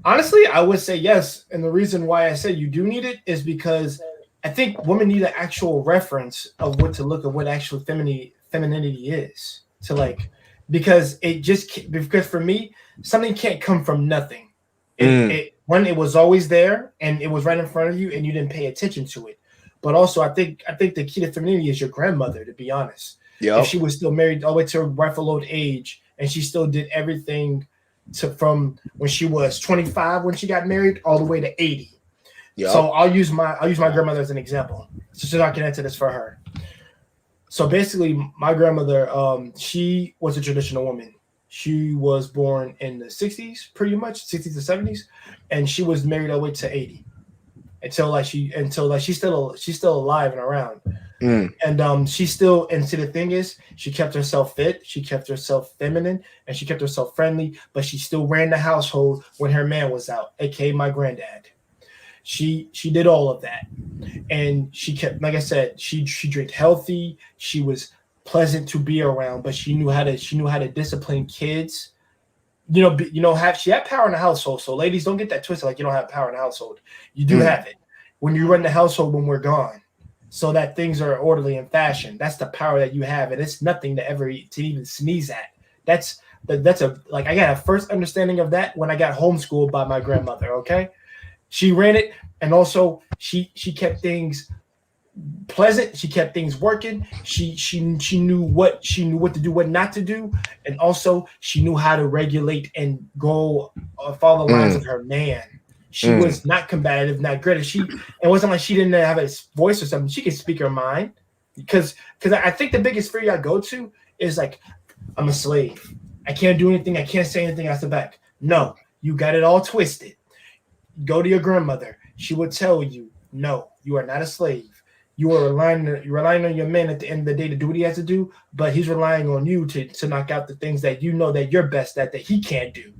Speaker 11: Honestly, I would say yes. And the reason why I say you do need it is because I think women need an actual reference of what to look at, what actual femininity is. To like, because because for me, something can't come from nothing. It was always there and it was right in front of you and you didn't pay attention to it. But also, I think the key to femininity is your grandmother, to be honest.
Speaker 1: Yep.
Speaker 11: If she was still married all the way to her rightful old age and she still did everything from when she was 25 when she got married all the way to 80. Yep. So I'll use my grandmother as an example, so I can answer this for her. So basically, my grandmother, she was a traditional woman. She was born in the 60s, pretty much 60s to 70s, and she was married all the way to 80 until she's still alive and around. And she still, and see, the thing is, she kept herself fit, she kept herself feminine, and she kept herself friendly, but she still ran the household when her man was out, aka my granddad. She did all of that, and she kept, like I said, she drank healthy. She was pleasant to be around, but she knew how to discipline kids. She had power in the household. So ladies, don't get that twisted. Like, you don't have power in the household. You do have it when you run the household when we're gone, so that things are orderly and fashion. That's the power that you have, and it's nothing to even sneeze at. That's I got a first understanding of that when I got homeschooled by my grandmother. Okay. She ran it, and also she kept things pleasant. She kept things working. She knew what to do, what not to do, and also she knew how to regulate and go follow the lines of her man. She was not combative, not aggressive. It wasn't like she didn't have a voice or something. She could speak her mind, because I think the biggest fear I go to is like, I'm a slave. I can't do anything. I can't say anything. I step back. No, you got it all twisted. Go to your grandmother. She will tell you, no, you are not a slave. You are relying on your man at the end of the day to do what he has to do, but he's relying on you to knock out the things that you know that you're best at that he can't do.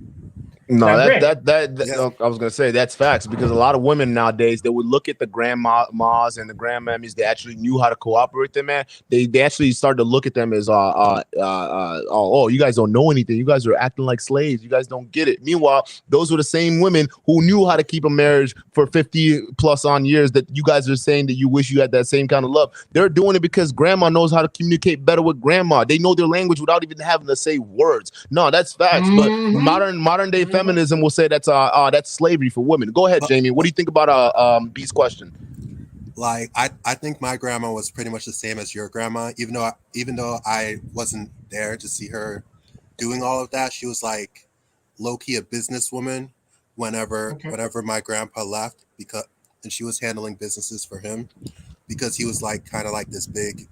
Speaker 1: No, that I was gonna say that's facts, because a lot of women nowadays, they would look at the grandmas and the grandmammies. They actually knew how to cooperate with them, man. They actually started to look at them as oh, you guys don't know anything. You guys are acting like slaves. You guys don't get it. Meanwhile, those were the same women who knew how to keep a marriage for 50 plus on years that you guys are saying that you wish you had that same kind of love. They're doing it because grandma knows how to communicate better with grandma. They know their language without even having to say words. No, that's facts. But modern day feminism will say that's slavery for women. Go ahead, Jamie. What do you think about B's question?
Speaker 13: Like, I think my grandma was pretty much the same as your grandma, even though I wasn't there to see her doing all of that. She was like low-key a businesswoman whenever my grandpa left, and she was handling businesses for him, because he was like kind of like this big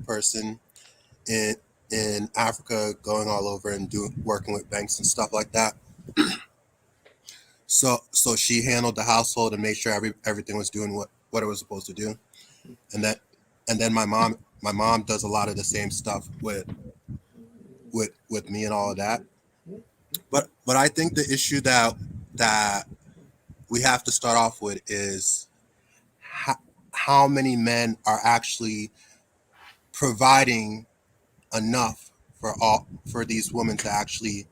Speaker 13: person in Africa, going all over and working with banks and stuff like that. So she handled the household and made sure everything was doing what it was supposed to do. And then my mom does a lot of the same stuff with me and all of that. But I think the issue that we have to start off with is how many men are actually providing enough for these women to actually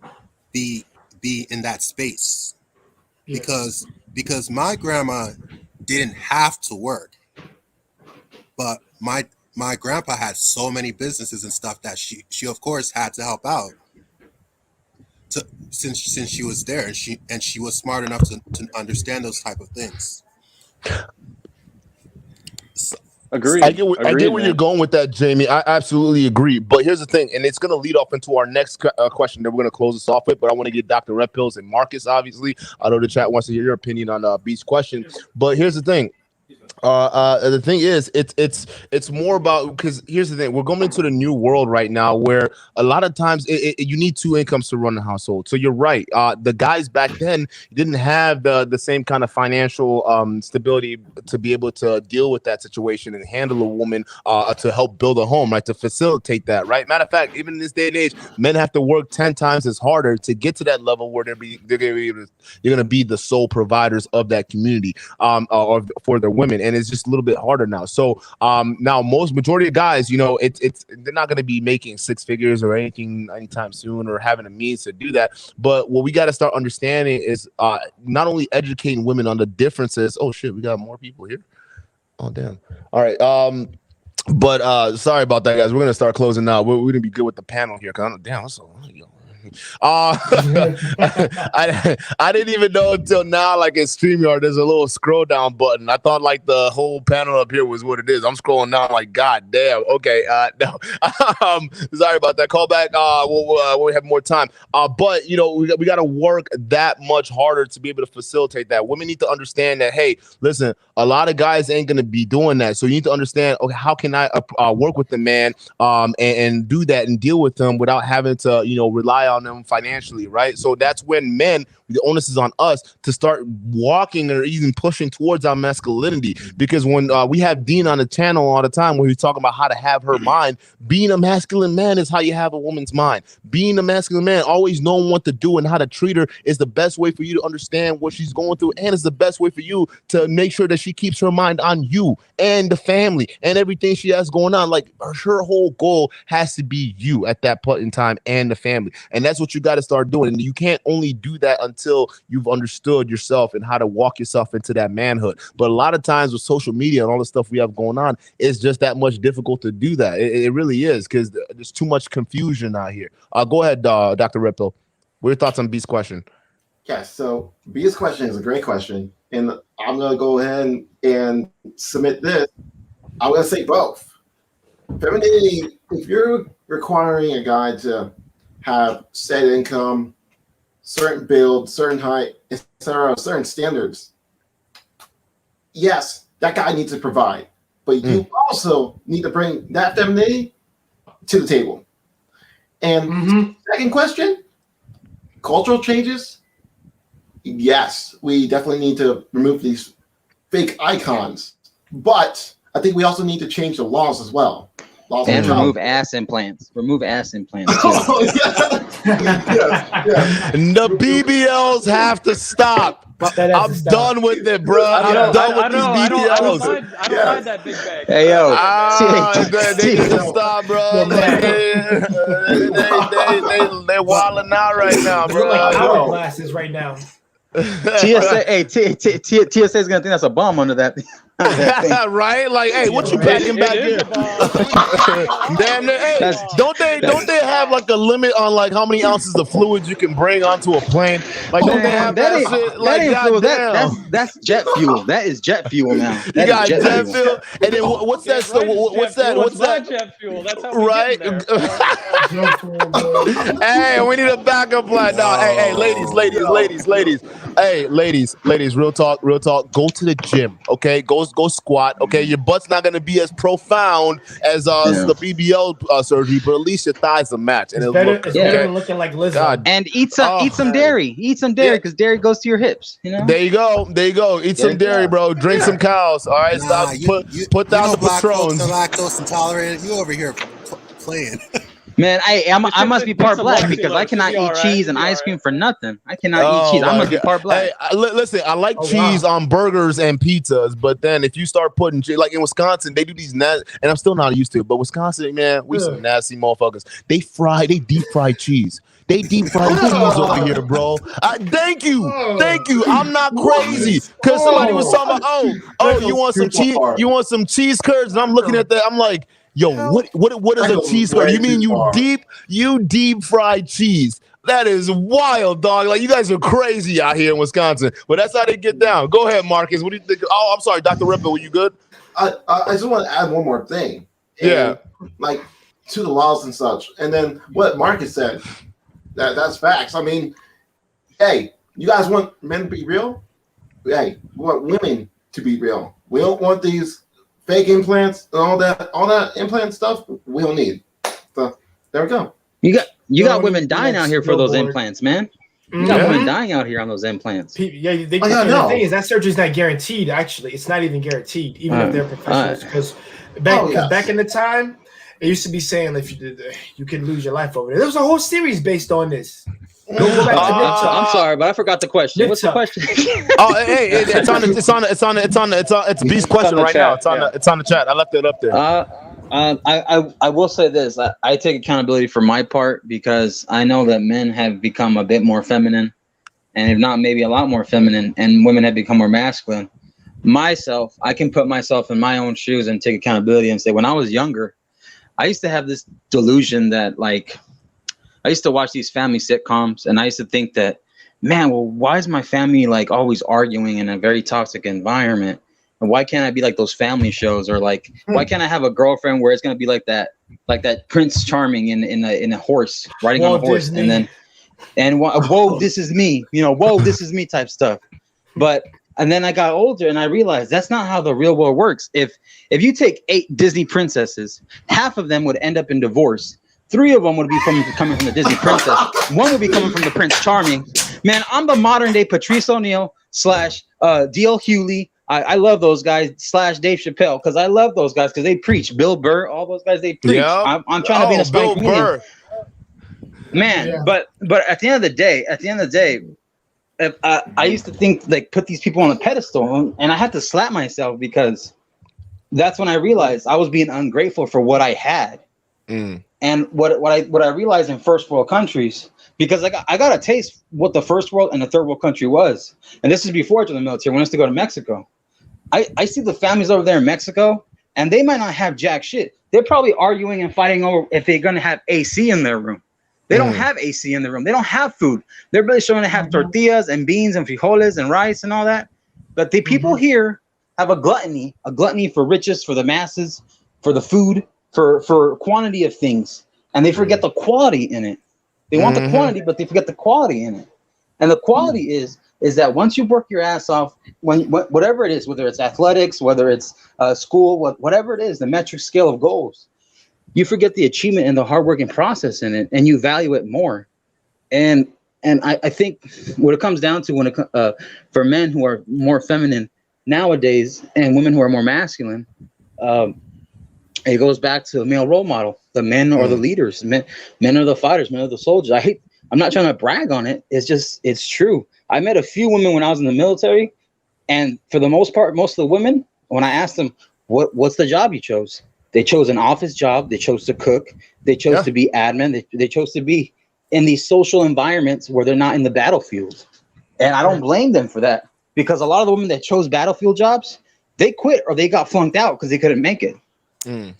Speaker 13: be in that space. Because my grandma didn't have to work, but my grandpa had so many businesses and stuff that she of course had to help out since she was there, and she was smart enough to understand those type of things.
Speaker 1: Agreed. I get where you're going with that, Jamie. I absolutely agree. But here's the thing, and it's going to lead off into our next question that we're going to close this off with. But I want to get Dr. Red Pills and Marcus, obviously. I know the chat wants to hear your opinion on Beach's question. But here's the thing. The thing is, it's more about, because here's the thing, we're going into the new world right now where a lot of times you need two incomes to run the household. So you're right. The guys back then didn't have the same kind of financial stability to be able to deal with that situation and handle a woman to help build a home, right? To facilitate that, right? Matter of fact, even in this day and age, men have to work 10 times as harder to get to that level where they're going to be the sole providers of that community or for their women. and it's just a little bit harder now. So now majority of guys, you know, they're not going to be making six figures or anything anytime soon or having a means to do that. But what we got to start understanding is not only educating women on the differences. Oh shit, we got more people here. Oh damn. All right. But sorry about that, guys. We're gonna start closing now. We're gonna be good with the panel here. Cause damn, that's I didn't even know until now, like in StreamYard, there's a little scroll down button. I thought like the whole panel up here was what it is. I'm scrolling down like, God damn. Okay, no. Sorry about that. Call back. When we have more time. But you know, we got to work that much harder to be able to facilitate that. Women need to understand that. Hey, listen, a lot of guys ain't gonna be doing that. So you need to understand. Okay, how can I work with the man and do that and deal with them without having to, you know, rely on them financially, right? So that's when men, the onus is on us to start walking or even pushing towards our masculinity. Because when we have Dean on the channel all the time where he's talking about how to have her mind, being a masculine man is how you have a woman's mind. Being a masculine man, always knowing what to do and how to treat her is the best way for you to understand what she's going through, and it's the best way for you to make sure that she keeps her mind on you and the family and everything she has going on. Like her whole goal has to be you at that point in time and the family. And that's what you got to start doing. And you can't only do that until you've understood yourself and how to walk yourself into that manhood. But a lot of times with social media and all the stuff we have going on, it's just that much difficult to do that. It really is, because there's too much confusion out here. Go ahead, Dr. Ripple. What are your thoughts on B's question?
Speaker 8: Yeah, so B's question is a great question. And I'm going to go ahead and submit this. I'm going to say both. Femininity, if you're requiring a guy to have set income, certain build, certain height, etc., certain standards, yes, that guy needs to provide. But you also need to bring that femininity to the table. And second question, cultural changes. Yes, we definitely need to remove these fake icons. But I think we also need to change the laws as well.
Speaker 12: And remove ass implants. Remove ass implants.
Speaker 1: The BBLs have to stop. I'm done with it, bro. I'm done with these BBLs.
Speaker 7: I don't mind that big bag.
Speaker 12: Hey, yo.
Speaker 1: They need to stop, bro. They're wilding out right now, bro.
Speaker 11: Like hourglasses right now.
Speaker 12: TSA, hey, TSA is gonna think that's a bomb under that.
Speaker 1: Right? Like, hey, what you packing back here? Damn, hey, don't they have like a limit on like how many ounces of fluid you can bring onto a plane? Like, don't they have that shit? Like,
Speaker 12: that's jet fuel. That is jet fuel now.
Speaker 1: You got jet fuel, and then what's that? What's that? What's that?
Speaker 7: Jet fuel. That's how
Speaker 1: right? Hey, we need a backup plan. No, hey, ladies. Hey, ladies, real talk. Go to the gym, okay? Go squat, okay? Your butt's not gonna be as profound as the BBL surgery, but at least your thighs are matched. And
Speaker 11: it's better than looking like Lizzo.
Speaker 12: And eat some dairy. Eat some dairy because dairy goes to your hips. You know.
Speaker 1: There you go. Eat some dairy, bro. Drink some cows. All right, stop. Put down the Patrons.
Speaker 13: Lactose intolerant. You over here playing.
Speaker 12: Man, I must be part black because I cannot eat cheese and ice cream for nothing. I cannot eat cheese. I must be part black.
Speaker 1: Hey, listen, I like cheese on burgers and pizzas, but then if you start putting cheese, like in Wisconsin, they do these and I'm still not used to it, but Wisconsin, man, we some nasty motherfuckers. They deep fry cheese. They deep fry cheese over here, bro. Thank you. I'm not crazy. Because somebody was talking about, you want some cheese? You want some cheese curds? And I'm looking at that. I'm like, yo, what is a cheese curd? You mean you deep fried cheese? That is wild, dog. Like, you guys are crazy out here in Wisconsin. But that's how they get down. Go ahead, Marcus. What do you think? Oh, I'm sorry, Dr. Ripple. Were you good?
Speaker 8: I just want to add one more thing. Like to the laws and such. And then what Marcus said, that's facts. I mean, hey, you guys want men to be real? Hey, we want women to be real. We don't want these fake implants and all that implant stuff. We don't need. So there we go.
Speaker 12: You got women dying out here for those implants, man. You got women dying out here on those implants.
Speaker 11: The thing is that surgery is not guaranteed. Actually, it's not even guaranteed, even if they're professionals. Because back in the time, it used to be saying if you did, you could lose your life over there. There was a whole series based on this. Go back to Nick
Speaker 14: I'm sorry, but I forgot the question. What's the question?
Speaker 1: Oh, hey, it's B's question right now. It's on the chat. I left it up there.
Speaker 14: I will say this. I take accountability for my part because I know that men have become a bit more feminine, and if not, maybe a lot more feminine, and women have become more masculine. Myself, I can put myself in my own shoes and take accountability and say, when I was younger, I used to have this delusion that, like, I used to watch these family sitcoms, and I used to think that, man, well, why is my family like always arguing in a very toxic environment? And why can't I be like those family shows? Or like, why can't I have a girlfriend where it's gonna be like that Prince Charming in a horse riding on a horse,
Speaker 11: Disney.
Speaker 14: and whoa, this is me, whoa, this is me type stuff. And then I got older and I realized that's not how the real world works. If you take 8 Disney princesses, half of them would end up in divorce. 3 of them would be coming from the Disney princess. 1 would be coming from the Prince Charming. Man, I'm the modern day Patrice O'Neal / D.L. Hewley. I love those guys / Dave Chappelle because I love those guys because they preach. Bill Burr, all those guys, they preach. Yep. I'm trying to be an aspiring comedian. Man, yeah. but at the end of the day, if, I used to think like put these people on a pedestal, and I had to slap myself because that's when I realized I was being ungrateful for what I had. And what I realized in first world countries, because I got a taste what the first world and the third world country was, and this is before I joined the military. When I used to go to Mexico, I see the families over there in Mexico, and they might not have jack shit. They're probably arguing and fighting over if they're gonna have AC in their room. They don't have AC in the room. They don't have food. They're really showing to have tortillas and beans and frijoles and rice and all that. But the people here have a gluttony for riches, for the masses, for the food, for quantity of things. And they forget the quality in it. They want the quantity, but they forget the quality in it. And the quality is that once you work your ass off, whatever it is, whether it's athletics, whether it's school, whatever it is, the metric scale of goals, you forget the achievement and the hardworking process in it, and you value it more. And I think what it comes down to for men who are more feminine nowadays and women who are more masculine, it goes back to the male role model. The men are the leaders. Men are the fighters. Men are the soldiers. I'm not trying to brag on it. It's true. I met a few women when I was in the military, and for the most part, most of the women, when I asked them, what's the job you chose? They chose an office job. They chose to cook. They chose to be admin. They chose to be in these social environments where they're not in the battlefield. And I don't blame them for that, because a lot of the women that chose battlefield jobs, they quit or they got flunked out because they couldn't make it. And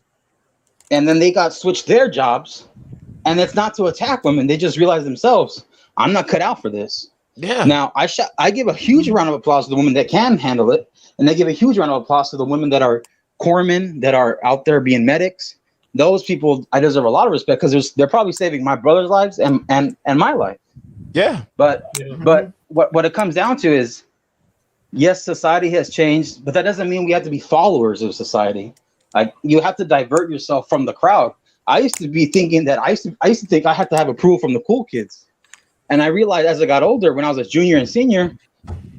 Speaker 14: then they got switched their jobs, and it's not to attack women. They just realized themselves, I'm not cut out for this. Yeah. Now I give a huge round of applause to the women that can handle it, and they give a huge round of applause to the women that are corpsmen, that are out there being medics. Those people, I deserve a lot of respect because they're probably saving my brother's lives and my life. Yeah. But what it comes down to is, yes, society has changed, but that doesn't mean we have to be followers of society. Like, you have to divert yourself from the crowd. I used to be thinking that I used to think I had to have approval from the cool kids. And I realized as I got older, when I was a junior and senior,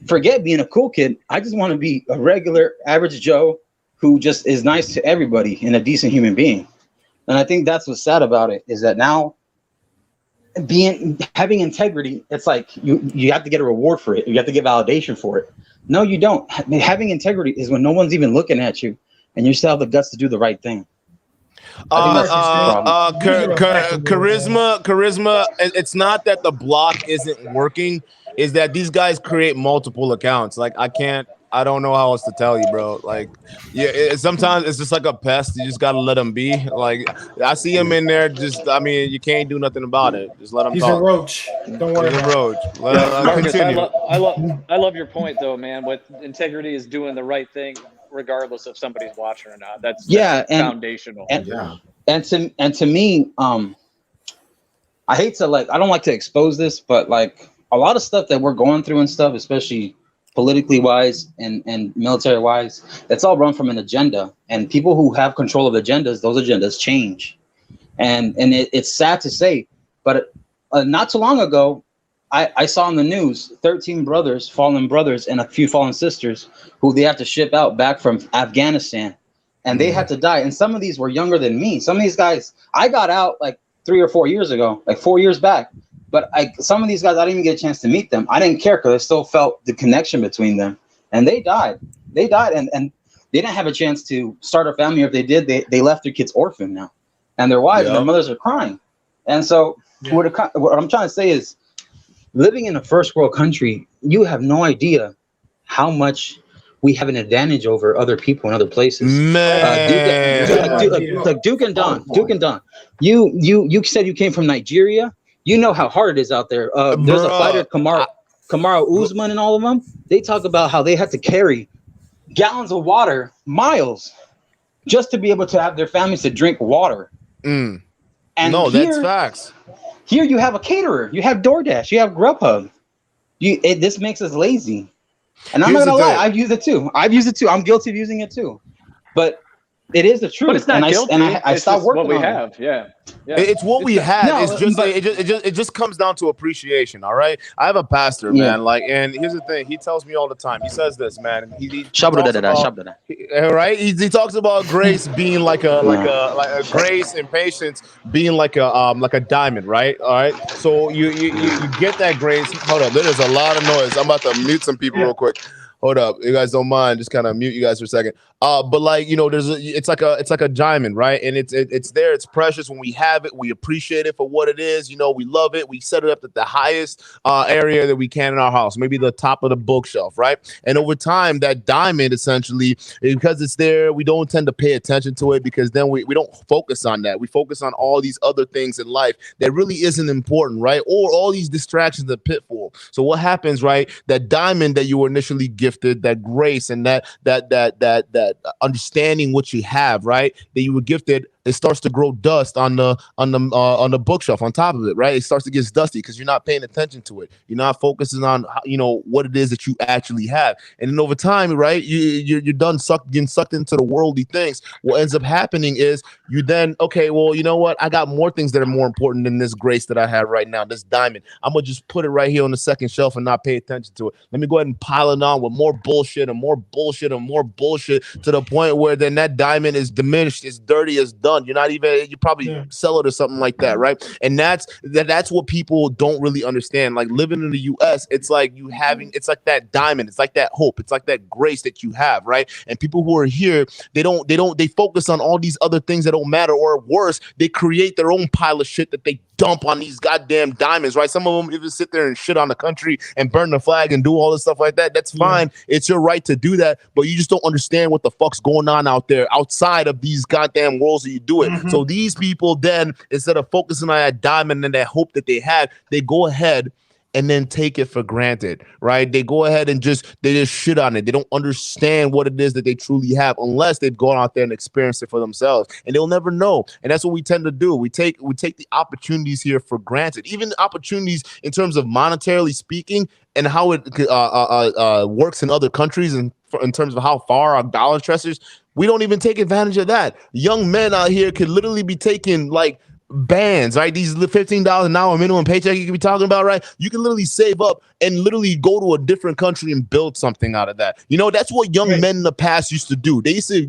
Speaker 14: forget being a cool kid. I just want to be a regular average Joe who just is nice to everybody and a decent human being. And I think that's what's sad about it, is that now having integrity, it's like you have to get a reward for it. You have to get validation for it. No, you don't. Having integrity is when no one's even looking at you and you still have the guts to do the right thing.
Speaker 1: Charisma. It's not that the block isn't working. Is that these guys create multiple accounts. Like, I don't know how else to tell you, bro. Like, sometimes it's just like a pest. You just gotta let them be. Like, I see him in there. You can't do nothing about it. Just let him talk.
Speaker 11: He's a roach. Don't worry.
Speaker 1: He's a roach.
Speaker 7: Marcus,
Speaker 1: Continue.
Speaker 7: I love your point, though, man. With integrity is doing the right thing, regardless if somebody's watching or not. That's foundational.
Speaker 14: And to me, I hate to I don't like to expose this, but like a lot of stuff that we're going through and stuff, especially politically wise and military wise, it's all run from an agenda. And people who have control of agendas, those agendas change. And it's sad to say, but not too long ago, I saw in the news 13 fallen brothers and a few fallen sisters who they have to ship out back from Afghanistan, and they had to die. And some of these were younger than me. Some of these guys, I got out like 3 or 4 years ago, like 4 years back. But some of these guys, I didn't even get a chance to meet them. I didn't care because I still felt the connection between them. And they died. They died, and they didn't have a chance to start a family. Or if they did, they left their kids orphan now. And their wives and their mothers are crying. And so what I'm trying to say is, living in a first world country, you have no idea how much we have an advantage over other people in other places.
Speaker 1: Man,
Speaker 14: Duke and Don. You said you came from Nigeria. You know how hard it is out there. There's a fighter, Kamaru Usman, and all of them. They talk about how they had to carry gallons of water miles just to be able to have their families to drink water. And
Speaker 1: that's facts.
Speaker 14: Here you have a caterer, you have DoorDash, you have Grubhub. This makes us lazy. And I'm not gonna lie, I've used it too. I'm guilty of using it too. But it is the truth.
Speaker 7: But it's not guilty.
Speaker 14: I stopped working
Speaker 7: what we
Speaker 14: on
Speaker 7: have.
Speaker 14: it.
Speaker 1: It's what we have. It just comes down to appreciation. All right. I have a pastor, man. Like, and here's the thing. He tells me all the time. He says this, man. He talks about grace being like a grace and patience being like a diamond, right? All right. So you get that grace. Hold up. There's a lot of noise. I'm about to mute some people real quick. Hold up, you guys don't mind, just kind of mute you guys for a second. But like, you know, it's like a diamond, right? And it's there, it's precious. When we have it, we appreciate it for what it is. You know, we love it. We set it up at the highest area that we can in our house, maybe the top of the bookshelf, right? And over time, that diamond essentially, because it's there, we don't tend to pay attention to it because then we don't focus on that. We focus on all these other things in life that really isn't important, right? Or all these distractions and pitfall. So what happens, right? That diamond that you were initially gifted, that grace and that understanding what you have, right? That you were gifted, it starts to grow dust on the bookshelf on top of it, right? It starts to get dusty because you're not paying attention to it. You're not focusing on what it is that you actually have, and then over time, right, you're done getting sucked into the worldly things. What ends up happening is you then, okay, well, you know what? I got more things that are more important than this grace that I have right now, this diamond. I'm gonna just put it right here on the second shelf and not pay attention to it. Let me go ahead and pile it on with more bullshit and more bullshit and more bullshit to the point where then that diamond is diminished, it's dirty, it's done. You're not even, you probably sell it or something like that, right? And that's what people don't really understand. Like living in the US, it's like it's like that diamond, it's like that hope, it's like that grace that you have, right? And people who are here, they focus on all these other things that don't matter, or worse, they create their own pile of shit that they dump on these goddamn diamonds, right? Some of them even sit there and shit on the country and burn the flag and do all this stuff like that. That's fine. It's your right to do that, but you just don't understand what the fuck's going on out there outside of these goddamn worlds that you do it. So these people then, instead of focusing on that diamond and that hope that they had, they go ahead and then take it for granted, right? They go ahead and they just shit on it. They don't understand what it is that they truly have unless they've gone out there and experienced it for themselves, and they'll never know. And that's what we tend to do. We take the opportunities here for granted, even the opportunities in terms of monetarily speaking and how it works in other countries and in terms of how far our dollar stresses. We don't even take advantage of that. Young men out here could literally be taking like bands, right? These $15 an hour minimum paycheck you could be talking about, right? You can literally save up and literally go to a different country and build something out of that. You know, that's what young men in the past used to do. They used to,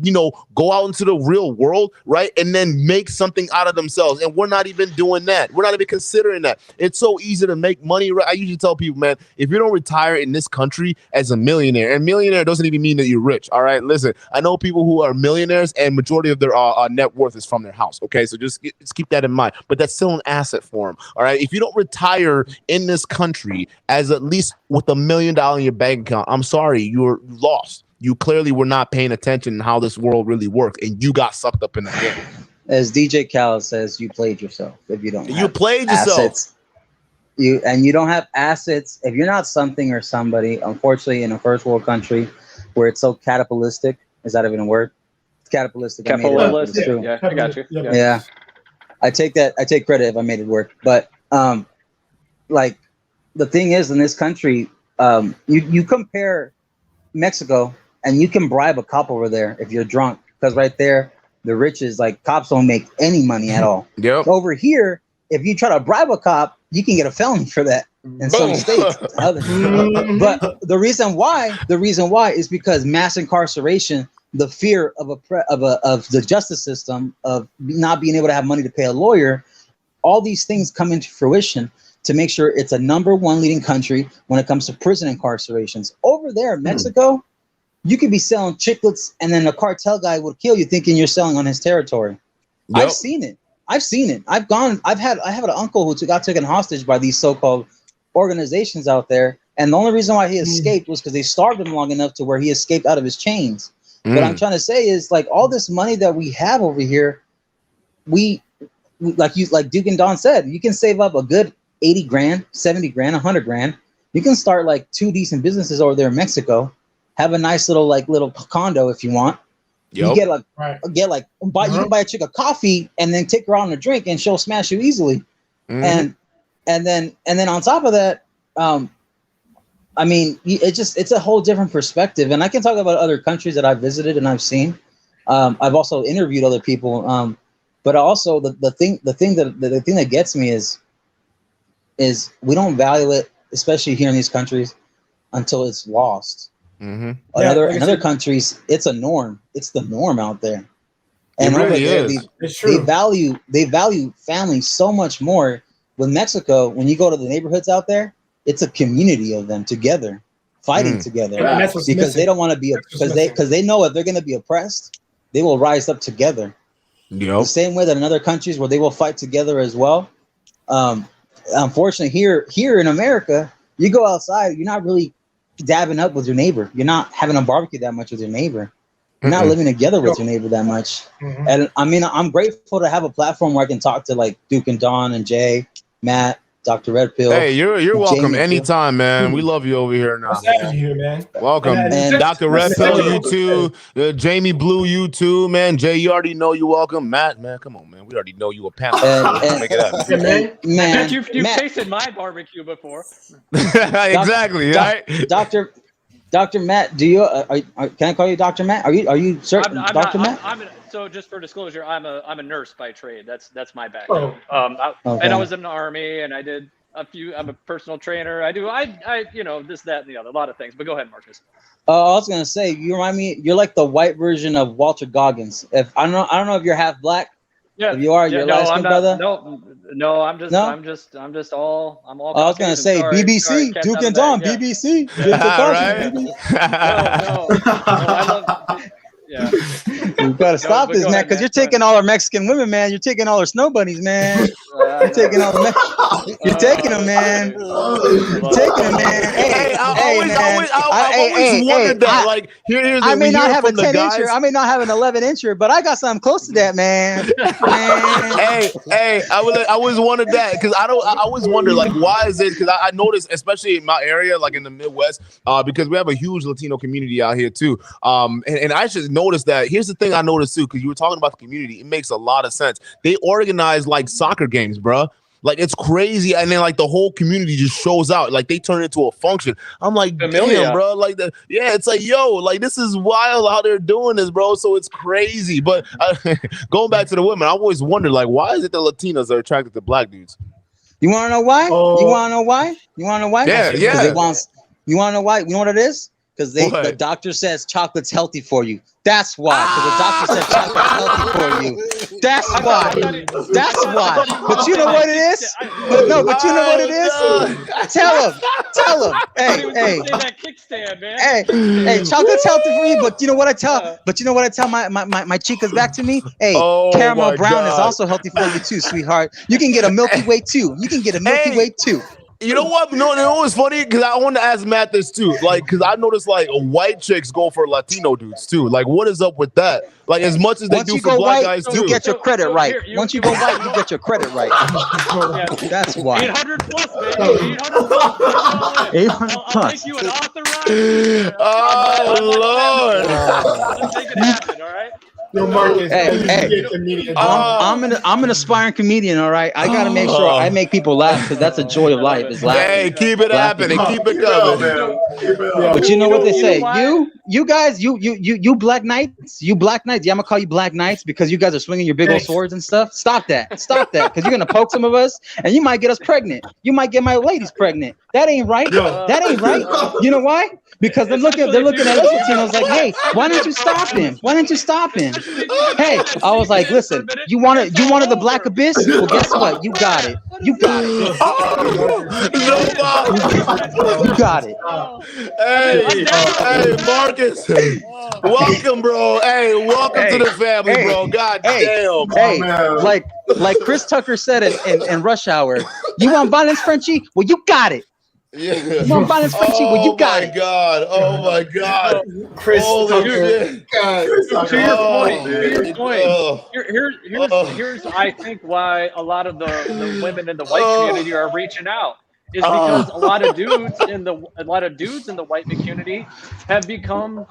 Speaker 1: go out into the real world, right? And then make something out of themselves. And we're not even doing that. We're not even considering that. It's so easy to make money, right? I usually tell people, man, if you don't retire in this country as a millionaire, and millionaire doesn't even mean that you're rich, all right? Listen, I know people who are millionaires and majority of their net worth is from their house, okay? So just keep that in mind. But that's still an asset for them, all right? If you don't retire in this country as at least with $1 million in your bank account, I'm sorry, you're lost. You clearly were not paying attention to how this world really works, and you got sucked up in the game.
Speaker 14: As DJ Khaled says, you played yourself if you don't.
Speaker 1: You played yourself.
Speaker 14: Assets. You don't have assets if you're not something or somebody. Unfortunately, in a first world country where it's so capitalistic, is that even a word? It's capitalistic.
Speaker 7: Capitalistic. It's true. Yeah, I got you.
Speaker 14: Yeah. I take credit if I made it work. But like the thing is, in this country, you compare Mexico and you can bribe a cop over there if you're drunk, because right there, the rich is like cops don't make any money at all.
Speaker 1: Yep.
Speaker 14: Over here, if you try to bribe a cop, you can get a felony for that in some states. But the reason why is because mass incarceration, the fear of the justice system, of not being able to have money to pay a lawyer, all these things come into fruition to make sure it's a #1 leading country when it comes to prison incarcerations. Over there in Mexico, you could be selling chiclets and then a cartel guy would kill you thinking you're selling on his territory. Yep. I've seen it. I have an uncle who got taken hostage by these so-called organizations out there. And the only reason why he escaped was because they starved him long enough to where he escaped out of his chains. What I'm trying to say is, like, all this money that we have over here, we like Duke and Don said, you can save up a good 80 grand, 70 grand, 100 grand. You can start like 2 decent businesses over there in Mexico, have a nice little condo if you want. Yep. You can buy a chick a coffee and then take her out on a drink and she'll smash you easily. And then on top of that, I mean, it's a whole different perspective. And I can talk about other countries that I've visited and I've seen. I've also interviewed other people. But also the thing that gets me is we don't value it, especially here in these countries, until it's lost. In other countries, it's a norm. It's the norm out there. And over there, they value family so much more. With Mexico, when you go to the neighborhoods out there, it's a community of them together, fighting together, because they don't want to be because they know if they're going to be oppressed, they will rise up together. The same way that in other countries where they will fight together as well. Unfortunately, here in America, you go outside, you're not really dabbing up with your neighbor. You're not having a barbecue that much with your neighbor. You're not living together with your neighbor that much. And I mean, I'm grateful to have a platform where I can talk to like Duke and Don and Jay, Matt, Dr. Red Pill.
Speaker 1: Hey, you're welcome anytime, man. We love you over here now.
Speaker 11: Man.
Speaker 1: Welcome. And Dr. Red Pill, you too. Jamie Blue, you too, man. Jay, you already know you're welcome. Matt, man, come on, man. We already know you a panel. Make it happen.
Speaker 7: Man, you've tasted my barbecue before.
Speaker 1: Exactly, right?
Speaker 14: Dr. Matt, do you can I call you Dr. Matt? Are you certain Dr. Matt?
Speaker 7: So just for disclosure, I'm a nurse by trade. That's my background. And I was in the Army, and I did I'm a personal trainer. I this, that, and the other, a lot of things. But go ahead, Marcus.
Speaker 14: I was gonna say, you remind me. You're like the white version of Walter Goggins. If I don't know if you're half black.
Speaker 7: Yeah,
Speaker 14: if you are, you're light skinned brother.
Speaker 7: No, I'm just all. I'm all.
Speaker 14: I was gonna say BBC, Duke and Don, BBC.
Speaker 7: I love. Yeah.
Speaker 14: You gotta stop this, man, because you're taking all our Mexican women, man. You're taking all our snow bunnies, man. You're taking all the You're taking them, man. You're taking them, man. Hey,
Speaker 1: I always wondered that. Like, here's
Speaker 14: I may not have a 10-incher, I may not have an 11-incher, but I got something close to that, man.
Speaker 1: Hey, I always wondered that because I always wonder, like, why is it? Because I noticed, especially in my area, like in the Midwest, because we have a huge Latino community out here too. And I just noticed that. Here's the thing I noticed too, because you were talking about the community. It makes a lot of sense. They organize like soccer games, bro. Like, it's crazy, and then like the whole community just shows out. Like, they turn it into a function. I'm like, damn, bro. Like, it's like, yo, like, this is wild how they're doing this, bro. So it's crazy. But going back to the women, I always wondered, like, why is it the Latinas are attracted to black dudes?
Speaker 14: You want to know why? You want to know why? You want to know why?
Speaker 1: Yeah.
Speaker 14: You want to know why? You know what it is? Because the doctor says chocolate's healthy for you. That's why. Because the doctor said chocolate's healthy for you. That's why. That's why. But you know what it is? But you know what it is? Tell him. Hey, chocolate's healthy for you. But you know what I tell? But you know what I tell my chicas back to me? Hey, caramel brown is also healthy for you too, sweetheart. You can get a Milky Way too.
Speaker 1: You know what? No, you know what's funny? Because I want to ask Matt this too. Like, because I noticed like white chicks go for Latino dudes too. Like, what is up with that? Like, as much as they do for black guys too.
Speaker 14: You get your credit right. Once you go white, you get your credit right. That's why.
Speaker 7: 800 plus, baby. 800 plus.
Speaker 14: 800 plus.
Speaker 7: I'll make you an authorized.
Speaker 1: Oh, Lord.
Speaker 7: Make it happen, all right?
Speaker 11: Yo, Marcus,
Speaker 14: I'm an aspiring comedian, all right? I gotta make sure I make people laugh because that's a joy of life. Is laughing.
Speaker 1: Hey, keep it happening, keep it coming.
Speaker 14: But you know what they say? you guys, you black knights, yeah, I'm gonna call you black knights because you guys are swinging your big old swords and stuff. Stop that, because you're gonna poke some of us, and you might get us pregnant. You might get my ladies pregnant. That ain't right. That ain't right. You know why? Because they're looking at us Latinos like, hey, why don't you stop him? Why don't you stop him? Hey, I was like, listen, you wanted the black abyss? Well, guess what? You got it. You got it. You got it.
Speaker 1: Hey, Marcus. Welcome, bro. Hey, welcome to the family, bro. God damn.
Speaker 14: Hey, like Chris Tucker said in Rush Hour, you want violence, Frenchie? Well, you got it.
Speaker 1: Yeah.
Speaker 14: You want violence, Frenchie? Well, you got it.
Speaker 1: Oh my God.
Speaker 11: Chris
Speaker 1: Tucker.
Speaker 7: To your point. Here's I think why a lot of the women in the white community are reaching out. Is because a lot of dudes in the white community have become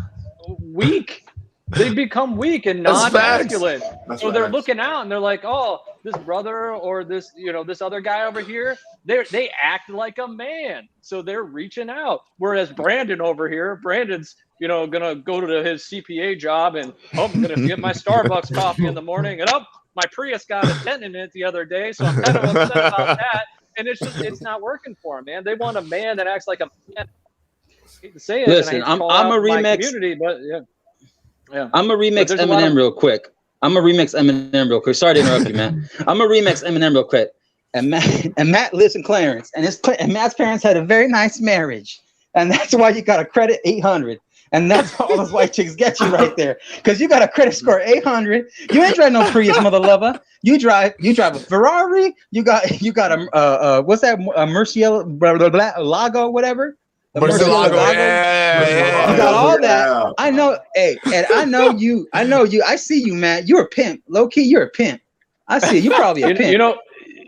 Speaker 7: weak. They've become weak and non-masculine. So they're looking out and they're like, oh, this brother or this other guy over here, they act like a man. So they're reaching out. Whereas Brandon's gonna go to his CPA job and I'm gonna get my Starbucks coffee in the morning and my Prius got a dent in it the other day, so I'm kind of upset about that. And it's not working for him, man. They want a man that acts like a man. I hate to say it.
Speaker 14: Listen, I'm a remix.
Speaker 7: Community, but yeah.
Speaker 14: I'm a remix Eminem real quick. Sorry to interrupt you, man. I'm a remix Eminem real quick. And Matt lives in Clarence, and Matt's parents had a very nice marriage, and that's why you got a credit 800. And that's all those white chicks get you right there, because you got a credit score 800. You ain't drive no Prius, mother lover. You drive a Ferrari. You got a what's that? A Murcielago, Lago, whatever.
Speaker 1: Murcielago.
Speaker 14: Yeah. You got all that. I know. Hey, and I know you. I see you, man. You're a pimp. Low key, you're a pimp. I see you. You're probably a pimp.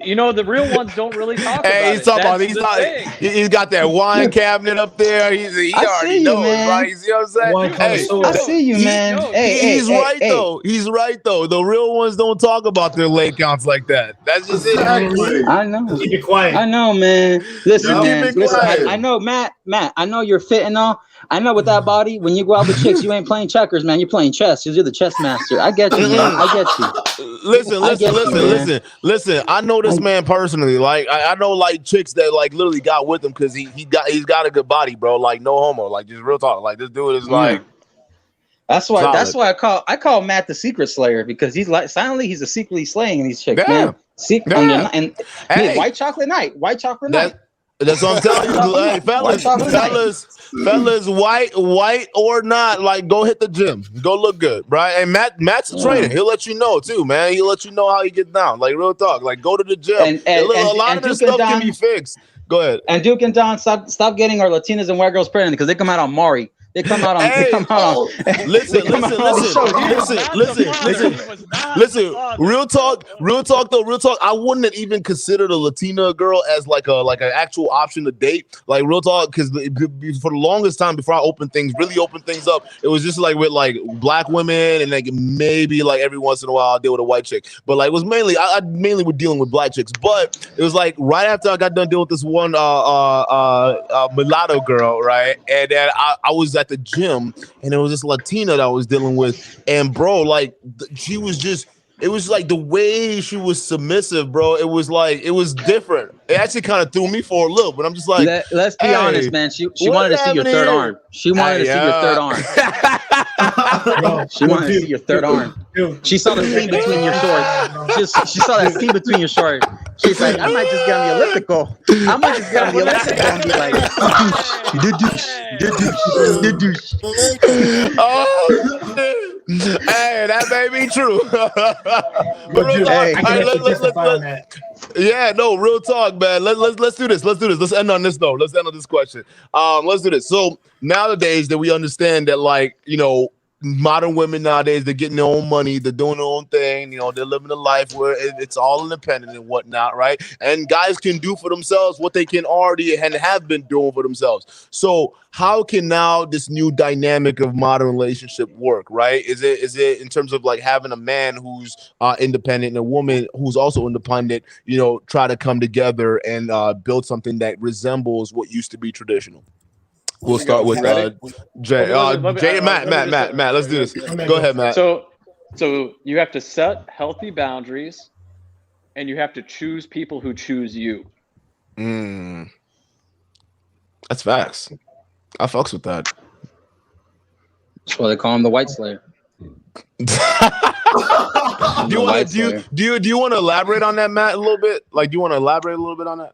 Speaker 7: You know, the real ones don't really talk about it.
Speaker 1: He's got that wine cabinet up there. He already knows, right? You see what I'm saying?
Speaker 14: I see you, man.
Speaker 1: He's right, though. He's right, though. The real ones don't talk about their leg counts like that. That's just it.
Speaker 14: I know.
Speaker 11: Keep it quiet.
Speaker 14: I know, man. Listen, man. Listen, I know, Matt. I know you're fit and all. I know with that body, when you go out with chicks, you ain't playing checkers, man. You're playing chess because you're the chess master. I get you, man. I get you.
Speaker 1: Listen. I know this man personally. Like, I know like chicks that like literally got with him because he's got a good body, bro. Like, no homo. Like, just real talk. Like, this dude is like.
Speaker 14: That's why I call Matt the secret slayer, because he's like silently he's secretly slaying these chicks, man. And white chocolate night.
Speaker 1: That's what I'm telling you. Hey, fellas, white or not, like, go hit the gym, go look good, right? And Matt's a trainer. He'll let you know too, man. He'll let you know how you get down. Like, real talk. Like, go to the gym. A lot of this stuff can be fixed. Go ahead.
Speaker 14: And Duke and Don, stop getting our Latinas and white girls pregnant, because they come out on Maury. They come out on.
Speaker 1: Listen. Real talk. I wouldn't have even considered a Latina girl as like an actual option to date. Like, real talk, because for the longest time before I really opened things up, it was just like with like black women, and like maybe like every once in a while I'll deal with a white chick. But like, it was mainly I mainly was dealing with black chicks. But it was like right after I got done dealing with this one mulatto girl, right, and then I was at the gym, and it was this Latina that I was dealing with, and bro, like she was just, it was like the way she was submissive, bro. It was like, it was different. It actually kind of threw me for a loop, but I'm just like,
Speaker 14: let's be honest, man. She wanted to see your third arm. She wanted to see your third arm. She wanted to see your third arm. She saw the seam between your shorts. She saw that seam between your shorts. She's like, I might just get on the elliptical. I might just get on the elliptical and be like,
Speaker 1: oh, hey, that may be true. Yeah, no, real talk, man. Let's do this. Let's end on this though. Let's end on this question. Let's do this. So nowadays that we understand that, like, you know, modern women nowadays, they're getting their own money, they're doing their own thing, you know, they're living a life where it's all independent and whatnot, right? And guys can do for themselves what they can already and have been doing for themselves. So how can now this new dynamic of modern relationship work, right? Is it in terms of like having a man who's independent and a woman who's also independent, you know, try to come together and build something that resembles what used to be traditional? We'll start with Jay. Jay, Matt. Let's do this. Go ahead, Matt.
Speaker 7: So you have to set healthy boundaries, and you have to choose people who choose you.
Speaker 1: That's facts. I fucks with that.
Speaker 12: That's why they call him the White Slayer.
Speaker 1: Do you want to elaborate on that, Matt, a little bit? Like, do you want to elaborate a little bit on that?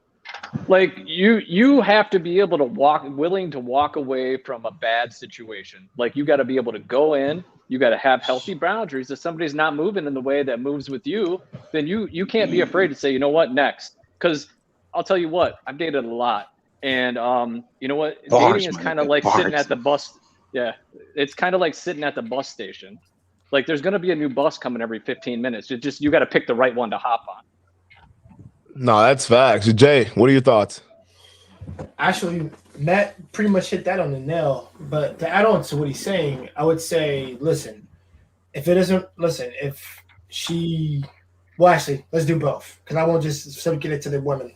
Speaker 7: Like you have to be able to willing to walk away from a bad situation. Like, you got to be able to go in. You got to have healthy boundaries. If somebody's not moving in the way that moves with you, then you can't be afraid to say, you know what, next. Because I'll tell you what, I've dated a lot, and you know what, dating is kind of like sitting at the bus. Yeah, it's kind of like sitting at the bus station. Like, there's going to be a new bus coming every 15 minutes. You got to pick the right one to hop on.
Speaker 1: No, that's facts. Jay, what are your thoughts?
Speaker 11: Actually, Matt pretty much hit that on the nail. But to add on to what he's saying, I would say, listen, if she, well, actually, let's do both, because I won't just subject it to the women.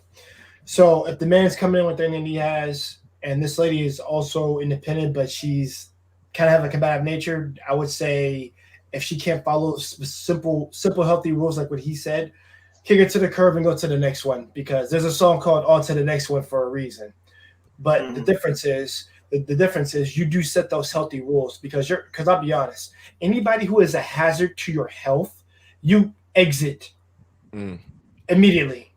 Speaker 11: So if the man's coming in with everything he has, and this lady is also independent, but she's kind of have a combative nature, I would say if she can't follow simple, healthy rules like what he said, kick it to the curb and go to the next one, because there's a song called "On to the Next One" for a reason. But the difference is you do set those healthy rules, because I'll be honest, anybody who is a hazard to your health, you exit immediately,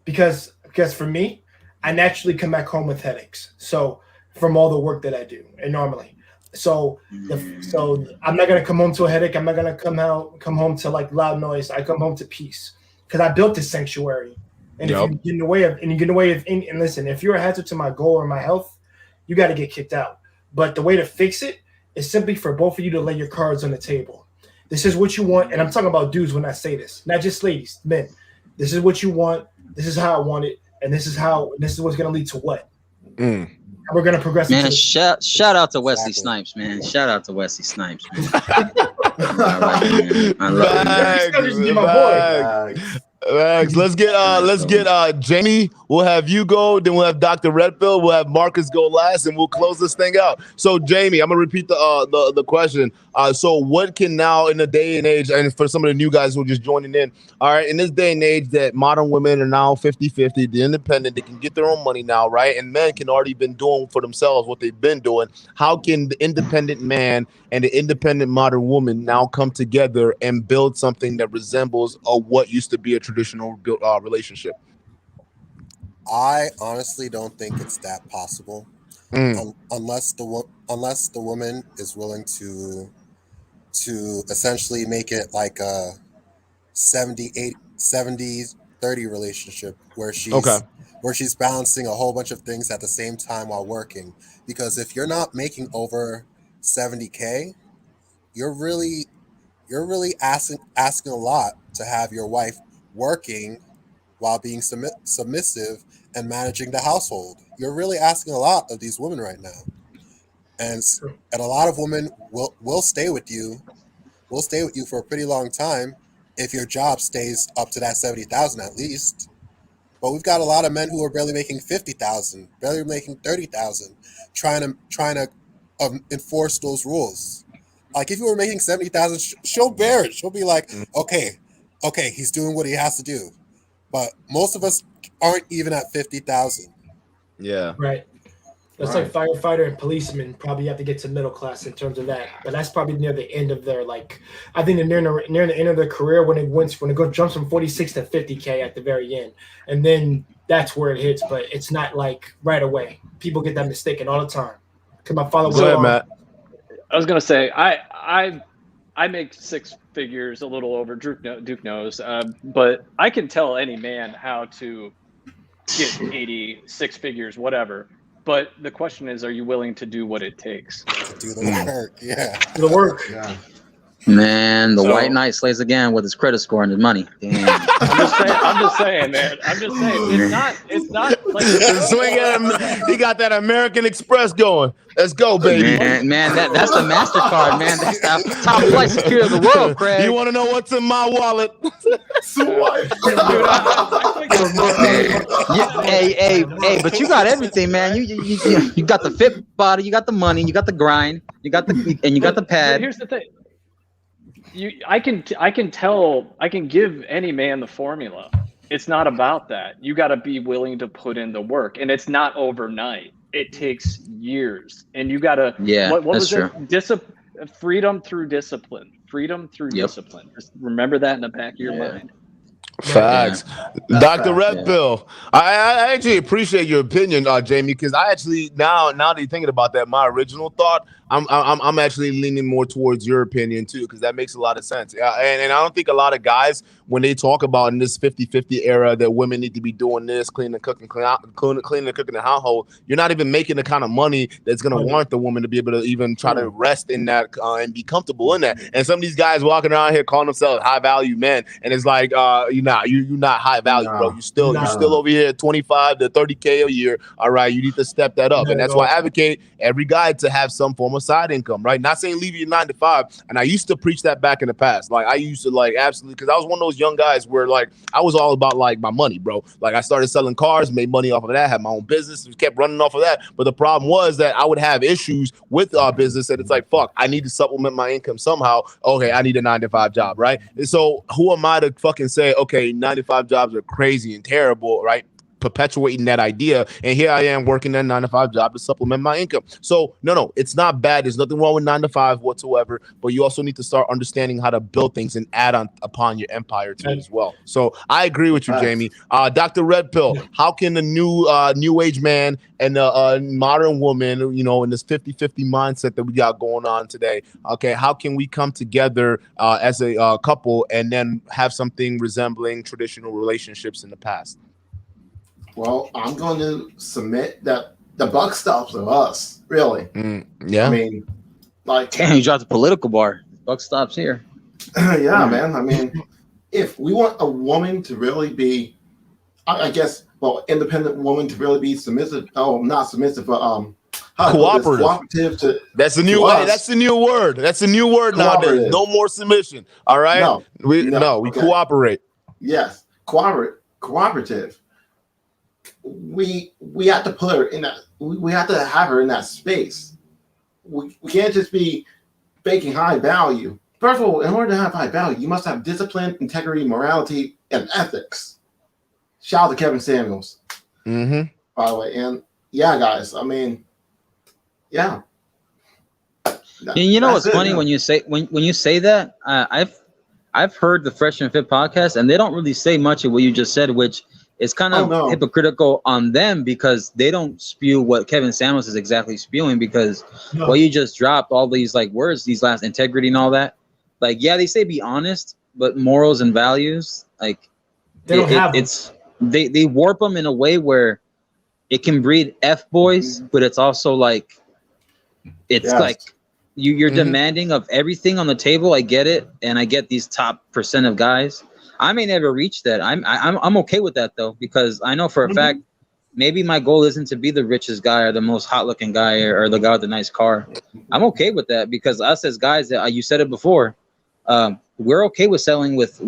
Speaker 11: because for me, I naturally come back home with headaches. So from all the work that I do, and normally. So I'm not gonna come home to a headache. I'm not gonna come home to like loud noise. I come home to peace, because I built this sanctuary. And if you get in the way of, and listen, if you're a hazard to my goal or my health, you got to get kicked out. But the way to fix it is simply for both of you to lay your cards on the table. This is what you want, and I'm talking about dudes when I say this, not just ladies, men. This is what you want. This is how I want it, and this is what's gonna lead to what. And we're gonna progress.
Speaker 12: Man, shout out to Wesley Snipes, man. Shout out to Wesley Snipes, man. All right, man. I love you.
Speaker 11: My boy.
Speaker 1: Let's get Jamie. We'll have you go. Then we'll have Dr. Redfield. We'll have Marcus go last, and we'll close this thing out. So, Jamie, I'm gonna repeat the question. So, what can now, in the day and age, and for some of the new guys who are just joining in, all right, in this day and age that modern women are now 50-50, the independent, they can get their own money now, right? And men can already been doing for themselves what they've been doing. How can the independent man and the independent modern woman now come together and build something that resembles what used to be a traditional relationship?
Speaker 13: I honestly don't think it's that possible, unless the woman is willing to essentially make it like a 70-30 relationship where she's balancing a whole bunch of things at the same time while working. Because if you're not making over $70K, you're really asking a lot to have your wife working while being submissive and managing the household. You're really asking a lot of these women right now, and a lot of women will stay with you. Will stay with you for a pretty long time if your job stays up to that 70,000 at least. But we've got a lot of men who are barely making 50,000, barely making 30,000, trying to enforce those rules. Like, if you were making 70,000, she'll bear it. She'll be like, okay, he's doing what he has to do. But most of us aren't even at 50,000.
Speaker 1: Yeah.
Speaker 11: Right. That's like firefighter and policeman probably have to get to middle class in terms of that. But that's probably near the end of their, like, I think they're near the end of their career when it jumps from 46 to 50K at the very end. And then that's where it hits. But it's not like right away. People get that mistaken all the time. Because my father was
Speaker 1: Matt.
Speaker 7: I was gonna say I make six figures, a little over. Duke knows, but I can tell any man how to get 86 figures, whatever. But the question is, are you willing to do what it takes?
Speaker 13: Do the work, yeah.
Speaker 11: Do the work.
Speaker 2: Yeah.
Speaker 14: Man, the white knight slays again with his credit score and his money. Damn.
Speaker 7: I'm just saying, man. I'm just saying. It's not like
Speaker 1: swing at him. He got that American Express going. Let's go, baby.
Speaker 14: Man, that's the MasterCard, man. That's the top flight security of the world, Craig.
Speaker 1: You want to know what's in my wallet?
Speaker 14: Hey, but you got everything, man. You got the fit body, you got the money, you got the grind, you got the pad.
Speaker 7: Here's the thing. I can give any man the formula. It's not about that. You got to be willing to put in the work, and it's not overnight. It takes years, and you got to.
Speaker 14: Yeah,
Speaker 7: what
Speaker 14: that's
Speaker 7: was
Speaker 14: true.
Speaker 7: it? Freedom through discipline. Freedom through discipline. Just remember that in the back of your mind.
Speaker 1: Facts. Dr. Red Pill. I actually appreciate your opinion, Jamie, because I actually now that you're thinking about that, my original thought, I'm actually leaning more towards your opinion too, because that makes a lot of sense. And I don't think a lot of guys, when they talk about in this 50-50 era that women need to be doing this, cleaning, cooking, cleaning, cooking the household, you're not even making the kind of money that's going to warrant the woman to be able to even try to rest in that and be comfortable in that. And some of these guys walking around here calling themselves high value men, and it's like you're not high value, bro. You're still over here at 25 to 30K a year. All right, you need to step that up, and that's why I advocate every guy to have some form of side income, right? Not saying leave your 9 to 5. And I used to preach that back in the past. Like I used to absolutely, because I was one of those young guys where I was all about my money, bro. Like I started selling cars, made money off of that, had my own business, kept running off of that. But the problem was that I would have issues with our business, and it's like, fuck, I need to supplement my income somehow. Okay, I need a 9 to 5 job, right? And so who am I to fucking say, okay, 9 to 5 jobs are crazy and terrible, right? Perpetuating that idea, and here I am working that 9 to 5 job to supplement my income. So no, it's not bad. There's nothing wrong with 9 to 5 whatsoever, but you also need to start understanding how to build things and add on upon your empire too as well. So I agree with you, Jamie. Dr. Red Pill, how can the new age man and the modern woman, in this 50-50 mindset that we got going on today, okay, how can we come together as a couple and then have something resembling traditional relationships in the past?
Speaker 8: Well, I'm going to submit that the buck stops with us, really.
Speaker 1: Yeah.
Speaker 8: I mean,
Speaker 14: damn, you dropped the political bar. Buck stops here.
Speaker 8: Yeah, man. I mean, if we want a woman to really be, I guess, independent woman to really be submissive. Oh, not submissive, but cooperative.
Speaker 1: That's the new way. That's the new word. That's the new word nowadays. No more submission. All right. We cooperate.
Speaker 8: Yes, cooperative. We have to put her in that. We have to have her in that space. We can't just be faking high value. First of all, in order to have high value, you must have discipline, integrity, morality, and ethics. Shout out to Kevin Samuels. By the way, and yeah, guys. I mean, yeah.
Speaker 14: And you know what's funny when you say that? I've heard the Fresh and Fit podcast, and they don't really say much of what you just said, which is kind of hypocritical on them because they don't spew what Kevin Samuels is exactly spewing because what you just dropped, all these words, these last integrity and all that. Yeah, they say be honest, but morals and values, they don't have they warp them in a way where it can breed F boys, but it's also you're demanding of everything on the table. I get it, and I get these top % of guys. I may never reach that. I'm okay with that though, because I know for a fact maybe my goal isn't to be the richest guy or the most hot looking guy or the guy with the nice car. I'm okay with that because us as guys, you said it before, we're okay with settling with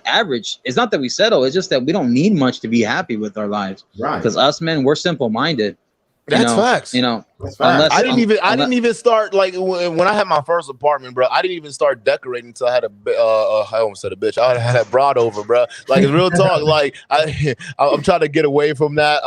Speaker 14: average. It's not that we settle, it's just that we don't need much to be happy with our lives. Right. Because us men, we're simple minded.
Speaker 1: That's facts.
Speaker 8: That's facts.
Speaker 1: I didn't even start when I had my first apartment, bro. I didn't even start decorating until I had I almost said a bitch. I had a broad over, bro. It's real talk. I'm trying to get away from that.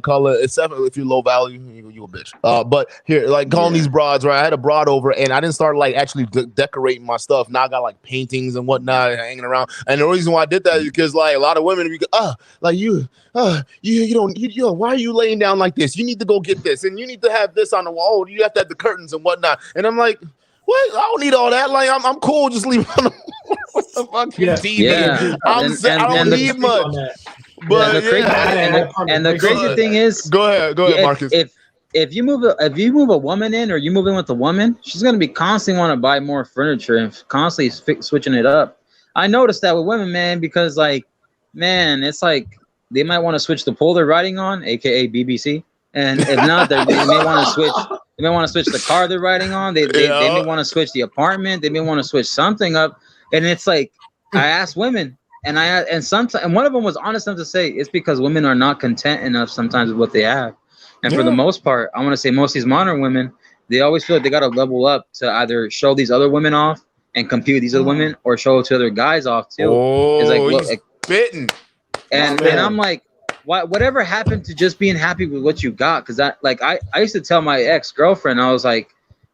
Speaker 1: Call it. Except if you're low value, you a bitch. But here, calling these broads, right? I had a broad over, and I didn't start actually decorating my stuff. Now I got paintings and whatnot hanging around. And the reason why I did that is because a lot of women, why are you laying down like this? You need to go get this, and you need to have this on the wall. You have to have the curtains and whatnot. And I'm like, what? I don't need all that. I'm cool. Just leave it on the fucking TV.
Speaker 14: Yeah.
Speaker 1: I don't need much. But
Speaker 14: the crazy thing is,
Speaker 1: go ahead, Marcus.
Speaker 14: if you move a woman in, or you move in with a woman, she's gonna be constantly want to buy more furniture and constantly switching it up. I noticed that with women, man, because like, man, it's like they might want to switch the pole they're riding on, aka BBC, and if not, they may want to switch. They may want to switch the car they're riding on. They may want to switch the apartment. They may want to switch something up. And it's like, I asked women, and one of them was honest enough to say it's because women are not content enough sometimes with what they have. And for the most part, I want to say most of these modern women, they always feel like they got to level up to either show these other women off and compete with these other women, or show to other guys off too. It's like, look,
Speaker 1: spitting.
Speaker 14: And I'm like, whatever happened to just being happy with what you got? Because I used to tell my ex-girlfriend, I was like,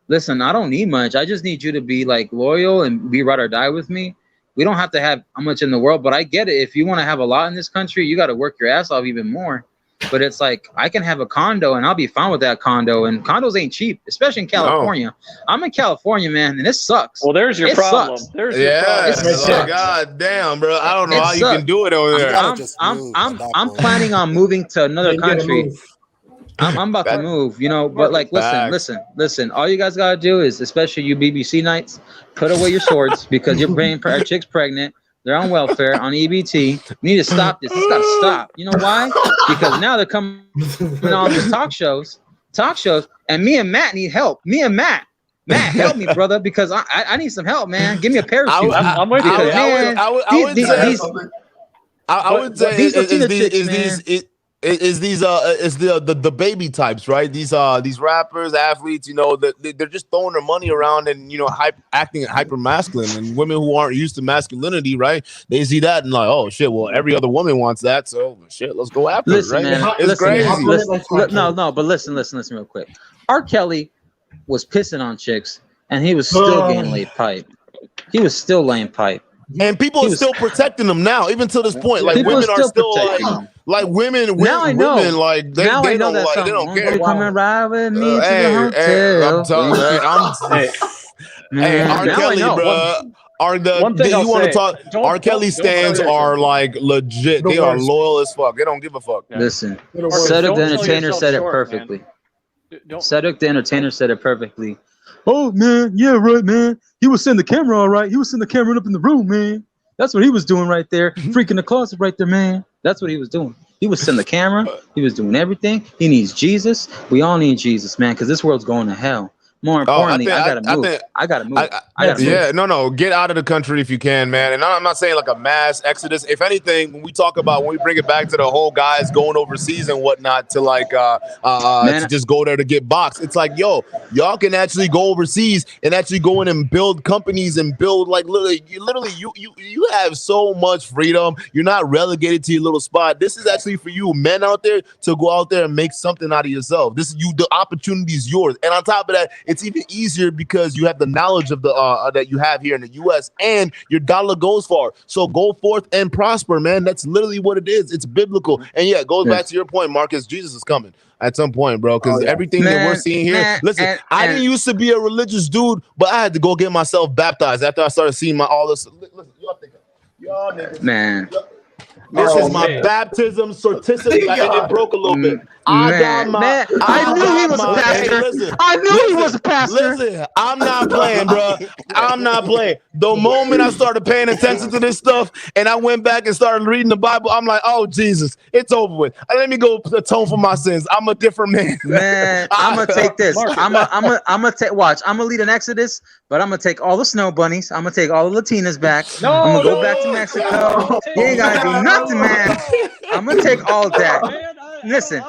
Speaker 14: listen, I don't need much. I just need you to be like loyal and be ride or die with me. We don't have to have how much in the world, but I get it. If you want to have a lot in this country, you got to work your ass off even more. But it's like, I can have a condo and I'll be fine with that condo. And condos ain't cheap, especially in California. No. I'm in California, man, and it sucks.
Speaker 7: Well, there's your problem.
Speaker 14: Sucks.
Speaker 7: There's your problem.
Speaker 1: God damn, bro. I don't know how you can do it over there.
Speaker 14: I'm planning on moving to another country. I'm about to move, you know, but like, listen. All you guys gotta do is, especially you BBC nights, put away your swords because you're bringing our chicks pregnant. They're on welfare, on EBT. We need to stop this. It's got to stop. You know why? Because now they're coming on these talk shows, and me and Matt need help. Matt, help me, brother, because I need some help, man. Give me a parachute.
Speaker 7: I'm with you.
Speaker 1: I would say is these the baby types, right? These rappers, athletes, you know, they're just throwing their money around and, you know, acting hyper masculine, and women who aren't used to masculinity, right? They see that and like, oh shit, well every other woman wants that, so shit, let's go after it, right?
Speaker 14: Man,
Speaker 1: it's crazy.
Speaker 14: But listen real quick. R. Kelly was pissing on chicks and he was still getting laid pipe. He was still laying pipe.
Speaker 1: And people are still protecting them now, even to this point. Like women are still like women.
Speaker 14: Now I know.
Speaker 1: Women, like they don't
Speaker 14: that
Speaker 1: like.
Speaker 14: Song.
Speaker 1: They don't care.
Speaker 14: Come and ride with me to the hotel.
Speaker 1: I'm telling you, hey, R. Kelly, bro. R. Kelly stands are like legit. They are loyal as fuck. They don't give a fuck.
Speaker 14: Listen, Cedric the Entertainer said it perfectly. Cedric the Entertainer said it perfectly. Oh man, yeah, right, man. He was sending the camera, all right. He was sending the camera up in the room, man. That's what he was doing right there. Freaking the closet right there, man. That's what he was doing. He was sending the camera. He was doing everything. He needs Jesus. We all need Jesus, man, because this world's going to hell. More importantly, I gotta move. I gotta move.
Speaker 1: Yeah, no, get out of the country if you can, man. And I'm not saying like a mass exodus. If anything, when we bring it back to the whole guys going overseas and whatnot to like to just go there to get boxed, it's like, yo, y'all can actually go overseas and actually go in and build companies and build like literally you have so much freedom. You're not relegated to your little spot. This is actually for you men out there to go out there and make something out of yourself. The opportunity is yours. And on top of that, it's even easier because you have the knowledge of the that you have here in the U.S. and your dollar goes far. So go forth and prosper, man. That's literally what it is. It's biblical. And yeah, it goes back to your point, Marcus. Jesus is coming at some point, bro. Because everything that we're seeing here. Listen, I didn't used to be a religious dude, but I had to go get myself baptized after I started seeing all this. Listen, y'all niggas,
Speaker 14: man.
Speaker 1: This is my baptism certificate, and it broke a little bit. I
Speaker 14: knew he was a pastor. I knew he was a pastor.
Speaker 1: Listen, I'm not playing, bro. I'm not playing. The moment I started paying attention to this stuff, and I went back and started reading the Bible, I'm like, oh Jesus, it's over with. Let me go atone for my sins. I'm a different man.
Speaker 14: Man, I'm gonna take this. I'm gonna take. Watch. I'm gonna lead an exodus, but I'm gonna take all the snow bunnies. I'm gonna take all the Latinas back. I'm gonna go back to Mexico. You ain't gotta do nothing, man. I'm gonna take all that. Listen,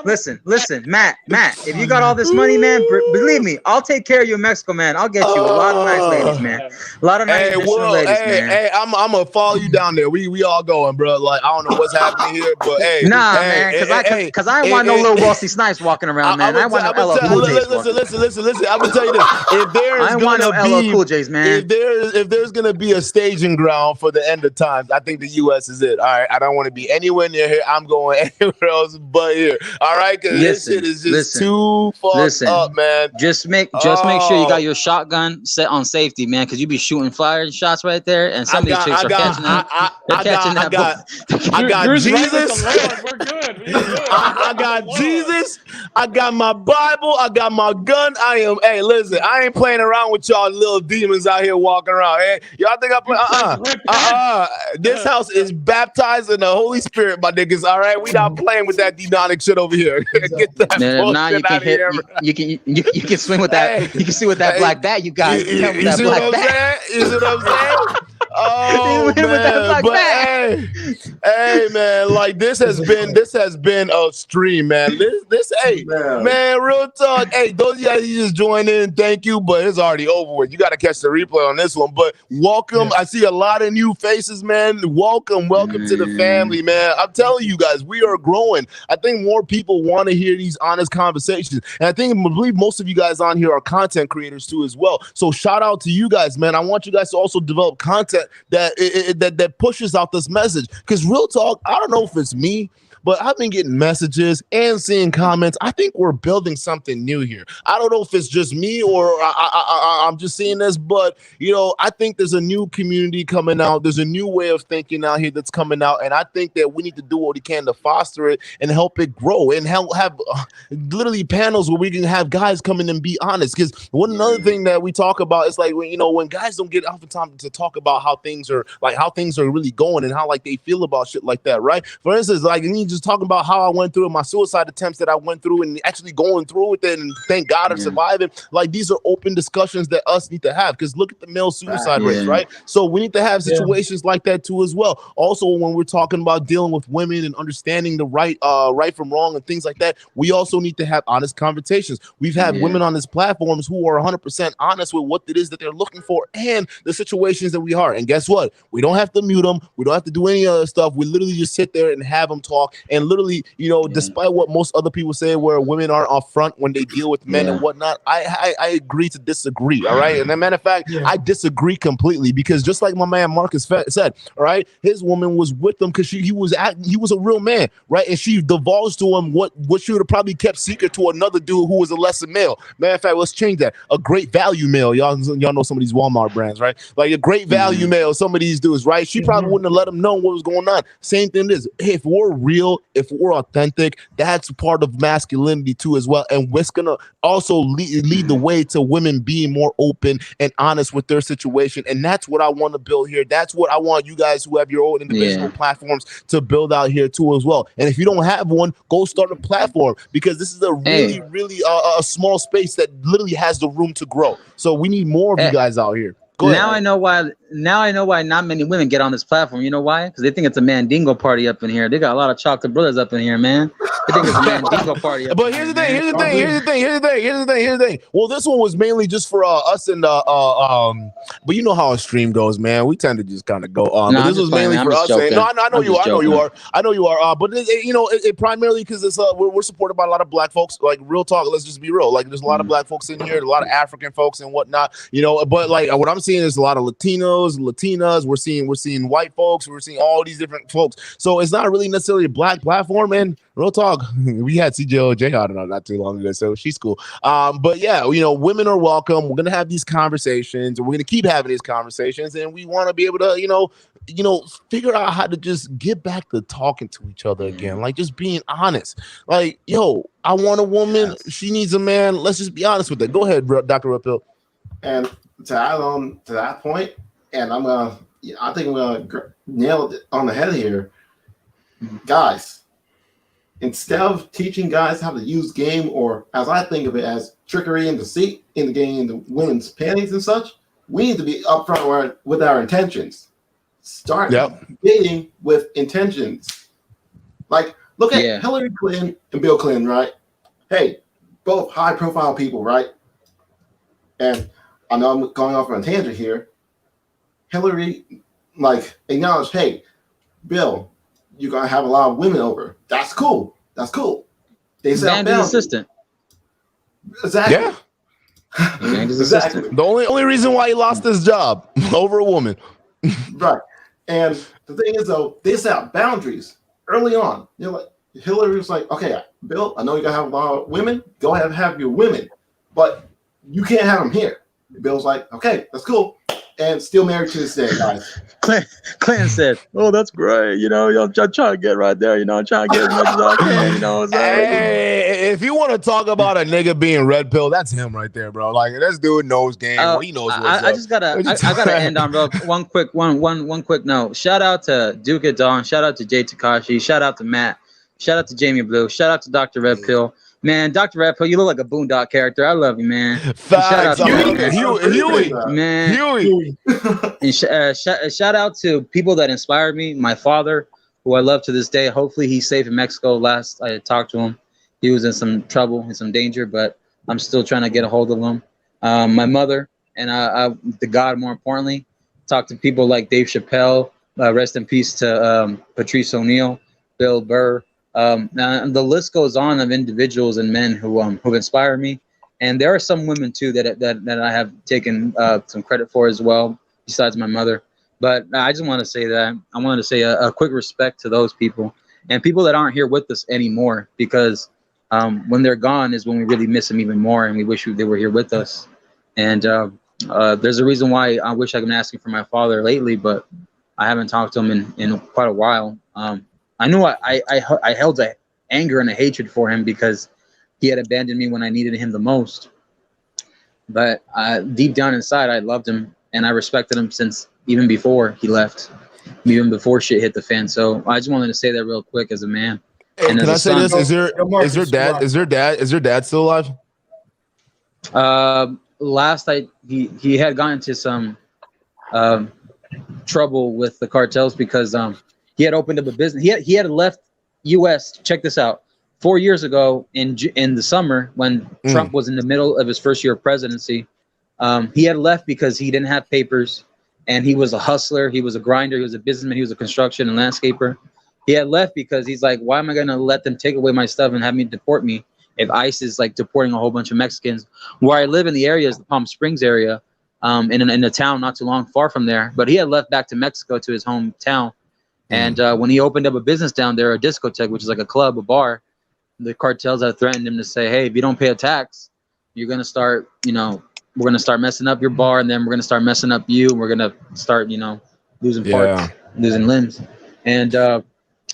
Speaker 14: Matt, if you got all this money, man, believe me, I'll take care of you in Mexico, man. I'll get you a lot of nice ladies, man. A lot of nice ladies, man.
Speaker 1: Hey, I'm gonna follow you down there. We all going, bro. Like, I don't know what's happening here, but hey.
Speaker 14: Man, because I ain't want no little Wesley Snipes walking around, man. I want no LL Cool J's.
Speaker 1: Listen. I'm gonna tell you this. If there's
Speaker 14: I want no LL Cool J's, man.
Speaker 1: If there's gonna be a staging ground for the end of times, I think the U.S. is it. All right, I don't want to be anywhere near here. I'm going anywhere else but here. All right, because this shit is just too fucked up, man.
Speaker 14: Just make sure you got your shotgun set on safety, man, because you be shooting fire shots right there, and some of these chicks are catching that.
Speaker 1: I got Jesus.
Speaker 7: We're good.
Speaker 1: I got Jesus. I got my Bible. I got my gun. Hey, listen, I ain't playing around with y'all little demons out here walking around. Hey, y'all think I play? This house is baptized in the Holy Spirit, my niggas. All right, we not playing with that demonic shit over here. Get that bullshit out of here.
Speaker 14: You can swing with that. You can see with that black bat you got.
Speaker 1: You see what I'm saying? You see what I'm saying? Oh man, but hey man, like this has been a stream, man. This man, real talk. Hey, those of you guys just joined in, thank you, but it's already over with. You got to catch the replay on this one. But welcome, I see a lot of new faces, man. Welcome to the family, man. I'm telling you guys, we are growing. I think more people want to hear these honest conversations, and I believe most of you guys on here are content creators too as well. So shout out to you guys, man. I want you guys to also develop content that pushes out this message, because real talk, I don't know if it's me, but I've been getting messages and seeing comments. I think we're building something new here. I don't know if it's just me or I'm just seeing this, but I think there's a new community coming out. There's a new way of thinking out here that's coming out, and I think that we need to do what we can to foster it and help it grow and have literally panels where we can have guys come in and be honest. Because another thing that we talk about is like when guys don't get oftentimes to talk about how things are really going and how like they feel about shit like that, right? For instance, like me just talking about how I went through my suicide attempts that I went through and actually going through with it, and thank God I'm surviving. Like these are open discussions that us need to have, because look at the male suicide rates, right? So we need to have situations like that too as well. Also, when we're talking about dealing with women and understanding the right from wrong and things like that, we also need to have honest conversations. We've had women on this platforms who are 100% honest with what it is that they're looking for and the situations that we are. And guess what? We don't have to mute them. We don't have to do any other stuff. We literally just sit there and have them talk. And literally, despite what most other people say, where women are upfront when they deal with men and whatnot, I agree to disagree. All right. And as a matter of fact, I disagree completely, because just like my man Marcus said, all right, his woman was with him because he was a real man, right? And she divulged to him what she would have probably kept secret to another dude who was a lesser male. Matter of fact, let's change that. A great value male. Y'all know some of these Walmart brands, right? Like a great value male, some of these dudes, right? She probably wouldn't have let him know what was going on. Same thing is, if we're real, if we're authentic, that's part of masculinity too as well. And what's gonna also lead the way to women being more open and honest with their situation. And that's what I want to build here. That's what I want you guys who have your own individual platforms to build out here too as well. And if you don't have one, go start a platform, because this is a really a small space that literally has the room to grow. So we need more of you guys out here.
Speaker 14: Now I know why not many women get on this platform. You know why? Because they think it's a mandingo party up in here. They got a lot of chocolate brothers up in here, man. They think it's a mandingo party.
Speaker 1: But here's the thing. Well, this one was mainly just for us and but you know how a stream goes, man. We tend to just kind of go on. But this was mainly for us. I know you are. But it primarily because it's we're supported by a lot of black folks. Like real talk, let's just be real. Like there's a lot of black folks in here, a lot of African folks and whatnot. But like what I'm seeing is a lot of Latinas. We're seeing white folks. We're seeing all these different folks. So it's not really necessarily a black platform. And real talk, we had CJOJ on not too long ago, so she's cool. But yeah, women are welcome. We're gonna have these conversations, and we're gonna keep having these conversations, and we want to be able to, figure out how to just get back to talking to each other again, like just being honest. Like, I want a woman. She needs a man. Let's just be honest with that. Go ahead, Dr. Rapil.
Speaker 8: And to add on to that point, and I think I'm gonna nail it on the head here, guys. Instead of teaching guys how to use game, or as I think of it, as trickery and deceit in the game, in the women's panties and such, we need to be upfront with our intentions. Start dating with intentions. Like, look at Hillary Clinton and Bill Clinton, right? Hey, both high-profile people, right? And I know I'm going off on a tangent here. Hillary, acknowledged, hey, Bill, you're going to have a lot of women over. That's cool. They said
Speaker 14: assistant.
Speaker 8: Exactly.
Speaker 1: Yeah. Exactly. The only reason why he lost his job over a woman.
Speaker 8: Right. And the thing is, though, they set out boundaries early on. You're like, Hillary was like, okay, Bill, I know you gotta have a lot of women. Go ahead and have your women, but you can't have them here. Bill's like, okay, that's cool, and still married to this day, guys.
Speaker 12: Clan said, "Oh, that's great. You know, I'm trying to get right there. You know, I'm trying to get as much as I can. You know,
Speaker 1: hey, if you want to talk about a nigga being red pill, that's him right there, bro. Like this dude knows game. He knows what's up.
Speaker 12: I just gotta, I gotta end on one quick note. Shout out to Duke at Dawn. Shout out to Jay Takashi. Shout out to Matt. Shout out to Jamie Blue. Shout out to Dr. Red Pill. Man, Dr. Red Pill, you look like a Boondock character. I love you, man. Shout out to
Speaker 1: Huey.
Speaker 12: Man.
Speaker 1: Huey.
Speaker 12: And shout out to people that inspired me. My father, who I love to this day. Hopefully he's safe in Mexico. Last I talked to him, he was in some trouble, in some danger, but I'm still trying to get a hold of him. My mother and the God, more importantly, talked to people like Dave Chappelle. Rest in peace to Patrice O'Neal, Bill Burr. Now the list goes on of individuals and men who've inspired me, and there are some women too that I have taken some credit for as well, besides my mother. But I just want to say that I wanted to say a quick respect to those people and people that aren't here with us anymore, because when they're gone is when we really miss them even more, and we wish they were here with us. And there's a reason why I wish I've been asking for my father lately, but I haven't talked to him in quite a while. I knew I held an anger and a hatred for him because he had abandoned me when I needed him the most. But deep down inside, I loved him and I respected him since even before he left, even before shit hit the fan. So I just wanted to say that real quick as a man.
Speaker 1: Hey,
Speaker 12: and
Speaker 1: can I say this? Is your dad still alive?
Speaker 12: Last he had gotten into some trouble with the cartels because he had opened up a business. He had left U.S. Check this out. 4 years ago in the summer when Trump was in the middle of his first year of presidency, he had left because he didn't have papers, and he was a hustler. He was a grinder. He was a businessman. He was a construction and landscaper. He had left because he's like, why am I going to let them take away my stuff and have me deport me if ICE is like deporting a whole bunch of Mexicans? Where I live in the area is the Palm Springs area, in a town not too long far from there. But he had left back to Mexico to his hometown. And when he opened up a business down there, a discotheque, which is like a club, a bar, the cartels had threatened him to say, hey, if you don't pay a tax, you're going to start, we're going to start messing up your bar, and then we're going to start messing up you. And we're going to start, losing parts, losing limbs. And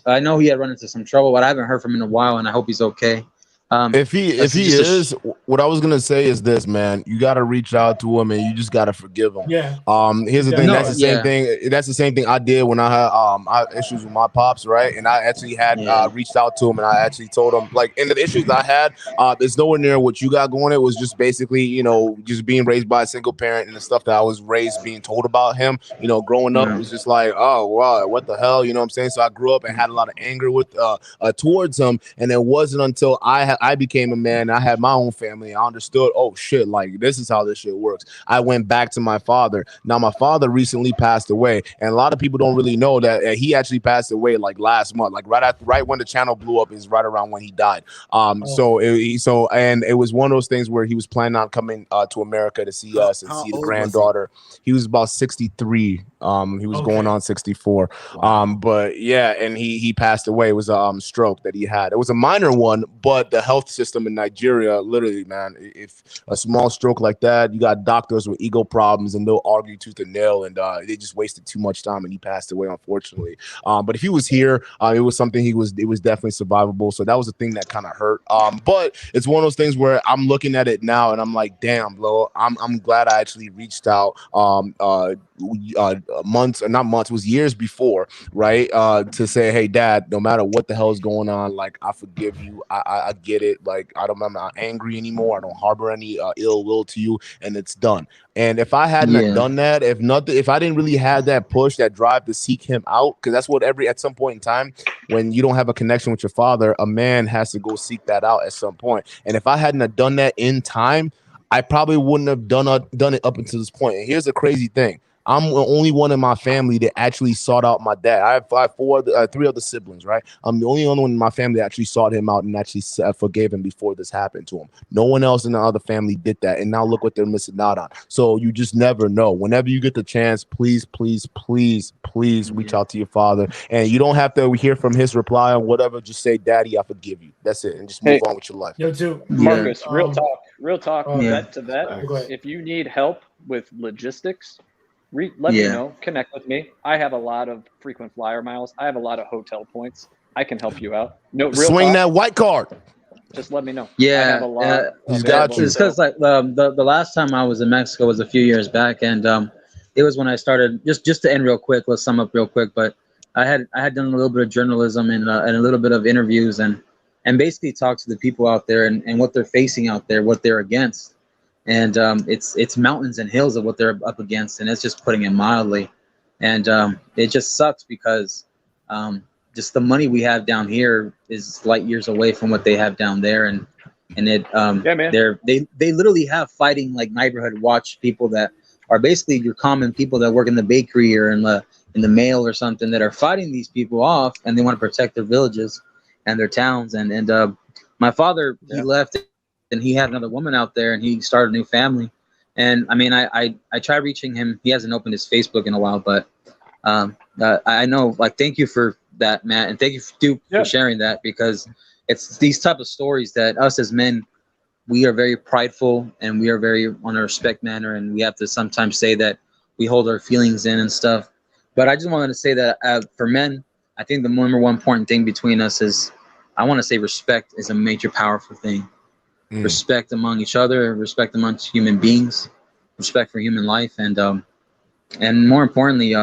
Speaker 12: I know he had run into some trouble, but I haven't heard from him in a while, and I hope he's okay.
Speaker 1: If he is, what I was gonna say is this, man. You gotta reach out to him and you just gotta forgive him.
Speaker 11: Yeah.
Speaker 1: Here's the thing. That's the same thing. That's the same thing I did when I had issues with my pops, right? And I actually had reached out to him and I actually told him, like, and the issues I had, it's nowhere near what you got going. It was just basically, just being raised by a single parent and the stuff that I was raised being told about him. Growing up, it was just like, oh wow, what the hell, you know what I'm saying? So I grew up and had a lot of anger with towards him, and it wasn't until I became a man, I had my own family, I understood, oh shit, like this is how this shit works. I went back to my father. Now my father recently passed away, and a lot of people don't really know that he actually passed away like last month, like right when the channel blew up is right around when he died. So it was one of those things where he was planning on coming to America to see us and see the granddaughter. He was about 63. He was going on 64. But yeah, and he passed away. It was a stroke that he had. It was a minor one, but the health system in Nigeria, literally, man, if a small stroke like that, you got doctors with ego problems and they'll argue tooth and nail, and they just wasted too much time, and he passed away, unfortunately. But if he was here, it was something it was definitely survivable. So that was a thing that kind of hurt. But it's one of those things where I'm looking at it now and I'm like, damn, bro, I'm glad I actually reached out months, or not months, it was years before, right? To say, hey, Dad, no matter what the hell is going on, like, I forgive you. I get it. Like, I'm not angry anymore. I don't harbor any ill will to you, and it's done. And if I hadn't done that, if I didn't really have that push, that drive to seek him out, because that's what at some point in time, when you don't have a connection with your father, a man has to go seek that out at some point. And if I hadn't have done that in time, I probably wouldn't have done it up until this point. And here's the crazy thing. I'm the only one in my family that actually sought out my dad. I have three other siblings, right? I'm the only one in my family that actually sought him out and actually forgave him before this happened to him. No one else in the other family did that. And now look what they're missing out on. So you just never know. Whenever you get the chance, please reach out to your father. And you don't have to hear from his reply or whatever. Just say, Daddy, I forgive you. That's it. And just move on with your life.
Speaker 11: Yo, too.
Speaker 7: Marcus, real talk,
Speaker 11: yeah.
Speaker 7: vet to vet. If you need help with logistics, let me know. Connect with me. I have a lot of frequent flyer miles. I have a lot of hotel points. I can help you out. No, real
Speaker 1: swing
Speaker 7: talk,
Speaker 1: that white card.
Speaker 7: Just let me know.
Speaker 14: Yeah,
Speaker 7: I have a lot.
Speaker 1: He's got you.
Speaker 14: It's because like the last time I was in Mexico was a few years back, and it was when I started. Just to end real quick, let's sum up real quick. But I had done a little bit of journalism and a little bit of interviews and basically talked to the people out there and what they're facing out there, what they're against. And it's mountains and hills of what they're up against, and it's just putting it mildly. And it just sucks because just the money we have down here is light years away from what they have down there, and it they literally have fighting like neighborhood watch people that are basically your common people that work in the bakery or in the mail or something that are fighting these people off, and they want to protect their villages and their towns. And my father, he left. And he had another woman out there, and he started a new family. And I mean, I tried reaching him. He hasn't opened his Facebook in a while, but I know, like, thank you for that, Matt, and thank you for sharing that, because it's these type of stories that us as men, we are very prideful and we are very on a respect manner, and we have to sometimes say that we hold our feelings in and stuff. But I just wanted to say that for men, I think the number one important thing between us is, I want to say, respect is a major powerful thing. Respect among each other, respect amongst human beings, respect for human life, and more importantly,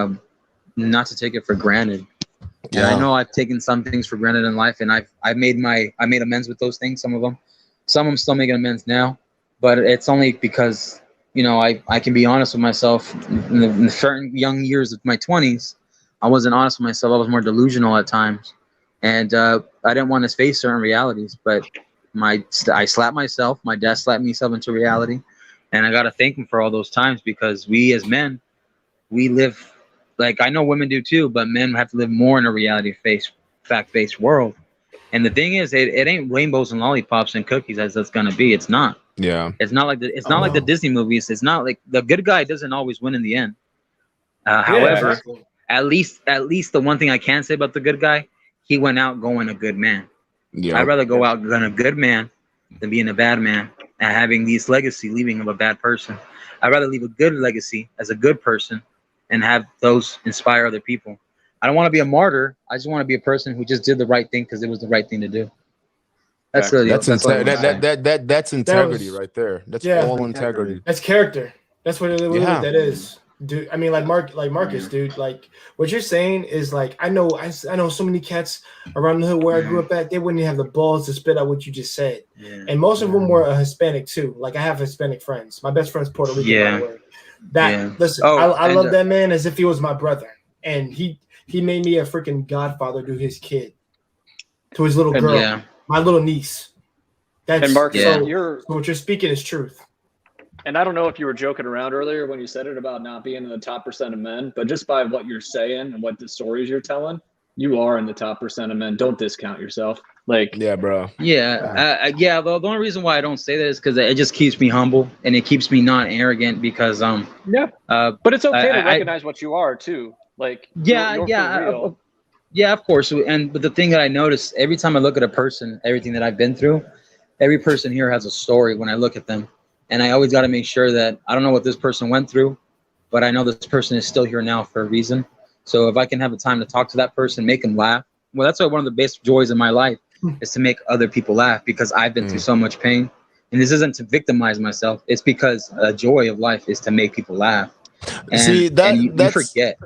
Speaker 14: not to take it for granted. Yeah, I know I've taken some things for granted in life, and I made amends with those things. Some of them still making amends now, but it's only because, you know, I can be honest with myself. In the certain young years of my 20s, I wasn't honest with myself. I was more delusional at times, and I didn't want to face certain realities, but I slapped myself. My dad slapped myself into reality, and I gotta thank him for all those times, because we as men, we live, like, I know women do too, but men have to live more in a fact-based world. And the thing is, it ain't rainbows and lollipops and cookies as it's gonna be. It's not.
Speaker 1: Yeah.
Speaker 14: It's not like like the Disney movies. It's not like the good guy doesn't always win in the end. However, exactly. at least the one thing I can say about the good guy, he went out going a good man. Yeah. I'd rather go out being a good man than being a bad man and having this legacy leaving of a bad person. I'd rather leave a good legacy as a good person and have those inspire other people. I don't want to be a martyr. I just want to be a person who just did the right thing because it was the right thing to do. That's really that's integrity
Speaker 1: right there. That's all integrity.
Speaker 11: That's character. That's what that is. Dude, I mean, like Marcus, dude, like what you're saying is, like, I know so many cats around the hood where I grew up at, they wouldn't even have the balls to spit out what you just said. Yeah. And most of them were Hispanic too. Like, I have Hispanic friends. My best friend's Puerto Rican. Yeah. Listen, I love that man as if he was my brother. And he made me a freaking godfather to his kid, to his little girl, my little niece. That's, and Marcus, so what you're speaking is truth.
Speaker 7: And I don't know if you were joking around earlier when you said it about not being in the top % of men, but just by what you're saying and what the stories you're telling, you are in the top % of men. Don't discount yourself. Like,
Speaker 1: yeah, bro.
Speaker 14: Yeah. The only reason why I don't say that is because it just keeps me humble and it keeps me not arrogant, because
Speaker 7: but it's okay to recognize what you are too. Like,
Speaker 14: yeah, of course. But the thing that I notice every time I look at a person, everything that I've been through, every person here has a story when I look at them. And I always got to make sure that I don't know what this person went through, but I know this person is still here now for a reason. So if I can have a time to talk to that person, make them laugh. Well, that's one of the best joys in my life is to make other people laugh, because I've been through so much pain. And this isn't to victimize myself. It's because the joy of life is to make people laugh. And,
Speaker 1: see,
Speaker 14: you forget.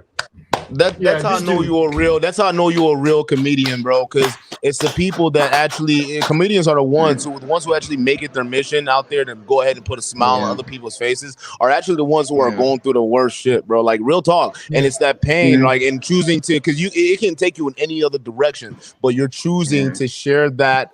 Speaker 1: That's how I know you're real. That's how I know you're a real comedian, bro. Because it's the people that actually comedians are the ones who actually make it their mission out there to go ahead and put a smile on other people's faces are actually the ones who are going through the worst shit, bro. Like real talk. And it's that pain, like and choosing to because it can take you in any other direction, but you're choosing to share that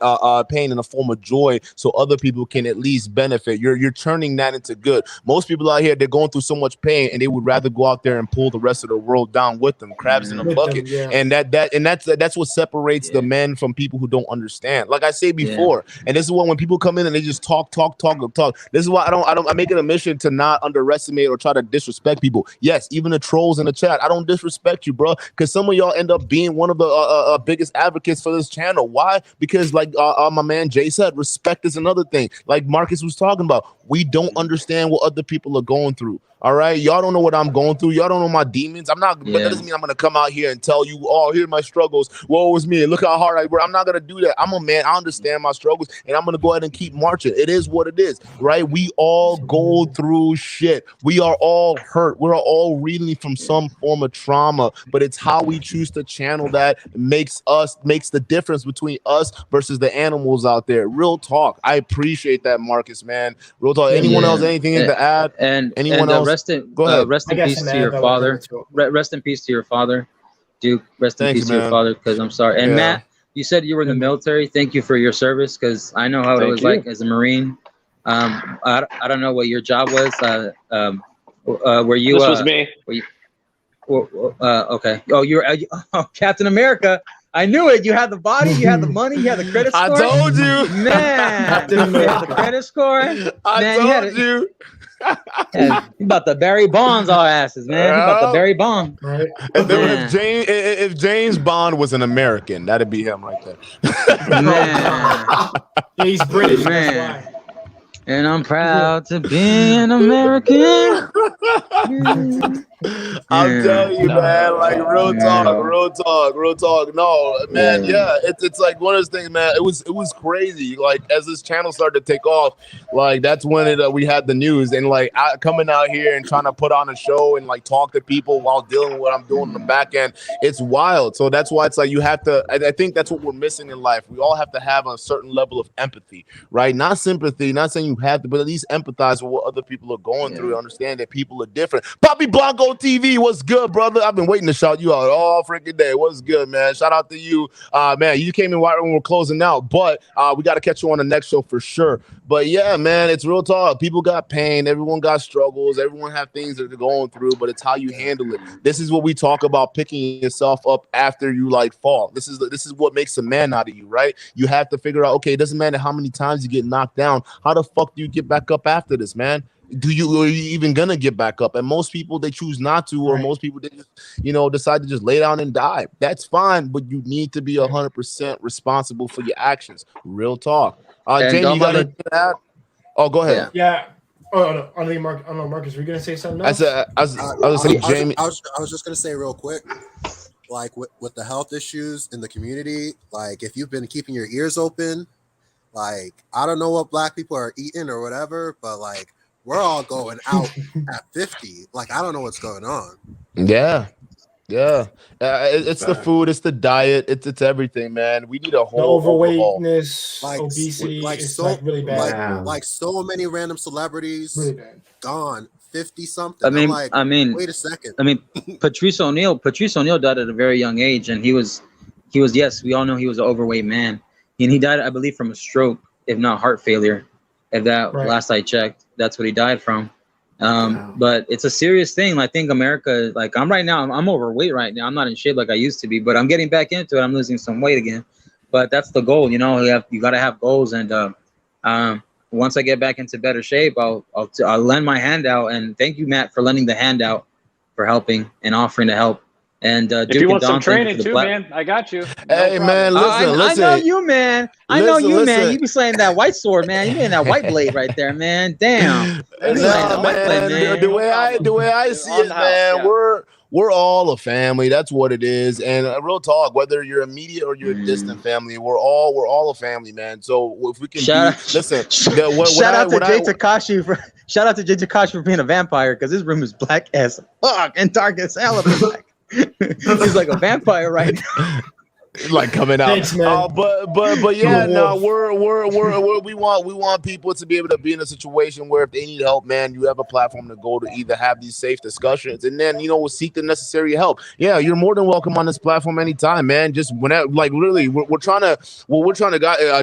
Speaker 1: pain in a form of joy so other people can at least benefit. You're turning that into good. Most people out here, they're going through so much pain and they would rather go out there and pull the rest of the world down with them, crabs in a bucket. And that's what separates the men from people who don't understand. Like I say before, and this is when people come in and they just talk. This is why I make it a mission to not underestimate or try to disrespect people. Yes, even the trolls in the chat, I don't disrespect you, bro, because some of y'all end up being one of the biggest advocates for this channel. Why? Because like my man Jay said, respect is another thing. Like Marcus was talking about, we don't understand what other people are going through. All right, y'all don't know what I'm going through. Y'all don't know my demons. I'm not. But that doesn't mean I'm gonna come out here and tell you, "Oh, here are my struggles. Woe is me. Look how hard I work." I'm not gonna do that. I'm a man. I understand my struggles, and I'm gonna go ahead and keep marching. It is what it is, right? We all go through shit. We are all hurt. We're all reeling from some form of trauma. But it's how we choose to channel that makes the difference between us versus the animals out there. Real talk. I appreciate that, Marcus, man. Real talk. Anyone else? Anything to add? Anyone else?
Speaker 14: Rest in peace to your father. Rest in peace to your father, Duke. Rest in peace to your father, because I'm sorry. And Matt, you said you were in the military. Thank you for your service, because I know how it was like as a Marine. I don't know what your job was. Were you?
Speaker 7: This was me.
Speaker 14: Were you, okay. Oh, you're Captain America. I knew it. You had the body, you had the money, you had the credit score.
Speaker 1: I told you,
Speaker 14: man. You had the credit score.
Speaker 1: I told you.
Speaker 14: You about to bury Bonds our asses, man. You about to bury Bond.
Speaker 9: Right.
Speaker 1: If James Bond was an American, that'd be him right there.
Speaker 14: Man.
Speaker 11: He's British,
Speaker 14: man.
Speaker 11: That's why.
Speaker 14: And I'm proud to be an American.
Speaker 1: I'm telling you, man, like real talk. No, man, it's like one of those things, man. It was crazy. Like as this channel started to take off, like that's when we had the news, and like coming out here and trying to put on a show and like talk to people while dealing with what I'm doing on the back end. It's wild. So that's why it's like you have to. I think that's what we're missing in life. We all have to have a certain level of empathy, right? Not sympathy. Not saying you have to, but at least empathize with what other people are going through. Understand that people are different. Poppy Blanco TV, what's good, brother? I've been waiting to shout you out all freaking day. What's good, man? Shout out to you, man. You came in right when we're closing out, but we got to catch you on the next show for sure. But yeah, man, it's real talk. People got pain. Everyone got struggles. Everyone have things that they're going through, but it's how you handle it. This is what we talk about: picking yourself up after you like fall. This is what makes a man out of you, right? You have to figure out. Okay, it doesn't matter how many times you get knocked down. How the fuck do you get back up after this, man? Are you even gonna get back up? And most people, they choose not to, or most people, they just, decide to just lay down and die. That's fine, but you need to be 100% responsible for your actions. Real talk. Jamie, you got anything to add? Oh, go ahead.
Speaker 11: Yeah. Oh no, I don't know, Marcus. Were you gonna say something else?
Speaker 1: I was saying, Jamie.
Speaker 13: I was just gonna say real quick, like with the health issues in the community, like if you've been keeping your ears open, like I don't know what black people are eating or whatever, but like we're all going out at 50. Like I don't know what's going on.
Speaker 1: Yeah. It's the food, it's the diet, it's everything, man. We need a whole
Speaker 11: overweightness,
Speaker 13: like,
Speaker 11: obesity,
Speaker 13: like
Speaker 11: it's
Speaker 13: so
Speaker 11: like really bad.
Speaker 13: Like so many random celebrities
Speaker 11: really bad.
Speaker 13: Gone 50 something.
Speaker 14: I mean,
Speaker 13: wait a second.
Speaker 14: I mean, Patrice O'Neal died at a very young age, and he was yes, we all know he was an overweight man, and he died, I believe, from a stroke, if not heart failure. If that last I checked, that's what he died from. But it's a serious thing. I think America, like I'm overweight right now. I'm not in shape like I used to be, but I'm getting back into it. I'm losing some weight again, but that's the goal. You got to have goals. And once I get back into better shape, I'll lend my hand out. And thank you, Matt, for lending the hand out, for helping and offering to help. And
Speaker 7: if you want some training too, man, I got you.
Speaker 1: Hey, man, listen.
Speaker 14: I know you, man. Man. You be slaying that white sword, man. You be in that white blade right there, man. Damn.
Speaker 1: The way I see it, man, we're all a family. That's what it is. And real talk, whether you're immediate or you're a distant family, we're all a family, man. So if we can shout out to Jay
Speaker 14: Takashi for being a vampire, because his room is black as fuck and dark as hell. He's like a vampire right now.
Speaker 1: Like coming out.
Speaker 11: Thanks, man.
Speaker 1: But yeah, no, we want people to be able to be in a situation where if they need help, man, you have a platform to go to either have these safe discussions and then we'll seek the necessary help. Yeah, you're more than welcome on this platform anytime, man. Just whenever, like literally, we're trying to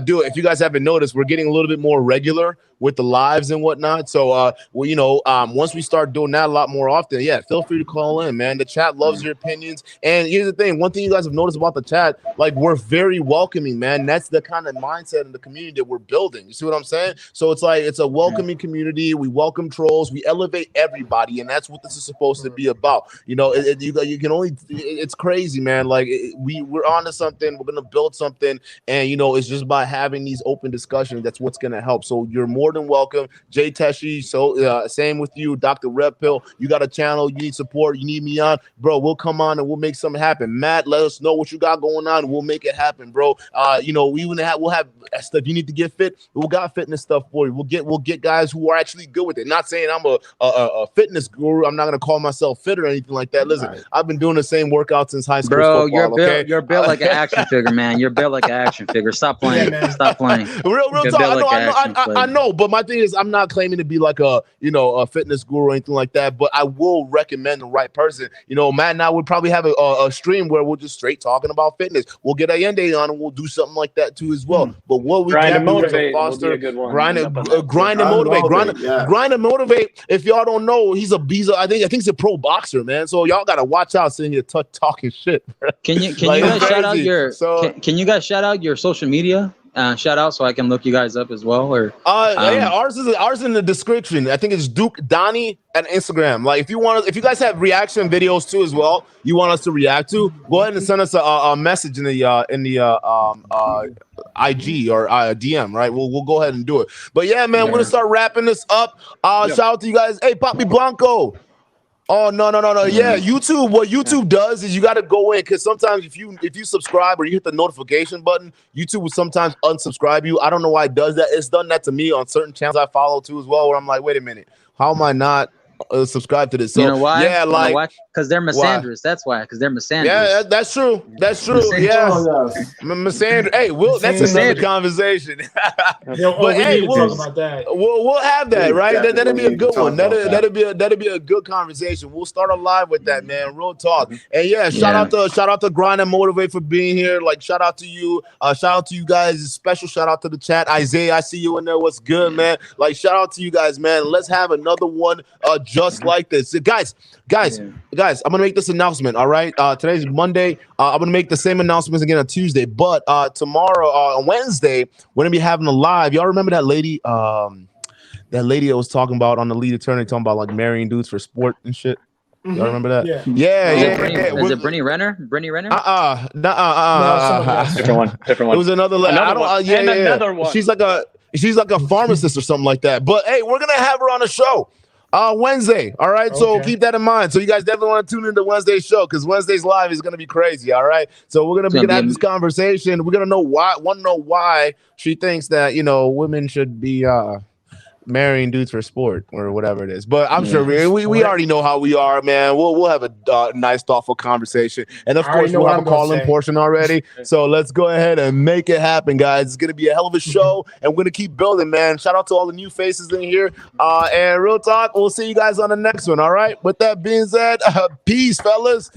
Speaker 1: do it. If you guys haven't noticed, we're getting a little bit more regular with the lives and whatnot. So once we start doing that a lot more often, yeah, feel free to call in, man. The chat loves your opinions. And here's the thing, one thing you guys have noticed about the chat, like we're very welcoming, man. That's the kind of mindset in the community that we're building. You see what I'm saying? So it's like it's a welcoming community. We welcome trolls. We elevate everybody, and that's what this is supposed to be about. You can only. It's crazy, man. Like we're onto something. We're gonna build something, and it's just by having these open discussions that's what's gonna help. So you're more than welcome, Jay Teshi. So same with you, Dr. Red Pill. You got a channel. You need support. You need me on, bro. We'll come on and we'll make something happen. Matt, let us know what you got going on. We'll make it happen, bro. We'll have stuff you need to get fit. We'll got fitness stuff for you. We'll get guys who are actually good with it. Not saying I'm a fitness guru. I'm not gonna call myself fit or anything like that. Listen, I've been doing the same workout since high school.
Speaker 14: Bro,
Speaker 1: football,
Speaker 14: you're built like an action figure, man. You're built like an action figure. Stop playing. Stop playing.
Speaker 1: Real talk. I know, but my thing is, I'm not claiming to be like a fitness guru or anything like that. But I will recommend the right person. Matt and I would probably have a stream where we'll just straight talking about fitness. We'll get Allende on and we'll do something like that too as well. But what we
Speaker 7: Grind
Speaker 1: can
Speaker 7: and
Speaker 1: do
Speaker 7: motivate
Speaker 1: is foster
Speaker 7: will be a good one.
Speaker 1: grind and motivate. If y'all don't know, he's I think he's a pro boxer, man. So y'all gotta watch out sitting here talking shit. Bro.
Speaker 14: Can you guys shout out your can you guys shout out your social media? Shout out so I can look you guys up as well. Or
Speaker 1: yeah, ours in the description. I think it's Duke Donnie at Instagram. Like if you guys have reaction videos too as well, you want us to react to, go ahead and send us a message in the IG or DM, right? We'll go ahead and do it. But yeah, man, we're gonna start wrapping this up. Shout out to you guys. Hey, Papi Blanco. Oh no. Yeah, YouTube. What YouTube does is you got to go in because sometimes if you subscribe or you hit the notification button, YouTube will sometimes unsubscribe you. I don't know why it does that. It's done that to me on certain channels I follow too as well. Where I'm like, wait a minute, how am I not subscribe to this? So,
Speaker 14: you know why?
Speaker 1: Yeah, like
Speaker 14: because they're misandrous. That's why. Because they're misandrous.
Speaker 1: Yeah, that's true. That's true. Yeah, misandrous. Hey, that's another conversation. But hey, we'll have that, right? That'd be a good one. That'd be a good conversation. We'll start a live with that, man. Real talk. And yeah, shout out to Grind and Motivate for being here. Like shout out to you. Shout out to you guys. Special shout out to the chat. Isaiah, I see you in there. What's good, man? Like shout out to you guys, man. Let's have another one just like this. Guys, I'm gonna make this announcement. All right. Today's Monday. I'm gonna make the same announcements again on Tuesday, but tomorrow on Wednesday, we're gonna be having a live. Y'all remember that lady? That lady I was talking about on the lead attorney talking about like marrying dudes for sport and shit. Y'all remember that? Yeah.
Speaker 14: Is it Brittany Renner? Brittany Renner?
Speaker 7: Different one.
Speaker 1: It was another lady.
Speaker 7: Another one.
Speaker 1: She's like a pharmacist or something like that. But hey, we're gonna have her on the show. Wednesday, all right. So keep that in mind. So you guys definitely want to tune into Wednesday's show because Wednesday's live is gonna be crazy. All right. So we're gonna have this conversation. We're gonna know why she thinks that women should be marrying dudes for sport or whatever it is. But I'm sure we already know how we are, man. We'll have a nice, thoughtful conversation, and of course we'll have a call-in portion already. So let's go ahead and make it happen, guys. It's gonna be a hell of a show, and we're gonna keep building, man. Shout out to all the new faces in here. And real talk, we'll see you guys on the next one. All right. With that being said, peace, fellas.